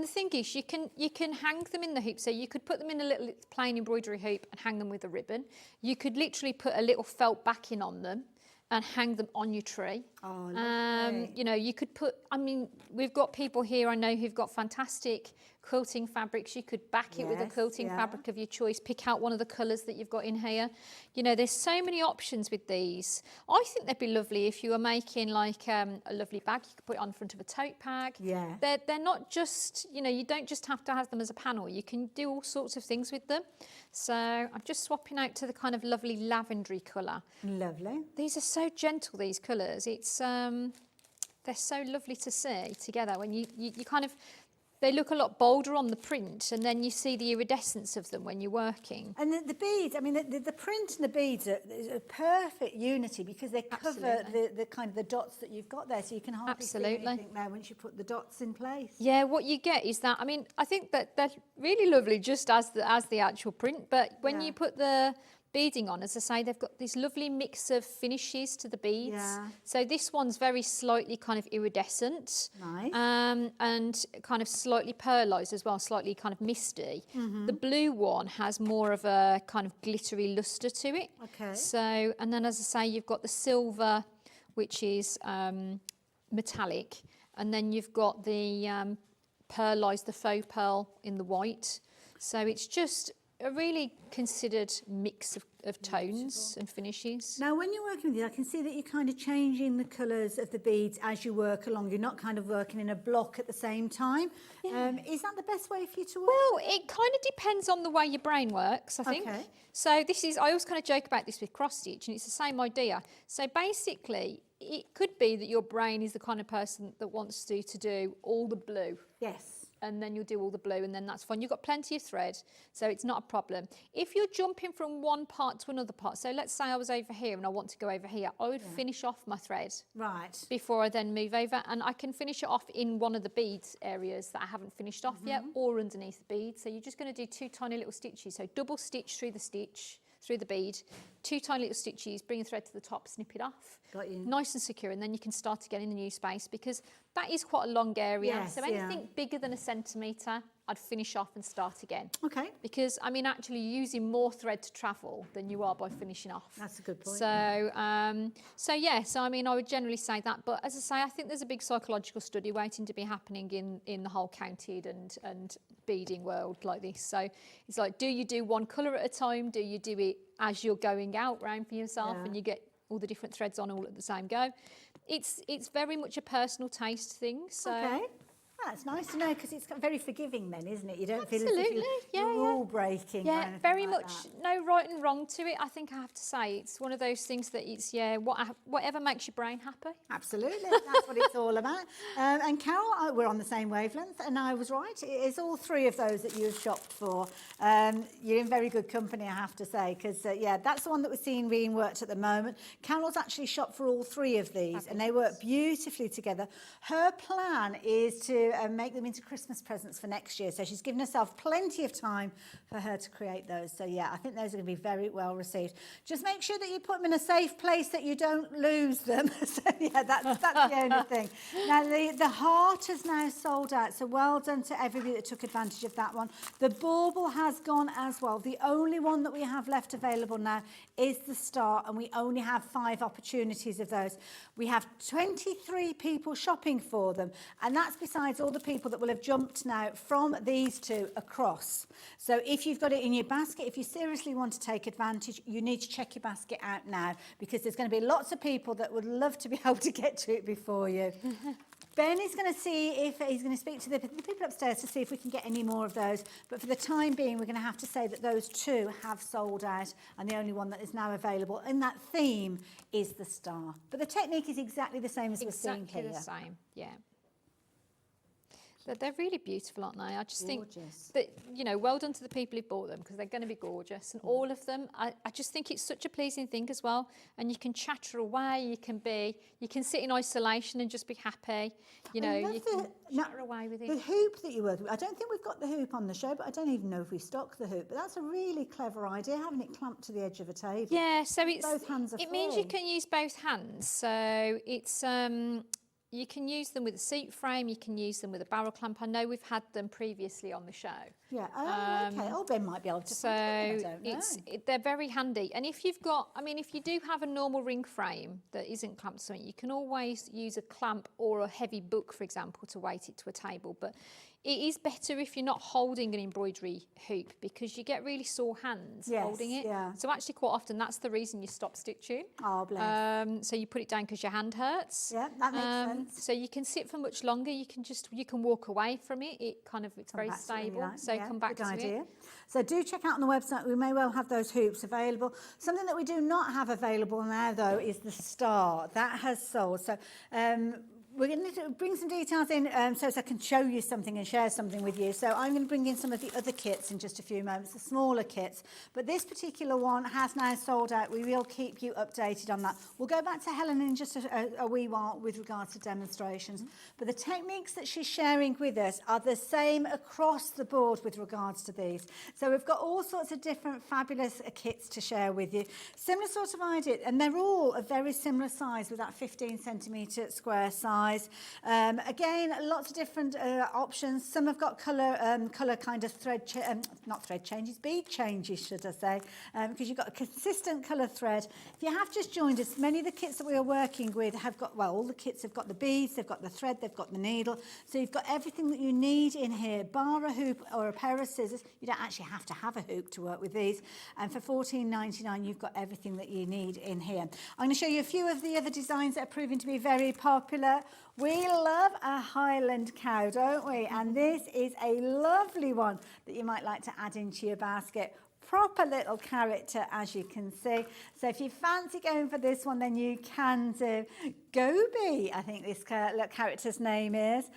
Speaker 8: the thing is, you can hang them in the hoop. So you could put them in a little plain embroidery hoop and hang them with a ribbon. You could literally put a little felt backing on them and hang them on your tree.
Speaker 1: Oh, lovely.
Speaker 8: You know, you could put, I mean, we've got people here I know who've got fantastic quilting fabrics. You could back it with a quilting fabric of your choice, pick out one of the colours that you've got in here. You know, there's so many options with these. I think they'd be lovely if you were making like a lovely bag. You could put it on the front of a tote bag.
Speaker 1: Yeah.
Speaker 8: They're not just, you know, you don't just have to have them as a panel. You can do all sorts of things with them. So I'm just swapping out to the kind of lovely lavendery colour.
Speaker 1: Lovely.
Speaker 8: These are so gentle, these colours. It's they're so lovely to see together when you kind of they look a lot bolder on the print, and then you see the iridescence of them when you're working.
Speaker 1: And the beads, I mean, the print and the beads are a perfect unity because they cover
Speaker 8: Absolutely.
Speaker 1: the kind of the dots that you've got there, so you can hardly
Speaker 8: Absolutely.
Speaker 1: see anything there once you put the dots in place.
Speaker 8: Yeah, what you get is that, I mean, I think that they're really lovely just as the actual print, but when
Speaker 1: Yeah.
Speaker 8: you put the beading on, as I say, they've got this lovely mix of finishes to the beads.
Speaker 1: Yeah.
Speaker 8: So this one's very slightly kind of iridescent.
Speaker 1: Nice.
Speaker 8: And kind of slightly pearlised as well, slightly kind of misty.
Speaker 1: Mm-hmm.
Speaker 8: The blue one has more of a kind of glittery lustre to it.
Speaker 1: Okay.
Speaker 8: So, and then as I say, you've got the silver, which is metallic, and then you've got the pearlised, the faux pearl in the white. So it's just a really considered mix of tones and finishes.
Speaker 1: Now, when you're working with these, I can see that you're kind of changing the colours of the beads as you work along. You're not kind of working in a block at the same time. Is that the best way for you to work?
Speaker 8: Well, it kind of depends on the way your brain works, I think.
Speaker 1: Okay.
Speaker 8: So this is, I always kind of joke about this with cross stitch, and it's the same idea. So basically, it could be that your brain is the kind of person that wants to do all the blue.
Speaker 1: Yes.
Speaker 8: And then you'll do all the blue, and then that's fine. You've got plenty of thread, so it's not a problem. If you're jumping from one part to another part, so let's say I was over here and I want to go over here, I would finish off my thread
Speaker 1: Right.
Speaker 8: before I then move over, and I can finish it off in one of the beads areas that I haven't finished off yet, or underneath the bead. So you're just going to do 2 tiny little stitches, so double stitch through the bead, 2 tiny little stitches, bring the thread to the top, snip it off.
Speaker 1: Got you.
Speaker 8: Nice and secure, and then you can start again in the new space, because that is quite a long area.
Speaker 1: Yes,
Speaker 8: so anything bigger than a centimetre, I'd finish off and start again.
Speaker 1: Okay.
Speaker 8: Because, I mean, actually you're using more thread to travel than you are by finishing off.
Speaker 1: That's a good point.
Speaker 8: So yeah, so I mean, I would generally say that. But as I say, I think there's a big psychological study waiting to be happening in the whole counted and beading world like this. So it's like, do you do one colour at a time? Do you do it as you're going out round for yourself and you get all the different threads on all at the same go? It's very much a personal taste thing. So.
Speaker 1: Okay. Well, that's nice to know, because it's very forgiving then, isn't it? You don't feel as
Speaker 8: Absolutely,
Speaker 1: if
Speaker 8: yeah,
Speaker 1: you're
Speaker 8: yeah.
Speaker 1: rule breaking.
Speaker 8: Yeah, very much no right and wrong to it. I think I have to say it's one of those things that it's whatever makes your brain happy.
Speaker 1: Absolutely, that's what it's all about. And Carol, we're on the same wavelength, and I was right. It is all 3 of those that you've shopped for. You're in very good company, I have to say, because that's the one that we're seeing being worked at the moment. Carol's actually shopped for all 3 of these, and they work beautifully together. Her plan is to make them into Christmas presents for next year, so she's given herself plenty of time for her to create those. So yeah, I think those are going to be very well received. Just make sure that you put them in a safe place, that you don't lose them. So yeah, that's the only thing. Now the heart has now sold out, so well done to everybody that took advantage of that one. The bauble has gone as well. The only one that we have left available now is the star, and we only have 5 opportunities of those. We have 23 people shopping for them, and that's besides all the people that will have jumped now from these 2 across. So if you've got it in your basket, if you seriously want to take advantage, you need to check your basket out now, because there's going to be lots of people that would love to be able to get to it before you. Ben is going to see if he's going to speak to the people upstairs to see if we can get any more of those. But for the time being, we're going to have to say that those 2 have sold out, and the only one that is now available in that theme is the star. But the technique is exactly the same as we're seeing here.
Speaker 8: Exactly the same, yeah. They're really beautiful, aren't they? I just think that, well done to the people who bought them, because they're going to be gorgeous. And all of them, I just think it's such a pleasing thing as well. And you can chatter away, you can sit in isolation and just be happy. You can chatter away with it.
Speaker 1: The hoop that you work with, I don't think we've got the hoop on the show, but I don't even know if we stock the hoop. But that's a really clever idea, having it clamped to the edge of a table.
Speaker 8: Yeah, so
Speaker 1: both hands are
Speaker 8: it means you
Speaker 1: free.
Speaker 8: can use both hands. So it's... you can use them with a seat frame, you can use them with a barrel clamp. I know we've had them previously on the show.
Speaker 1: Yeah, okay. Oh, Ben might be able to.
Speaker 8: So
Speaker 1: I don't know.
Speaker 8: they're very handy. And if you've got, if you do have a normal ring frame that isn't clamped to something, you can always use a clamp or a heavy book, for example, to weight it to a table. But it is better if you're not holding an embroidery hoop, because you get really sore hands holding it.
Speaker 1: Yeah.
Speaker 8: So actually quite often that's the reason you stop stitching.
Speaker 1: Oh, bless.
Speaker 8: So you put it down because your hand hurts.
Speaker 1: Yeah, that makes sense.
Speaker 8: So you can sit for much longer. You can walk away from it. It's very stable. So come back to it.
Speaker 1: So do check out on the website. We may well have those hoops available. Something that we do not have available now, though, is the star. That has sold. So We're going to bring some details in so I can show you something and share something with you. So I'm going to bring in some of the other kits in just a few moments, the smaller kits. But this particular one has now sold out. We will keep you updated on that. We'll go back to Helen in just a wee while with regards to demonstrations. But the techniques that she's sharing with us are the same across the board with regards to these. So we've got all sorts of different fabulous kits to share with you. Similar sort of idea, and they're all a very similar size with that 15 centimetre square size. Again, lots of different options. Some have got colour kind of not thread changes, bead changes, should I say, because you've got a consistent colour thread. If you have just joined us, many of the kits that we are working with have got, well, all the kits have got the beads, they've got the thread, they've got the needle. So you've got everything that you need in here, bar a hoop or a pair of scissors. You don't actually have to have a hoop to work with these. And for $14.99, you've got everything that you need in here. I'm going to show you a few of the other designs that are proving to be very popular. We love a Highland cow, don't we? And this is a lovely one that you might like to add into your basket. Proper little character, as you can see. So if you fancy going for this one, then you can do. Gobi, I think this character's name is.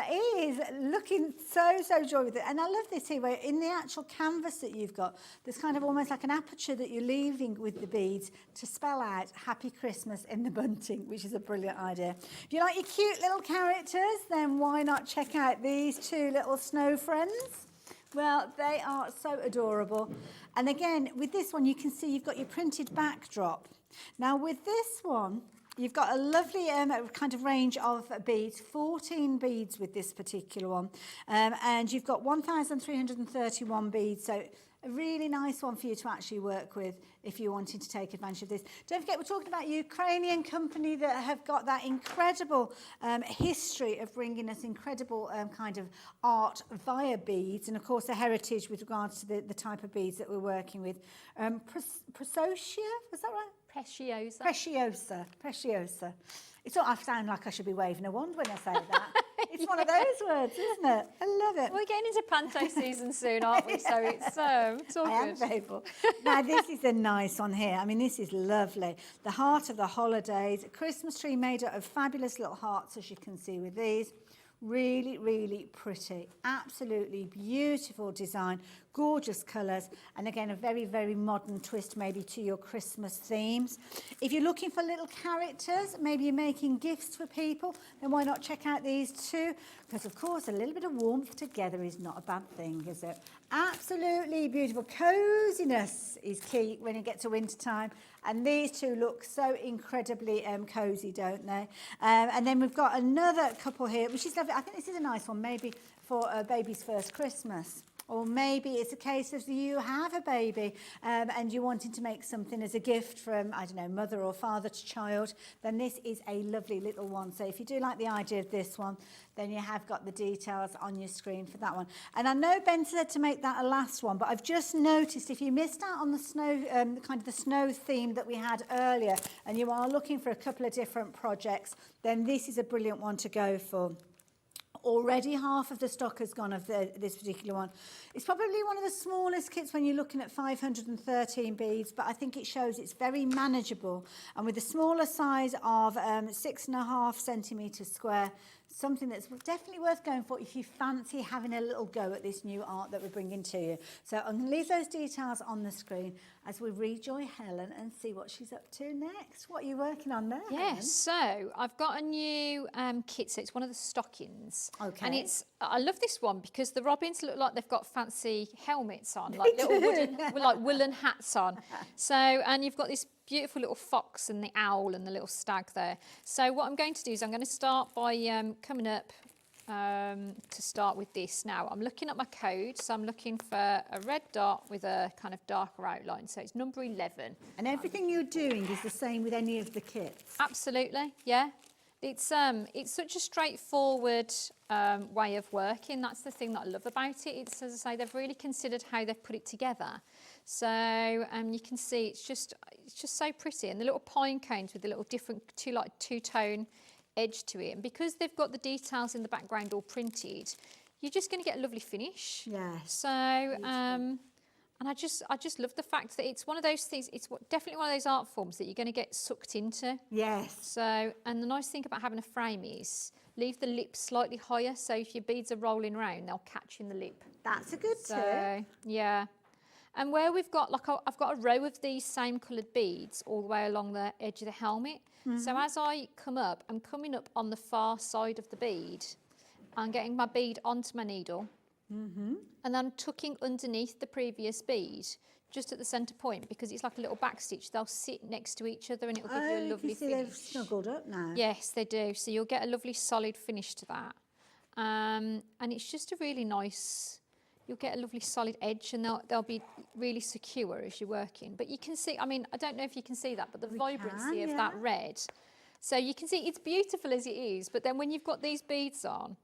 Speaker 1: He is looking so joy with it. And I love this here, where in the actual canvas that you've got, there's kind of almost like an aperture that you're leaving with the beads to spell out Happy Christmas in the bunting, which is a brilliant idea. If you like your cute little characters, then why not check out these two little snow friends? Well, they are so adorable. And again, with this one, you can see you've got your printed backdrop. Now, with this one, you've got a lovely kind of range of beads, 14 beads with this particular one. And you've got 1,331 beads. So a really nice one for you to actually work with if you're wanting to take advantage of this. Don't forget, we're talking about a Ukrainian company that have got that incredible history of bringing us incredible kind of art via beads, and of course the heritage with regards to the type of beads that we're working with. Preciosa, was that right? Preciosa. It's not, I sound like I should be waving a wand when I say that. It's one of those words, isn't it? I love it.
Speaker 8: We're getting into panto season soon, aren't we? So it's all
Speaker 1: I
Speaker 8: good.
Speaker 1: am able. Now, this is a nice one here. I mean, this is lovely. The heart of the holidays. A Christmas tree made out of fabulous little hearts, as you can see with these. Really pretty. Absolutely beautiful design. Gorgeous colours, and again a very modern twist maybe to your Christmas themes. If you're looking for little characters, maybe you're making gifts for people, then why not check out these two? Because of course a little bit of warmth together is not a bad thing, is it? Absolutely beautiful. Coziness is key when you get to winter time, and these two look so incredibly cosy, don't they? And then we've got another couple here, which is lovely. I think this is a nice one, maybe for a baby's first Christmas. Or maybe it's a case of you have a baby and you're wanting to make something as a gift from, I don't know, mother or father to child, then this is a lovely little one. So if you do like the idea of this one, then you have got the details on your screen for that one. And I know Ben said to make that a last one, but I've just noticed if you missed out on the snow, kind of the snow theme that we had earlier, and you are looking for a couple of different projects, then this is a brilliant one to go for. Already half of the stock has gone of this particular one. It's probably one of the smallest kits when you're looking at 513 beads, but I think it shows it's very manageable. And with a smaller size of 6.5 centimetres square, something that's definitely worth going for if you fancy having a little go at this new art that we're bringing to you. So I'm going to leave those details on the screen as we rejoin Helen and see what she's up to next. What are you working on there, Helen?
Speaker 8: Yes, so I've got a new kit, so it's one of the stockings.
Speaker 1: Okay.
Speaker 8: And I love this one because the robins look like they've got fancy helmets on, like little woolen hats on. So, and you've got this beautiful little fox and the owl and the little stag there. So what I'm going to do is I'm going to start by coming up to start with this. Now I'm looking at my code, so I'm looking for a red dot with a kind of darker outline, so it's number 11.
Speaker 1: And everything you're doing is the same with any of the kits?
Speaker 8: Absolutely, yeah. It's such a straightforward way of working. That's the thing that I love about it. It's, as I say, they've really considered how they've put it together. So you can see it's just so pretty, and the little pine cones with the little different two-tone edge to it. And because they've got the details in the background all printed, you're just going to get a lovely finish.
Speaker 1: Yes.
Speaker 8: So And I just love the fact that it's one of those things, definitely one of those art forms that you're going to get sucked into.
Speaker 1: Yes.
Speaker 8: So, and the nice thing about having a frame is leave the lip slightly higher, so if your beads are rolling around, they'll catch in the lip.
Speaker 1: That's a good tip.
Speaker 8: So, yeah. And where we've got, I've got a row of these same coloured beads all the way along the edge of the helmet. So as I come up, I'm coming up on the far side of the bead. I'm getting my bead onto my needle. And I'm tucking underneath the previous bead, just at the centre point, because it's like a little back stitch. They'll sit next to each other and it'll give you a lovely
Speaker 1: you see
Speaker 8: finish.
Speaker 1: they've snuggled up now.
Speaker 8: Yes, they do. So you'll get a lovely solid finish to that. And it's just a really nice, you'll get a lovely solid edge, and they'll be really secure as you're working. But you can see, I mean, I don't know if you can see that, but the vibrancy of that red. So you can see it's beautiful as it is, but then when you've got these beads on,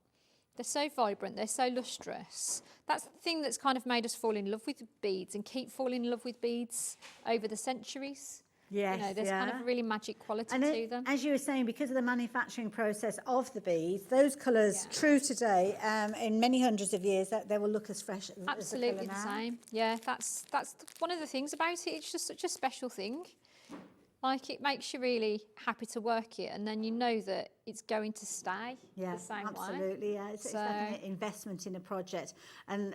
Speaker 8: they're so vibrant, they're so lustrous. That's the thing that's kind of made us fall in love with beads and keep falling in love with beads over the centuries.
Speaker 1: Yes,
Speaker 8: You know, there's kind of a really magic quality
Speaker 1: And
Speaker 8: to them.
Speaker 1: as you were saying, because of the manufacturing process of the beads, those colours, true today, in many hundreds of years, that they will look as fresh as
Speaker 8: Absolutely
Speaker 1: the
Speaker 8: the
Speaker 1: colour now.
Speaker 8: same. Yeah, that's one of the things about it. It's just such a special thing. Like, it makes you really happy to work it, and then you know that it's going to stay
Speaker 1: Yeah,
Speaker 8: the same way.
Speaker 1: absolutely. Yeah, it's like an investment in a project, and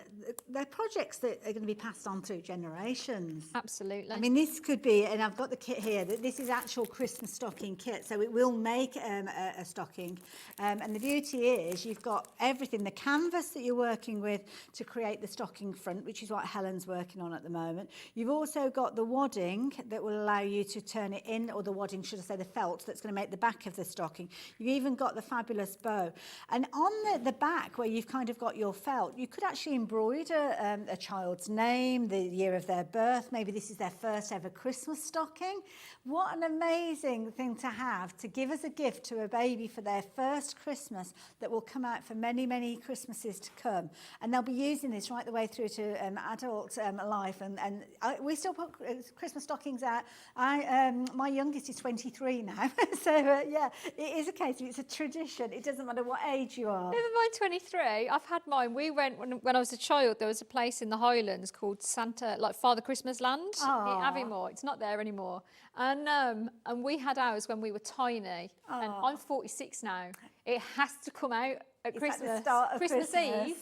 Speaker 1: they're projects that are going to be passed on through generations.
Speaker 8: Absolutely.
Speaker 1: I mean, this could be, and I've got the kit here, that this is actual Christmas stocking kit, so it will make a stocking. And the beauty is you've got everything, the canvas that you're working with to create the stocking front, which is what Helen's working on at the moment. You've also got the wadding that will allow you to turn it in, or the wadding, should I say, the felt that's going to make the back of the stocking. You've even got the fabulous bow. And on the back, where you've kind of got your felt, you could actually embroider a child's name, the year of their birth. Maybe this is their first ever Christmas stocking. What an amazing thing to have, to give as a gift to a baby for their first Christmas that will come out for many, many Christmases to come. And they'll be using this right the way through to adult life. And we still put Christmas stockings out. My youngest is 23 now. So, yeah, it is a case of it's a tradition. It doesn't matter what age you are.
Speaker 8: Never mind 23. I've had mine. We went when I was a child. There was a place in the Highlands called Father Christmas Land in Aviemore. It's not there anymore. And we had ours when we were tiny. And I'm 46 now. It has to come out at Christmas.
Speaker 1: Like the start of
Speaker 8: Christmas Eve.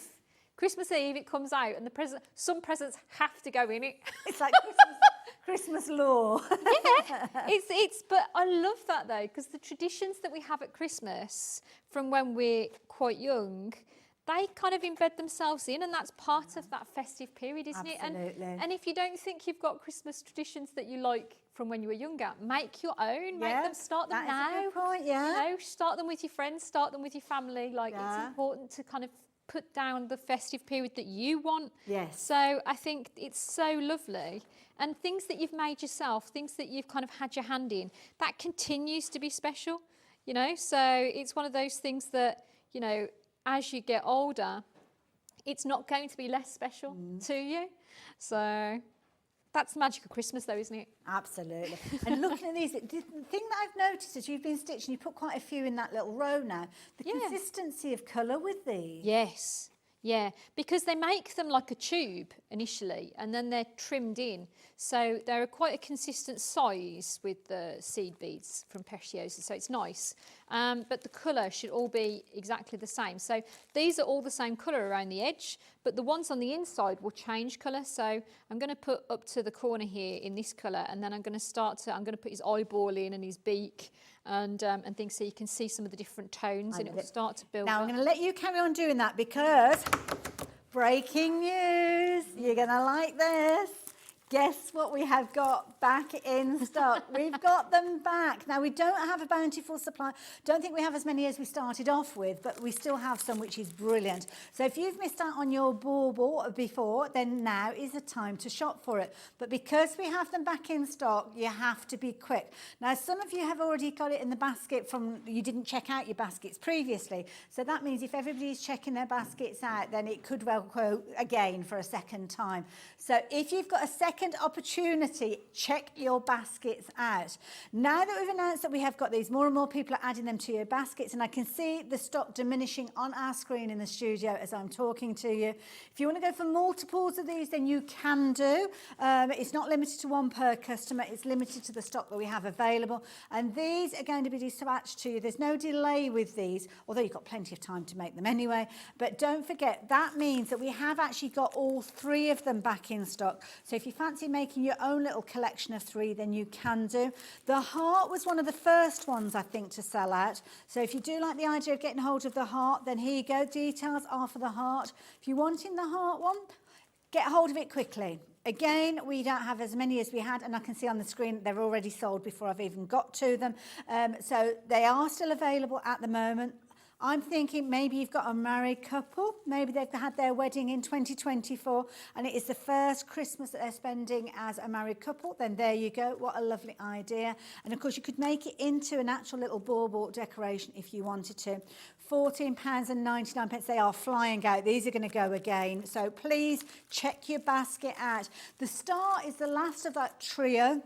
Speaker 8: Christmas Eve, it comes out, and some presents have to go in it.
Speaker 1: It's like Christmas law.
Speaker 8: Yeah, but I love that though, because the traditions that we have at Christmas from when we're quite young, they kind of embed themselves in, and that's part of that festive period, isn't it?
Speaker 1: Absolutely.
Speaker 8: And if you don't think you've got Christmas traditions that you like from when you were younger, make your own. Start them now.
Speaker 1: That's a good point, yeah.
Speaker 8: You know, start them with your friends, start them with your family. It's important to kind of put down the festive period that you want.
Speaker 1: Yes.
Speaker 8: So I think it's so lovely. And things that you've made yourself, things that you've kind of had your hand in, that continues to be special, you know? So it's one of those things that, you know, as you get older, it's not going to be less special to you. So that's the magic of Christmas though, isn't it?
Speaker 1: Absolutely. And looking at these, the thing that I've noticed is you've been stitching, you put quite a few in that little row now, the consistency of colour with these.
Speaker 8: Yes. Yeah, because they make them like a tube initially, and then they're trimmed in. So they're quite a consistent size with the seed beads from Preciosa, so it's nice. But the colour should all be exactly the same. So these are all the same colour around the edge, but the ones on the inside will change colour. So I'm going to put up to the corner here in this colour, and then I'm going to put his eyeball in and his beak and things, so you can see some of the different tones, and it will start to build
Speaker 1: Now,
Speaker 8: up.
Speaker 1: I'm going to let you carry on doing that, because breaking news, you're going to like this. Guess what we have got back in stock? We've got them back. Now, we don't have a bountiful supply. Don't think we have as many as we started off with, but we still have some, which is brilliant. So if you've missed out on your bauble before, then now is the time to shop for it. But because we have them back in stock, you have to be quick. Now, some of you have already got it in the basket you didn't check out your baskets previously. So that means if everybody's checking their baskets out, then it could well quote again for a second time. So if you've got a second second opportunity, check your baskets out. Now that we've announced that we have got these, more and more people are adding them to your baskets, and I can see the stock diminishing on our screen in the studio as I'm talking to you. If you want to go for multiples of these, then you can do. It's not limited to one per customer, it's limited to the stock that we have available, and these are going to be dispatched to you. There's no delay with these, although you've got plenty of time to make them anyway. But don't forget, that means that we have actually got all 3 of them back in stock. So if you fancy making your own little collection of 3, then you can do. The heart was one of the first ones, I think, to sell out. So if you do like the idea of getting hold of the heart, then here you go. Details are for the heart. If you're wanting the heart one, get hold of it quickly. Again, we don't have as many as we had, and I can see on the screen they're already sold before I've even got to them. So they are still available at the moment. I'm thinking maybe you've got a married couple, maybe they've had their wedding in 2024 and it is the first Christmas that they're spending as a married couple, then there you go, what a lovely idea. And of course you could make it into an actual little bauble decoration if you wanted to. £14.99, they are flying out, these are going to go again, so please check your basket out. The star is the last of that trio,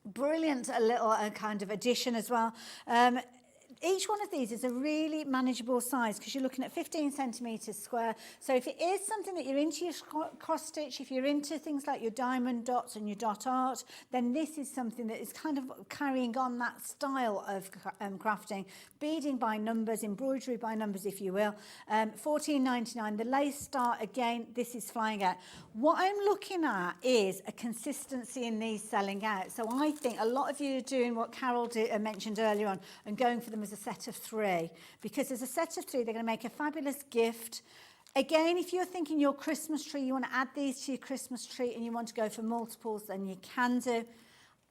Speaker 1: brilliant a little kind of addition as well. Each one of these is a really manageable size because you're looking at 15 centimetres square. So if it is something that you're into, your cross stitch, if you're into things like your diamond dots and your dot art, then this is something that is kind of carrying on that style of crafting. Beading by numbers, embroidery by numbers, if you will. £14.99. The lace star, again, this is flying out. What I'm looking at is a consistency in these selling out. So I think a lot of you are doing what Carol mentioned earlier on and going for them as a set of 3, because as a set of 3 they're going to make a fabulous gift. Again, if you're thinking your Christmas tree, you want to add these to your Christmas tree and you want to go for multiples, then you can do.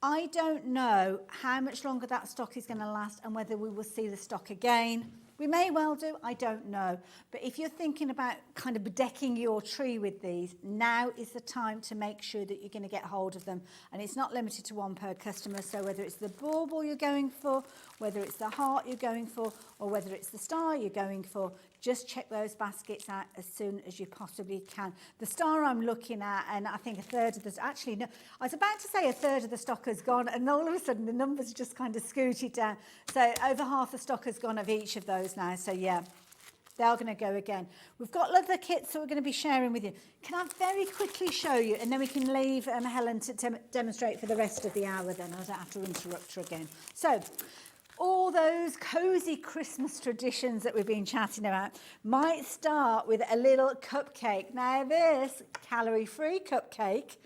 Speaker 1: I don't know how much longer that stock is going to last and whether we will see the stock again. We may well do, I don't know. But if you're thinking about kind of bedecking your tree with these, now is the time to make sure that you're going to get hold of them. And it's not limited to 1 per customer, so whether it's the bauble you're going for, whether it's the heart you're going for, or whether it's the star you're going for, just check those baskets out as soon as you possibly can. The star I'm looking at, and I think a third of this, actually, no, I was about to say a third of the stock has gone, and all of a sudden the numbers just kind of scooted down. So over half the stock has gone of each of those now, so yeah, they are going to go again. We've got other kits that we're going to be sharing with you. Can I very quickly show you, and then we can leave Helen to demonstrate for the rest of the hour then, I don't have to interrupt her again. So, all those cosy Christmas traditions that we've been chatting about might start with a little cupcake. Now this calorie-free cupcake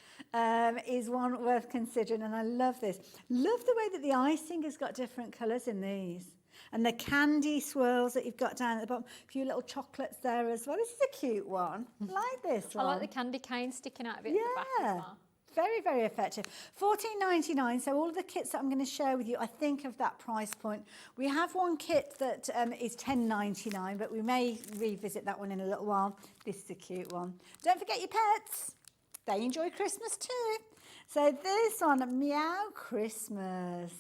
Speaker 1: is one worth considering, and I love this. Love the way that the icing has got different colours in these. And the candy swirls that you've got down at the bottom, a few little chocolates there as well. This is a cute one. I like this one.
Speaker 8: I like the candy cane sticking out of it at the back as well.
Speaker 1: Very, very effective. £14.99, so all of the kits that I'm going to share with you, I think of that price point. We have one kit that is £10.99, but we may revisit that one in a little while. This is a cute one. Don't forget your pets. They enjoy Christmas too. So this one, Meow Christmas.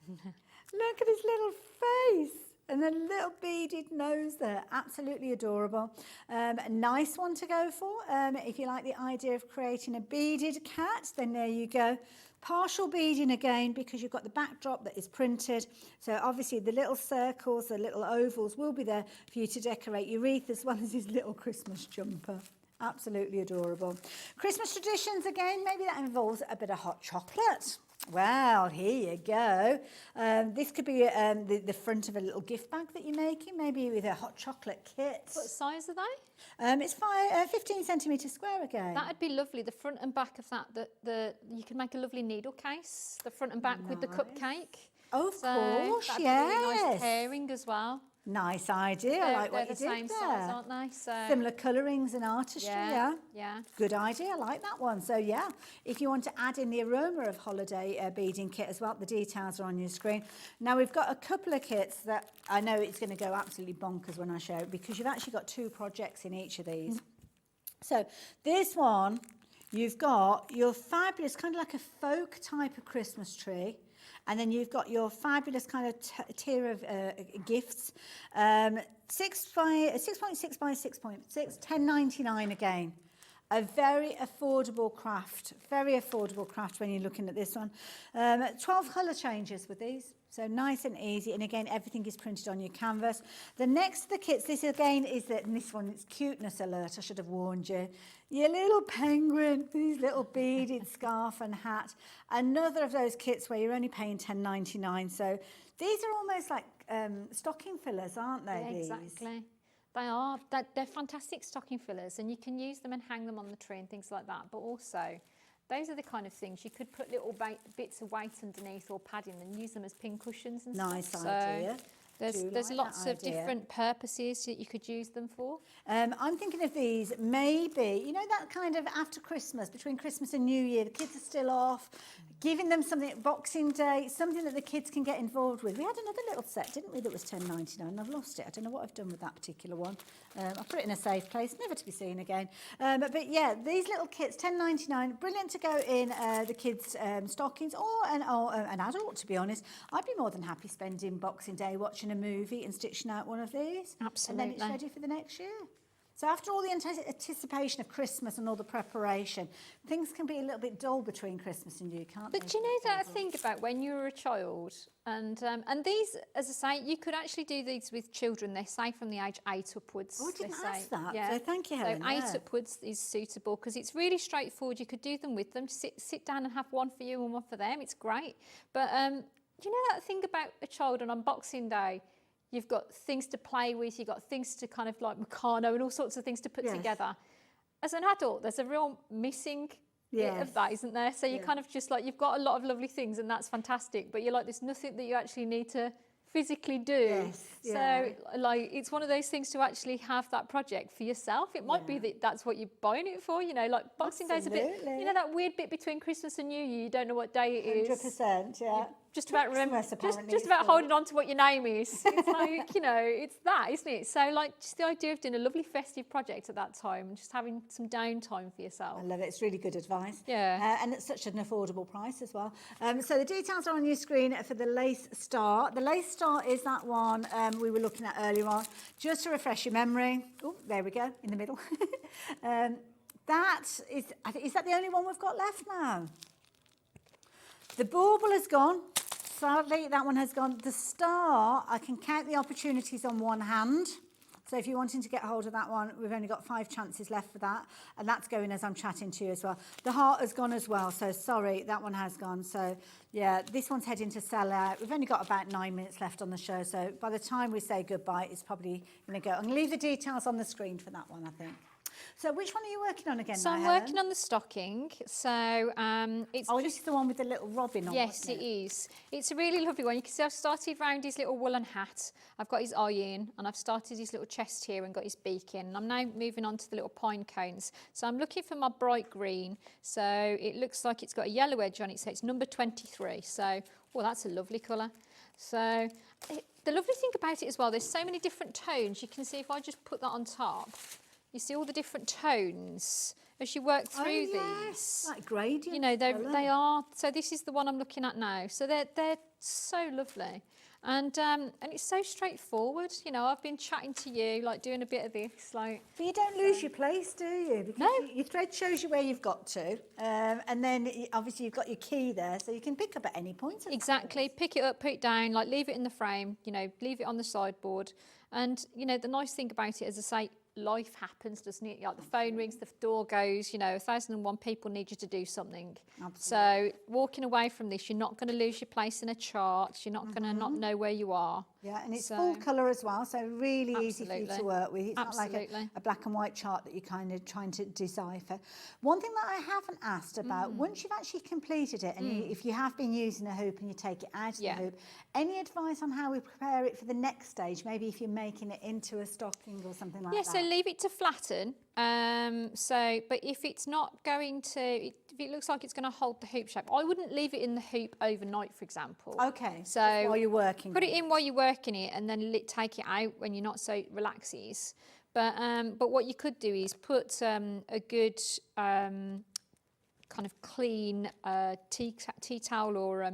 Speaker 1: Look at his little face. And a little beaded nose there, absolutely adorable. A nice one to go for. If you like the idea of creating a beaded cat, then there you go. Partial beading again, because you've got the backdrop that is printed. So obviously the little circles, the little ovals will be there for you to decorate your wreath, as well as his little Christmas jumper. Absolutely adorable. Christmas traditions again, maybe that involves a bit of hot chocolate. Well, here you go. This could be the front of a little gift bag that you're making, maybe with a hot chocolate kit.
Speaker 8: What size are they?
Speaker 1: It's 15 centimetres square again.
Speaker 8: That'd be lovely. The front and back of that, you could make a lovely needle case, the front and back with the cupcake.
Speaker 1: Of course,
Speaker 8: that'd
Speaker 1: yes.
Speaker 8: be a really nice pairing as well.
Speaker 1: Nice idea. I like what you did there.
Speaker 8: They're the same size, aren't they? So
Speaker 1: similar colourings and artistry, yeah. Good idea. I like that one. So, yeah, if you want to add in the aroma of holiday beading kit as well, the details are on your screen. Now, we've got a couple of kits that I know it's going to go absolutely bonkers when I show it, because you've actually got 2 projects in each of these. So, this one, you've got your fabulous, kind of like a folk type of Christmas tree. And then you've got your fabulous kind of tier of gifts. 6.6 by 6.6, £10.99 again. A very affordable craft when you're looking at this one. 12 colour changes with these, so nice and easy. And again, everything is printed on your canvas. The next of the kits, this again is that, and this one, it's cuteness alert, I should have warned you. Your little penguin, these little beaded scarf and hat. Another of those kits where you're only paying $10.99. So these are almost like stocking fillers, aren't they?
Speaker 8: Yeah,
Speaker 1: these?
Speaker 8: exactly. They are. They're fantastic stocking fillers, and you can use them and hang them on the tree and things like that. But also, those are the kind of things you could put little bits of weight underneath or padding and use them as pin cushions and
Speaker 1: Nice
Speaker 8: stuff.
Speaker 1: idea.
Speaker 8: There's
Speaker 1: like
Speaker 8: lots
Speaker 1: that
Speaker 8: of
Speaker 1: idea.
Speaker 8: different purposes that you could use them for.
Speaker 1: I'm thinking of these, maybe, you know, that kind of after Christmas, between Christmas and New Year, the kids are still off, giving them something at Boxing Day, something that the kids can get involved with. We had another little set, didn't we, that was $10.99. I've lost it. I don't know what I've done with that particular one. I put it in a safe place, never to be seen again. But yeah, these little kits, $10.99, brilliant to go in the kids' stockings or an adult, to be honest. I'd be more than happy spending Boxing Day watching a movie and stitching out one of these.
Speaker 8: Absolutely.
Speaker 1: And then it's ready for the next year. So after all the anticipation of Christmas and all the preparation, things can be a little bit dull between Christmas and New Year, can't they?
Speaker 8: But do you know that thing about when you were a child, and these, as I say, you could actually do these with children. They say from the age 8 upwards.
Speaker 1: Oh, I didn't
Speaker 8: they
Speaker 1: ask
Speaker 8: say.
Speaker 1: that.
Speaker 8: Yeah.
Speaker 1: So thank you, Helen.
Speaker 8: So 8
Speaker 1: yeah.
Speaker 8: upwards is suitable because it's really straightforward. You could do them with them. Sit down and have one for you and one for them. It's great. But do you know that thing about a child on Boxing Day? You've got things to play with, you've got things to kind of like Meccano and all sorts of things to put together. As an adult, there's a real missing bit of that, isn't there? So you're kind of just like, you've got a lot of lovely things and that's fantastic, but you're like, there's nothing that you actually need to physically do.
Speaker 1: Yes,
Speaker 8: so like, it's one of those things to actually have that project for yourself. It might be that that's what you're buying it for, you know, like Boxing Day's a bit, you know, that weird bit between Christmas and New Year, you don't know what day it is.
Speaker 1: 100%, yeah.
Speaker 8: Just about
Speaker 1: Christmas, apparently,
Speaker 8: just
Speaker 1: it's
Speaker 8: about
Speaker 1: called.
Speaker 8: holding on to what your name is. It's like, you know, it's that, isn't it? So like just the idea of doing a lovely festive project at that time and just having some downtime for yourself.
Speaker 1: I love it. It's really good advice.
Speaker 8: Yeah.
Speaker 1: And it's such an affordable price as well. So the details are on your screen for the Lace Star. The Lace Star is that one we were looking at earlier on. Just to refresh your memory. Oh, there we go, in the middle. That is that the only one we've got left now? The bauble has gone. Sadly, that one has gone. The star, I can count the opportunities on one hand. So if you're wanting to get hold of that one, we've only got 5 chances left for that. And that's going as I'm chatting to you as well. The heart has gone as well. So sorry, that one has gone. So yeah, this one's heading to sell out. We've only got about 9 minutes left on the show. So by the time we say goodbye, it's probably going to go. I'm going to leave the details on the screen for that one, I think. So which one are you working on again?
Speaker 8: So
Speaker 1: now,
Speaker 8: I'm
Speaker 1: Helen?
Speaker 8: working on the stocking. So it's
Speaker 1: Oh, this is the one with the little robin on.
Speaker 8: yes,
Speaker 1: wasn't
Speaker 8: it is. It's a really lovely one. You can see I've started round his little woolen hat. I've got his eye in, and I've started his little chest here and got his beak in. And I'm now moving on to the little pine cones. So I'm looking for my bright green. So it looks like it's got a yellow edge on it. So it's number 23. So, well, that's a lovely colour. So the lovely thing about it as well, there's so many different tones. You can see if I just put that on top, you see all the different tones as you work through these.
Speaker 1: Like gradient.
Speaker 8: You know, they are. So this is the one I'm looking at now. So they're so lovely, and it's so straightforward. You know, I've been chatting to you, like doing a bit of this, like.
Speaker 1: But you don't lose your place, do you? Because
Speaker 8: No.
Speaker 1: your thread shows you where you've got to, and then obviously you've got your key there, so you can pick up at any point. I
Speaker 8: Exactly.
Speaker 1: suppose.
Speaker 8: Pick it up, put it down, like leave it in the frame. You know, leave it on the sideboard, and you know the nice thing about it, as I say, life happens, doesn't it? Like the phone rings, the door goes, you know, 1001 people need you to do something.
Speaker 1: Absolutely.
Speaker 8: So walking away from this, you're not going to lose your place in a chart. You're not going to not know where you are.
Speaker 1: Yeah, and it's
Speaker 8: So-
Speaker 1: full colour as well, so really easy for you to
Speaker 8: Absolutely.
Speaker 1: work with. It's not like
Speaker 8: Absolutely.
Speaker 1: a black and white chart that you're kind of trying to decipher. One thing that I haven't asked about, once you've actually completed it, and if you have been using a hoop and you take it out of
Speaker 8: Yeah.
Speaker 1: the hoop, any advice on how we prepare it for the next stage? Maybe if you're making it into a stocking or something like
Speaker 8: Yeah,
Speaker 1: that.
Speaker 8: so leave it to flatten. But if it's not going to, if it looks like it's going to hold the hoop shape, I wouldn't leave it in the hoop overnight, for example.
Speaker 1: Okay,
Speaker 8: So
Speaker 1: just while you're working.
Speaker 8: put it in while you're working it, and then take it out when you're not so relaxes. But what you could do is put a good kind of clean tea towel or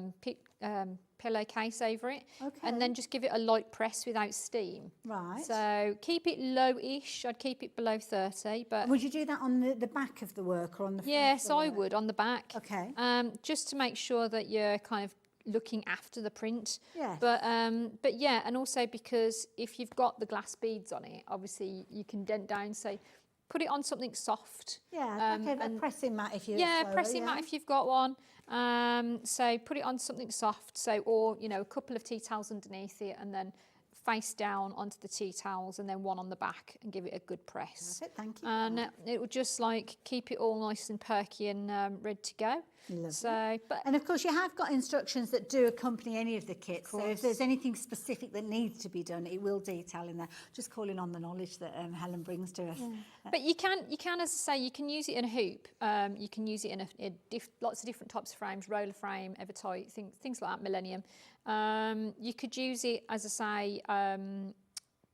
Speaker 8: pillowcase over it,
Speaker 1: Okay.
Speaker 8: and then just give it a light press without steam.
Speaker 1: Right.
Speaker 8: So keep it low-ish. I'd keep it below 30, but
Speaker 1: Would you do that on the back of the work or on the front?
Speaker 8: yes,
Speaker 1: of the
Speaker 8: I
Speaker 1: work?
Speaker 8: would on the back.
Speaker 1: Okay.
Speaker 8: Just to make sure that you're kind of looking after the print.
Speaker 1: Yes.
Speaker 8: But yeah, and also because if you've got the glass beads on it, obviously you can dent down, say, put it on something soft.
Speaker 1: Yeah, okay, a pressing mat if you're
Speaker 8: Yeah,
Speaker 1: slower,
Speaker 8: pressing mat if you've got one. So put it on something soft, so, or, you know, a couple of tea towels underneath it, and then face down onto the tea towels, and then one on the back, and give it a good press.
Speaker 1: Perfect, thank you.
Speaker 8: And it will just like keep it all nice and perky and ready to go.
Speaker 1: Lovely.
Speaker 8: So, but
Speaker 1: And of course, you have got instructions that do accompany any of the kits. So if there's anything specific that needs to be done, it will detail in there. Just calling on the knowledge that Helen brings to us.
Speaker 8: But you can, as I say, you can use it in a hoop. You can use it in lots of different types of frames, roller frame, Evertight, things like that, Millennium. You could use it, as I say,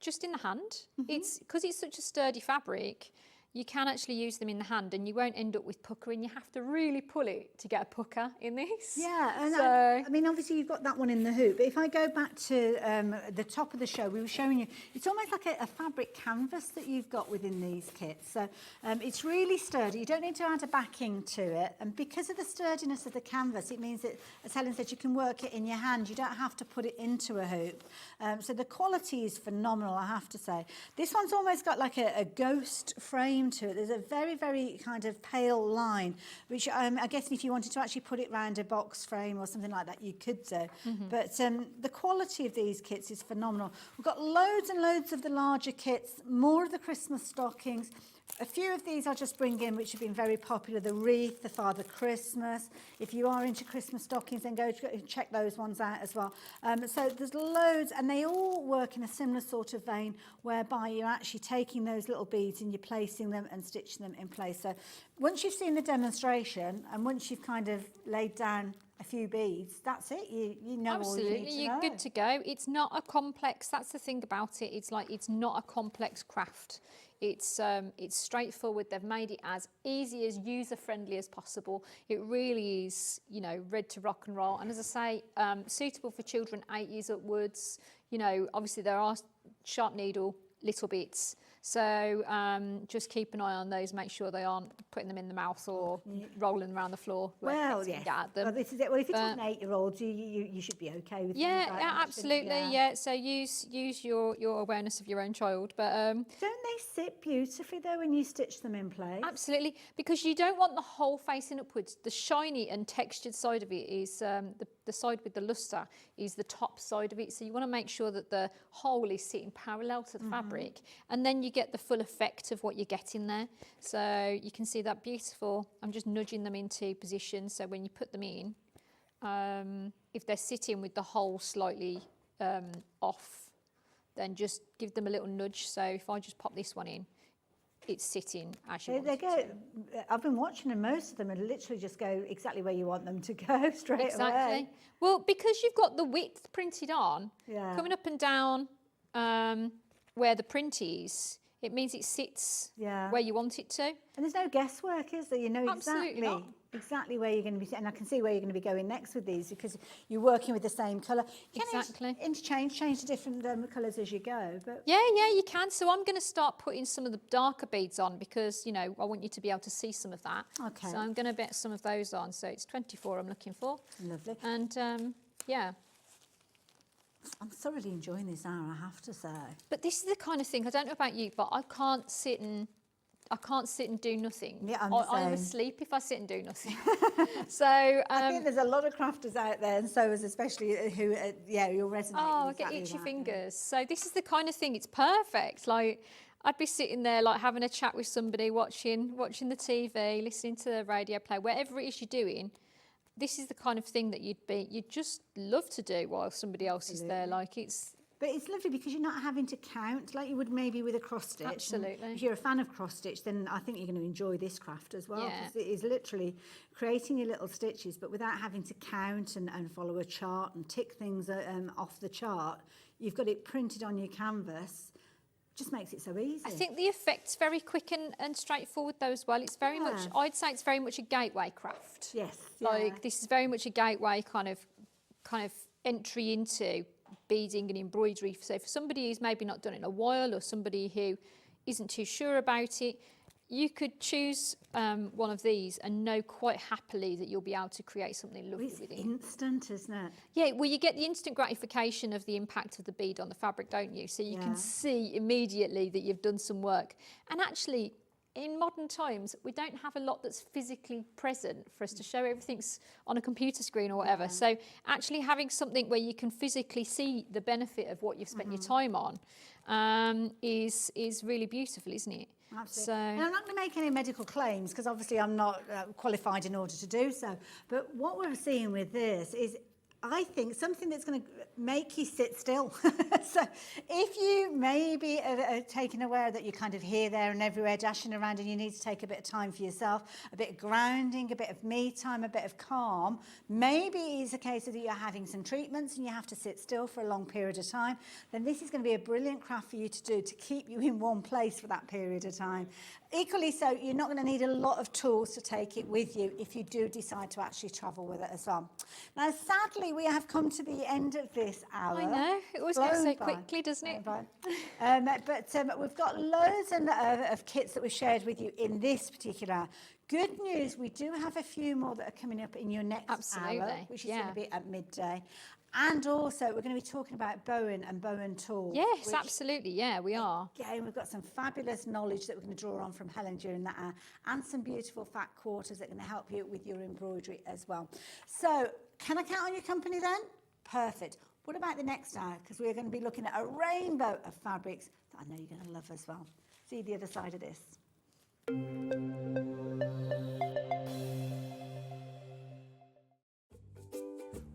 Speaker 8: just in the hand. It's because it's such a sturdy fabric. You can actually use them in the hand, and you won't end up with puckering. You have to really pull it to get a pucker in this.
Speaker 1: Yeah, and
Speaker 8: So-
Speaker 1: I mean, obviously you've got that one in the hoop, but if I go back to the top of the show, we were showing you, it's almost like a fabric canvas that you've got within these kits. So it's really sturdy. You don't need to add a backing to it. And because of the sturdiness of the canvas, it means that, as Helen said, you can work it in your hand. You don't have to put it into a hoop. So the quality is phenomenal, I have to say. This one's almost got like a ghost frame to it. There's a very, very kind of pale line, which I guess if you wanted to actually put it round a box frame or something like that, you could do. But the quality of these kits is phenomenal. We've got loads and loads of the larger kits, more of the Christmas stockings. A few of these I'll just bring in, which have been very popular. The wreath, the Father Christmas. If you are into Christmas stockings, then go check those ones out as well. So there's loads, and they all work in a similar sort of vein, whereby you're actually taking those little beads and you're placing them and stitching them in place. So once you've seen the demonstration, and once you've kind of laid down a few beads, that's it. You know all you need to
Speaker 8: Absolutely, you're
Speaker 1: know.
Speaker 8: good to go. It's not a complex, that's the thing about it. It's like, it's not a complex craft. It's straightforward. They've made it as easy, as user-friendly as possible. It really is, you know, ready to rock and roll. And as I say, suitable for children 8 years upwards. You know, obviously there are sharp needle little bits. So just keep an eye on those, make sure they aren't putting them in the mouth or rolling around the floor. where
Speaker 1: Well,
Speaker 8: kids can
Speaker 1: yes.
Speaker 8: get at them.
Speaker 1: Well, this is it. Well, if it's
Speaker 8: But-
Speaker 1: an 8-year-old, you should be okay with
Speaker 8: Yeah,
Speaker 1: things like
Speaker 8: yeah,
Speaker 1: that,
Speaker 8: absolutely.
Speaker 1: shouldn't you?
Speaker 8: Yeah, so use your awareness of your own child, but
Speaker 1: Don't they sit beautifully though when you stitch them in place?
Speaker 8: absolutely, because you don't want the whole facing upwards. The shiny and textured side of it is the side with the luster is the top side of it. So you want to make sure that the hole is sitting parallel to the fabric, and then you get the full effect of what you're getting there. So you can see that beautiful. I'm just nudging them into position. So when you put them in, if they're sitting with the hole slightly off, then just give them a little nudge. So if I just pop this one in, it's sitting as you want
Speaker 1: They
Speaker 8: it
Speaker 1: go.
Speaker 8: to.
Speaker 1: I've been watching, and most of them are literally just go exactly where you want them to go straight
Speaker 8: Exactly.
Speaker 1: away.
Speaker 8: Well, because you've got the width printed on,
Speaker 1: Yeah.
Speaker 8: coming up and down where the print is, it means it sits
Speaker 1: Yeah.
Speaker 8: where you want it to.
Speaker 1: And there's no guesswork, is there? You know
Speaker 8: Absolutely not.
Speaker 1: exactly where you're going to be, and I can see where you're going to be going next with these because you're working with the same colour. You can
Speaker 8: Exactly.
Speaker 1: change the different colours as you go. But
Speaker 8: Yeah, you can. So I'm going to start putting some of the darker beads on because, you know, I want you to be able to see some of that.
Speaker 1: Okay.
Speaker 8: So I'm going to bet some of those on. So it's 24 I'm looking for.
Speaker 1: lovely.
Speaker 8: And yeah.
Speaker 1: I'm thoroughly enjoying this hour, I have to say.
Speaker 8: But this is the kind of thing, I don't know about you, but I can't sit and do nothing.
Speaker 1: Yeah, I'm the
Speaker 8: I'm
Speaker 1: same.
Speaker 8: asleep if I sit and do nothing. So
Speaker 1: I think there's a lot of crafters out there, and sewers especially, who, you'll resonate
Speaker 8: oh, I
Speaker 1: with
Speaker 8: get
Speaker 1: exactly
Speaker 8: itchy
Speaker 1: that.
Speaker 8: fingers. So this is the kind of thing, it's perfect. Like I'd be sitting there like having a chat with somebody, watching the TV, listening to the radio play, wherever it is you're doing. This is the kind of thing that you'd just love to do while somebody else is there. Like it's
Speaker 1: But it's lovely because you're not having to count like you would maybe with a cross stitch. And
Speaker 8: Absolutely.
Speaker 1: if you're a fan of cross stitch, then I think you're going to enjoy this craft as well.
Speaker 8: Yeah.
Speaker 1: Because it is literally creating your little stitches, but without having to count and follow a chart and tick things off the chart. You've got it printed on your canvas. Just makes it so easy.
Speaker 8: I think the effect's very quick and straightforward though as well. It's very much, I'd say it's very much a gateway craft.
Speaker 1: Yes.
Speaker 8: Like this is very much a gateway kind of entry into beading and embroidery. So for somebody who's maybe not done it in a while, or somebody who isn't too sure about it, you could choose one of these and know quite happily that you'll be able to create something lovely
Speaker 1: It's
Speaker 8: with it.
Speaker 1: instant, isn't it?
Speaker 8: Yeah, well, you get the instant gratification of the impact of the bead on the fabric, don't you? So you can see immediately that you've done some work. And actually, in modern times, we don't have a lot that's physically present for us to show. Everything's on a computer screen or whatever. So actually having something where you can physically see the benefit of what you've spent your time on is really beautiful, isn't it?
Speaker 1: Absolutely.
Speaker 8: So,
Speaker 1: and I'm not going to make any medical claims because obviously I'm not qualified in order to do so. But what we're seeing with this is, I think, something that's going to make you sit still. So if you maybe are taken aware that you're kind of here, there and everywhere dashing around, and you need to take a bit of time for yourself, a bit of grounding, a bit of me time, a bit of calm, maybe it's a case of that you're having some treatments and you have to sit still for a long period of time, then this is going to be a brilliant craft for you to do to keep you in one place for that period of time. Equally so, you're not going to need a lot of tools to take it with you if you do decide to actually travel with it as well. Now, sadly, we have come to the end of this hour.
Speaker 8: I know, it always goes so
Speaker 1: Flown by.
Speaker 8: quickly, doesn't it?
Speaker 1: But we've got loads of kits that we've shared with you in this particular. Good news, we do have a few more that are coming up in your next hour, which is going to be at midday. And also, we're going to be talking about Bohin and Bohin tools.
Speaker 8: Yes, absolutely. Yeah, we are.
Speaker 1: Again, we've got some fabulous knowledge that we're going to draw on from Helen during that hour, and some beautiful fat quarters that are going to help you with your embroidery as well. So, can I count on your company then? Perfect. What about the next hour? Because we're going to be looking at a rainbow of fabrics that I know you're going to love as well. See the other side of this.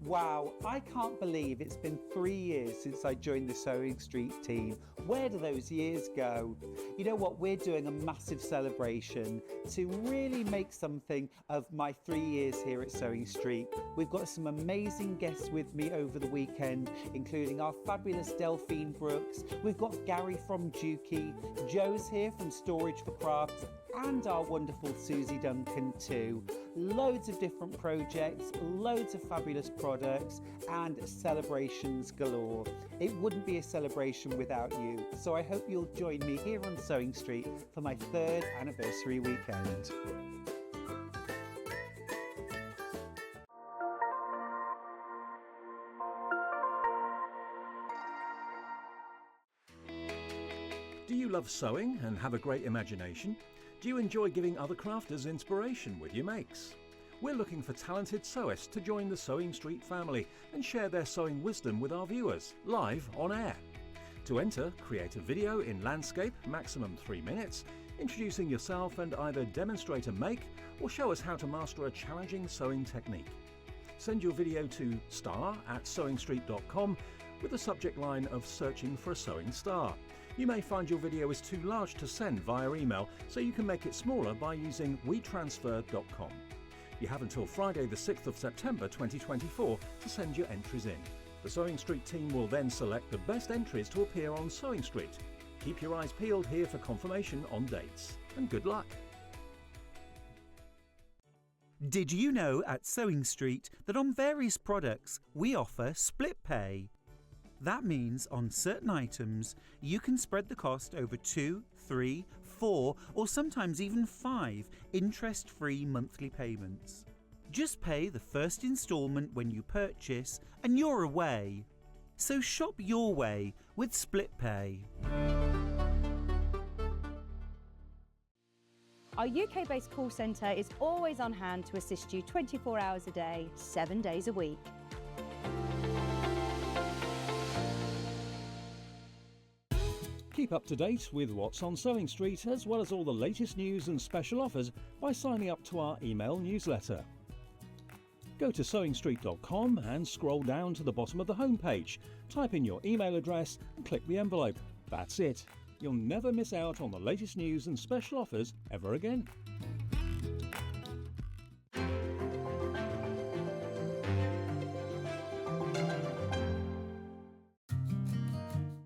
Speaker 7: Wow, I can't believe it's been 3 years since I joined the Sewing Street team. Where do those years go? You know what, we're doing a massive celebration to really make something of my 3 years here at Sewing Street. We've got some amazing guests with me over the weekend, including our fabulous Delphine Brooks. We've got Gary from Dukey, Joe's here from Storage for Crafts, and our wonderful Susie Duncan too. Loads of different projects, loads of fabulous products, and celebrations galore. It wouldn't be a celebration without you, so I hope you'll join me here on Sewing Street for my 3rd anniversary weekend.
Speaker 2: Do you love sewing and have a great imagination? Do you enjoy giving other crafters inspiration with your makes? We're looking for talented sewists to join the Sewing Street family and share their sewing wisdom with our viewers, live on air. To enter, create a video in landscape, maximum 3 minutes, introducing yourself and either demonstrate a make or show us how to master a challenging sewing technique. Send your video to star@sewingstreet.com with the subject line of searching for a sewing star. You may find your video is too large to send via email, so you can make it smaller by using wetransfer.com. You have until Friday the 6th of September 2024 to send your entries in. The Sewing Street team will then select the best entries to appear on Sewing Street. Keep your eyes peeled here for confirmation on dates, and good luck.
Speaker 6: Did you know at Sewing Street that on various products we offer split pay? That means on certain items you can spread the cost over 2, 3, 4 or sometimes even 5 interest-free monthly payments. Just pay the first instalment when you purchase and you're away. So shop your way with split pay.
Speaker 4: Our UK-based call centre is always on hand to assist you 24 hours a day, 7 days a week.
Speaker 2: Keep up to date with what's on Sewing Street, as well as all the latest news and special offers by signing up to our email newsletter. Go to sewingstreet.com and scroll down to the bottom of the homepage. Type in your email address and click the envelope. That's it. You'll never miss out on the latest news and special offers ever again.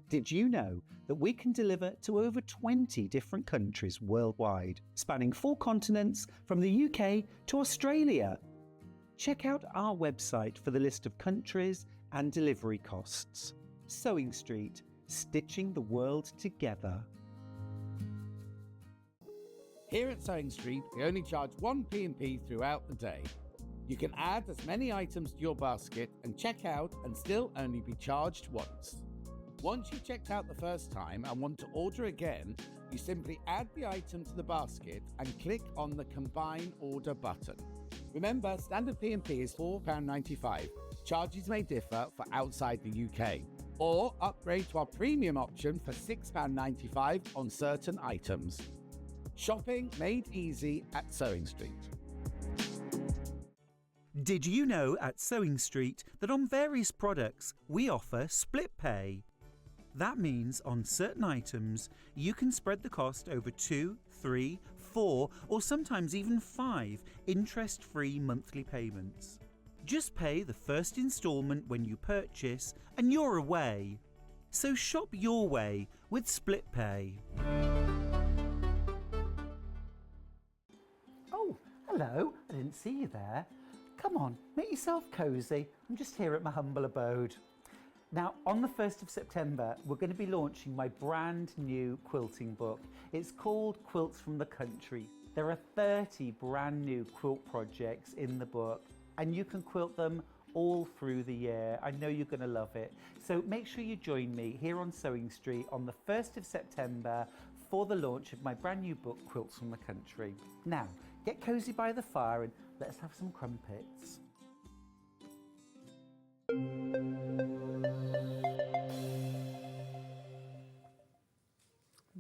Speaker 7: Did you know that we can deliver to over 20 different countries worldwide, spanning 4 continents from the UK to Australia? Check out our website for the list of countries and delivery costs. Sewing Street, stitching the world together.
Speaker 3: Here at Sewing Street, we only charge one P&P throughout the day. You can add as many items to your basket and check out and still only be charged once. Once you've checked out the first time and want to order again, you simply add the item to the basket and click on the Combine Order button. Remember, standard P&P is £4.95. Charges may differ for outside the UK. Or upgrade to our premium option for £6.95 on certain items. Shopping made easy at Sewing Street.
Speaker 6: Did you know at Sewing Street that on various products we offer split pay? That means on certain items you can spread the cost over 2, 3, 4 or sometimes even 5 interest-free monthly payments. Just pay the first instalment when you purchase and you're away. So shop your way with split pay.
Speaker 5: Oh, hello. I didn't see you there. Come on, make yourself cosy. I'm just here at my humble abode. Now, on the 1st of September, we're going to be launching my brand new quilting book. It's called Quilts from the Country. There are 30 brand new quilt projects in the book, and you can quilt them all through the year. I know you're going to love it. So make sure you join me here on Sewing Street on the 1st of September for the launch of my brand new book, Quilts from the Country. Now, get cosy by the fire and let's have some crumpets.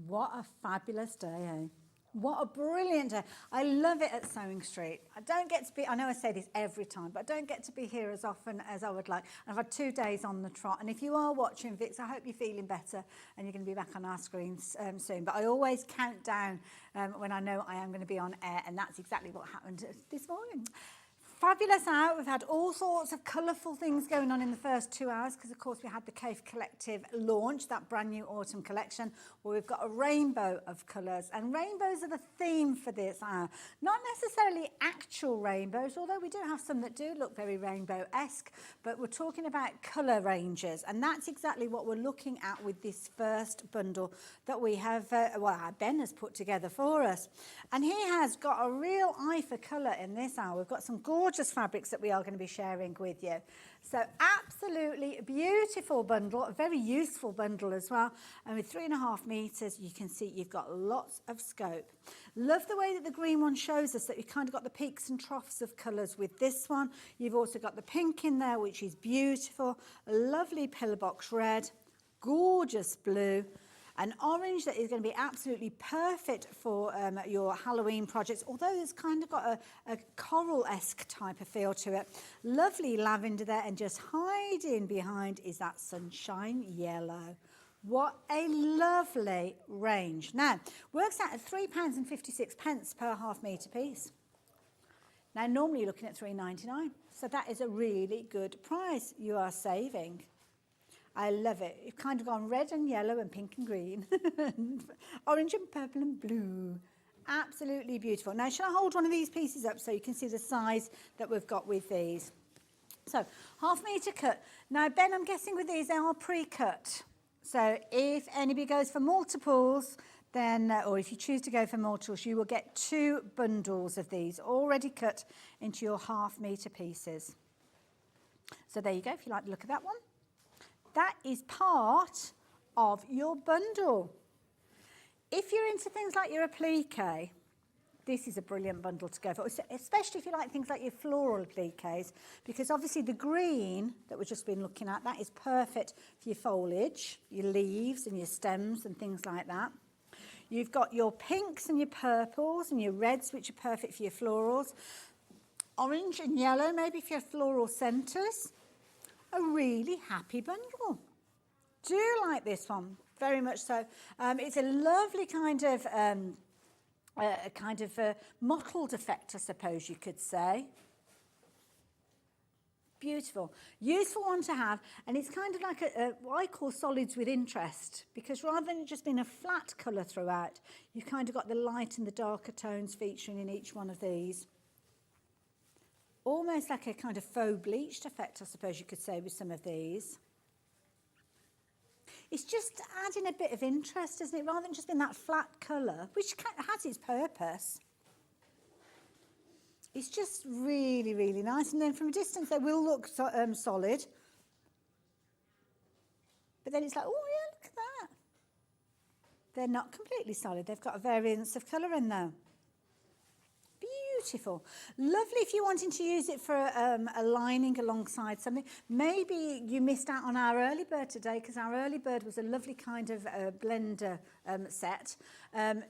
Speaker 1: What a fabulous day, eh? What a brilliant day. I love it at Sewing Street. I don't get to be, I know I say this every time, but I don't get to be here as often as I would like. I've had 2 days on the trot. And if you are watching, Vix, I hope you're feeling better and you're going to be back on our screens soon. But I always count down when I know I am going to be on air. And that's exactly what happened this morning. Fabulous out. We've had all sorts of colourful things going on in the first 2 hours because, of course, we had the Kaffe Collective launch, that brand new autumn collection, where we've got a rainbow of colours. And rainbows are the theme for this hour. Not necessarily actual rainbows, although we do have some that do look very rainbow-esque, but we're talking about colour ranges. And that's exactly what we're looking at with this first bundle that we have, Ben has put together for us. And he has got a real eye for colour in this hour. We've got some gorgeous fabrics that we are going to be sharing with you. So absolutely beautiful bundle, a very useful bundle as well. And with 3.5 meters, you can see you've got lots of scope. Love the way that the green one shows us that you've kind of got the peaks and troughs of colours with this one. You've also got the pink in there, which is beautiful. A lovely pillowbox red, gorgeous blue. An orange that is going to be absolutely perfect for your Halloween projects, although it's kind of got a coral-esque type of feel to it. Lovely lavender there, and just hiding behind is that sunshine yellow. What a lovely range. Now, works out at £3.56 per half metre piece. Now, normally you're looking at £3.99, so that is a really good price you are saving. I love it. You've kind of gone red and yellow and pink and green, orange and purple and blue. Absolutely beautiful. Now, shall I hold one of these pieces up so you can see the size that we've got with these? So, half metre cut. Now, Ben, I'm guessing with these, they are pre-cut. So, if anybody goes for multiples, then, or if you choose to go for multiples, you will get 2 bundles of these already cut into your half metre pieces. So, there you go, if you like the look of that one. That is part of your bundle. If you're into things like your applique, this is a brilliant bundle to go for, especially if you like things like your floral appliques, because obviously the green that we've just been looking at, that is perfect for your foliage, your leaves and your stems and things like that. You've got your pinks and your purples and your reds, which are perfect for your florals. Orange and yellow, maybe for your floral centres. A really happy bundle. Do like this one, very much so. It's a lovely kind of mottled effect, I suppose you could say. Beautiful, useful one to have, and it's kind of like what I call solids with interest, because rather than it just being a flat colour throughout, you've kind of got the light and the darker tones featuring in each one of these. almost like a kind of faux bleached effect, I suppose you could say, with some of these. It's just adding a bit of interest, isn't it, rather than just being that flat colour, which has its purpose. It's just really, really nice. And then from a distance, they will look solid. But then it's like, oh, yeah, look at that. They're not completely solid. They've got a variance of colour in there. Beautiful. Lovely if you're wanting to use it for a lining alongside something. Maybe you missed out on our early bird today, because our early bird was a lovely kind of blender set.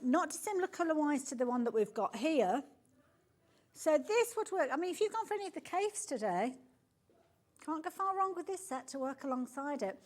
Speaker 1: Not dissimilar colour-wise to the one that we've got here. So this would work. I mean, if you've gone for any of the caves today, can't go far wrong with this set to work alongside it.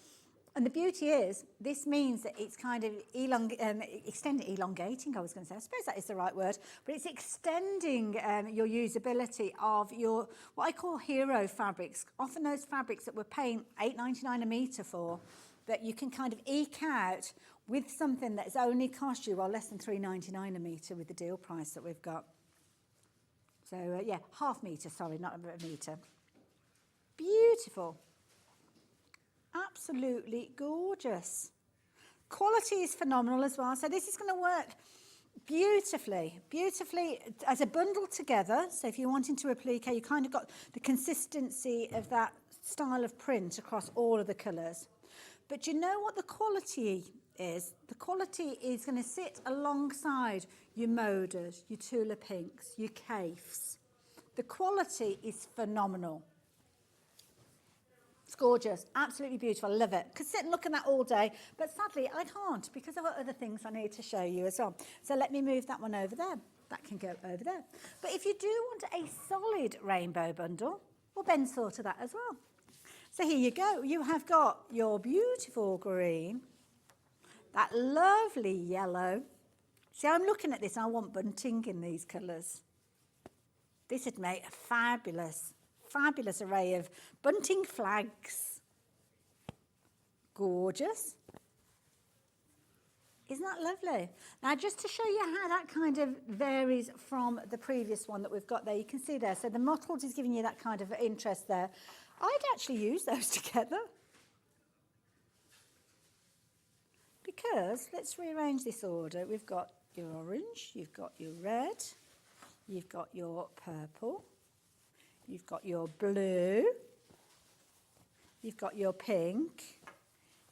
Speaker 1: And the beauty is, this means that it's kind of elongating, I was going to say. I suppose that is the right word. But it's extending your usability of your, what I call hero fabrics. Often those fabrics that we're paying $8.99 a metre for, that you can kind of eke out with something that's only cost you, well, less than $3.99 a metre with the deal price that we've got. So, yeah, half metre, sorry, not a metre. Beautiful. Absolutely gorgeous. Quality is phenomenal as well. So this is going to work beautifully as a bundle together. So if you're wanting to applique, you kind of got the consistency of that style of print across all of the colours. But you know what the quality is? The quality is going to sit alongside your Modas, your Tula Pinks, your Kafes. The quality is phenomenal. It's gorgeous, absolutely beautiful, I love it. Could sit and look at that all day, but sadly I can't because I've got other things I need to show you as well. So let me move that one over there. That can go over there. But if you do want a solid rainbow bundle, well, Ben thought of that as well. So here you go. You have got your beautiful green, that lovely yellow. See, I'm looking at this and I want bunting in these colours. This would make a fabulous array of bunting flags. Gorgeous. Isn't that lovely? Now, just to show you how that kind of varies from the previous one that we've got there, you can see there. So the mottled is giving you that kind of interest there. I'd actually use those together. Because, let's rearrange this order. We've got your orange, you've got your red, you've got your purple, you've got your blue, you've got your pink,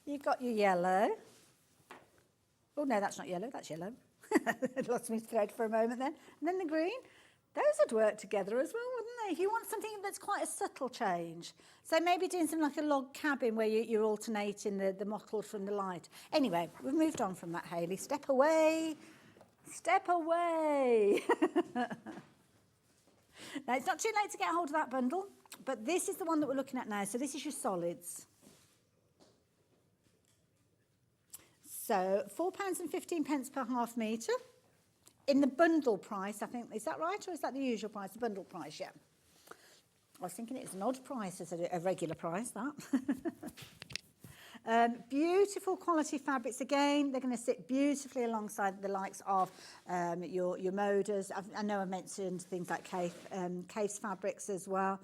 Speaker 1: you've got your yellow. Oh, no, that's not yellow, that's yellow. Lost me thread for a moment then. And then the green. Those would work together as well, wouldn't they? If you want something that's quite a subtle change. So maybe doing something like a log cabin where you're alternating the mottled from the light. Anyway, we've moved on from that, Hayley. Step away. Step away. Now, it's not too late to get hold of that bundle, but this is the one that we're looking at now. So this is your solids. So £4.15 per half metre. In the bundle price, I think, is that right, or is that the usual price? The bundle price, yeah. I was thinking it's an odd price as a regular price, that. Beautiful quality fabrics again. They're going to sit beautifully alongside the likes of your Modas. I know I mentioned things like Kaffe fabrics as well.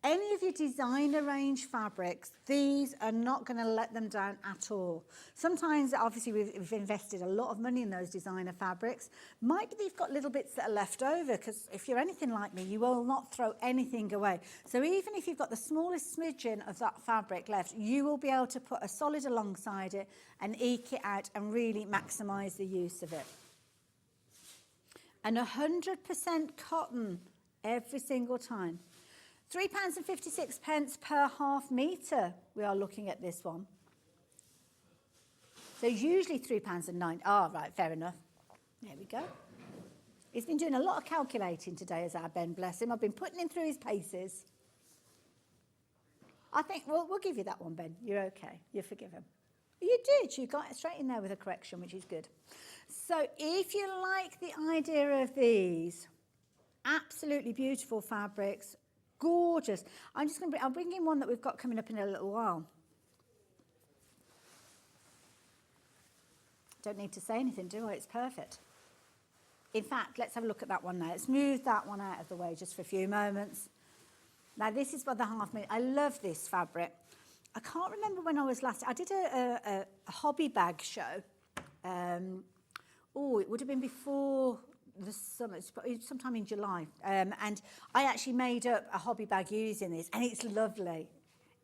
Speaker 1: Any of your designer range fabrics, these are not going to let them down at all. Sometimes, obviously, we've invested a lot of money in those designer fabrics. Might be they've got little bits that are left over, because if you're anything like me, you will not throw anything away. So even if you've got the smallest smidgen of that fabric left, you will be able to put a solid alongside it and eke it out and really maximise the use of it. And 100% cotton every single time. £3.56 per half metre, we are looking at this one. So usually £3.09. Ah, right, fair enough. There we go. He's been doing a lot of calculating today, as our Ben, bless him. I've been putting him through his paces. I think, well, we'll give you that one, Ben. You're okay. You're forgiven. You did. You got it straight in there with a correction, which is good. So if you like the idea of these, absolutely beautiful fabrics, gorgeous. I'll bring in one that we've got coming up in a little while. Don't need to say anything, do I? It's perfect. In fact, let's have a look at that one now. Let's move that one out of the way just for a few moments. Now this is for the half minute. I love this fabric. I can't remember when I was last, I did a hobby bag show. It would have been before the summer, sometime in July. And I actually made up a hobby bag using this, and it's lovely.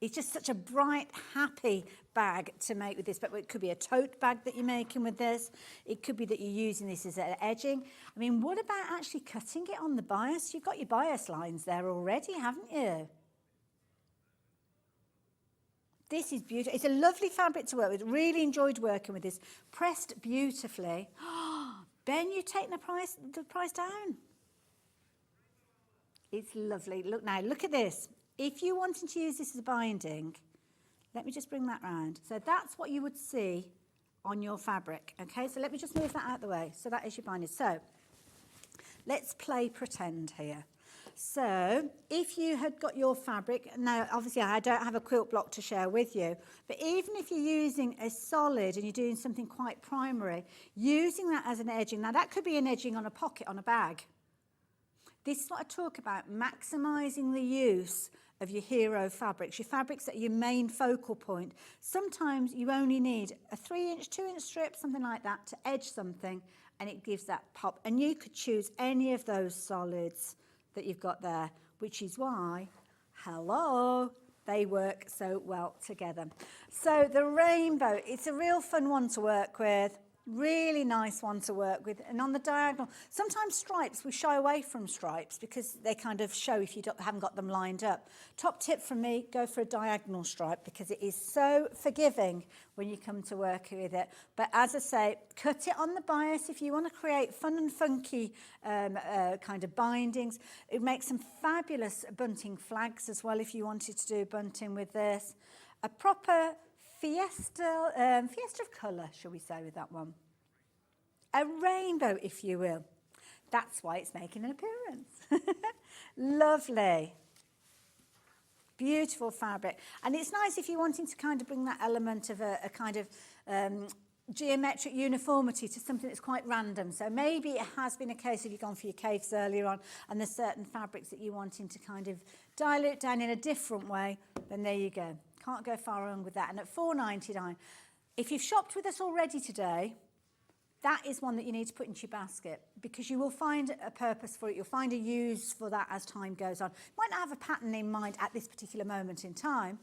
Speaker 1: It's just such a bright, happy bag to make with this, but it could be a tote bag that you're making with this. It could be that you're using this as an edging. I mean, what about actually cutting it on the bias? You've got your bias lines there already, haven't you? This is beautiful. It's a lovely fabric to work with. Really enjoyed working with this. Pressed beautifully. Ben, you've taken the price down. It's lovely. Look now, look at this. If you wanted to use this as a binding, let me just bring that round. So that's what you would see on your fabric. Okay, so let me just move that out of the way. So that is your binding. So let's play pretend here. So if you had got your fabric, now obviously I don't have a quilt block to share with you, but even if you're using a solid and you're doing something quite primary, using that as an edging, now that could be an edging on a pocket on a bag. This is what I talk about, maximising the use of your hero fabrics, your fabrics that are your main focal point. Sometimes you only need a 3-inch, 2-inch strip, something like that, to edge something, and it gives that pop. And you could choose any of those solids that you've got there, which is why, hello, they work so well together. So the rainbow, it's a real fun one to work with. Really nice one to work with. And on the diagonal, sometimes stripes, we shy away from stripes because they kind of show if you haven't got them lined up. Top tip from me, go for a diagonal stripe because it is so forgiving when you come to work with it. But as I say, cut it on the bias if you want to create fun and funky kind of bindings. It makes some fabulous bunting flags as well if you wanted to do bunting with this. A proper fiesta of colour, shall we say, with that one. A rainbow, if you will. That's why it's making an appearance. Lovely. Beautiful fabric. And it's nice if you're wanting to kind of bring that element of a kind of geometric uniformity to something that's quite random. So maybe it has been a case of you've gone for your caves earlier on and there's certain fabrics that you're wanting to kind of dilute down in a different way, then there you go. Can't go far wrong with that. And at $4.99, if you've shopped with us already today, that is one that you need to put into your basket because you will find a purpose for it. You'll find a use for that as time goes on. You might not have a pattern in mind at this particular moment in time,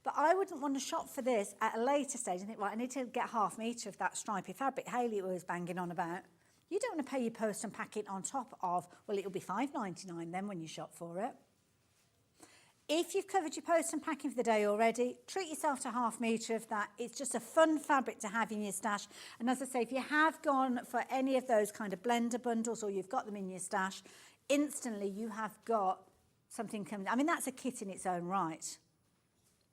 Speaker 1: but I wouldn't want to shop for this at a later stage and think, right, I need to get 1/2 metre of that stripy fabric Hayley was banging on about. You don't want to pay your post and pack it on top of, well, it'll be $5.99 then when you shop for it. If you've covered your post and packing for the day already, treat yourself to 1/2 metre of that. It's just a fun fabric to have in your stash. And as I say, if you have gone for any of those kind of blender bundles or you've got them in your stash, instantly you have got something coming. I mean, that's a kit in its own right.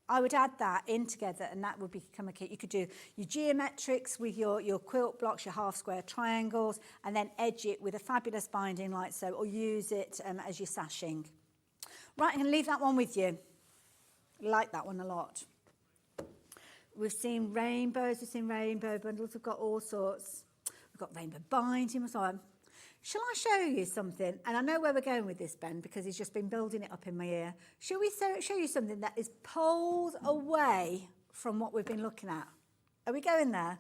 Speaker 1: I would add that in together and that would become a kit. You could do your geometrics with your quilt blocks, your half square triangles, and then edge it with a fabulous binding like so, or use it as your sashing. Right, I'm going to leave that one with you. I like that one a lot. We've seen rainbows, we've seen rainbow bundles, we've got all sorts. We've got rainbow binding and so on. Shall I show you something? And I know where we're going with this, Ben, because he's just been building it up in my ear. Shall we show you something that is pulled away from what we've been looking at? Are we going there?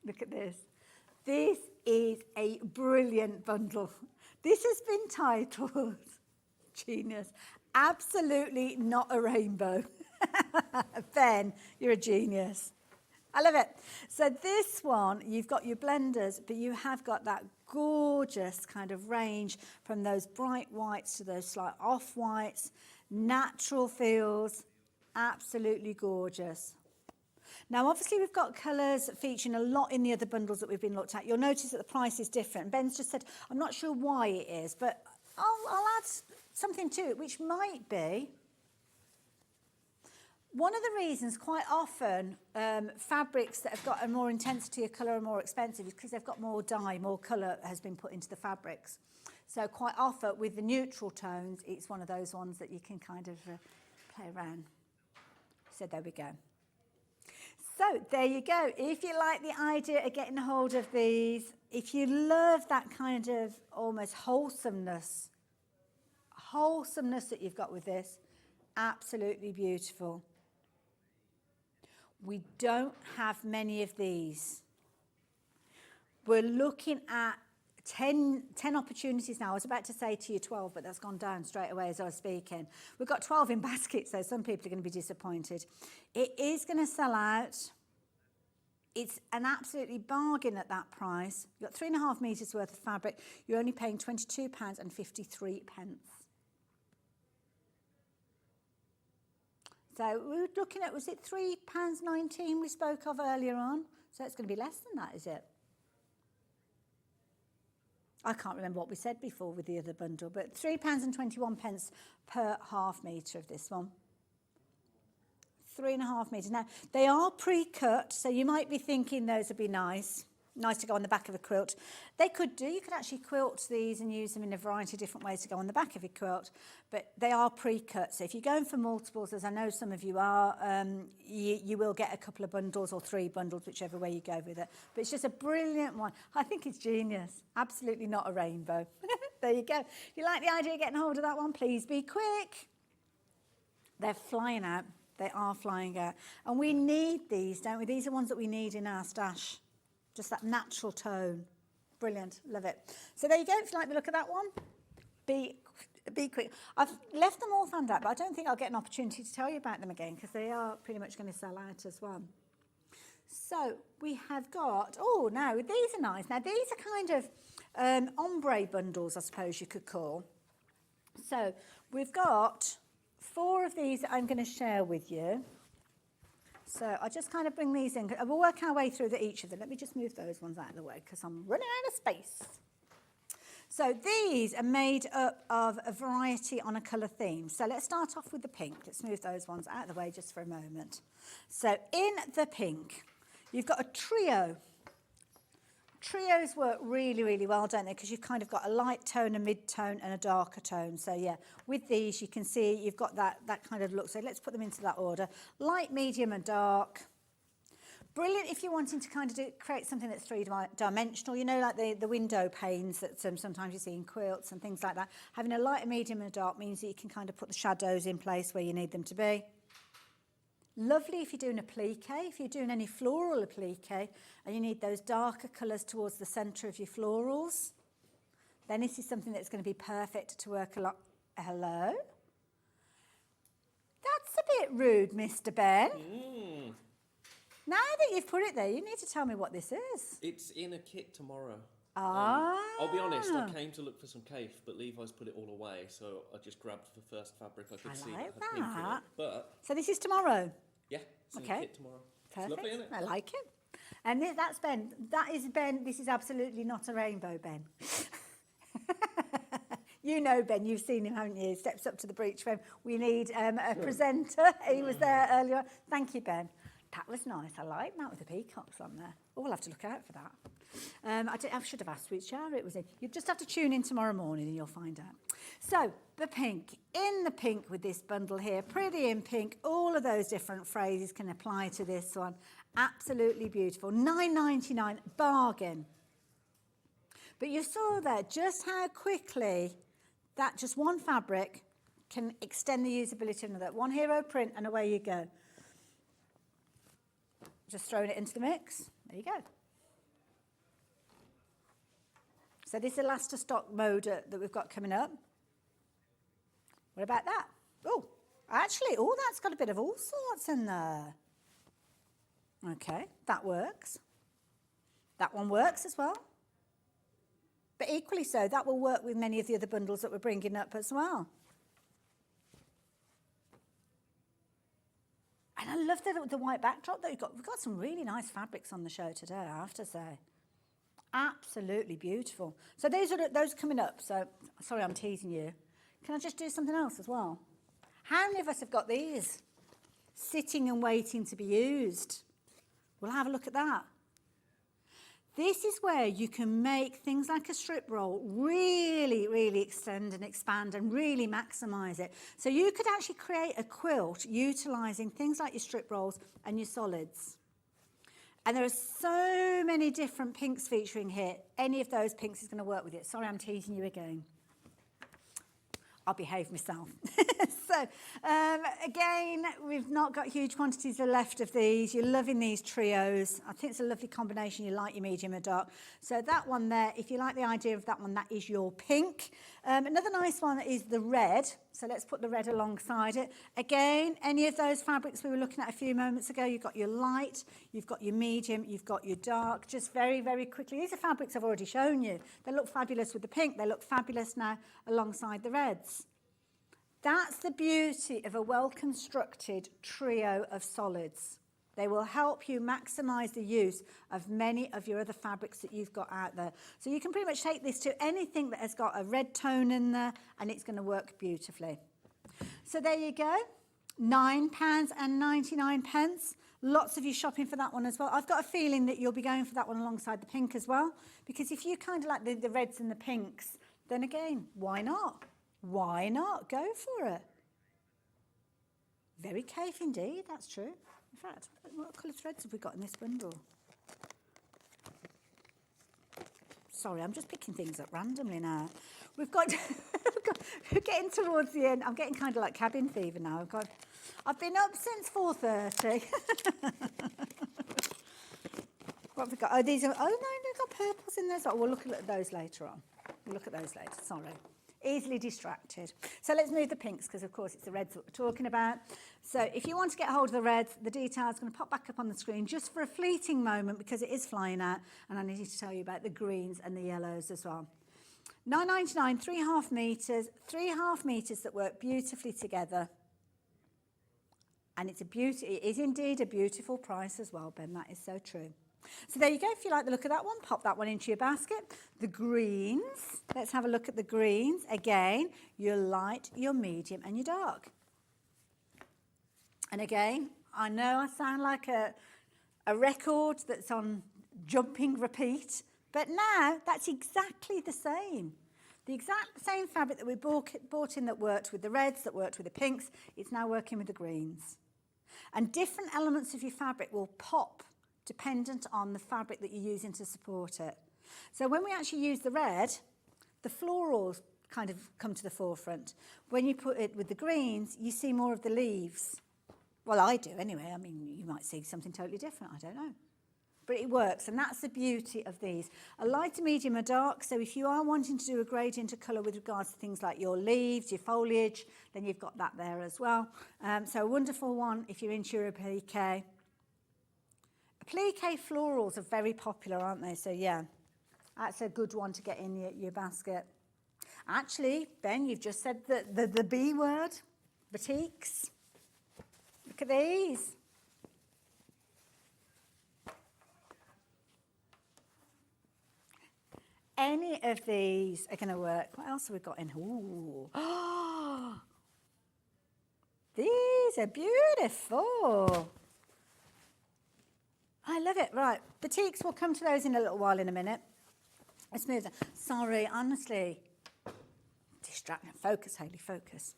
Speaker 1: Look at this. This is a brilliant bundle. This has been titled, genius, absolutely not a rainbow. Ben, you're a genius. I love it. So this one, you've got your blenders, but you have got that gorgeous kind of range from those bright whites to those slight off-whites, natural feels, absolutely gorgeous. Now, obviously, we've got colours featuring a lot in the other bundles that we've been looked at. You'll notice that the price is different. Ben's just said, I'm not sure why it is, but I'll add something to it, which might be one of the reasons quite often fabrics that have got a more intensity of colour are more expensive is because they've got more dye, more colour has been put into the fabrics. So quite often with the neutral tones, it's one of those ones that you can kind of play around. So there we go. So there you go. If you like the idea of getting hold of these, if you love that kind of almost wholesomeness, wholesomeness that you've got with this, absolutely beautiful. We don't have many of these. We're looking at 10 opportunities now. I was about to say to you 12, but that's gone down straight away as I was speaking. We've got 12 in baskets, so some people are going to be disappointed. It is going to sell out. It's an absolutely bargain at that price. You've got 3.5 metres worth of fabric. You're only paying £22.53. So we were looking at, was it £3.19 we spoke of earlier on? So it's going to be less than that, is it? I can't remember what we said before with the other bundle, but £3.21 per half metre of this one. 3.5 metres. Now, they are pre-cut, so you might be thinking those would be nice to go on the back of a quilt. They could do. You could actually quilt these and use them in a variety of different ways to go on the back of your quilt, but they are pre-cut. So if you're going for multiples, as I know some of you are, you will get a couple of bundles or 3 bundles, whichever way you go with it. But it's just a brilliant one. I think it's genius. Absolutely not a rainbow. There you go. If you like the idea of getting hold of that one, please be quick. They're flying out. They are flying out. And we need these, don't we? These are ones that we need in our stash. Just that natural tone. Brilliant. Love it. So there you go. If you like the look of that one, be quick. I've left them all fanned out, but I don't think I'll get an opportunity to tell you about them again because they are pretty much going to sell out as well. So we have got, oh, now these are nice. Now these are kind of ombre bundles, I suppose you could call. So we've got 4 of these that I'm going to share with you. So I'll just kind of bring these in. We'll work our way through each of them. Let me just move those ones out of the way because I'm running out of space. So these are made up of a variety on a colour theme. So let's start off with the pink. Let's move those ones out of the way just for a moment. So in the pink, you've got a trio. Trios work really, really well, don't they? Because you've kind of got a light tone, a mid-tone and a darker tone. So yeah, with these you can see you've got that kind of look. So let's put them into that order. Light, medium and dark. Brilliant if you're wanting to kind of create something that's 3-dimensional, you know, like the window panes that sometimes you see in quilts and things like that. Having a light, a medium and a dark means that you can kind of put the shadows in place where you need them to be. Lovely if you're doing applique, if you're doing any floral applique and you need those darker colours towards the centre of your florals, then this is something that's going to be perfect to work a lot. Hello? That's a bit rude, Mr. Ben. Now that you've put it there, you need to tell me what this is.
Speaker 9: It's in a kit tomorrow.
Speaker 1: I'll
Speaker 9: be honest, I came to look for some Kaffe, but Levi's put it all away, so I just grabbed the first fabric I could see that had pink in it. But
Speaker 1: so this is tomorrow?
Speaker 9: Yeah, it's in a kit tomorrow.
Speaker 1: Perfect.
Speaker 9: It's lovely, isn't it?
Speaker 1: I like it. And that's Ben. That is Ben. This is absolutely not a rainbow, Ben. You know Ben, you've seen him, haven't you? Steps up to the breach frame. We need a presenter. He was there earlier. Thank you, Ben. That was nice. I like that with the peacocks on there. Oh, I'll have to look out for that. I should have asked which shower it was in. You just have to tune in tomorrow morning and you'll find out. So, the pink. In the pink with this bundle here, pretty in pink. All of those different phrases can apply to this one. Absolutely beautiful. £9.99, bargain. But you saw there just how quickly that just one fabric can extend the usability of another. One hero print and away you go. Just throwing it into the mix. There you go. So this Elastostock mode that we've got coming up. What about that? Oh, actually, that's got a bit of all sorts in there. Okay, that works. That one works as well. But equally so, that will work with many of the other bundles that we're bringing up as well. And I love the white backdrop that we've got. We've got some really nice fabrics on the show today, I have to say. Absolutely beautiful. So those are coming up. So, sorry, I'm teasing you. Can I just do something else as well? How many of us have got these sitting and waiting to be used? We'll have a look at that. This is where you can make things like a strip roll really, really extend and expand and really maximise it. So you could actually create a quilt utilising things like your strip rolls and your solids. And there are so many different pinks featuring here. Any of those pinks is going to work with it. Sorry, I'm teasing you again. I'll behave myself. So, again, we've not got huge quantities left of these. You're loving these trios. I think it's a lovely combination. You like your medium or dark. So that one there, if you like the idea of that one, that is your pink. Another nice one is the red. So let's put the red alongside it. Again, any of those fabrics we were looking at a few moments ago, you've got your light, you've got your medium, you've got your dark. Just very, very quickly. These are fabrics I've already shown you. They look fabulous with the pink. They look fabulous now alongside the reds. That's the beauty of a well-constructed trio of solids. They will help you maximise the use of many of your other fabrics that you've got out there. So you can pretty much take this to anything that has got a red tone in there, and it's going to work beautifully. So there you go, £9.99. Lots of you shopping for that one as well. I've got a feeling that you'll be going for that one alongside the pink as well, because if you kind of like the reds and the pinks, then again, why not? Why not? Go for it. Very Kaffe indeed, that's true. In fact, what colour threads have we got in this bundle? Sorry, I'm just picking things up randomly now. We've got, we're getting towards the end. I'm getting kind of like cabin fever now. I've been up since 4:30. What have we got? Oh, these are, oh no, they've got purples in there. So we'll look at those later on. We'll look at those later, sorry. Easily distracted. So let's move the pinks, because of course it's the reds that we're talking about. So if you want to get hold of the reds, the details are going to pop back up on the screen just for a fleeting moment, because it is flying out, and I need to tell you about the greens and the yellows as well. £9.99, 3.5 metres, 3.5 metres that work beautifully together. And it's a beauty, it is indeed a beautiful price as well, Ben, that is so true. So there you go. If you like the look of that one, pop that one into your basket. The greens, let's have a look at the greens. Again, your light, your medium and your dark. And again, I know I sound like a record that's on jumping repeat, but now that's exactly the same. The exact same fabric that we bought in that worked with the reds, that worked with the pinks, it's now working with the greens. And different elements of your fabric will pop dependent on the fabric that you're using to support it. So when we actually use the red, the florals kind of come to the forefront. When you put it with the greens, you see more of the leaves. Well, I do anyway. I mean, you might see something totally different, I don't know. But it works, and that's the beauty of these. A light, a medium, a dark. So if you are wanting to do a gradient of colour with regards to things like your leaves, your foliage, then you've got that there as well. So a wonderful one if you're into your applique. Applique florals are very popular, aren't they? So yeah, that's a good one to get in your basket. Actually, Ben, you've just said the B word, batiks. Look at these. Any of these are going to work. What else have we got in? Ooh. Oh, these are beautiful. I love it. Right, batiks, we'll come to those in a little while in a minute. Let's move that. Sorry, honestly. Distracting. Focus, Hayley, focus.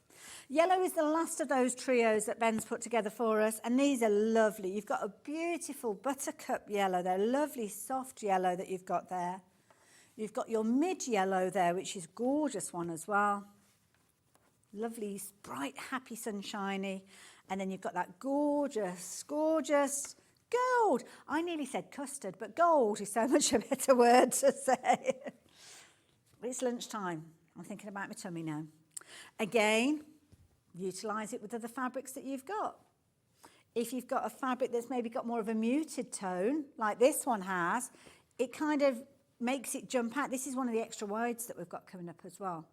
Speaker 1: Yellow is the last of those trios that Ben's put together for us, and these are lovely. You've got a beautiful buttercup yellow. They're lovely, soft yellow that you've got there. You've got your mid-yellow there, which is gorgeous one as well. Lovely, bright, happy, sunshiny. And then you've got that gorgeous, gorgeous gold. I nearly said custard, but gold is so much a better word to say. It's lunchtime. I'm thinking about my tummy now. Again, utilise it with other fabrics that you've got. If you've got a fabric that's maybe got more of a muted tone, like this one has, it kind of makes it jump out. This is one of the extra wides that we've got coming up as well.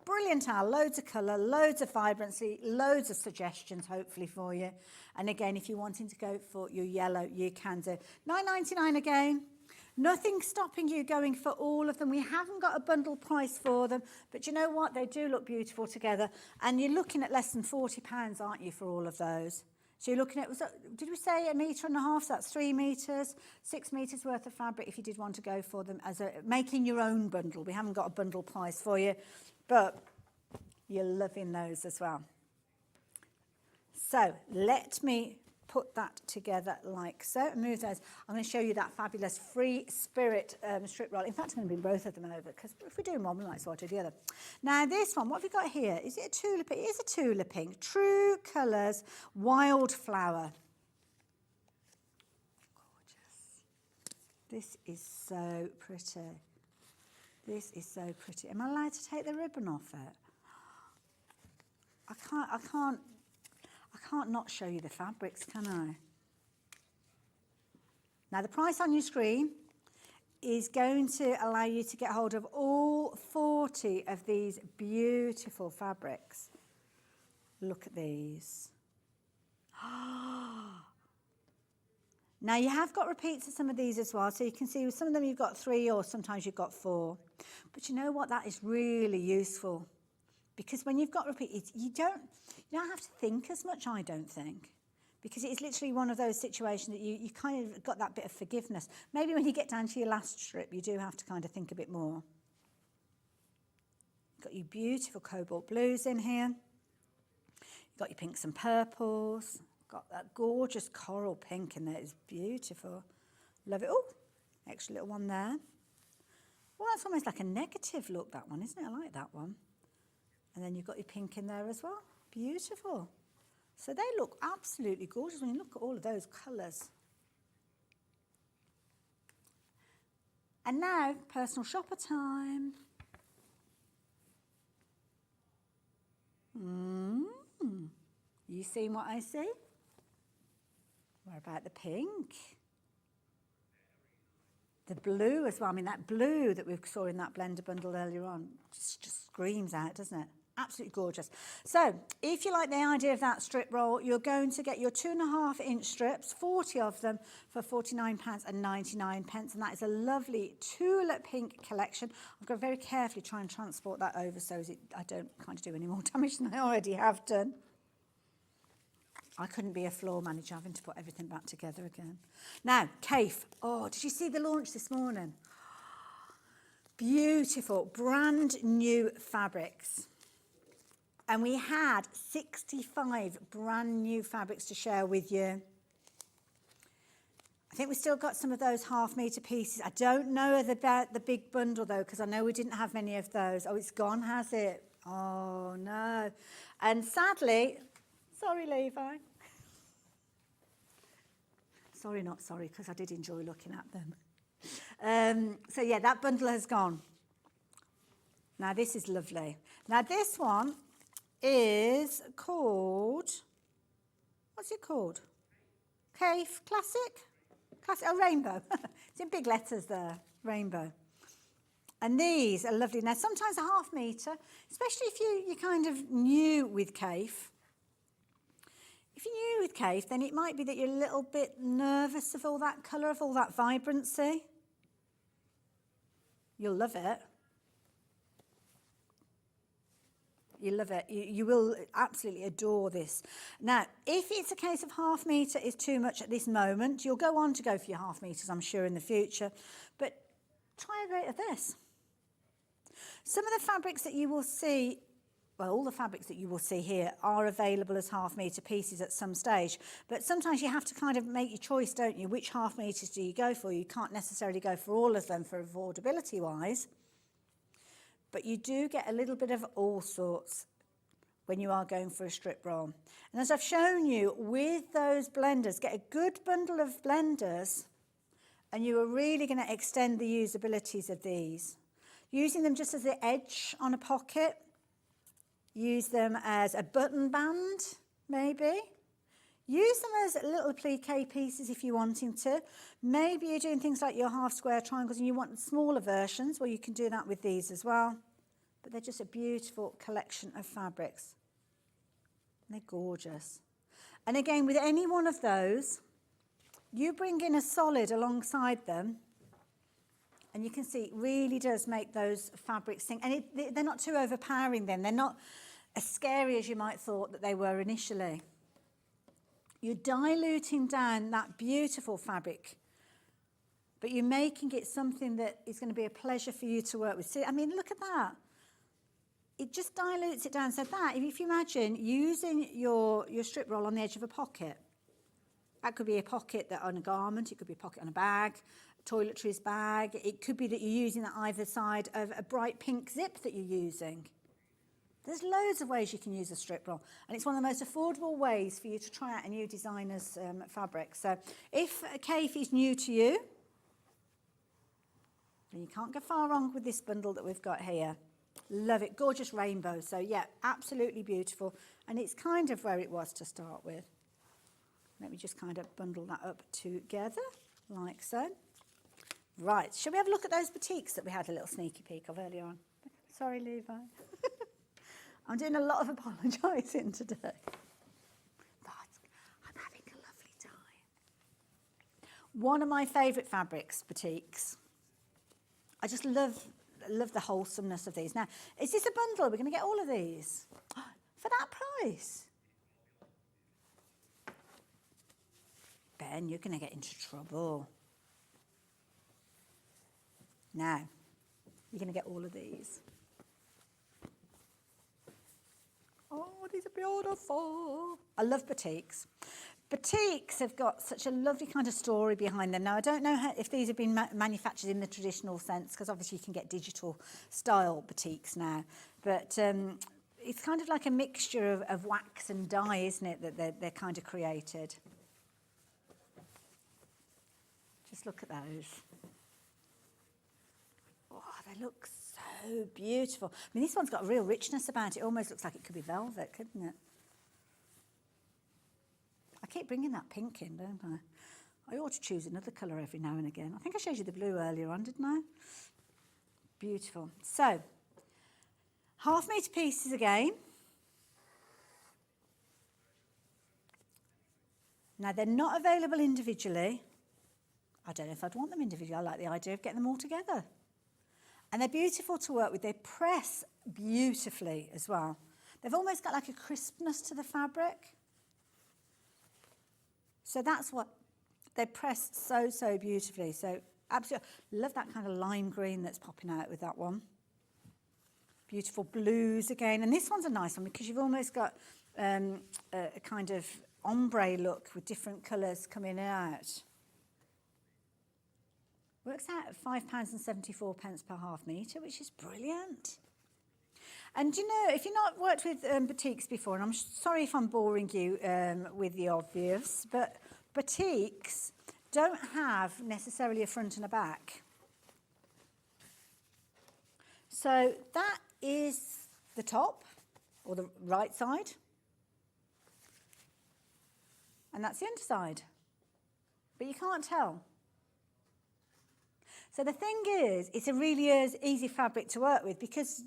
Speaker 1: Brilliant owl, loads of colour, loads of vibrancy, loads of suggestions hopefully for you. And again, if you're wanting to go for your yellow, you can do. £9.99 again. Nothing stopping you going for all of them. We haven't got a bundle price for them, but you know what? They do look beautiful together. And you're looking at less than £40, aren't you, for all of those? So you're looking at, did we say 1.5 metres? So that's 3 metres, 6 metres worth of fabric if you did want to go for them as making your own bundle. We haven't got a bundle price for you, but you're loving those as well. So let me put that together like so and move those. I'm going to show you that fabulous Free Spirit strip roll. In fact, I'm going to bring both of them over because if we do one, we might as well do the other. Now this one, what have we got here? Is it a tulip? It is a tulip pink. True Colours Wildflower. Gorgeous. This is so pretty. This is so pretty. Am I allowed to take the ribbon off it? I can't not show you the fabrics, can I? Now the price on your screen is going to allow you to get hold of all 40 of these beautiful fabrics. Look at these. Now you have got repeats of some of these as well, so you can see with some of them you've got 3 or sometimes you've got 4. But you know what, that is really useful because when you've got repeats, you don't have to think as much, I don't think, because it's literally one of those situations that you kind of got that bit of forgiveness. Maybe when you get down to your last strip, you do have to kind of think a bit more. You've got your beautiful cobalt blues in here. You've got your pinks and purples. Got that gorgeous coral pink in there. It's beautiful. Love it. Oh, extra little one there. Well, that's almost like a negative look, that one, isn't it? I like that one. And then you've got your pink in there as well. Beautiful. So they look absolutely gorgeous when you look at all of those colours. And now, personal shopper time. You seen what I see? What about the pink? The blue as well. I mean, that blue that we saw in that blender bundle earlier on just screams out, doesn't it? Absolutely gorgeous. So if you like the idea of that strip roll, you're going to get your 2.5-inch strips, 40 of them for £49.99, and that is a lovely tulip pink collection. I've got to very carefully try and transport that over so I don't kind of do any more damage than I already have done. I couldn't be a floor manager having to put everything back together again. Now, Kaffe. Oh, did you see the launch this morning? Beautiful, brand new fabrics. And we had 65 brand new fabrics to share with you. I think we still got some of those half-metre pieces. I don't know about the big bundle, though, because I know we didn't have many of those. Oh, it's gone, has it? Oh, no. And sadly, sorry, Levi. Sorry, not sorry, because I did enjoy looking at them. So, yeah, that bundle has gone. Now, this is lovely. Now, this one is called, what's it called? Kaffe Classic? Classic, oh, Rainbow. It's in big letters there, Rainbow. And these are lovely. Now, sometimes a half-metre, especially if you're kind of new with Kaffe. If you're new with Kaffe, then it might be that you're a little bit nervous of all that colour, of all that vibrancy. You'll love it. You love it. You will absolutely adore this. Now, if it's a case of half-metre is too much at this moment, you'll go on to go for your half-metres, I'm sure, in the future. But try a rate of this. Some of the fabrics that you will see, well, all the fabrics that you will see here are available as half-metre pieces at some stage. But sometimes you have to kind of make your choice, don't you? Which half-metres do you go for? You can't necessarily go for all of them for affordability-wise. But you do get a little bit of all sorts when you are going for a strip roll. And as I've shown you, with those blenders, get a good bundle of blenders and you are really going to extend the usabilities of these. Using them just as the edge on a pocket, use them as a button band, maybe. Use them as little plique pieces if you're wanting to. Maybe you're doing things like your half square triangles and you want smaller versions, well, you can do that with these as well. But they're just a beautiful collection of fabrics. They're gorgeous. And again, with any one of those, you bring in a solid alongside them and you can see it really does make those fabrics sing. And they're not too overpowering then. They're not as scary as you might thought that they were initially. You're diluting down that beautiful fabric, but you're making it something that is going to be a pleasure for you to work with. See, I mean, look at that. It just dilutes it down. So that, if you imagine using your strip roll on the edge of a pocket, That could be a pocket that on a garment, it could be a pocket on a bag, toiletries bag. It could be that you're using that either side of a bright pink zip that you're using. There's loads of ways you can use a strip roll, and it's one of the most affordable ways for you to try out a new designer's fabric. So if a Kaffe is new to you, then you can't go far wrong with this bundle that we've got here. Love it, gorgeous rainbow. So yeah, absolutely beautiful, and it's kind of where it was to start with. Let me just kind of bundle that up together, like so. Right, shall we have a look at those batiks that we had a little sneaky peek of earlier on? Sorry, Levi. I'm doing a lot of apologising today. But I'm having a lovely time. One of my favourite fabrics, batiks. I just love the wholesomeness of these. Now, is this a bundle? We're going to get all of these for that price. Ben, you're going to get into trouble. Now, you're going to get all of these. Oh, these are beautiful. I love batiks. Batiks have got such a lovely kind of story behind them. Now, I don't know if these have been manufactured in the traditional sense, because obviously you can get digital style batiks now. But it's kind of like a mixture of wax and dye, isn't it, that they're kind of created. Just look at those. Oh, they look so beautiful. I mean, this one's got a real richness about it. It almost looks like it could be velvet, couldn't it? I keep bringing that pink in, don't I? I ought to choose another colour every now and again. I think I showed you the blue earlier on, didn't I? Beautiful. So, 1/2 metre pieces again. Now, they're not available individually. I don't know if I'd want them individually. I like the idea of getting them all together. And they're beautiful to work with. They press beautifully as well. They've almost got like a crispness to the fabric. So that's what they press so beautifully. So absolutely, love that kind of lime green that's popping out with that one. Beautiful blues again. And this one's a nice one because you've almost got a kind of ombre look with different colours coming out. Works out at £5.74 per 1/2 metre, which is brilliant. And you know, if you've not worked with batiks before, and I'm sorry if I'm boring you with the obvious, but batiks don't have necessarily a front and a back. So that is the top, or the right side, and that's the underside, but you can't tell. So the thing is, it's a really easy fabric to work with because,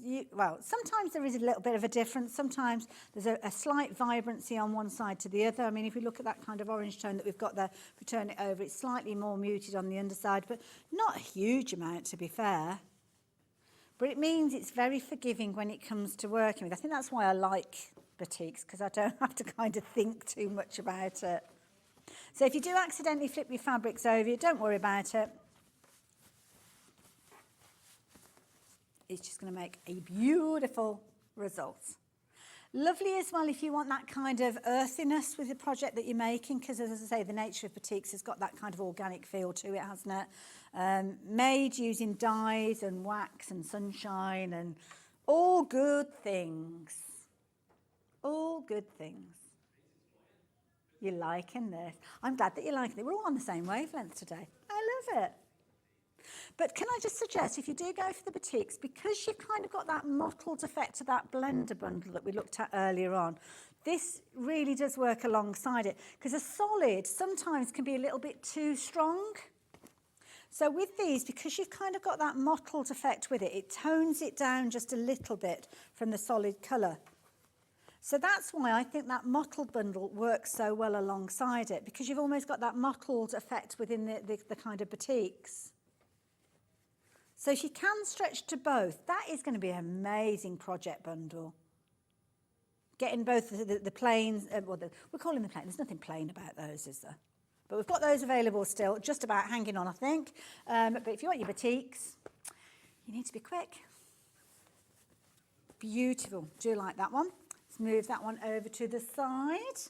Speaker 1: sometimes there is a little bit of a difference. Sometimes there's a slight vibrancy on one side to the other. I mean, if we look at that kind of orange tone that we've got there, if we turn it over, it's slightly more muted on the underside, but not a huge amount, to be fair. But it means it's very forgiving when it comes to working with. I think that's why I like batiks, because I don't have to kind of think too much about it. So if you do accidentally flip your fabrics over, don't worry about it. It's just going to make a beautiful result. Lovely as well if you want that kind of earthiness with the project that you're making, because as I say, the nature of batiks has got that kind of organic feel to it, hasn't it? Made using dyes and wax and sunshine and all good things. All good things. You're liking this. I'm glad that you're liking it. We're all on the same wavelength today. I love it. But can I just suggest, if you do go for the batiks, because you've kind of got that mottled effect to that blender bundle that we looked at earlier on, this really does work alongside it, because a solid sometimes can be a little bit too strong. So with these, because you've kind of got that mottled effect with it, it tones it down just a little bit from the solid colour. So that's why I think that mottled bundle works so well alongside it, because you've almost got that mottled effect within the kind of batiks. So if you can stretch to both, that is going to be an amazing project bundle. Getting both the plains, we're calling them plain. There's nothing plain about those, is there? But we've got those available still, just about hanging on, I think. But if you want your batiks, you need to be quick. Beautiful. Do you like that one? Let's move that one over to the side.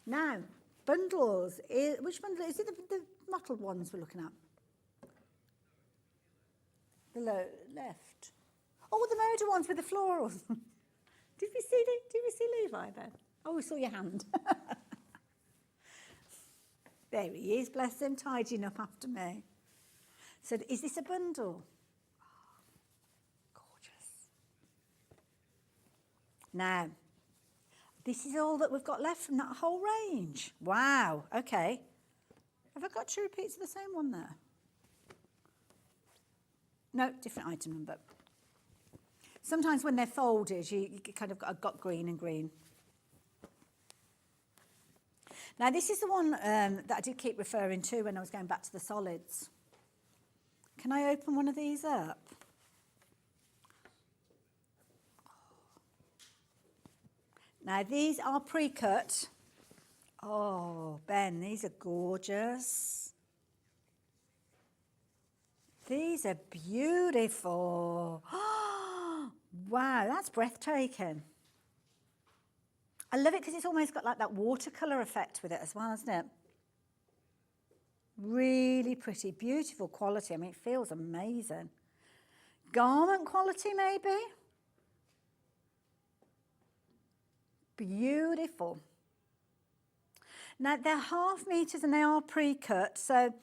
Speaker 1: Now, bundles. Which bundle? Is it the mottled ones we're looking at? The left. Oh, the modal ones with the florals. Did we see Levi then? Oh, we saw your hand. There he is, bless him, tidying up after me. So is this a bundle? Oh, gorgeous. Now, this is all that we've got left from that whole range. Wow, okay. Have I got 2 repeats of the same one there? No, different item number. Sometimes when they're folded, you kind of got green and green. Now, this is the one that I did keep referring to when I was going back to the solids. Can I open one of these up? Now, these are pre-cut. Oh, Ben, these are gorgeous. These are beautiful. Wow, that's breathtaking. I love it because it's almost got like that watercolour effect with it as well, hasn't it? Really pretty, beautiful quality. I mean, it feels amazing. Garment quality, maybe? Beautiful. Now, they're 1/2 meters and they are pre-cut, so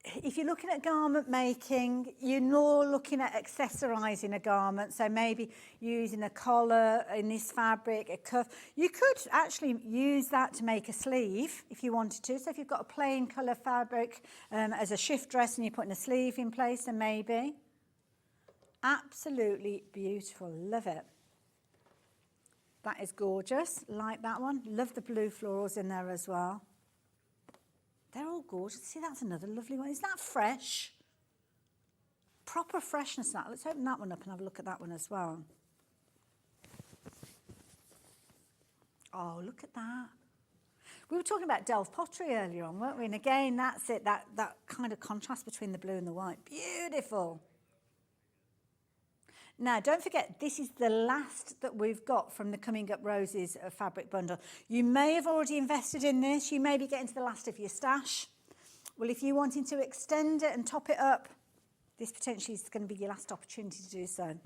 Speaker 1: if you're looking at garment making, you're more looking at accessorising a garment, so maybe using a collar in this fabric, a cuff. You could actually use that to make a sleeve if you wanted to. So if you've got a plain colour fabric as a shift dress and you're putting a sleeve in place, then maybe. Absolutely beautiful, love it. That is gorgeous, like that one. Love the blue florals in there as well. They're all gorgeous. See, that's another lovely one. Is that fresh? Proper freshness, that. Let's open that one up and have a look at that one as well. Oh, look at that. We were talking about delft pottery earlier on, weren't we? And again, that's it, that kind of contrast between the blue and the white. Beautiful. Now, don't forget, this is the last that we've got from the Coming Up Roses fabric bundle. You may have already invested in this. You may be getting to the last of your stash. Well, if you're wanting to extend it and top it up, this potentially is going to be your last opportunity to do so.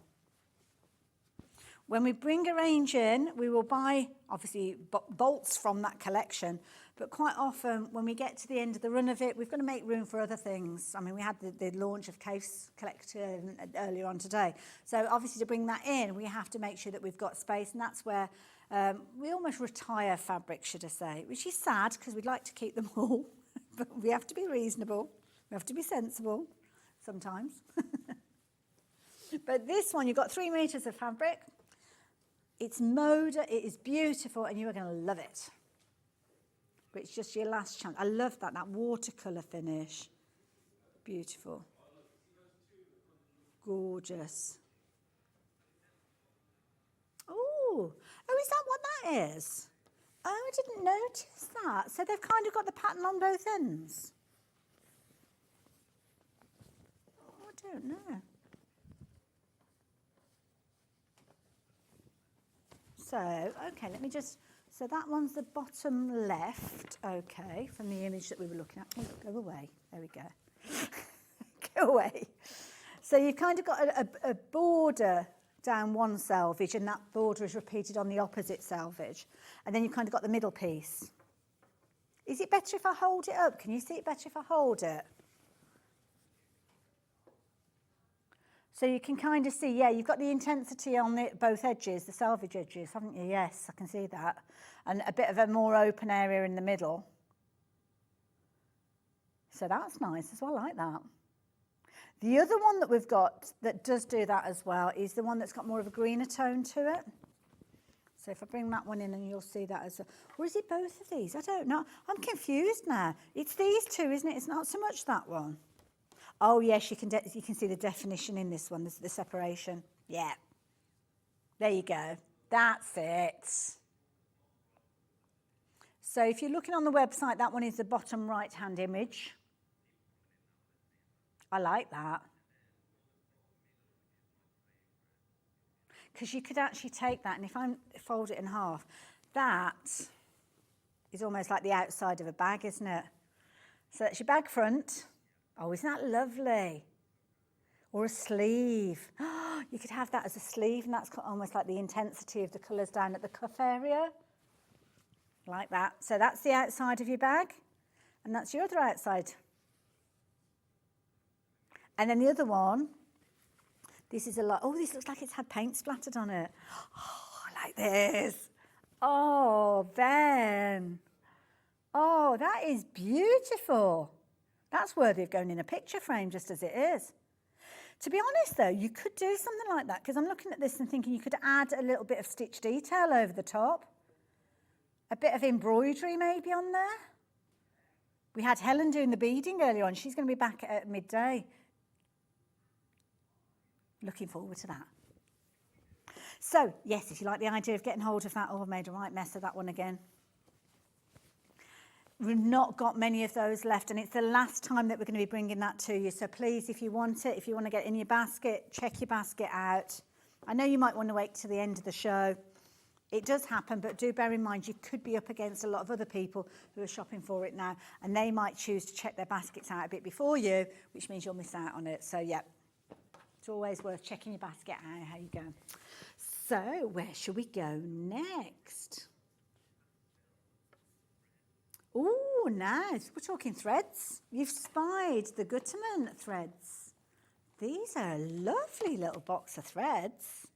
Speaker 1: When we bring a range in, we will buy, obviously, bolts from that collection. But quite often, when we get to the end of the run of it, we've got to make room for other things. I mean, we had the launch of Kaffe Collection earlier on today. So obviously, to bring that in, we have to make sure that we've got space. And that's where we almost retire fabric, should I say, which is sad because we'd like to keep them all. But we have to be reasonable. We have to be sensible sometimes. But this one, you've got 3 meters of fabric. It's mode, it is beautiful, and you are going to love it. But it's just your last chance. I love that watercolour finish. Beautiful. Gorgeous. Oh, is that what that is? Oh, I didn't notice that. So they've kind of got the pattern on both ends. Oh, I don't know. So, okay, let me just, so that one's the bottom left, okay, from the image that we were looking at. Oh, go away, there we go. Go away. So you've kind of got a border down one selvage and that border is repeated on the opposite selvage. And then you've kind of got the middle piece. Is it better if I hold it up? Can you see it better if I hold it? So you can kind of see, yeah, you've got the intensity on both edges, the selvage edges, haven't you? Yes, I can see that. And a bit of a more open area in the middle. So that's nice as well, I like that. The other one that we've got that does do that as well is the one that's got more of a greener tone to it. So if I bring that one in and you'll see that as a, or is it both of these? I don't know. I'm confused now. It's these two, isn't it? It's not so much that one. Oh, yes, you can see the definition in this one, the separation. Yeah. There you go. That's it. So if you're looking on the website, that one is the bottom right-hand image. I like that. Because you could actually take that, and if I fold it in half, that is almost like the outside of a bag, isn't it? So that's your bag front. Oh, isn't that lovely? Or a sleeve. You could have that as a sleeve, and that's almost like the intensity of the colours down at the cuff area. Like that. So that's the outside of your bag, and that's your other outside. And then the other one, this is a lot. Oh, this looks like it's had paint splattered on it. Oh, I like this. Oh, Ben. Oh, that is beautiful. That's worthy of going in a picture frame just as it is. To be honest, though, you could do something like that, because I'm looking at this and thinking you could add a little bit of stitch detail over the top. A bit of embroidery maybe on there. We had Helen doing the beading earlier on. She's going to be back at midday. Looking forward to that. So, yes, if you like the idea of getting hold of that, oh, I've made a right mess of that one again. We've not got many of those left, and it's the last time that we're going to be bringing that to you. So please, if you want it, if you want to get in your basket, check your basket out. I know you might want to wait to the end of the show. It does happen, but do bear in mind you could be up against a lot of other people who are shopping for it now, and they might choose to check their baskets out a bit before you, which means you'll miss out on it. So, yeah, it's always worth checking your basket out, how you go. So, where should we go next? Oh, nice. We're talking threads. You've spied the Gutermann threads. These are a lovely little box of threads.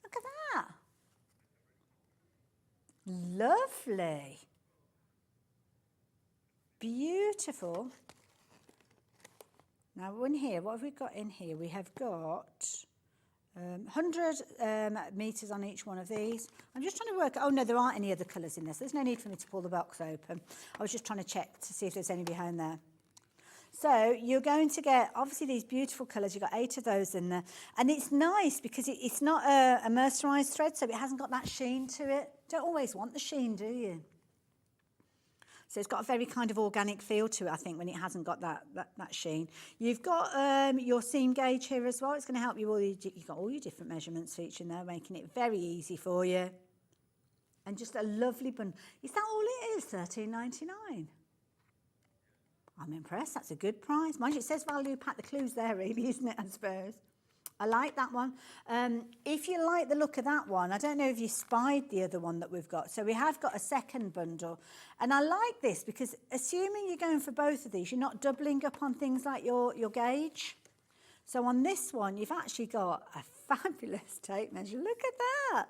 Speaker 1: Look at that. Lovely. Beautiful. Now, in here, what have we got in here? We have got 100 metres on each one of these. I'm just trying to work, oh no, there aren't any other colours in this. There's no need for me to pull the box open. I was just trying to check to see if there's any behind there. So you're going to get, obviously, these beautiful colours. You've got 8 of those in there. And it's nice because it's not a mercerised thread, so it hasn't got that sheen to it. Don't always want the sheen, do you? So it's got a very kind of organic feel to it, I think, when it hasn't got that sheen. You've got your seam gauge here as well. It's going to help you you've got all your different measurements for each in there, making it very easy for you. And just a lovely bundle. Is that all it is, $13.99? I'm impressed. That's a good price. Mind you, it says value pack. The clue's there, really, isn't it, I suppose? I like that one. If you like the look of that one, I don't know if you spied the other one that we've got. So we have got a second bundle. And I like this because assuming you're going for both of these, you're not doubling up on things like your gauge. So on this one, you've actually got a fabulous tape measure. Look at that.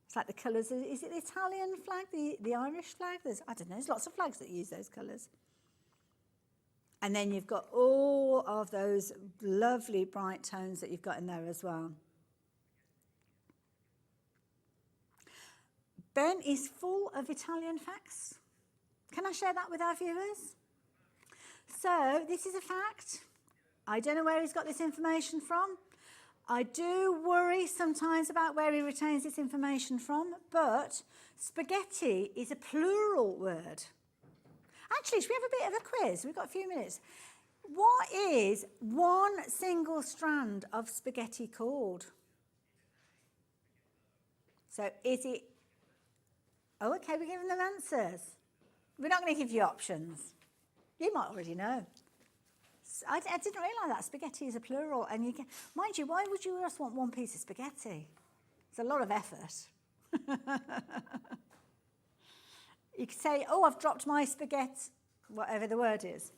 Speaker 1: It's like the colours. Is it the Italian flag, the Irish flag? I don't know. There's lots of flags that use those colours. And then you've got all of those lovely bright tones that you've got in there as well. Ben is full of Italian facts. Can I share that with our viewers? So this is a fact. I don't know where he's got this information from. I do worry sometimes about where he retains this information from, but spaghetti is a plural word. Actually, should we have a bit of a quiz? We've got a few minutes. What is one single strand of spaghetti called? So is it... Oh, OK, we're giving them answers. We're not going to give you options. You might already know. I didn't realise that. Spaghetti is a plural. And you can, mind you, why would you just want one piece of spaghetti? It's a lot of effort. You could say, oh, I've dropped my spaghetti, whatever the word is.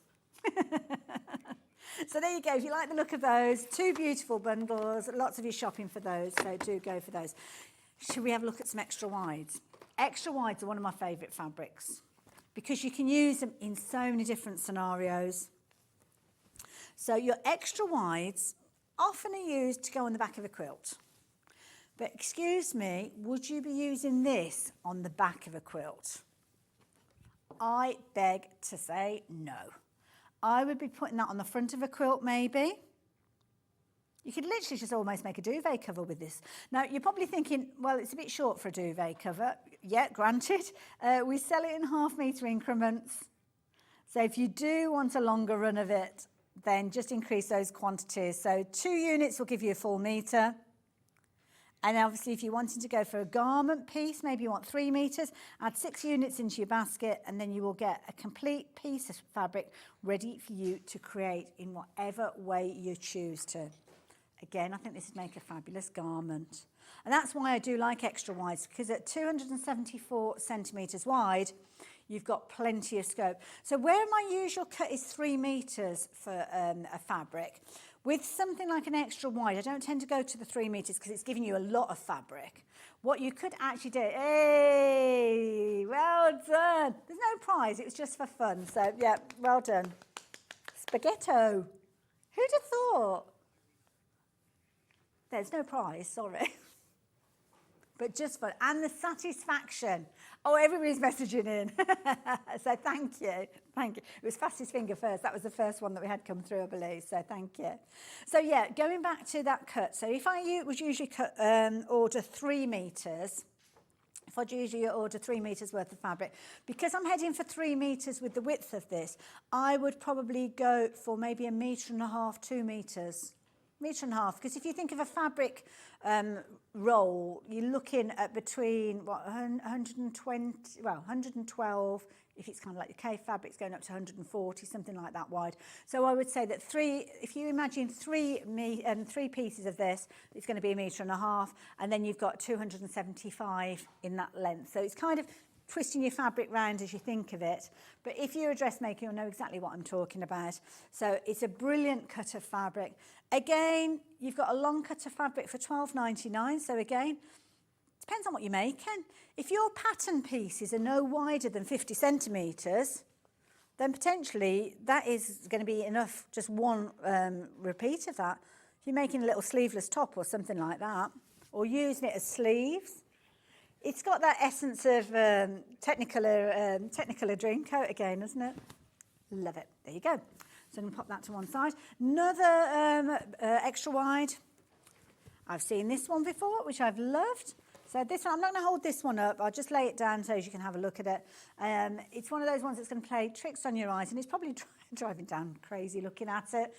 Speaker 1: So there you go. If you like the look of those, 2 beautiful bundles, lots of you shopping for those, so do go for those. Should we have a look at some extra wides? Extra wides are one of my favourite fabrics because you can use them in so many different scenarios. So your extra wides often are used to go on the back of a quilt. But excuse me, would you be using this on the back of a quilt? I beg to say no. I would be putting that on the front of a quilt maybe. You could literally just almost make a duvet cover with this. Now, you're probably thinking, well, it's a bit short for a duvet cover. Yeah, granted. We sell it in half-metre increments. So if you do want a longer run of it, then just increase those quantities. So 2 units will give you a full metre. And obviously, if you're wanting to go for a garment piece, maybe you want 3 metres, add 6 units into your basket, and then you will get a complete piece of fabric ready for you to create in whatever way you choose to. Again, I think this would make a fabulous garment. And that's why I do like extra wides, because at 274 centimetres wide, you've got plenty of scope. So where my usual cut is 3 metres for a fabric, with something like an extra wide, I don't tend to go to the 3 metres because it's giving you a lot of fabric. What you could actually do, hey, well done. There's no prize, it was just for fun. So yeah, well done. Spaghetto. Who'd have thought? There's no prize, sorry. But just fun. And the satisfaction. Oh, everybody's messaging in. So thank you. Thank you. It was fastest finger first. That was the first one that we had come through, I believe. So thank you. So yeah, going back to that cut. So if I would usually order 3 metres, if I'd usually order 3 metres worth of fabric, because I'm heading for 3 metres with the width of this, I would probably go for maybe 1.5 metres, 2 metres. 1.5 metres, because if you think of a fabric roll, you're looking at between 120, well, 112, if it's kind of like your K fabrics going up to 140, something like that wide. So I would say that if you imagine three pieces of this, it's going to be 1.5 metres, and then you've got 275 in that length. So it's kind of twisting your fabric round as you think of it. But if you're a dressmaker, you'll know exactly what I'm talking about. So it's a brilliant cut of fabric. Again, you've got a long cut of fabric for £12.99. So again, depends on what you're making. If your pattern pieces are no wider than 50 centimetres, then potentially that is going to be enough, just one repeat of that. If you're making a little sleeveless top or something like that, or using it as sleeves, it's got that essence of Technicolor dream coat again, isn't it? Love it. There you go. So I'm going to pop that to one side. Another extra wide. I've seen this one before, which I've loved. So this one, I'm not going to hold this one up. I'll just lay it down so you can have a look at it. It's one of those ones that's going to play tricks on your eyes, and it's probably driving down crazy looking at it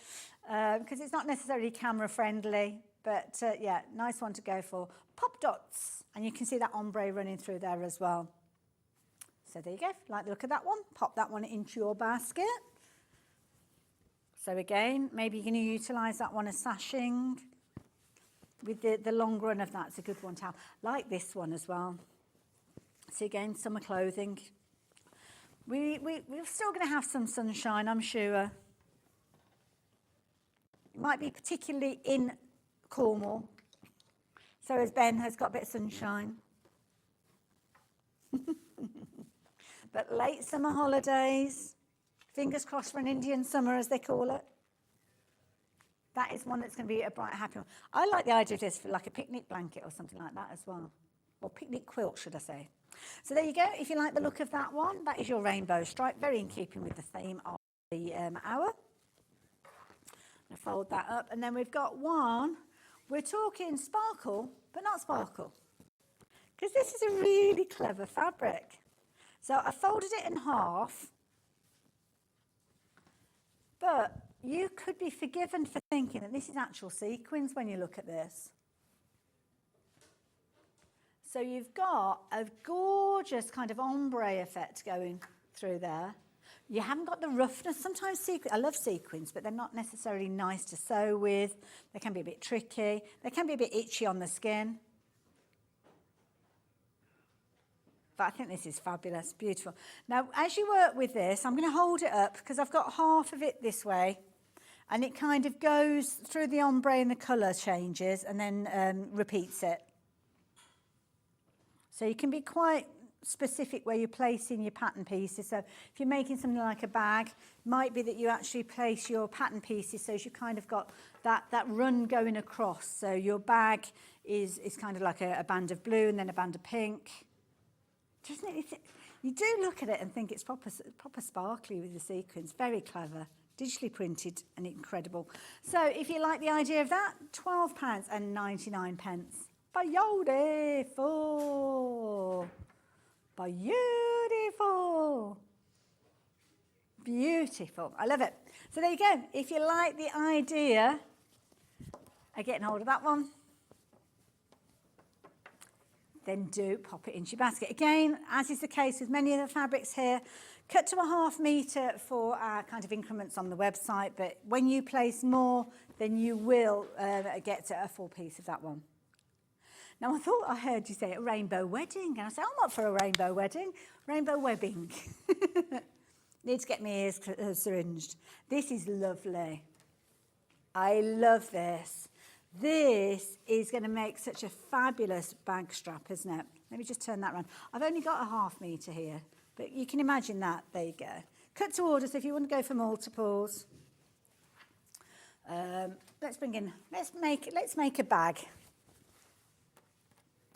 Speaker 1: because it's not necessarily camera friendly. But yeah, nice one to go for. Pop dots. And you can see that ombre running through there as well. So there you go. Like the look of that one. Pop that one into your basket. So again, maybe you're going to utilise that one as sashing. With the long run of that, it's a good one to have. Like this one as well. So again, summer clothing. We're still going to have some sunshine, I'm sure. It might be particularly in Cornwall. So as Ben has got a bit of sunshine. But late summer holidays, fingers crossed for an Indian summer as they call it. That is one that's going to be a bright, happy one. I like the idea of this for like a picnic blanket or something like that as well. Or picnic quilt, should I say. So there you go. If you like the look of that one, that is your rainbow stripe. Very in keeping with the theme of the hour. I'll fold that up. And then we've got one. We're talking sparkle, but not sparkle. Because this is a really clever fabric. So I folded it in half. But you could be forgiven for thinking that this is actual sequins when you look at this. So you've got a gorgeous kind of ombre effect going through there. You haven't got the roughness. Sometimes I love sequins, but they're not necessarily nice to sew with. They can be a bit tricky. They can be a bit itchy on the skin. But I think this is fabulous, beautiful. Now, as you work with this, I'm going to hold it up because I've got half of it this way. And it kind of goes through the ombre and the colour changes and then repeats it. So you can be quite specific where you're placing your pattern pieces. So if you're making something like a bag, it might be that you actually place your pattern pieces so you've kind of got that run going across. So your bag is kind of like a band of blue and then a band of pink. Doesn't it? You do look at it and think it's proper sparkly with the sequins. Very clever. Digitally printed and incredible. So if you like the idea of that, £12.99. Beautiful. Beautiful. Beautiful. I love it. So there you go. If you like the idea of getting hold of that one, then do pop it into your basket. Again, as is the case with many of the fabrics here, cut to a 1/2 metre for our kind of increments on the website, but when you place more, then you will get a full piece of that one. Now, I thought I heard you say a rainbow wedding, and I said, I'm up for a rainbow wedding, rainbow webbing. Need to get my ears syringed. This is lovely. I love this. This is going to make such a fabulous bag strap, isn't it? Let me just turn that around. I've only got a 1/2 metre here, but you can imagine that. There you go. Cut to order, so if you want to go for multiples. Let's make a bag.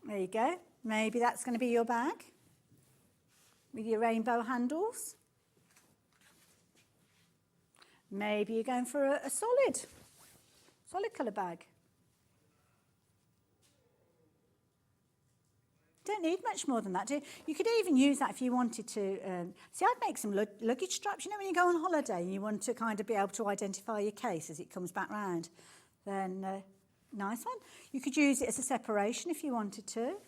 Speaker 1: There you go. Maybe that's going to be your bag with your rainbow handles. Maybe you're going for a solid colour bag. Don't need much more than that, do you? You could even use that if you wanted to. See, I'd make some luggage straps. You know, when you go on holiday and you want to kind of be able to identify your case as it comes back round, then nice one. You could use it as a separation if you wanted to.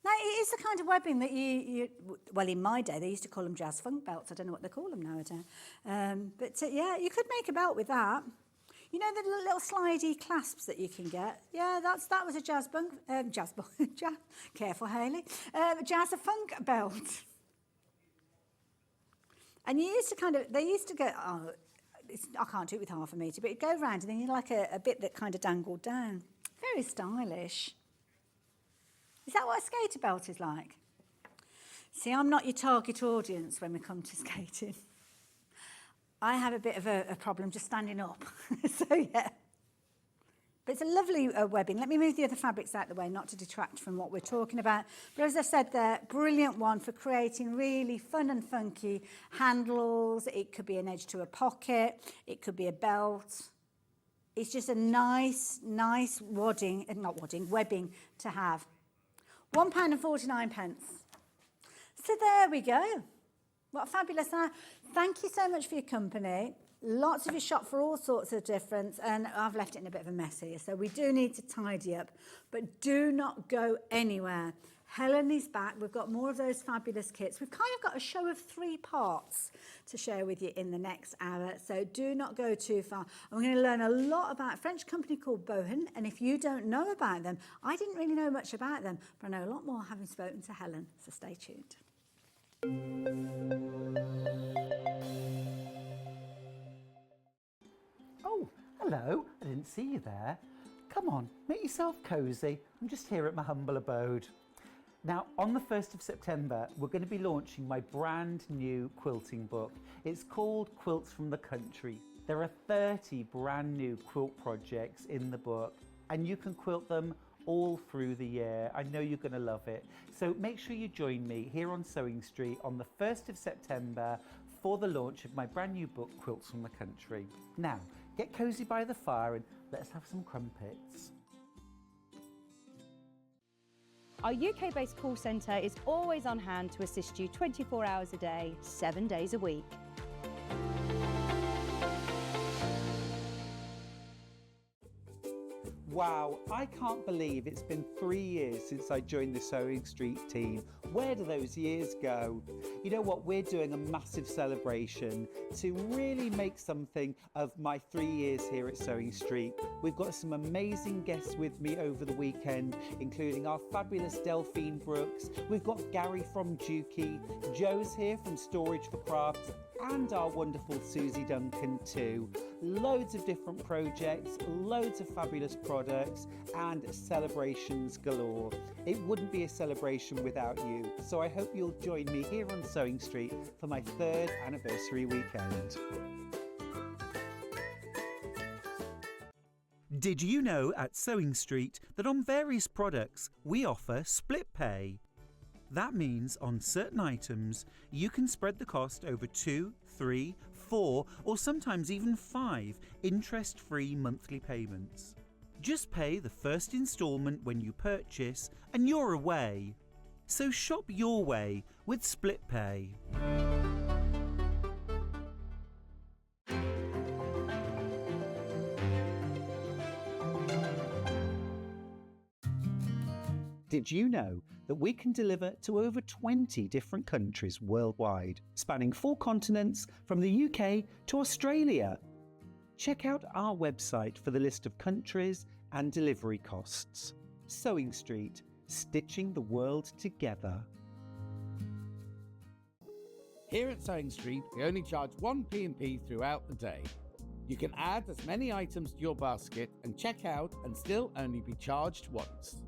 Speaker 1: Now, it is the kind of webbing that well, in my day, they used to call them jazz funk belts. I don't know what they call them nowadays. Yeah, you could make a belt with that. You know the little slidey clasps that you can get? Yeah, that was a careful, Hayley. Jazz funk belt. And you used to they used to go, I can't do it with 1/2 metre, but it'd go round and then you like a bit that kind of dangled down. Very stylish. Is that what a skater belt is like? See, I'm not your target audience when we come to skating. I have a bit of a problem just standing up. So, yeah. But it's a lovely webbing. Let me move the other fabrics out of the way, not to detract from what we're talking about. But as I said there, brilliant one for creating really fun and funky handles. It could be an edge to a pocket. It could be a belt. It's just a nice webbing to have. £1.49. So there we go. What a fabulous hour. Thank you so much for your company. Lots of you shop for all sorts of different, and I've left it in a bit of a mess here, so we do need to tidy up. But do not go anywhere. Helen is back. We've got more of those fabulous kits. We've kind of got a show of 3 parts to share with you in the next hour, so do not go too far. And we're going to learn a lot about a French company called Bohin, and if you don't know about them, I didn't really know much about them, but I know a lot more having spoken to Helen, so stay tuned.
Speaker 5: Oh, hello. I didn't see you there. Come on, make yourself cosy. I'm just here at my humble abode. Now, on the 1st of September, we're going to be launching my brand new quilting book. It's called Quilts from the Country. There are 30 brand new quilt projects in the book, and you can quilt them all through the year. I know you're going to love it. So make sure you join me here on Sewing Street on the 1st of September for the launch of my brand new book, Quilts from the Country. Now, get cosy by the fire and let's have some crumpets.
Speaker 4: Our UK-based call centre is always on hand to assist you 24 hours a day, 7 days a week.
Speaker 7: Wow, I can't believe it's been 3 years since I joined the Sewing Street team. Where do those years go? You know what, we're doing a massive celebration to really make something of my 3 years here at Sewing Street. We've got some amazing guests with me over the weekend, including our fabulous Delphine Brooks. We've got Gary from Dukey, Joe's here from Storage for Crafts, and our wonderful Susie Duncan too. Loads of different projects, loads of fabulous products, and celebrations galore. It wouldn't be a celebration without you, so I hope you'll join me here on Sewing Street for my 3rd anniversary weekend.
Speaker 6: Did you know at Sewing Street that on various products we offer split pay? That means on certain items you can spread the cost over 2, 3, 4 or sometimes even 5 interest-free monthly payments. Just pay the first instalment when you purchase and you're away. So shop your way with split pay.
Speaker 7: Did you know that we can deliver to over 20 different countries worldwide, spanning 4 continents from the UK to Australia? Check out our website for the list of countries and delivery costs. Sewing Street, stitching the world together.
Speaker 3: Here at Sewing Street, we only charge 1 P&P throughout the day. You can add as many items to your basket and check out and still only be charged once.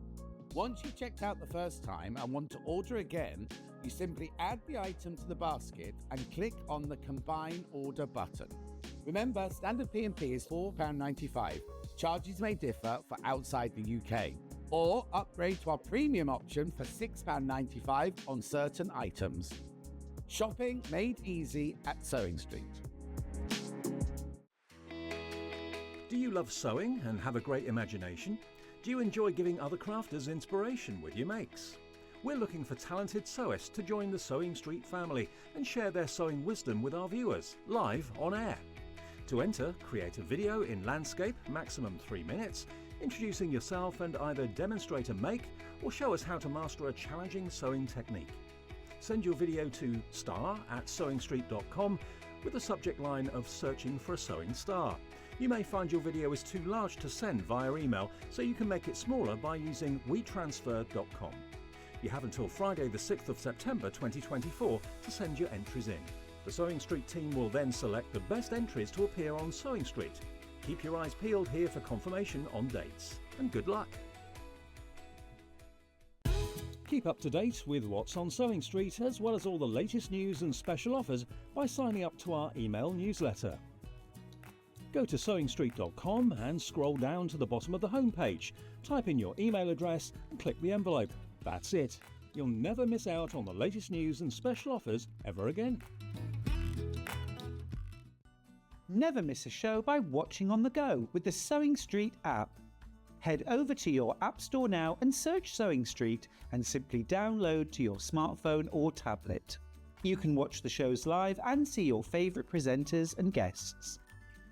Speaker 3: Once you've checked out the first time and want to order again, you simply add the item to the basket and click on the Combine Order button. Remember, standard P&P is £4.95. Charges may differ for outside the UK. Or upgrade to our premium option for £6.95 on certain items. Shopping made easy at Sewing Street.
Speaker 2: Do you love sewing and have a great imagination? Do you enjoy giving other crafters inspiration with your makes? We're looking for talented sewists to join the Sewing Street family and share their sewing wisdom with our viewers, live on air. To enter, create a video in landscape, maximum 3 minutes, introducing yourself and either demonstrate a make or show us how to master a challenging sewing technique. Send your video to star@sewingstreet.com with the subject line of searching for a sewing star. You may find your video is too large to send via email, so you can make it smaller by using wetransfer.com. You have until Friday the 6th of September 2024 to send your entries in. The Sewing Street team will then select the best entries to appear on Sewing Street. Keep your eyes peeled here for confirmation on dates, and good luck. Keep up to date with what's on Sewing Street, as well as all the latest news and special offers by signing up to our email newsletter. Go to sewingstreet.com and scroll down to the bottom of the homepage. Type in your email address and click the envelope. That's it. You'll never miss out on the latest news and special offers ever again.
Speaker 7: Never miss a show by watching on the go with the Sewing Street app. Head over to your App Store now and search Sewing Street and simply download to your smartphone or tablet. You can watch the shows live and see your favourite presenters and guests.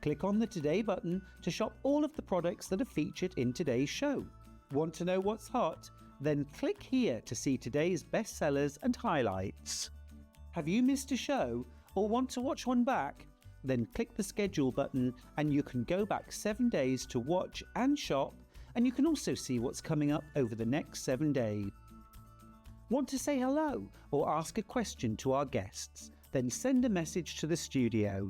Speaker 7: Click on the Today button to shop all of the products that are featured in today's show. Want to know what's hot? Then click here to see today's bestsellers and highlights. Have you missed a show or want to watch one back? Then click the schedule button and you can go back 7 days to watch and shop, and you can also see what's coming up over the next 7 days. Want to say hello or ask a question to our guests? Then send a message to the studio.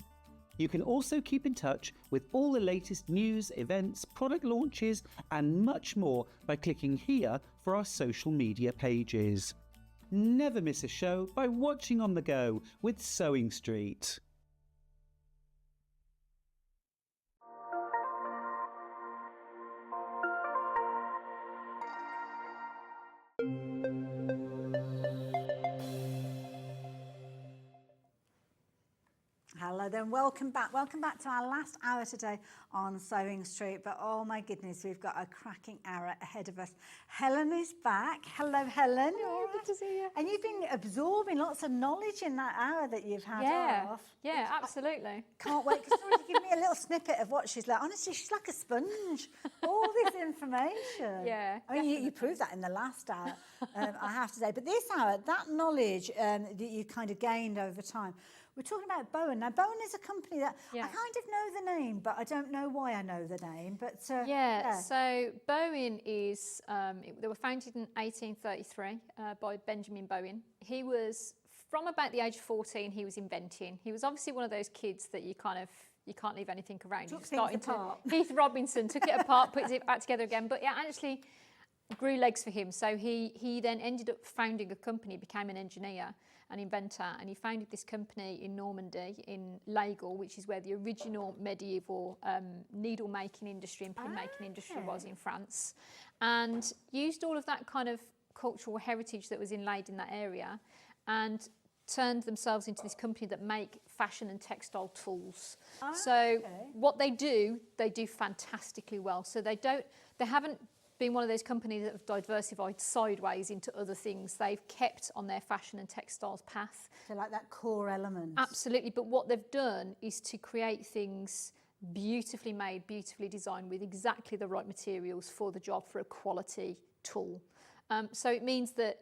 Speaker 7: You can also keep in touch with all the latest news, events, product launches and much more by clicking here for our social media pages. Never miss a show by watching on the go with Sewing Street.
Speaker 1: Hello then, welcome back. Welcome back to our last hour today on Sewing Street. But oh my goodness, we've got a cracking hour ahead of us. Helen is back. Hello, Helen.
Speaker 8: Oh, good to see you.
Speaker 1: And you've been absorbing lots of knowledge in that hour that you've had off.
Speaker 8: Yeah, absolutely.
Speaker 1: Can't wait, because already give me a little snippet of what she's like. Honestly, she's like a sponge. All this information.
Speaker 8: Yeah,
Speaker 1: I mean, you proved that in the last hour, I have to say. But this hour, that knowledge that you kind of gained over time. We're talking about Bohin. Now, Bohin is a company that I kind of know the name, but I don't know why I know the name. But
Speaker 8: so Bohin is, they were founded in 1833 by Benjamin Bohin. He was, from about the age of 14, he was inventing. He was obviously one of those kids that you can't leave anything around.
Speaker 1: Took things apart.
Speaker 8: Heath Robinson took it apart, put it back together again. But yeah, actually grew legs for him. So he then ended up founding a company, became an engineer, an inventor, and he founded this company in Normandy, in Lagal, which is where the original medieval needle making industry and pin making industry was in France, and used all of that kind of cultural heritage that was inlaid in that area and turned themselves into this company that make fashion and textile tools. What they do fantastically well. So they haven't been one of those companies that have diversified sideways into other things. They've kept on their fashion and textiles path.
Speaker 1: So like that core element.
Speaker 8: Absolutely, but what they've done is to create things beautifully made, beautifully designed with exactly the right materials for the job, for a quality tool. So it means that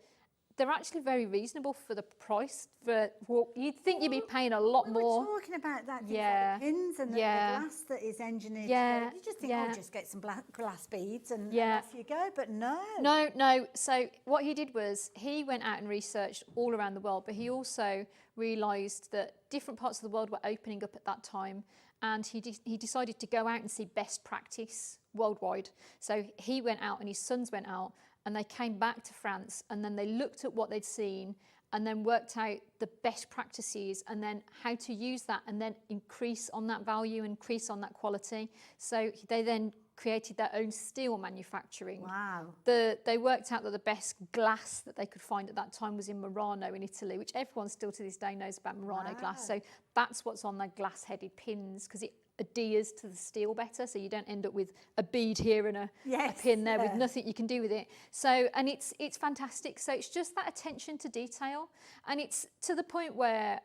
Speaker 8: they're actually very reasonable for the price. You'd think you'd be paying a lot more.
Speaker 1: We're talking about that, things like the pins and the glass that is engineered.
Speaker 8: Yeah.
Speaker 1: You just think, oh, just get some glass beads and off you go, but no.
Speaker 8: No. So what he did was he went out and researched all around the world, but he also realised that different parts of the world were opening up at that time, and he decided to go out and see best practice worldwide. So he went out and his sons went out, and they came back to France, and then they looked at what they'd seen and then worked out the best practices and then how to use that and then increase on that value, increase on that quality. So they then created their own steel manufacturing.
Speaker 1: Wow.
Speaker 8: They worked out that the best glass that they could find at that time was in Murano in Italy, which everyone still to this day knows about Murano glass. So that's what's on their glass-headed pins, because it adheres to the steel better, so you don't end up with a bead here and a pin there with nothing you can do with it. So, and it's fantastic. So it's just that attention to detail, and it's to the point where,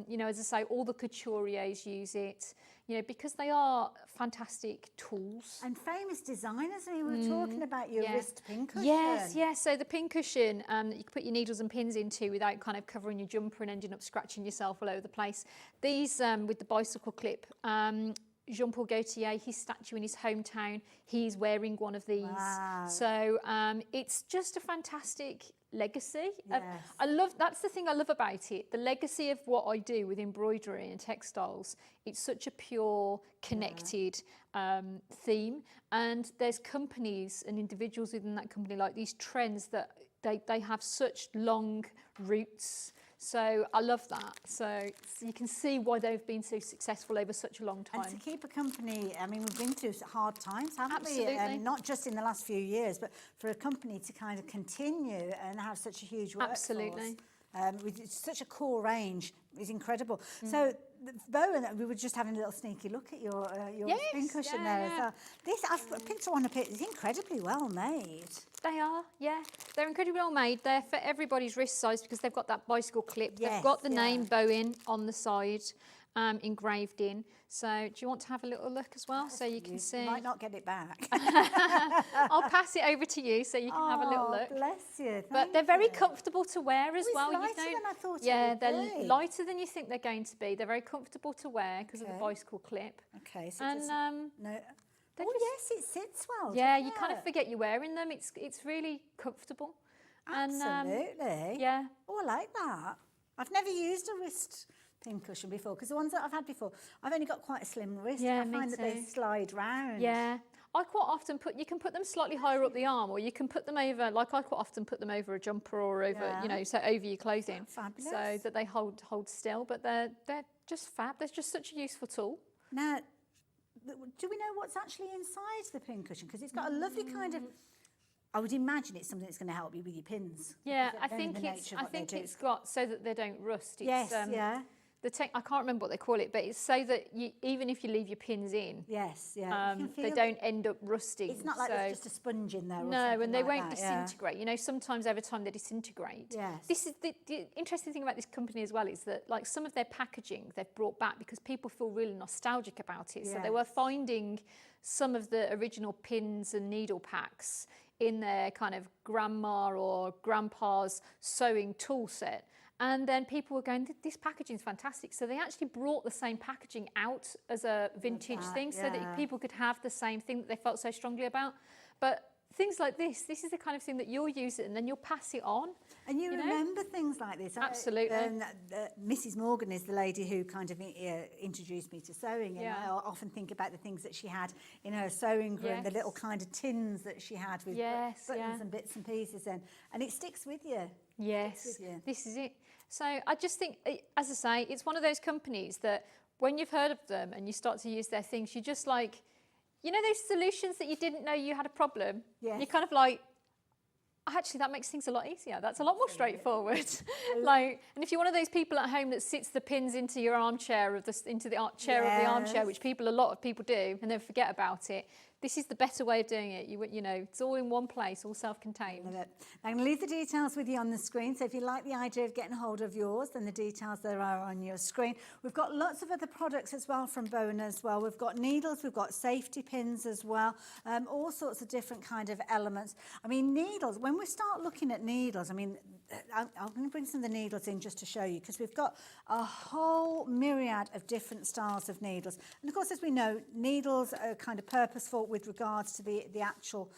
Speaker 8: you know, as I say, all the couturiers use it, you know, because they are fantastic tools.
Speaker 1: And famous designers. I mean, we were talking about your wrist pin cushion.
Speaker 8: Yes. So the pin cushion that you can put your needles and pins into without kind of covering your jumper and ending up scratching yourself all over the place. These with the bicycle clip. Jean-Paul Gaultier, his statue in his hometown, he's wearing one of these.
Speaker 1: Wow.
Speaker 8: So it's just a fantastic legacy.
Speaker 1: Yes.
Speaker 8: That's the thing I love about it, the legacy of what I do with embroidery and textiles. It's such a pure, connected theme, and there's companies and individuals within that company, like these trends, that they have such long roots. So I love that. So you can see why they've been so successful over such a long time.
Speaker 1: And to keep a company, I mean, we've been through hard times, haven't
Speaker 8: Absolutely.
Speaker 1: we? Not just in the last few years, but for a company to kind of continue and have such a huge workforce.
Speaker 8: Absolutely.
Speaker 1: With such a core range is incredible. So, Bohin, we were just having a little sneaky look at your pin cushion there as well. This, I've picked one up. It's incredibly well made.
Speaker 8: They are, they're incredibly well made. They're for everybody's wrist size because they've got that bicycle clip. They've got the name Bohin on the side, engraved in. So do you want to have a little look as well, so you can see?
Speaker 1: You might not get it back.
Speaker 8: I'll pass it over to you so you can have a little look.
Speaker 1: Bless you.
Speaker 8: But they're very comfortable to wear as well.
Speaker 1: Lighter than I thought
Speaker 8: yeah,
Speaker 1: it would
Speaker 8: they're
Speaker 1: be.
Speaker 8: lighter than you think they're going to be. They're very comfortable to wear because of the bicycle clip.
Speaker 1: Okay, so
Speaker 8: and
Speaker 1: just,
Speaker 8: no.
Speaker 1: yes, it sits well.
Speaker 8: Yeah,
Speaker 1: doesn't
Speaker 8: you kind of
Speaker 1: it?
Speaker 8: forget you're wearing them. It's really comfortable.
Speaker 1: Absolutely.
Speaker 8: And, yeah.
Speaker 1: Oh, I like that. I've never used a wrist pin cushion before, because the ones that I've had before, I've only got quite a slim wrist.
Speaker 8: Yeah,
Speaker 1: I find that they slide round.
Speaker 8: Yeah. I quite often you can put them slightly higher up the arm, or you can put them over, like I quite often put them over a jumper or over, you know, so over your clothing.
Speaker 1: Fabulous.
Speaker 8: So that they hold still, but they're just fab. They're just such a useful tool.
Speaker 1: Now, do we know what's actually inside the pin cushion? Because it's got a lovely kind of, I would imagine it's something that's going to help you with your pins.
Speaker 8: Yeah, I think it's got so that they don't rust. It's,
Speaker 1: yeah.
Speaker 8: I can't remember what they call it, but it's so that even if you leave your pins in, they don't end up rusting.
Speaker 1: It's not like there's just a sponge in there.
Speaker 8: No, and they won't disintegrate. You know, sometimes over time they disintegrate.
Speaker 1: Yes.
Speaker 8: This is the interesting thing about this company as well, is that like some of their packaging they've brought back because people feel really nostalgic about it. So they were finding some of the original pins and needle packs in their kind of grandma or grandpa's sewing tool set. And then people were going, this packaging is fantastic. So they actually brought the same packaging out as a vintage thing so that people could have the same thing that they felt so strongly about. But things like this is the kind of thing that you'll use it and then you'll pass it on.
Speaker 1: And you remember things like this.
Speaker 8: Absolutely.
Speaker 1: Mrs. Morgan is the lady who kind of introduced me to sewing, and I often think about the things that she had in her sewing room, the little kind of tins that she had with buttons and bits and pieces in, and it sticks with you.
Speaker 8: Yes, this is it. So I just think, as I say, it's one of those companies that when you've heard of them and you start to use their things, you're just like, you know those solutions that you didn't know you had a problem?
Speaker 1: Yes.
Speaker 8: You're kind of like, actually, that makes things a lot easier. That's a lot more straightforward. And if you're one of those people at home that sits the pins into your armchair, into the chair of the armchair, which a lot of people do, and then forget about it, this is the better way of doing it. You know, it's all in one place, all self-contained.
Speaker 1: Love it. I'm going to leave the details with you on the screen. So if you like the idea of getting hold of yours, then the details there are on your screen. We've got lots of other products as well from Bohin as well. We've got needles, we've got safety pins as well, all sorts of different kind of elements. I mean, needles, when we start looking at needles, I mean, I'm going to bring some of the needles in just to show you, because we've got a whole myriad of different styles of needles. And of course, as we know, needles are kind of purposeful with regards to the actual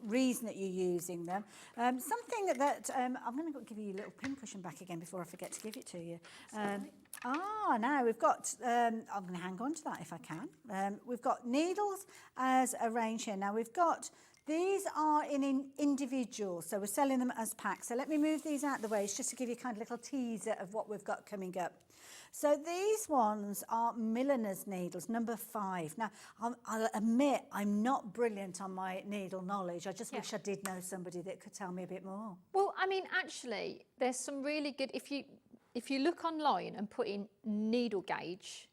Speaker 1: reason that you're using them. Something that I'm going to give you a little pin cushion back again before I forget to give it to you. Now we've got, I'm going to hang on to that if I can. We've got needles as a range here. Now we've got, these are in individuals, so we're selling them as packs. So let me move these out of the way, it's just to give you kind of a little teaser of what we've got coming up. So these ones are milliner's needles, number 5. Now, I'll admit I'm not brilliant on my needle knowledge. I just wish I did know somebody that could tell me a bit more.
Speaker 8: Well, I mean, actually, there's some really good, if you look online and put in needle gauge,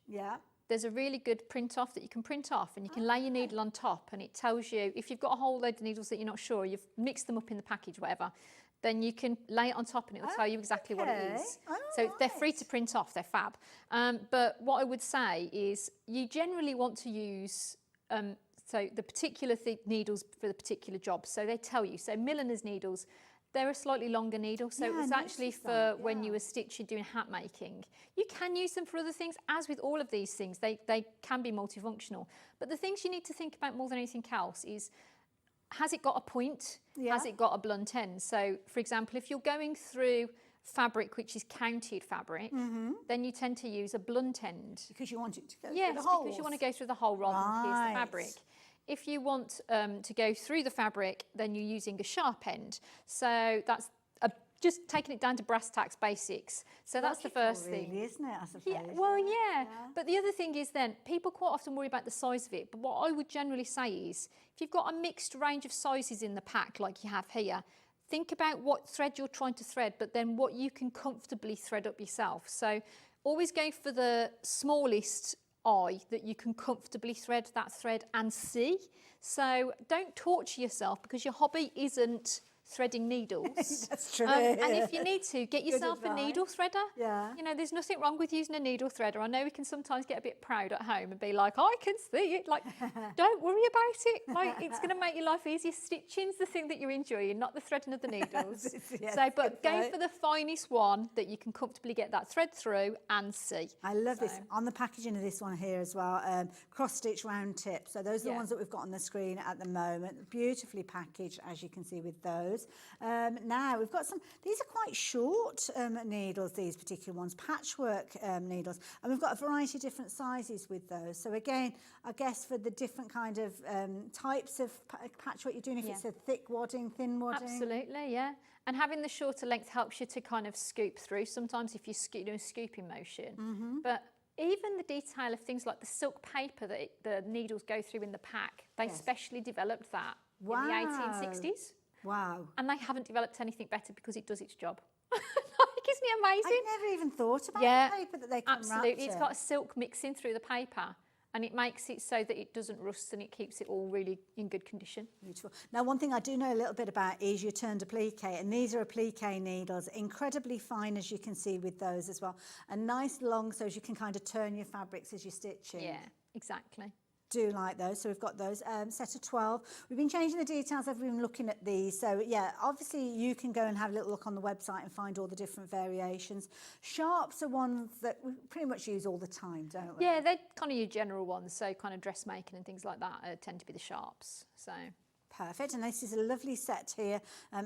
Speaker 8: there's a really good print off that you can print off, and you can lay your needle on top, and it tells you, if you've got a whole load of needles that you're not sure, you've mixed them up in the package, whatever, then you can lay it on top and it will tell you exactly what it is. So they're free to print off, they're fab. But what I would say is you generally want to use so the particular needles for the particular job. So they tell you, so milliner's needles, they're a slightly longer needle, so it's actually for when you were stitching, doing hat making. You can use them for other things, as with all of these things, they can be multifunctional. But the things you need to think about more than anything else is, has it got a point? Has it got a blunt end? So, for example, if you're going through fabric which is counted fabric, then you tend to use a blunt end.
Speaker 1: Because you want it to go through the
Speaker 8: holes.
Speaker 1: holes.
Speaker 8: Because you want to go through the hole rather than pierce the fabric. If you want to go through the fabric, then you're using a sharp end. So that's just taking it down to brass tacks basics. So that's the first thing.
Speaker 1: Really, isn't it, I suppose?
Speaker 8: Yeah, well, yeah. But the other thing is then, people quite often worry about the size of it. But what I would generally say is, if you've got a mixed range of sizes in the pack like you have here, think about what thread you're trying to thread, but then what you can comfortably thread up yourself. So always go for the smallest eye that you can comfortably thread that thread and see. So don't torture yourself, because your hobby isn't threading needles.
Speaker 1: That's true.
Speaker 8: And if you need to, get yourself a needle threader.
Speaker 1: Yeah.
Speaker 8: You know, there's nothing wrong with using a needle threader. I know we can sometimes get a bit proud at home and be like, I can see it. Like, don't worry about it. Like, it's going to make your life easier. Stitching's the thing that you're enjoying, not the threading of the needles. But go for the finest one that you can comfortably get that thread through and see.
Speaker 1: I love this. On the packaging of this one here as well, cross-stitch round tip. So those are the ones that we've got on the screen at the moment. Beautifully packaged, as you can see with those. Now we've got some, these are quite short needles, these particular ones, patchwork needles, and we've got a variety of different sizes with those. So again, I guess for the different kind of types of patchwork you're doing, if it's a thick wadding, thin wadding.
Speaker 8: Absolutely, yeah. And having the shorter length helps you to kind of scoop through. Sometimes if you're doing a scooping motion, but even the detail of things like the silk paper that the needles go through in the pack, they specially developed that in the 1860s.
Speaker 1: Wow.
Speaker 8: And they haven't developed anything better because it does its job. Like, isn't it amazing?
Speaker 1: I never even thought about the paper that they can
Speaker 8: absolutely. It's got a silk mixing through the paper, and it makes it so that it doesn't rust and it keeps it all really in good condition.
Speaker 1: Beautiful. Now, one thing I do know a little bit about is your turn applique, and these are applique needles, incredibly fine, as you can see with those as well, and nice long, so as you can kind of turn your fabrics as you're stitching.
Speaker 8: Yeah, exactly.
Speaker 1: Do like those, so we've got those set of 12. We've been changing the details as we've been looking at these, so yeah, obviously you can go and have a little look on the website and find all the different variations. Sharps are ones that we pretty much use all the time, don't we?
Speaker 8: Yeah, they're kind of your general ones, so kind of dressmaking and things like that tend to be the sharps. So
Speaker 1: perfect, and this is a lovely set here,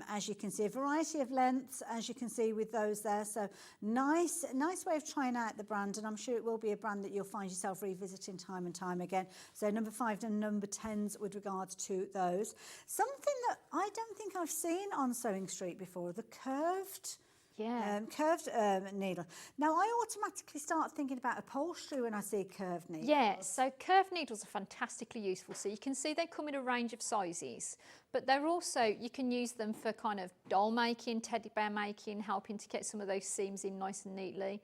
Speaker 1: as you can see, a variety of lengths, as you can see with those there. So nice way of trying out the brand, and I'm sure it will be a brand that you'll find yourself revisiting time and time again. So number 5 and number 10s with regards to those. Something that I don't think I've seen on Sewing Street before, the curved needle. Now, I automatically start thinking about upholstery when I see curved needles.
Speaker 8: Yeah, so curved needles are fantastically useful. So you can see they come in a range of sizes, but they're also, you can use them for kind of doll making, teddy bear making, helping to get some of those seams in nice and neatly.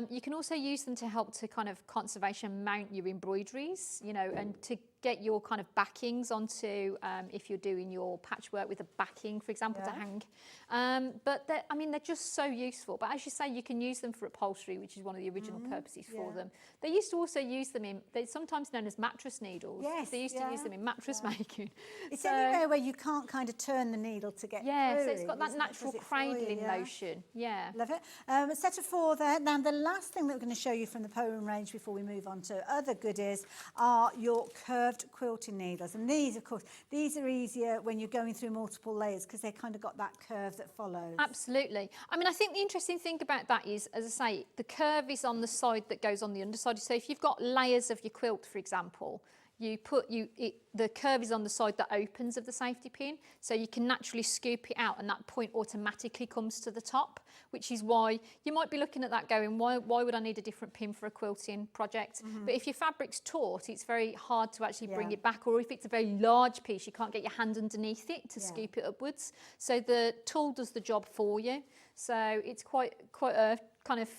Speaker 8: You can also use them to help to kind of conservation mount your embroideries, you know, and to get your kind of backings onto, if you're doing your patchwork with a backing, for example, to hang. But I mean, they're just so useful. But as you say, you can use them for upholstery, which is one of the original purposes for them. They used to also use them in, they're sometimes known as mattress needles.
Speaker 1: Yes,
Speaker 8: they used to use them in mattress making.
Speaker 1: It's anywhere where you can't kind of turn the needle to get through.
Speaker 8: So it's got that natural cradling motion. Yeah.
Speaker 1: Love it. Set of 4 there. Now, the last thing that we're going to show you from the Bohin range before we move on to other goodies are your curved quilting needles. And these, of course, these are easier when you're going through multiple layers because they've kind of got that curve that follows.
Speaker 8: Absolutely. I mean, I think the interesting thing about that is, as I say, the curve is on the side that goes on the underside. So if you've got layers of your quilt, for example, the curve is on the side that opens of the safety pin, so you can naturally scoop it out and that point automatically comes to the top, which is why you might be looking at that going, why would I need a different pin for a quilting project? But if your fabric's taut, it's very hard to actually bring it back, or if it's a very large piece, you can't get your hand underneath it to scoop it upwards. So the tool does the job for you. So it's quite a kind of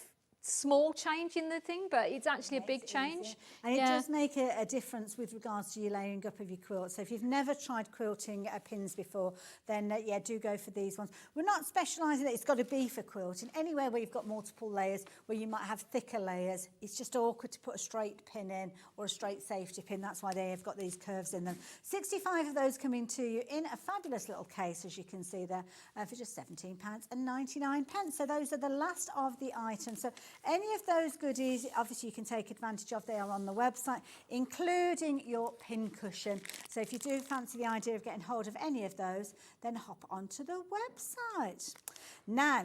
Speaker 8: small change in the thing, but it's actually a big change.
Speaker 1: And it does make a difference with regards to your layering up of your quilt. So if you've never tried quilting pins before, then do go for these ones. We're not specialising that it's got to be for quilting. Anywhere where you've got multiple layers, where you might have thicker layers, it's just awkward to put a straight pin in or a straight safety pin. That's why they have got these curves in them. 65 of those coming to you in a fabulous little case, as you can see there, for just £17.99. So those are the last of the items. So any of those goodies, obviously, you can take advantage of. They are on the website, including your pin cushion. So if you do fancy the idea of getting hold of any of those, then hop onto the website. Now,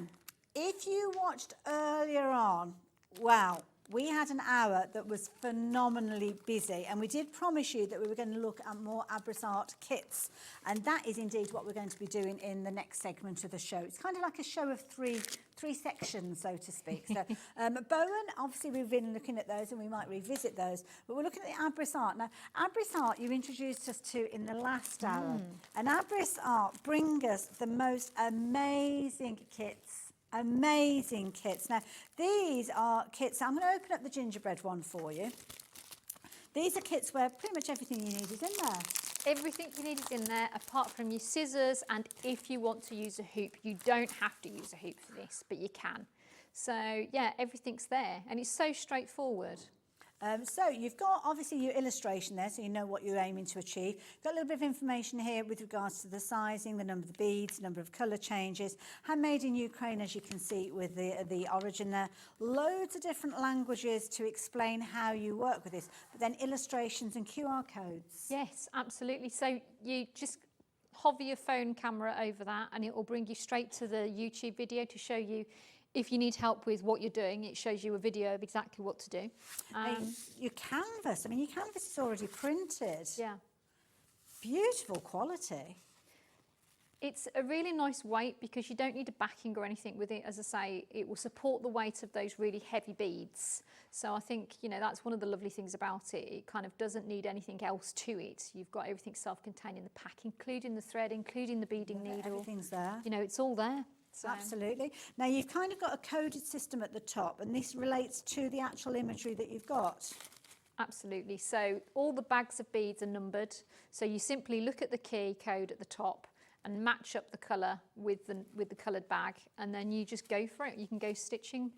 Speaker 1: if you watched earlier on, wow, we had an hour that was phenomenally busy, and we did promise you that we were going to look at more Abris Art kits, and that is indeed what we're going to be doing in the next segment of the show. It's kind of like a show of three sections, so to speak. So Bohin, obviously we've been looking at those and we might revisit those, but we're looking at the Abris Art. Now, Abris Art you introduced us to in the last hour, and Abris Art bring us the most amazing kits. Amazing kits. Now, these are kits. I'm going to open up the gingerbread one for you. These are kits where pretty much everything you need is in there.
Speaker 8: Everything you need is in there, apart from your scissors, and if you want to use a hoop, you don't have to use a hoop for this, but you can. So, yeah, everything's there, and it's so straightforward.
Speaker 1: So you've got obviously your illustration there, so you know what you're aiming to achieve. Got a little bit of information here with regards to the sizing, the number of the beads, number of colour changes. Handmade in Ukraine, as you can see with the origin there. Loads of different languages to explain how you work with this, but then illustrations and QR codes.
Speaker 8: Yes, absolutely. So you just hover your phone camera over that and it will bring you straight to the YouTube video to show you. If you need help with what you're doing, it shows you a video of exactly what to do.
Speaker 1: Your canvas, I mean, your canvas is already printed.
Speaker 8: Yeah.
Speaker 1: Beautiful quality.
Speaker 8: It's a really nice weight because you don't need a backing or anything with it. As I say, it will support the weight of those really heavy beads. So I think, you know, that's one of the lovely things about it. It kind of doesn't need anything else to it. You've got everything self-contained in the pack, including the thread, including the beading needle.
Speaker 1: Everything's there.
Speaker 8: You know, it's all there. So.
Speaker 1: Absolutely. Now, you've kind of got a coded system at the top, and this relates to the actual imagery that you've got.
Speaker 8: Absolutely. So all the bags of beads are numbered. So you simply look at the key code at the top and match up the colour with the coloured bag, and then you just go for it. You can go stitching,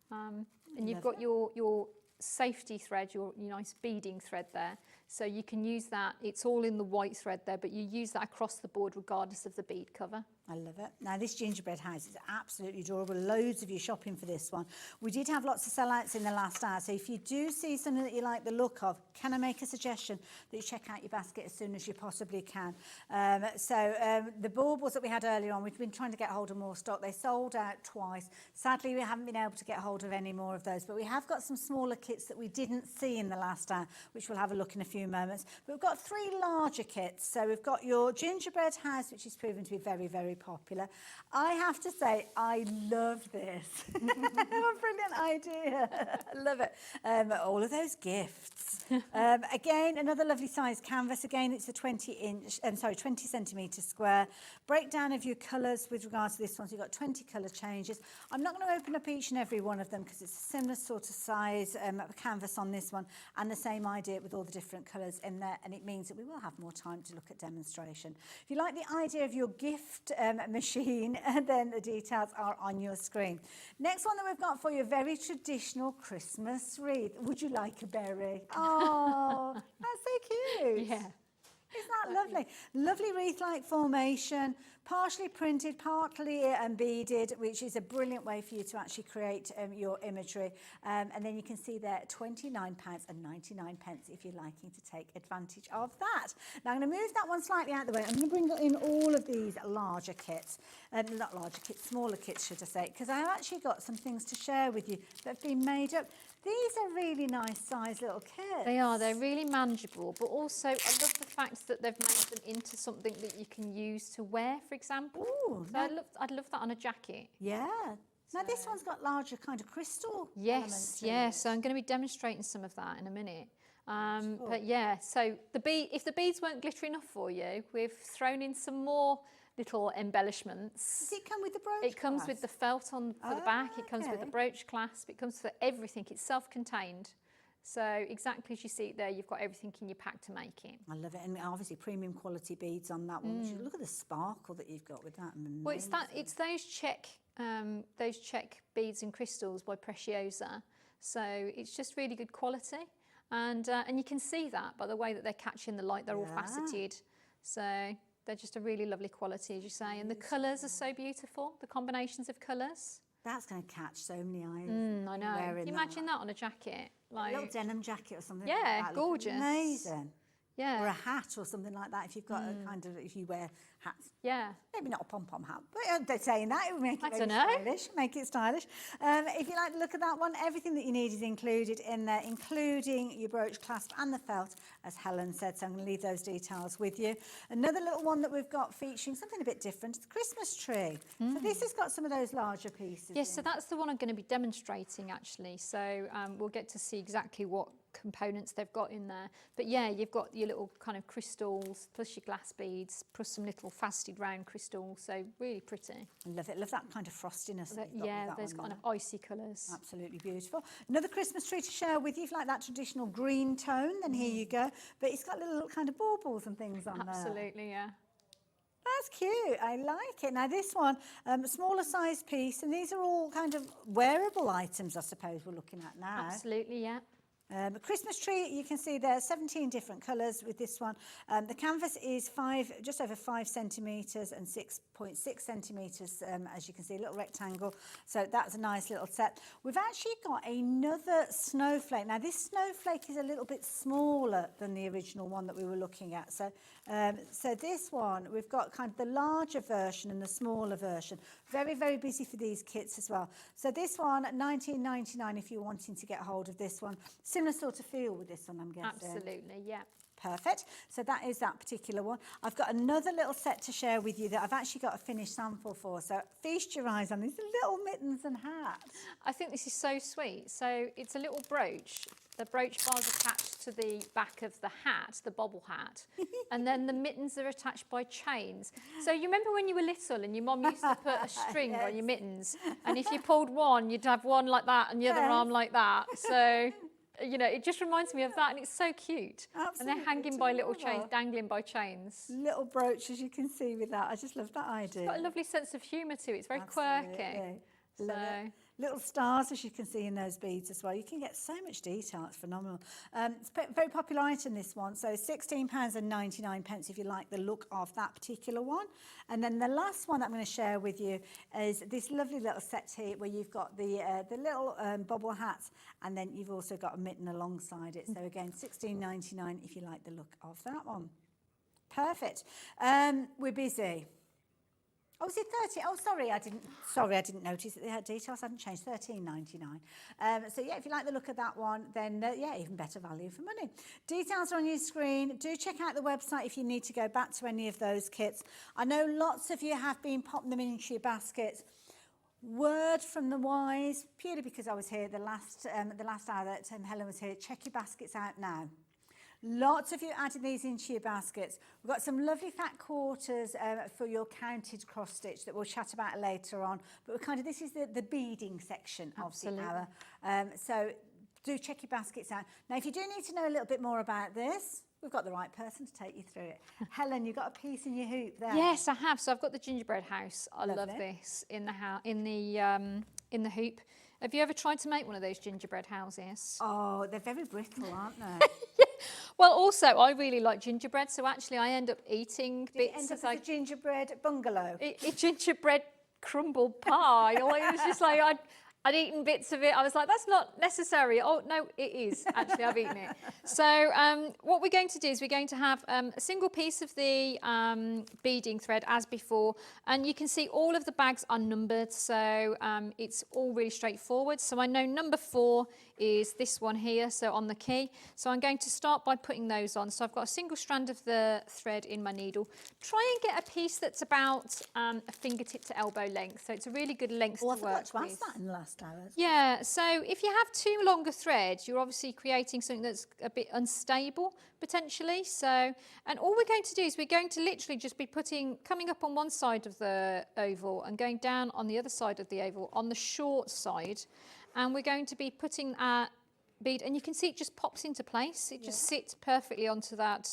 Speaker 8: and you've got your safety thread, your nice beading thread there. So you can use that. It's all in the white thread there, but you use that across the board regardless of the bead cover.
Speaker 1: I love it. Now, this gingerbread house is absolutely adorable. Loads of you shopping for this one. We did have lots of sellouts in the last hour, so if you do see something that you like the look of, can I make a suggestion that you check out your basket as soon as you possibly can? The baubles that we had earlier on, we've been trying to get hold of more stock. They sold out twice. Sadly, we haven't been able to get hold of any more of those, but we have got some smaller kits that we didn't see in the last hour, which we'll have a look in a few moments. But we've got 3 larger kits. So we've got your gingerbread house, which is proven to be very, very popular. I have to say, I love this. What a brilliant idea. I love it. All of those gifts. Again, another lovely size canvas. Again, it's a 20 centimetre square. Breakdown of your colours with regards to this one. So you've got 20 colour changes. I'm not going to open up each and every one of them because it's a similar sort of size canvas on this one, and the same idea with all the different colours in there, and it means that we will have more time to look at demonstration. If you like the idea of your gift machine, then the details are on your screen. Next one that we've got for you, a very traditional Christmas wreath. Would you like a berry? Oh, that's so cute.
Speaker 8: Yeah.
Speaker 1: Isn't that lovely? Lovely wreath-like formation, partially printed, partly beaded, which is a brilliant way for you to actually create your imagery. And then you can see there £29.99 if you're liking to take advantage of that. Now I'm going to move that one slightly out of the way. I'm going to bring in all of these larger kits, not larger kits, smaller kits should I say, because I've actually got some things to share with you that have been made up. These are really nice sized little kits.
Speaker 8: They are, they're really manageable, but also I love the fact that they've made them into something that you can use to wear, for example.
Speaker 1: Ooh,
Speaker 8: so I'd love that on a jacket.
Speaker 1: Yeah. Now this one's got larger kind of crystal elements to
Speaker 8: Yes,
Speaker 1: it.
Speaker 8: so I'm going to be demonstrating some of that in a minute. But yeah, so if the beads weren't glittery enough for you, we've thrown in some more little embellishments.
Speaker 1: Does it come with the brooch
Speaker 8: It comes
Speaker 1: clasp?
Speaker 8: with the felt on for the back, it comes with the brooch clasp, it comes for everything, it's self-contained. So exactly as you see it there, you've got everything in your pack to make it.
Speaker 1: I love it, and obviously premium quality beads on that one. Look at the sparkle that you've got with that.
Speaker 8: Well, it's those check beads and crystals by Preciosa. So it's just really good quality, and you can see that by the way that they're catching the light. They're all faceted, so they're just a really lovely quality, as you say. And the colours are so beautiful. The combinations of colours.
Speaker 1: That's going to catch so many eyes.
Speaker 8: I know. Can you imagine that on a jacket,
Speaker 1: like a little denim jacket or something.
Speaker 8: Yeah,
Speaker 1: like that.
Speaker 8: gorgeous.
Speaker 1: Amazing.
Speaker 8: Yeah.
Speaker 1: Or a hat or something like that if you've got a kind of, if you wear hats.
Speaker 8: Yeah.
Speaker 1: Maybe not a pom-pom hat, but they're saying that, it would make it
Speaker 8: I
Speaker 1: very
Speaker 8: don't know.
Speaker 1: stylish. Make it stylish. If you like to look at that one, everything that you need is included in there, including your brooch clasp and the felt, as Helen said, so I'm going to leave those details with you. Another little one that we've got featuring something a bit different, the Christmas tree. So this has got some of those larger pieces.
Speaker 8: Yes, so that's the one I'm going to be demonstrating actually. So we'll get to see exactly what components they've got in there. But yeah, you've got your little kind of crystals, plus your glass beads, plus some little faceted round crystals. So really pretty.
Speaker 1: I love it. Love that kind of frostiness. That you've got
Speaker 8: yeah,
Speaker 1: with that
Speaker 8: those
Speaker 1: one
Speaker 8: kind
Speaker 1: there.
Speaker 8: of icy colours.
Speaker 1: Absolutely beautiful. Another Christmas tree to share with you. If you like that traditional green tone, then here you go. But it's got little kind of baubles and things on there.
Speaker 8: Absolutely, yeah.
Speaker 1: That's cute. I like it. Now this one, a smaller size piece, and these are all kind of wearable items, I suppose we're looking at now.
Speaker 8: Absolutely, yeah.
Speaker 1: A Christmas tree, you can see there 17 different colours with this one. The canvas is just over 5 centimetres and 6.6 centimetres, as you can see, a little rectangle. So that's a nice little set. We've actually got another snowflake. Now this snowflake is a little bit smaller than the original one that we were looking at. So this one, we've got kind of the larger version and the smaller version. Very, very busy for these kits as well. So this one, $19.99 if you're wanting to get hold of this one. Similar sort of feel with this one, I'm guessing.
Speaker 8: Absolutely, yeah.
Speaker 1: Perfect. So that is that particular one. I've got another little set to share with you that I've actually got a finished sample for. So feast your eyes on these little mittens and hats.
Speaker 8: I think this is so sweet. So it's a little brooch. The brooch bar is attached to the back of the hat, the bobble hat, and then the mittens are attached by chains. So you remember when you were little and your mum used to put a string on your mittens, and if you pulled one, you'd have one like that and the other arm like that. So, you know, it just reminds me of that, and it's so cute.
Speaker 1: Absolutely,
Speaker 8: and they're hanging by little chains,
Speaker 1: adorable.
Speaker 8: dangling by chains.
Speaker 1: Little brooch, as you can see with that. I just love that idea.
Speaker 8: It's got a lovely sense of humour to it. It's very quirky.
Speaker 1: Love it. Little stars, as you can see in those beads as well. You can get so much detail. It's phenomenal. It's a very popular item, this one. So £16.99 if you like the look of that particular one. And then the last one that I'm going to share with you is this lovely little set here where you've got the little bobble hats, and then you've also got a mitten alongside it. So again, £16.99 if you like the look of that one. Perfect. We're busy. Oh, is it 30? Oh, sorry, I didn't notice that they had details. I hadn't changed. $13.99. So yeah, if you like the look of that one, then yeah, even better value for money. Details are on your screen. Do check out the website if you need to go back to any of those kits. I know lots of you have been popping them into your baskets. Word from the wise, purely because I was here the last hour that Helen was here. Check your baskets out now. Lots of you adding these into your baskets. We've got some lovely fat quarters for your counted cross stitch that we'll chat about later on. But this is the beading section of the hour. So do check your baskets out. Now, if you do need to know a little bit more about this, we've got the right person to take you through it. Helen, you've got a piece in your hoop there.
Speaker 8: Yes, I have. So I've got the gingerbread house. I love
Speaker 1: Lovely.
Speaker 8: this in the hoop. Have you ever tried to make one of those gingerbread houses?
Speaker 1: Oh, they're very brittle, aren't they?
Speaker 8: Well, also, I really like gingerbread, so actually I end up eating
Speaker 1: Did it
Speaker 8: bits
Speaker 1: end up
Speaker 8: as I
Speaker 1: as a gingerbread bungalow?
Speaker 8: gingerbread crumble pie. Like, it was just like I'd eaten bits of it. I was like, that's not necessary. Oh, no, it is. Actually, I've eaten it. So what we're going to do is we're going to have a single piece of the beading thread as before. And you can see all of the bags are numbered. So it's all really straightforward. So I know number 4 is this one here, so on the key. So I'm going to start by putting those on. So I've got a single strand of the thread in my needle. Try and get a piece that's about a fingertip to elbow length. So it's a really good length to
Speaker 1: Oh, I
Speaker 8: work
Speaker 1: forgot to ask
Speaker 8: with.
Speaker 1: that in the last hour.
Speaker 8: Yeah, so if you have too long a thread, you're obviously creating something that's a bit unstable potentially. So, and all we're going to do is we're going to literally just be coming up on one side of the oval and going down on the other side of the oval on the short side. And we're going to be putting our bead, and you can see it just pops into place. It just sits perfectly onto that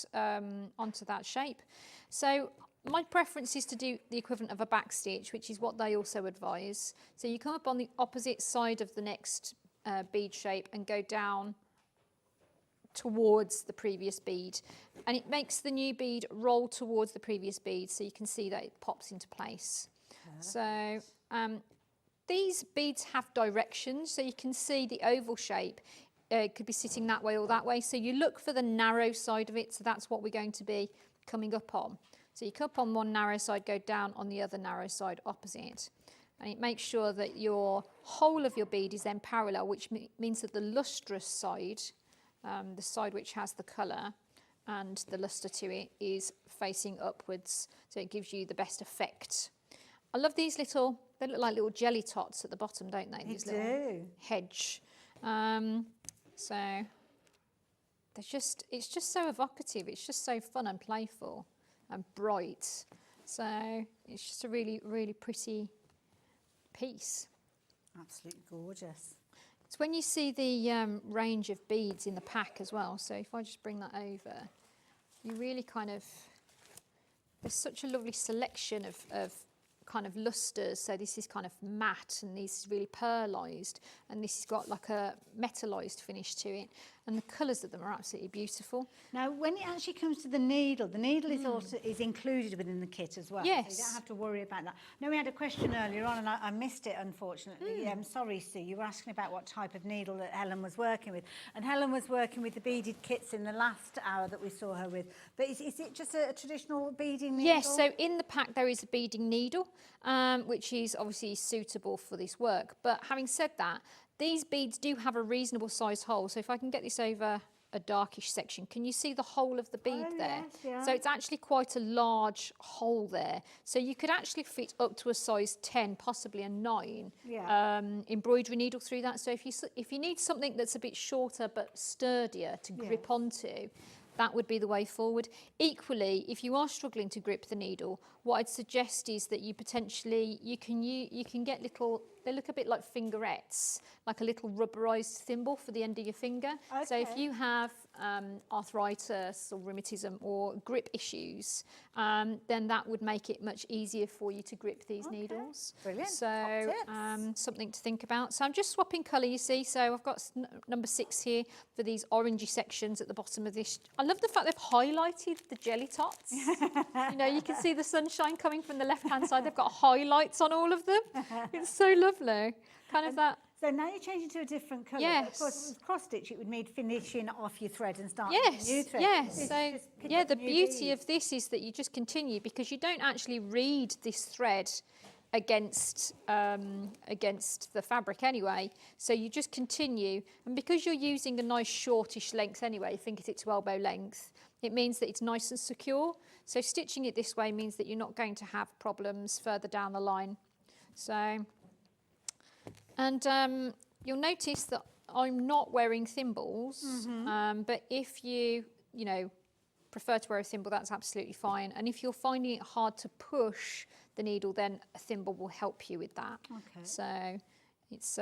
Speaker 8: shape. So my preference is to do the equivalent of a back stitch, which is what they also advise. So you come up on the opposite side of the next bead shape and go down towards the previous bead, and it makes the new bead roll towards the previous bead, so you can see that it pops into place. So these beads have directions, so you can see the oval shape could be sitting that way or that way. So you look for the narrow side of it, so that's what we're going to be coming up on. So you come up on one narrow side, go down on the other narrow side opposite. And it makes sure that your whole of your bead is then parallel, which means that the lustrous side, the side which has the colour and the lustre to it, is facing upwards. So it gives you the best effect. I love these little, they look like little jelly tots at the bottom, don't they? These little hedge. So it's just so evocative. It's just so fun and playful and bright. So it's just a really, really pretty piece.
Speaker 1: Absolutely gorgeous.
Speaker 8: It's when you see the range of beads in the pack as well. So if I just bring that over, you really kind of, there's such a lovely selection of kind of lustres. So this is kind of matte, and this is really pearlised, and this has got like a metallised finish to it, and the colours of them are absolutely beautiful.
Speaker 1: Now, when it actually comes to the needle is also included within the kit as well.
Speaker 8: Yes.
Speaker 1: So you don't have to worry about that. No, we had a question earlier on, and I missed it, unfortunately. I'm sorry, Sue. You were asking about what type of needle that Helen was working with. And Helen was working with the beaded kits in the last hour that we saw her with. But is it just a traditional beading needle?
Speaker 8: Yes, so in the pack there is a beading needle, which is obviously suitable for this work. But having said that, these beads do have a reasonable size hole. So if I can get this over a darkish section, can you see the whole of the bead there?
Speaker 1: Yes, yeah.
Speaker 8: So it's actually quite a large hole there. So you could actually fit up to a size 10, possibly a 9 embroidery needle through that. So if you need something that's a bit shorter but sturdier to grip onto, that would be the way forward. Equally, if you are struggling to grip the needle, what I'd suggest is that you potentially, you can get little, they look a bit like fingerettes, like a little rubberized thimble for the end of your finger.
Speaker 1: Okay.
Speaker 8: So if you have arthritis or rheumatism or grip issues, then that would make it much easier for you to grip these needles.
Speaker 1: Brilliant.
Speaker 8: So
Speaker 1: Top tips.
Speaker 8: something to think about. So I'm just swapping colour, you see. So I've got number 6 here for these orangey sections at the bottom of this. I love the fact they've highlighted the jelly tots. You know, you can see the sunshine coming from the left-hand side. They've got highlights on all of them. It's so lovely. Kind of that.
Speaker 1: So now you're changing to a different colour.
Speaker 8: Yes.
Speaker 1: Of course, with cross stitch, it would need finishing off your thread and start
Speaker 8: Yes,
Speaker 1: a new thread.
Speaker 8: yes.
Speaker 1: This
Speaker 8: So
Speaker 1: is just pick
Speaker 8: yeah,
Speaker 1: up
Speaker 8: the
Speaker 1: new
Speaker 8: beauty
Speaker 1: bead.
Speaker 8: of this is that you just continue, because you don't actually read this thread against the fabric anyway. So you just continue, and because you're using a nice shortish length anyway, fingertip to elbow length, it means that it's nice and secure. So stitching it this way means that you're not going to have problems further down the line. So, and you'll notice that I'm not wearing thimbles, but if you prefer to wear a thimble, that's absolutely fine. And if you're finding it hard to push the needle, then a thimble will help you with that.
Speaker 1: Okay.
Speaker 8: So it's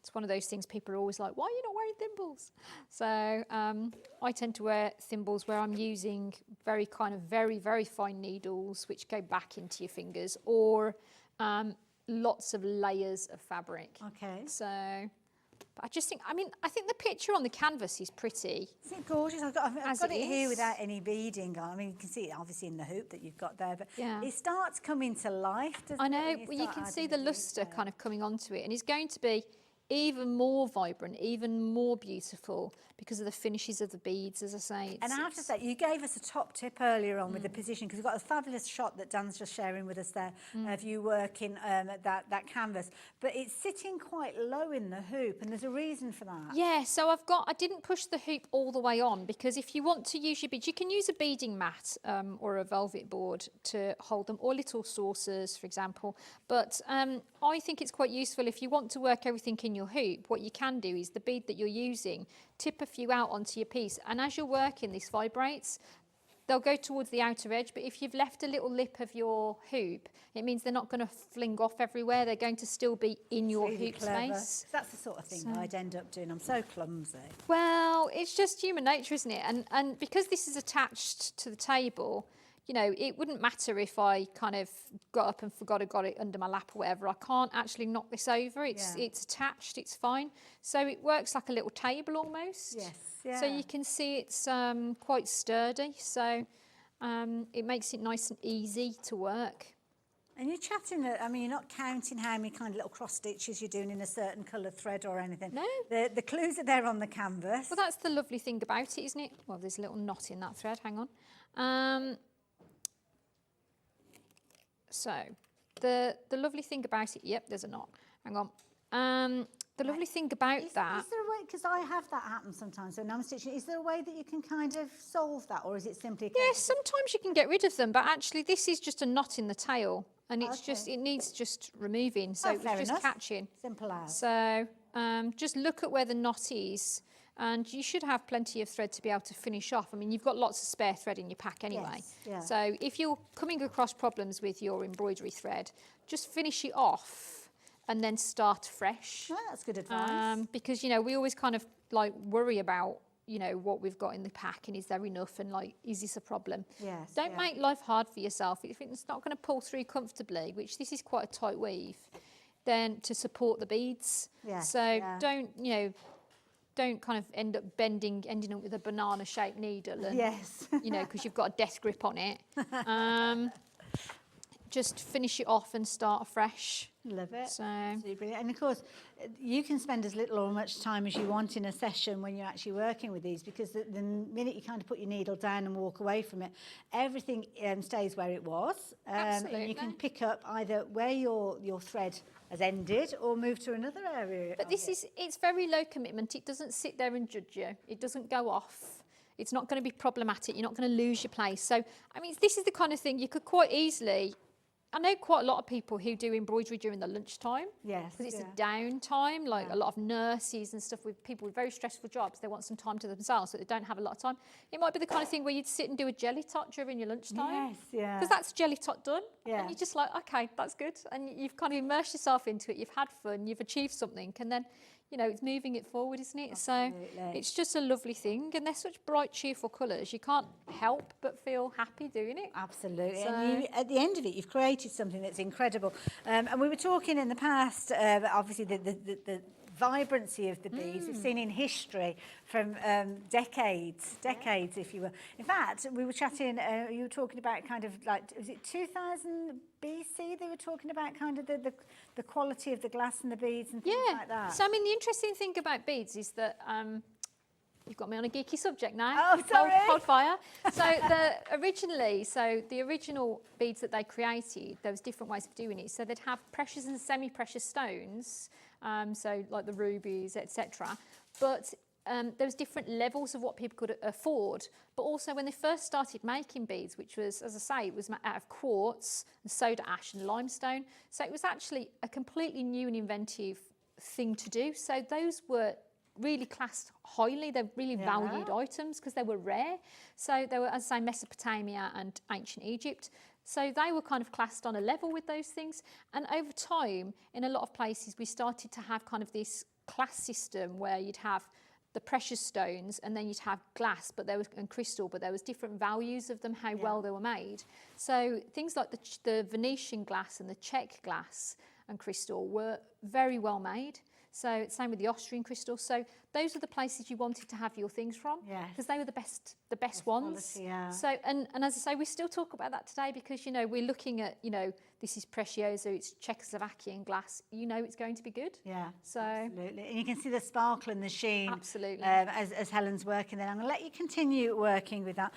Speaker 8: it's one of those things people are always like, why are you not wearing thimbles? So I tend to wear thimbles where I'm using very fine needles which go back into your fingers, or lots of layers of fabric.
Speaker 1: Okay.
Speaker 8: So, but I just think, I think the picture on the canvas is pretty.
Speaker 1: Isn't it gorgeous? I've got it here
Speaker 8: is.
Speaker 1: without any beading on. I mean, you can see it obviously in the hoop that you've got there, but
Speaker 8: Yeah.
Speaker 1: it starts coming to life, doesn't
Speaker 8: I
Speaker 1: it?
Speaker 8: know,
Speaker 1: when
Speaker 8: well, you
Speaker 1: start
Speaker 8: can see
Speaker 1: adding
Speaker 8: the
Speaker 1: detail.
Speaker 8: lustre kind of coming onto it, and it's going to be even more vibrant, even more beautiful because of the finishes of the beads, as I say.
Speaker 1: And I have to say, you gave us a top tip earlier on with the position, because we've got a fabulous shot that Dan's just sharing with us there of you working that canvas. But it's sitting quite low in the hoop, and there's a reason for that.
Speaker 8: Yeah, so I didn't push the hoop all the way on, because if you want to use your beads, you can use a beading mat or a velvet board to hold them, or little saucers, for example. But I think it's quite useful if you want to work everything in your hoop. What you can do is the bead that you're using, tip a few out onto your piece, and as you're working, this vibrates. They'll go towards the outer edge, but if you've left a little lip of your hoop, it means they're not going to fling off everywhere. They're going to still be in your
Speaker 1: Really
Speaker 8: hoop
Speaker 1: clever.
Speaker 8: space.
Speaker 1: That's the sort of thing I'd end up doing. I'm so clumsy.
Speaker 8: Well, it's just human nature, isn't it? And because this is attached to the table, you know, it wouldn't matter if I kind of got up and forgot I got it under my lap or whatever. I can't actually knock this over. It's attached, it's fine. So it works like a little table almost.
Speaker 1: Yes, yeah.
Speaker 8: So you can see it's quite sturdy. So it makes it nice and easy to work.
Speaker 1: And you're chatting, you're not counting how many kind of little cross stitches you're doing in a certain colour thread or anything.
Speaker 8: No.
Speaker 1: The clues are there on the canvas.
Speaker 8: Well, that's the lovely thing about it, isn't it? Well, there's a little knot in that thread, hang on. So the lovely thing about it, yep, there's a knot, hang on. The lovely thing about that...
Speaker 1: Is there a way, because I have that happen sometimes when I'm stitching, is there a way that you can kind of solve that, or is it simply...
Speaker 8: Yes, sometimes you can get rid of them, but actually this is just a knot in the tail, and it's just, it needs just removing, so it was just catching.
Speaker 1: Simple as.
Speaker 8: So just look at where the knot is, and you should have plenty of thread to be able to finish off. I mean, you've got lots of spare thread in your pack anyway.
Speaker 1: Yes, yeah.
Speaker 8: So if you're coming across problems with your embroidery thread, just finish it off and then start fresh.
Speaker 1: Oh, that's good advice.
Speaker 8: Because, you know, we always kind of like worry about, you know, what we've got in the pack and is there enough, and like, is this a problem?
Speaker 1: Yes.
Speaker 8: Don't make life hard for yourself. If it's not going to pull through comfortably, which this is quite a tight weave, then to support the beads.
Speaker 1: Yes,
Speaker 8: So
Speaker 1: yeah.
Speaker 8: don't kind of ending up with a banana-shaped needle, and
Speaker 1: Yes.
Speaker 8: you know, because you've got a death grip on it. Just finish it off and start afresh.
Speaker 1: Love it.
Speaker 8: So
Speaker 1: Absolutely brilliant. And of course, you can spend as little or much time as you want in a session when you're actually working with these, because the minute you kind of put your needle down and walk away from it, everything stays where it was. And you can pick up either where your thread has ended or move to another area.
Speaker 8: But it's very low commitment. It doesn't sit there and judge you. It doesn't go off. It's not going to be problematic. You're not going to lose your place. So, I mean, this is the kind of thing you could quite easily... I know quite a lot of people who do embroidery during the lunchtime.
Speaker 1: Yes.
Speaker 8: Because it's a downtime, like a lot of nurses and stuff, with people with very stressful jobs. They want some time to themselves, so they don't have a lot of time. It might be the kind of thing where you'd sit and do a jelly tot during your lunchtime.
Speaker 1: Yes, yeah.
Speaker 8: Because that's jelly tot done.
Speaker 1: Yeah.
Speaker 8: And you're just like, okay, that's good. And you've kind of immersed yourself into it. You've had fun. You've achieved something. And then, you know, it's moving it forward, isn't it?
Speaker 1: Absolutely.
Speaker 8: So it's just a lovely thing. And they're such bright, cheerful colours. You can't help but feel happy doing it.
Speaker 1: Absolutely.
Speaker 8: So-
Speaker 1: And at the end of it, you've created something that's incredible. And we were talking in the past, obviously, the vibrancy of the beads we've seen in history from decades, if you will. In fact, we were chatting, you were talking about kind of like, was it 2000 BC? They were talking about kind of the quality of the glass and the beads and things like that.
Speaker 8: So, I mean, the interesting thing about beads is that you've got me on a geeky subject now.
Speaker 1: Oh, sorry.
Speaker 8: Hold fire. So the original beads that they created, there was different ways of doing it. So they'd have precious and semi-precious stones, so like the rubies, etc. But there was different levels of what people could afford. But also when they first started making beads, which was, as I say, it was out of quartz and soda ash and limestone. So it was actually a completely new and inventive thing to do. So those were really classed highly. They're really valued items because they were rare. So they were, as I say, Mesopotamia and ancient Egypt. So they were kind of classed on a level with those things. And over time, in a lot of places, we started to have kind of this class system where you'd have the precious stones and then you'd have glass and crystal, but there was different values of them, how well they were made. So things like the Venetian glass and the Czech glass and crystal were very well made. So same with the Austrian crystal. So those are the places you wanted to have your things from, because they were the best ones.
Speaker 1: Quality, yeah.
Speaker 8: So and as I say, we still talk about that today because we're looking at this is Precioso, it's Czechoslovakian glass. It's going to be good.
Speaker 1: Yeah,
Speaker 8: so
Speaker 1: absolutely. And you can see the sparkle and the sheen.
Speaker 8: Absolutely.
Speaker 1: As Helen's working there. I'm going to let you continue working with that.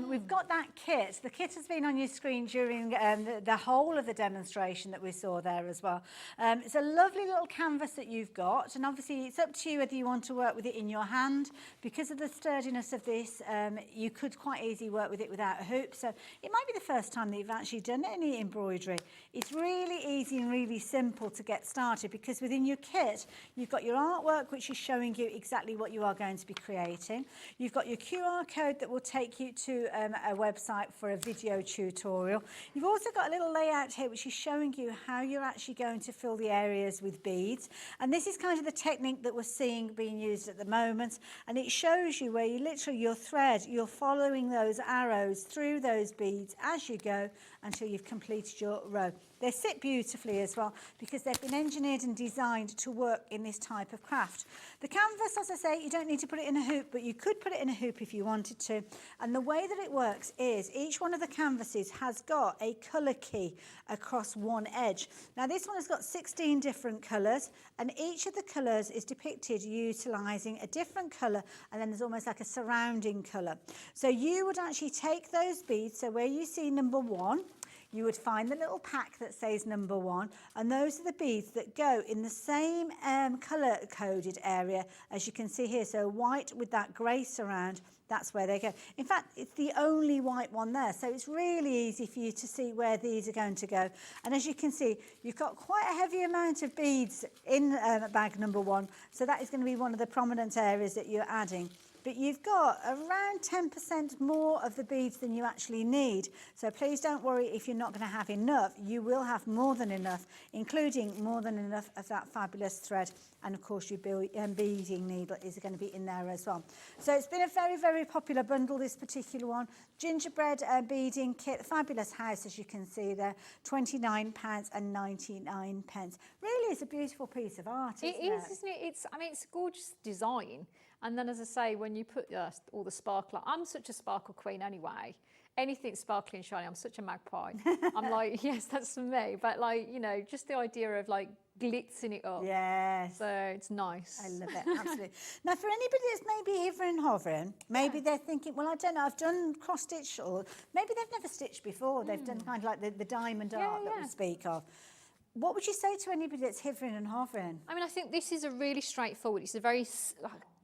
Speaker 1: We've got that kit. The kit has been on your screen during the whole of the demonstration that we saw there as well. It's a lovely little canvas that you've got, and obviously it's up to you whether you want to work with it in your hand. Because of the sturdiness of this, you could quite easily work with it without a hoop. So it might be the first time that you've actually done any embroidery. It's really easy and really simple to get started, because within your kit you've got your artwork, which is showing you exactly what you are going to be creating. You've got your QR code that will take you to a website for a video tutorial. You've also got a little layout here which is showing you how you're actually going to fill the areas with beads, and this is kind of the technique that we're seeing being used at the moment, and it shows you where you literally your thread, you're following those arrows through those beads as you go until you've completed your row. They sit beautifully as well because they've been engineered and designed to work in this type of craft. The canvas, as I say, you don't need to put it in a hoop, but you could put it in a hoop if you wanted to. And the way that it works is each one of the canvases has got a colour key across one edge. Now this one has got 16 different colours, and each of the colours is depicted utilising a different colour, and then there's almost like a surrounding colour. So you would actually take those beads, so where you see number 1, you would find the little pack that says number 1, and those are the beads that go in the same colour coded area as you can see here. So white with that grey surround, that's where they go. In fact, it's the only white one there, so it's really easy for you to see where these are going to go. And as you can see, you've got quite a heavy amount of beads in bag number 1, so that is going to be one of the prominent areas that you're adding. But you've got around 10% more of the beads than you actually need. So please don't worry if you're not going to have enough. You will have more than enough, including more than enough of that fabulous thread. And of course your beading needle is going to be in there as well. So it's been a very, very popular bundle, this particular one. Gingerbread beading kit, fabulous house as you can see there, £29.99. Really is a beautiful piece of art, isn't it?
Speaker 8: It is, isn't it? It's a gorgeous design. And then, as I say, when you put all the sparkle, I'm such a sparkle queen anyway. Anything sparkly and shiny, I'm such a magpie. I'm like, yes, that's for me. But just the idea of glitzing it up.
Speaker 1: Yes.
Speaker 8: So it's nice.
Speaker 1: I love it, absolutely. Now, for anybody that's maybe hovering and hovering, maybe they're thinking, well, I don't know, I've done cross stitch, or maybe they've never stitched before. They've done kind of like the diamond art that we speak of. What would you say to anybody that's hovering and hovering?
Speaker 8: I mean, I think this is a really straightforward, it's a very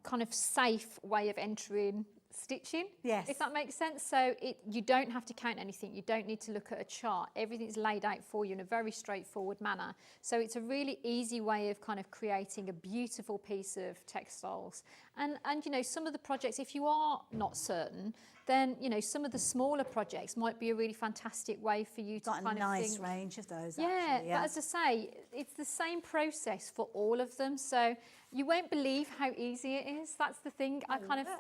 Speaker 8: kind of safe way of entering stitching, if that makes sense. So you don't have to count anything, you don't need to look at a chart, everything's laid out for you in a very straightforward manner. So it's a really easy way of kind of creating a beautiful piece of textiles. And some of the projects, if you are not certain, then some of the smaller projects might be a really fantastic way for you to kind of
Speaker 1: nice range of those.
Speaker 8: But as I say, it's the same process for all of them. So you won't believe how easy it is. That's the thing.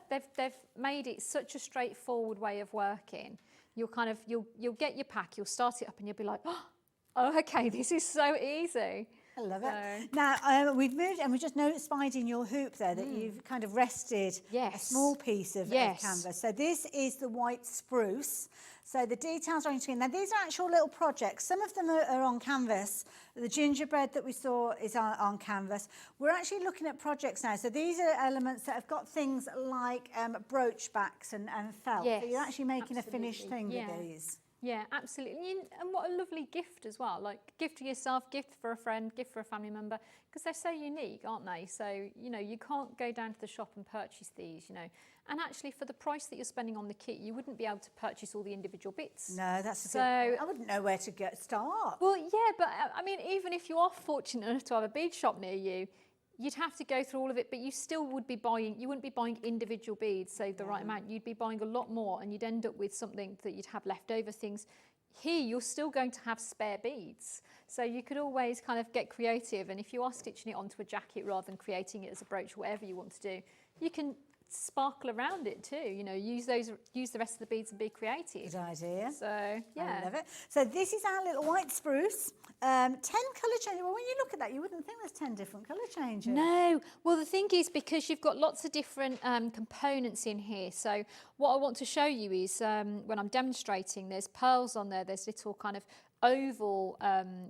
Speaker 8: They've made it such a straightforward way of working. You'll get your pack, you'll start it up, and you'll be like, oh, okay, this is so easy.
Speaker 1: I love it. Now, we've moved, and we just spied in your hoop there that you've kind of rested a small piece of canvas. So this is the white spruce. So the details are on screen. Now, these are actual little projects. Some of them are on canvas. The gingerbread that we saw is on canvas. We're actually looking at projects now. So these are elements that have got things like brooch backs and felt.
Speaker 8: Yes,
Speaker 1: so you're actually making a finished thing with these.
Speaker 8: Yeah, absolutely. And what a lovely gift as well. Like, gift to yourself, gift for a friend, gift for a family member, because they're so unique, aren't they? So, you can't go down to the shop and purchase these, And actually, for the price that you're spending on the kit, you wouldn't be able to purchase all the individual bits.
Speaker 1: No, that's so. I wouldn't know where to start.
Speaker 8: Well, yeah, but I mean, even if you are fortunate enough to have a bead shop near you, you'd have to go through all of it, but you still would be buying, you wouldn't be buying individual beads, save the right amount. You'd be buying a lot more, and you'd end up with something that you'd have leftover things. here you're still going to have spare beads. So you could always kind of get creative, and if you are stitching it onto a jacket rather than creating it as a brooch, whatever you want to do, you can sparkle around it too. You know, use the rest of the beads and be creative.
Speaker 1: Good idea.
Speaker 8: So yeah,
Speaker 1: I love it. So this is our little white spruce. 10 colour changes. Well, when you look at that, you wouldn't think there's 10 different colour changes.
Speaker 8: no. Well, the thing is, because you've got lots of different components in here. So what I want to show you is when I'm demonstrating, there's pearls on there. There's little kind of oval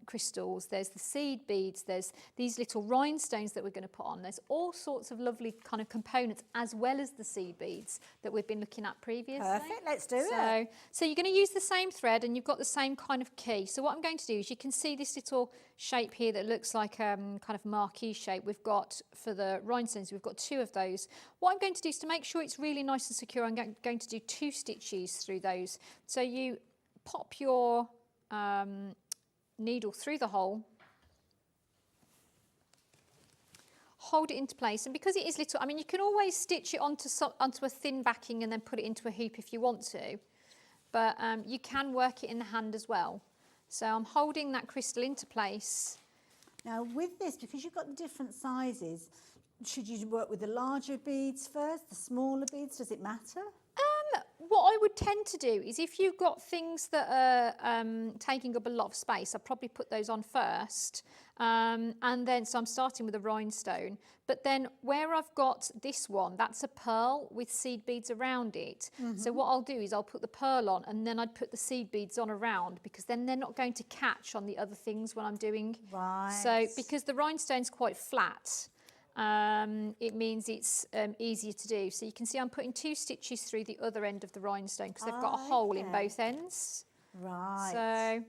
Speaker 8: crystals, there's the seed beads, there's these little rhinestones that we're going to put on. There's all sorts of lovely kind of components as well as the seed beads that we've been looking at previously.
Speaker 1: Perfect, let's do it.
Speaker 8: So you're going to use the same thread and you've got the same kind of key. So what I'm going to do is you can see this little shape here that looks like kind of marquee shape. We've got, for the rhinestones, we've got 2 of those. What I'm going to do is to make sure it's really nice and secure, I'm going to do 2 stitches through those. So you pop your needle through the hole, hold it into place, and because it is little, I mean, you can always stitch it onto a thin backing and then put it into a hoop if you want to, but you can work it in the hand as well. So I'm holding that crystal into place.
Speaker 1: Now with this, because you've got the different sizes, should you work with the larger beads first, the smaller beads? Does it matter?
Speaker 8: What I would tend to do is if you've got things that are taking up a lot of space, I'll probably put those on first. And then, so I'm starting with a rhinestone. But then where I've got this one, that's a pearl with seed beads around it. So what I'll do is I'll put the pearl on and then I'd put the seed beads on around, because then they're not going to catch on the other things when I'm doing.
Speaker 1: Right.
Speaker 8: So because the rhinestone's quite flat, it means it's easier to do. So you can see I'm putting 2 stitches through the other end of the rhinestone because they've got a hole in both ends.
Speaker 1: Right.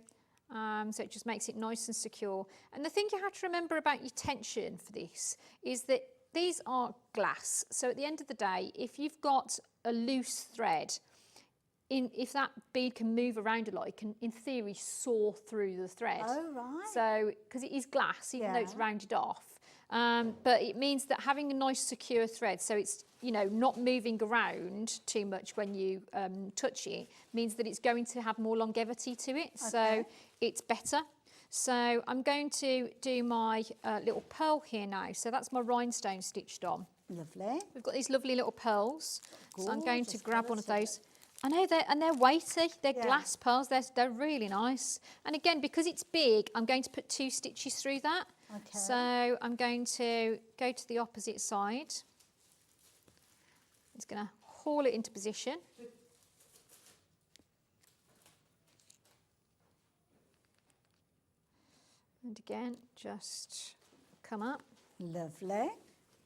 Speaker 8: So it just makes it nice and secure. And the thing you have to remember about your tension for this is that these are glass. So at the end of the day, if you've got a loose thread, if that bead can move around a lot, it can, in theory, saw through the thread.
Speaker 1: Oh, right.
Speaker 8: So, because it is glass, even though it's rounded off. But it means that having a nice secure thread, so it's, you know, not moving around too much when you touch it, means that it's going to have more longevity to it. So it's better. So I'm going to do my little pearl here now. So that's my rhinestone stitched on.
Speaker 1: Lovely.
Speaker 8: We've got these lovely little pearls. So I'm going to
Speaker 1: Gorgeous
Speaker 8: grab one of
Speaker 1: colours.
Speaker 8: those. I know, they're weighty. They're glass pearls. They're really nice. And again, because it's big, I'm going to put 2 stitches through that.
Speaker 1: Okay.
Speaker 8: So I'm going to go to the opposite side. It's going to haul it into position. And again, just come up.
Speaker 1: Lovely.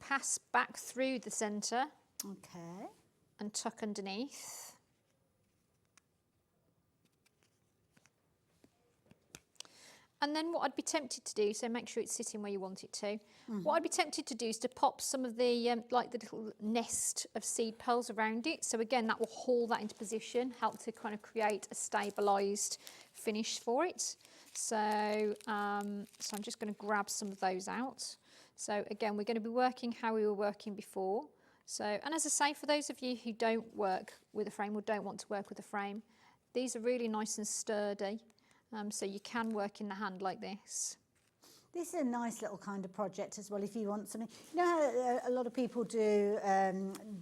Speaker 8: Pass back through the centre
Speaker 1: Okay.
Speaker 8: and tuck underneath. And then what I'd be tempted to do, so make sure it's sitting where you want it to. What I'd be tempted to do is to pop some of the, like the little nest of seed pearls around it. So again, that will haul that into position, help to kind of create a stabilised finish for it. So, so I'm just going to grab some of those out. So again, we're going to be working how we were working before. So, and as I say, for those of you who don't work with a frame or don't want to work with a frame, these are really nice and sturdy. So you can work in the hand like this.
Speaker 1: This is a nice little kind of project as well if you want something. You know how a lot of people do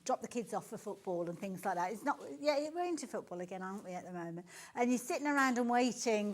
Speaker 1: drop the kids off for football and things like that. It's not, we're into football again, aren't we, at the moment? And you're sitting around and waiting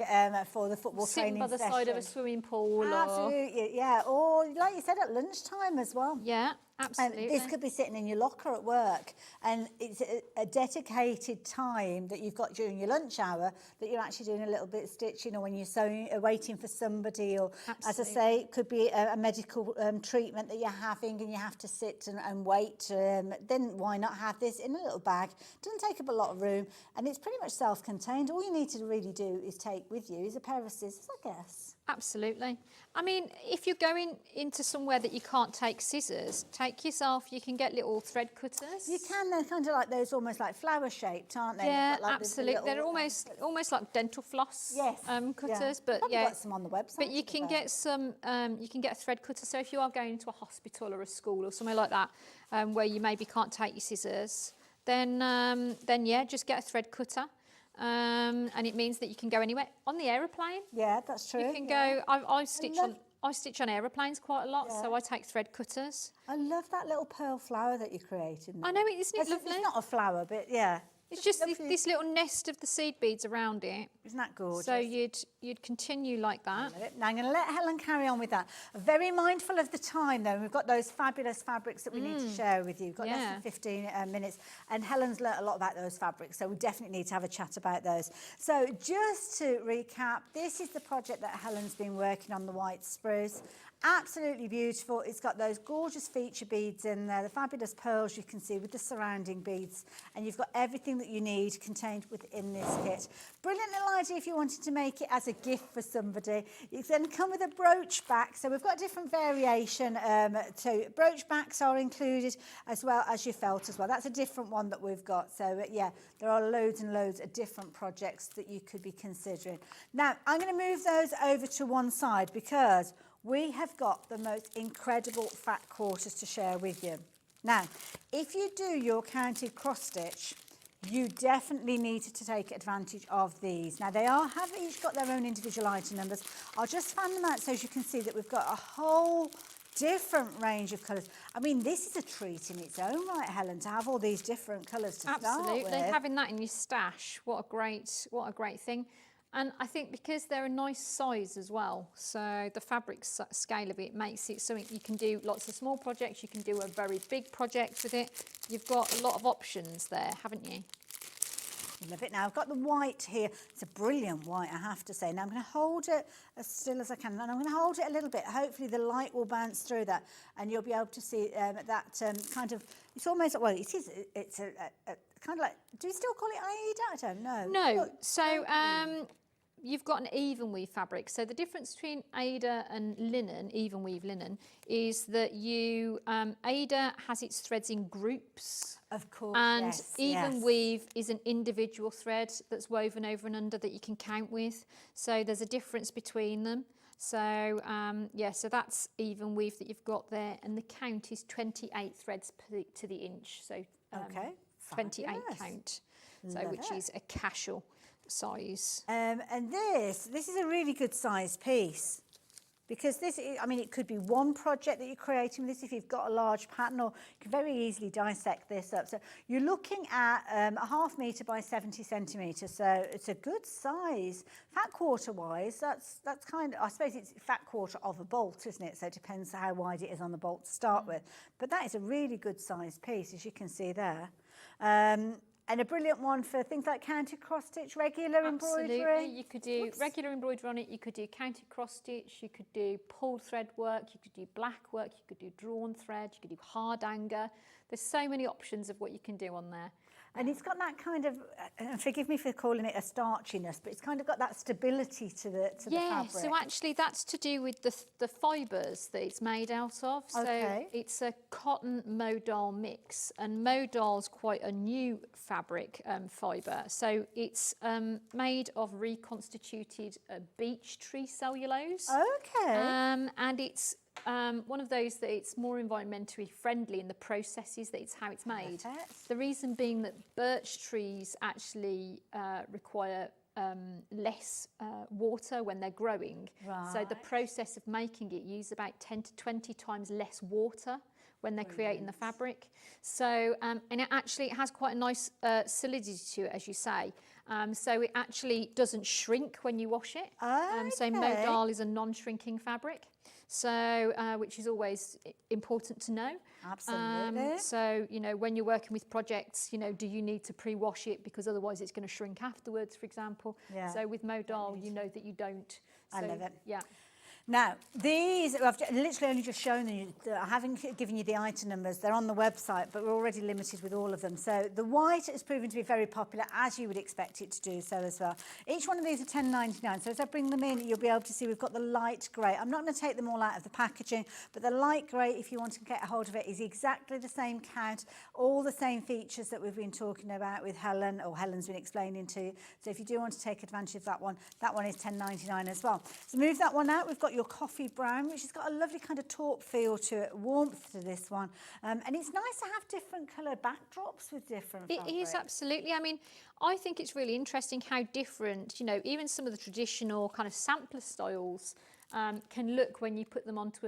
Speaker 1: for the football training
Speaker 8: sitting by the
Speaker 1: session.
Speaker 8: side of a swimming pool.
Speaker 1: Absolutely, yeah. Or like you said, at lunchtime as well.
Speaker 8: Yeah, absolutely.
Speaker 1: And this could be sitting in your locker at work, and it's a dedicated time that you've got during your lunch hour that you're actually doing a little bit of stitching, or when you're sewing, waiting for somebody, or as I say, it could be a medical treatment that you're having and you have to sit and wait. Then why not have this in a little bag? Doesn't take up a lot of room, and it's pretty much self-contained. All you need to really do is take with you is a pair of scissors, I guess.
Speaker 8: Absolutely. I mean, if you're going into somewhere that you can't take scissors, take yourself, you can get little thread cutters.
Speaker 1: You can, they're kind of like those almost like flower shaped, aren't they?
Speaker 8: Yeah,
Speaker 1: Like
Speaker 8: absolutely. They're almost like dental floss cutters, but
Speaker 1: probably got some on the website.
Speaker 8: But you can get some, you can get a thread cutter. So if you are going into a hospital or a school or somewhere like that, where you maybe can't take your scissors, then yeah, just get a thread cutter. and it means that you can go anywhere. On the aeroplane,
Speaker 1: Yeah, that's true.
Speaker 8: you can
Speaker 1: yeah.
Speaker 8: go. I stitch on aeroplanes quite a lot, so I take thread cutters.
Speaker 1: I love that little pearl flower that you created.
Speaker 8: I know, isn't it lovely?
Speaker 1: It's not a flower, but yeah.
Speaker 8: It's just this little nest of the seed beads around it.
Speaker 1: Isn't that gorgeous?
Speaker 8: So you'd continue like that.
Speaker 1: Now I'm going to let Helen carry on with that. Very mindful of the time though. We've got those fabulous fabrics that we need to share with you. We've got less than 15 minutes, and Helen's learnt a lot about those fabrics, so we definitely need to have a chat about those. So just to recap, this is the project that Helen's been working on, the white spruce. Absolutely beautiful. It's got those gorgeous feature beads in there, the fabulous pearls you can see with the surrounding beads, and you've got everything that you need contained within this kit. Brilliant little idea if you wanted to make it as a gift for somebody. It's then come with a brooch back, so we've got a different variation. So brooch backs are included as well as your felt as well. That's a different one that we've got. So yeah, there are loads and loads of different projects that you could be considering. Now I'm going to move those over to one side because we have got the most incredible fat quarters to share with you. Now, if you do your counted cross stitch, you definitely need to take advantage of these. Now, they have each got their own individual item numbers. I'll just fan them out so as you can see that we've got a whole different range of colours. I mean, this is a treat in its own right, Helen, to have all these different colours to start with.
Speaker 8: Absolutely, having that in your stash, what a great thing. And I think because they're a nice size as well, so the fabric scale of it makes it something you can do lots of small projects, you can do a very big project with it. You've got a lot of options there, haven't you?
Speaker 1: I love it. Now I've got the white here. It's a brilliant white, I have to say. Now I'm going to hold it as still as I can, and I'm going to hold it a little bit. Hopefully the light will bounce through that, and you'll be able to see that kind of. It's almost, well, it is. It's a kind of like. Do you still call it Aida? I don't know.
Speaker 8: No. So you've got an even weave fabric. So the difference between Aida and linen, even weave linen, is that Aida has its threads in groups.
Speaker 1: Of course,
Speaker 8: and even weave is an individual thread that's woven over and under that you can count with. So there's a difference between them. So so that's even weave that you've got there, and the count is 28 threads to the inch. So 28 count. So which is a casual size.
Speaker 1: And this is a really good size piece. Because this, I mean, it could be one project that you're creating with this. If you've got a large pattern, or you can very easily dissect this up. So you're looking at a 1/2 metre by 70 centimetres. So it's a good size. Fat quarter wise, that's kind of, I suppose it's fat quarter of a bolt, isn't it? So it depends how wide it is on the bolt to start with. But that is a really good size piece, as you can see there. And a brilliant one for things like counted cross stitch, regular embroidery.
Speaker 8: Absolutely, you could do regular embroidery on it, you could do counted cross stitch, you could do pulled thread work, you could do black work, you could do drawn thread, you could do hard anger. There's so many options of what you can do on there.
Speaker 1: And it's got that kind of, forgive me for calling it a starchiness, but it's kind of got that stability to the fabric.
Speaker 8: Yeah, so actually that's to do with the fibres that it's made out of. So it's a cotton modal mix, and modal's quite a new fabric fibre. So it's made of reconstituted beech tree cellulose.
Speaker 1: Okay.
Speaker 8: And it's one of those that it's more environmentally friendly in the processes that it's how it's made.
Speaker 1: Perfect.
Speaker 8: The reason being that birch trees actually require less water when they're growing.
Speaker 1: Right.
Speaker 8: So the process of making it uses about 10 to 20 times less water when they're creating the fabric. So, and it has quite a nice solidity to it, as you say. So it actually doesn't shrink when you wash it. So modal is a non-shrinking fabric. So, which is always important to know.
Speaker 1: Absolutely.
Speaker 8: So, you know, when you're working with projects, you know, do you need to pre-wash it because otherwise it's going to shrink afterwards, for example?
Speaker 1: Yeah.
Speaker 8: So with modal, you know that you don't. So,
Speaker 1: I love it.
Speaker 8: Yeah.
Speaker 1: Now, these, I've literally only just shown you, I haven't given you the item numbers, they're on the website, but we're already limited with all of them. So the white has proven to be very popular, as you would expect it to do so as well. Each one of these are £10.99, so as I bring them in, you'll be able to see we've got the light grey. I'm not going to take them all out of the packaging, but the light grey, if you want to get a hold of it, is exactly the same count, all the same features that we've been talking about with Helen, or Helen's been explaining to you. So if you do want to take advantage of that one is £10.99 as well. So move that one out, we've got your your coffee brown, which has got a lovely kind of taupe feel to it, warmth to this one. And it's nice to have different coloured backdrops with different fabrics.
Speaker 8: It is, absolutely. I mean, I think it's really interesting how different, you know, even some of the traditional kind of sampler styles can look when you put them onto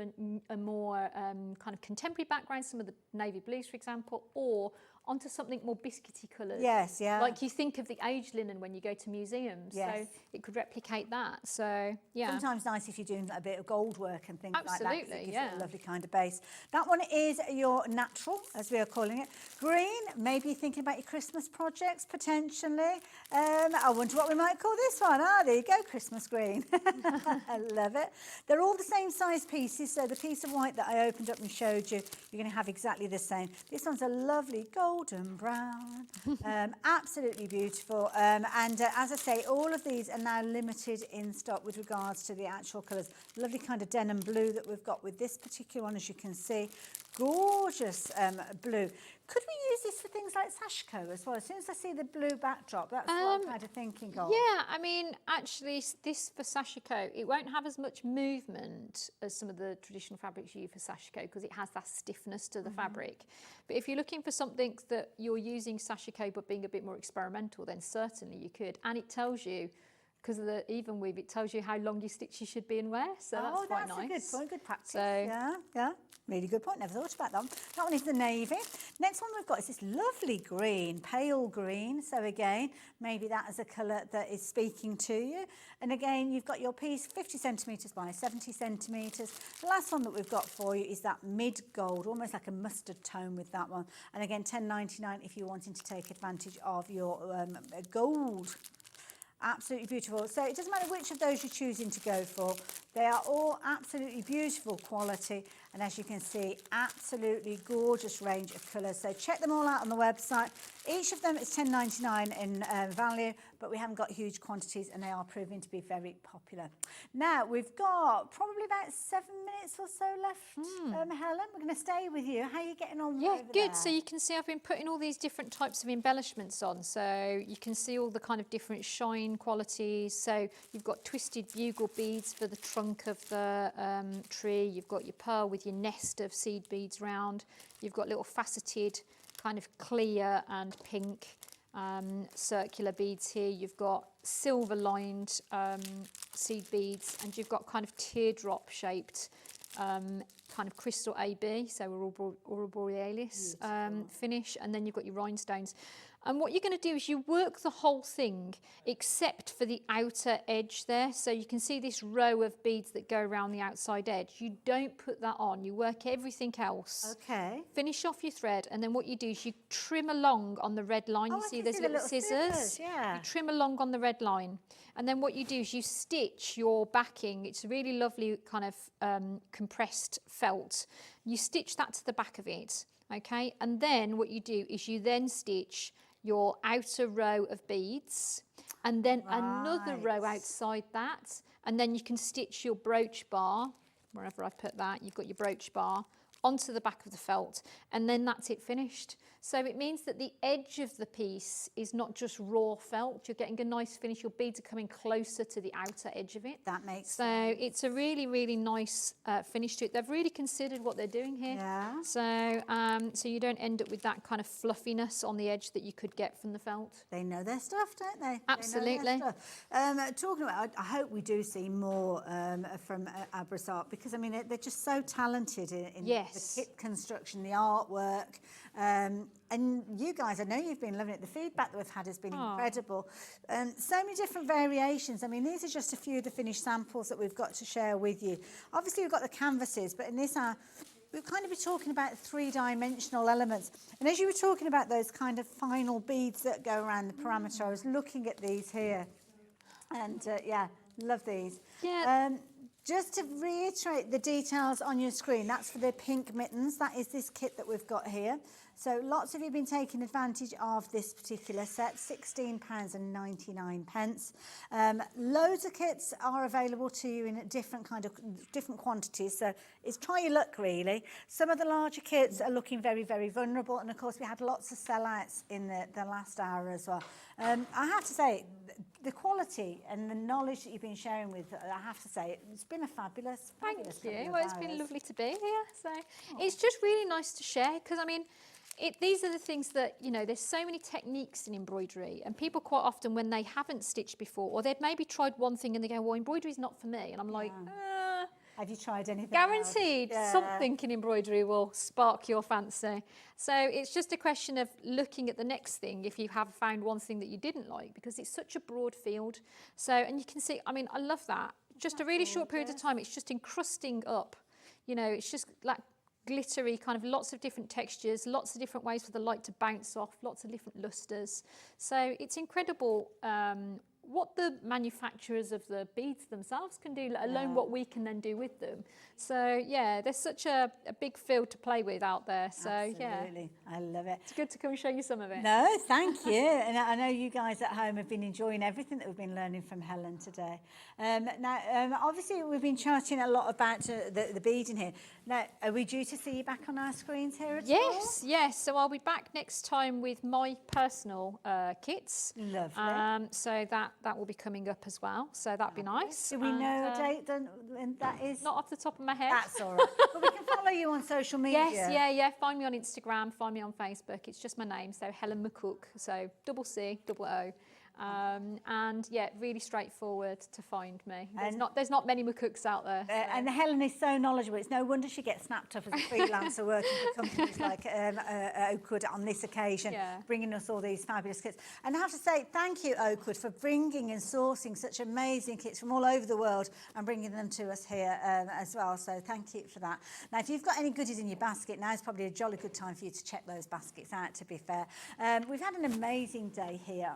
Speaker 8: a more kind of contemporary background, some of the navy blues, for example, or onto something more biscuity coloured.
Speaker 1: Yes, yeah.
Speaker 8: Like you think of the aged linen when you go to museums.
Speaker 1: Yes.
Speaker 8: So it could replicate that. So, yeah.
Speaker 1: Sometimes nice if you're doing a bit of gold work and things like that. 'Cause
Speaker 8: Absolutely,
Speaker 1: it gives
Speaker 8: yeah.
Speaker 1: it a lovely kind of base. That one is your natural, as we are calling it. Green, maybe you're thinking about your Christmas projects, potentially. I wonder what we might call this one. Ah, there you go, Christmas green. I love it. They're all the same size pieces, so the piece of white that I opened up and showed you, you're going to have exactly the same. This one's a lovely golden brown, absolutely beautiful. And as I say, all of these are now limited in stock with regards to the actual colours. Lovely kind of denim blue that we've got with this particular one, as you can see. Gorgeous blue. Could we use this for things like sashiko as well? As soon as I see the blue backdrop, that's what I'm kind of thinking of.
Speaker 8: Yeah, I mean, actually, this for sashiko, it won't have as much movement as some of the traditional fabrics you use for sashiko because it has that stiffness to the fabric. But if you're looking for something that you're using sashiko but being a bit more experimental, then certainly you could. And it tells you, because of the even weave, it tells you how long your stitches should be and where. So that's quite nice.
Speaker 1: A good point, good practice.
Speaker 8: So,
Speaker 1: yeah, really good point. Never thought about that one. That one is the navy. Next one we've got is this lovely green, pale green. So again, maybe that is a colour that is speaking to you. And again, you've got your piece 50 centimetres by 70 centimetres. The last one that we've got for you is that mid gold, almost like a mustard tone with that one. And again, £10.99 if you're wanting to take advantage of your gold. Absolutely beautiful. So it doesn't matter which of those you're choosing to go for. They are all absolutely beautiful quality. And as you can see, absolutely gorgeous range of colours. So check them all out on the website. Each of them is £10.99 in value, but we haven't got huge quantities and they are proving to be very popular. Now, we've got probably about 7 minutes or so left, Helen. We're going to stay with you. How are you getting on
Speaker 8: yeah,
Speaker 1: over
Speaker 8: good.
Speaker 1: there?
Speaker 8: So you can see I've been putting all these different types of embellishments on. So you can see all the kind of different shine qualities. So you've got twisted bugle beads for the trunk of the tree. You've got your pearl with your nest of seed beads round. You've got little faceted kind of clear and pink circular beads here. You've got silver lined seed beads, and you've got kind of teardrop shaped kind of crystal AB, so Aurora Borealis finish, and then you've got your rhinestones. And what you're going to do is you work the whole thing except for the outer edge there. So you can see this row of beads that go around the outside edge. You don't put that on. You work everything else.
Speaker 1: Okay.
Speaker 8: Finish off your thread, and then what you do is you trim along on the red line. You see those little scissors?
Speaker 1: Yeah.
Speaker 8: You trim along on the red line. And then what you do is you stitch your backing. It's a really lovely kind of compressed felt. You stitch that to the back of it, okay? And then what you do is you then stitch your outer row of beads, and then another row outside that, and then you can stitch your brooch bar, wherever I put that, you've got your brooch bar, onto the back of the felt, and then that's it finished. So it means that the edge of the piece is not just raw felt, you're getting a nice finish, your beads are coming closer to the outer edge of it.
Speaker 1: That makes
Speaker 8: sense. So it's a really, really nice finish to it. They've really considered what they're doing here.
Speaker 1: Yeah.
Speaker 8: So, so you don't end up with that kind of fluffiness on the edge that you could get from the felt.
Speaker 1: They know their stuff, don't they?
Speaker 8: Absolutely.
Speaker 1: They know their stuff. Talking about, I hope we do see more from Abris Art, because I mean they're just so talented in the kit construction, the artwork, and you guys, I know you've been loving it. The feedback that we've had has been incredible. So many different variations. I mean, these are just a few of the finished samples that we've got to share with you. Obviously, we've got the canvases, but in this we'll kind of be talking about three-dimensional elements. And as you were talking about those kind of final beads that go around the parameter, I was looking at these here. And yeah, love these.
Speaker 8: Yeah.
Speaker 1: Just to reiterate the details on your screen, that's for the pink mittens. That is this kit that we've got here. So lots of you have been taking advantage of this particular set, £16.99. Loads of kits are available to you in different quantities. So it's try your luck, really. Some of the larger kits are looking very, very vulnerable. And of course, we had lots of sellouts in the last hour as well. I have to say, the quality and the knowledge that you've been sharing with, I have to say, it's been a fabulous
Speaker 8: Thank
Speaker 1: couple
Speaker 8: you.
Speaker 1: of
Speaker 8: Well, it's been
Speaker 1: hours.
Speaker 8: lovely to be here. So it's just really nice to share because, I mean, these are the things that, you know, there's so many techniques in embroidery, and people quite often, when they haven't stitched before, or they've maybe tried one thing and they go, well, embroidery's not for me. And I'm like,
Speaker 1: Have you tried anything
Speaker 8: guaranteed
Speaker 1: else?
Speaker 8: something in embroidery will spark your fancy. So it's just a question of looking at the next thing if you have found one thing that you didn't like, because it's such a broad field. So, and you can see, I mean, I love that. Just a really short period of time, it's just encrusting up. You know, it's just like glittery, kind of lots of different textures, lots of different ways for the light to bounce off, lots of different lustres. So it's incredible what the manufacturers of the beads themselves can do, let alone what we can then do with them. So yeah, there's such a big field to play with out there. So
Speaker 1: Absolutely. I love it.
Speaker 8: it's good to come and show you some of it.
Speaker 1: No, thank you. And I know you guys at home have been enjoying everything that we've been learning from Helen today. Now, obviously, we've been chatting a lot about the beading here. Now, are we due to see you back on our screens here at all?
Speaker 8: Yes. So I'll be back next time with my personal kits.
Speaker 1: Lovely.
Speaker 8: So that will be coming up as well. So that'd be nice.
Speaker 1: Do we know a date when that is?
Speaker 8: Not off the top of my head.
Speaker 1: That's all right. But we can follow you on social media.
Speaker 8: Yes, yeah. Find me on Instagram, find me on Facebook. It's just my name, so Helen McCook, so double C, double O. And yeah, really straightforward to find me. There's not many McCooks out there. So.
Speaker 1: And Helen is so knowledgeable. It's no wonder she gets snapped up as a freelancer working for companies like Oakwood on this occasion, bringing us all these fabulous kits. And I have to say, thank you, Oakwood, for bringing and sourcing such amazing kits from all over the world and bringing them to us here as well. So thank you for that. Now, if you've got any goodies in your basket, now's probably a jolly good time for you to check those baskets out, to be fair. We've had an amazing day here.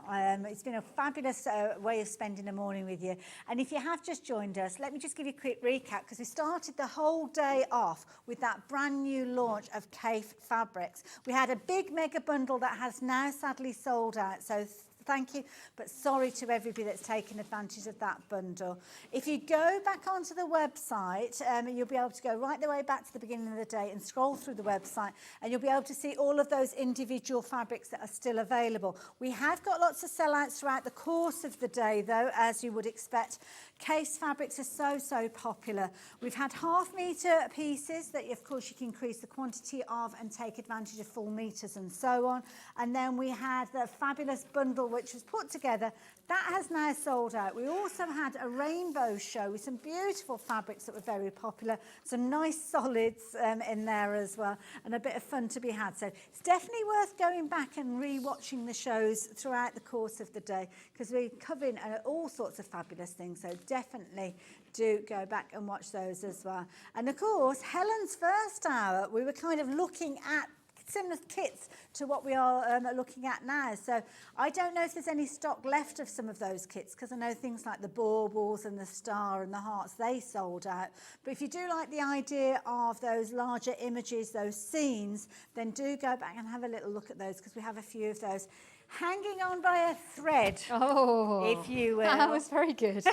Speaker 1: It's been a fabulous way of spending the morning with you. And if you have just joined us, let me just give you a quick recap, because we started the whole day off with that brand new launch of Kaffe Fabrics. We had a big mega bundle that has now sadly sold out. So thank you, but sorry to everybody that's taken advantage of that bundle. If you go back onto the website, you'll be able to go right the way back to the beginning of the day and scroll through the website, and you'll be able to see all of those individual fabrics that are still available. We have got lots of sellouts throughout the course of the day, though, as you would expect. Case fabrics are so popular. We've had 1/2 metre pieces that, of course, you can increase the quantity of and take advantage of full metres and so on. And then we had the fabulous bundle which was put together. That has now sold out. We also had a rainbow show with some beautiful fabrics that were very popular, some nice solids in there as well, and a bit of fun to be had. So it's definitely worth going back and re-watching the shows throughout the course of the day, because we're covering all sorts of fabulous things. So definitely do go back and watch those as well. And of course, Helen's first hour, we were kind of looking at similar kits to what we are looking at now. So I don't know if there's any stock left of some of those kits, because I know things like the baubles and the star and the hearts, they sold out. But if you do like the idea of those larger images, those scenes, then do go back and have a little look at those, because we have a few of those hanging on by a thread, if you will.
Speaker 8: That was very good.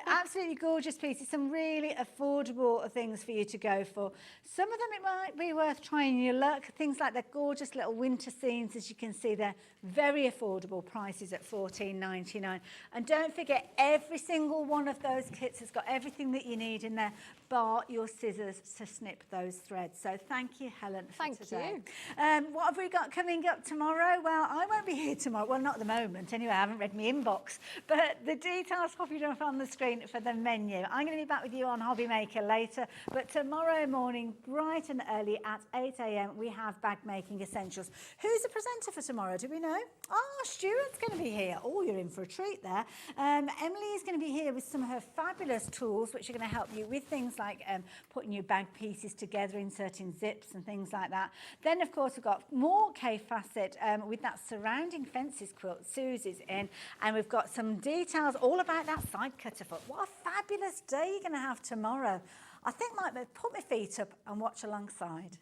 Speaker 1: Absolutely gorgeous pieces, some really affordable things for you to go for. Some of them it might be worth trying your luck. Things like the gorgeous little winter scenes, as you can see, they're very affordable prices at $14.99. And don't forget, every single one of those kits has got everything that you need in there, bar your scissors to snip those threads. So thank you, Helen, for today.
Speaker 8: Thank you.
Speaker 1: What have we got coming up tomorrow? Well, I won't be here tomorrow. Well, not at the moment. Anyway, I haven't read my inbox. But the details copied up on the screen for the menu. I'm going to be back with you on Hobby Maker later. But tomorrow morning, bright and early at 8 a.m, we have bag making essentials. Who's the presenter for tomorrow? Do we know? Oh, Stuart's going to be here. Oh, you're in for a treat there. Emily is going to be here with some of her fabulous tools, which are going to help you with things like putting your bag pieces together, inserting zips and things like that. Then, of course, we've got more K-Facet with that surrounding fences quilt. Susie's in. And we've got some details all about that side cutter foot. What a fabulous day you're going to have tomorrow. I think I might put my feet up and watch alongside.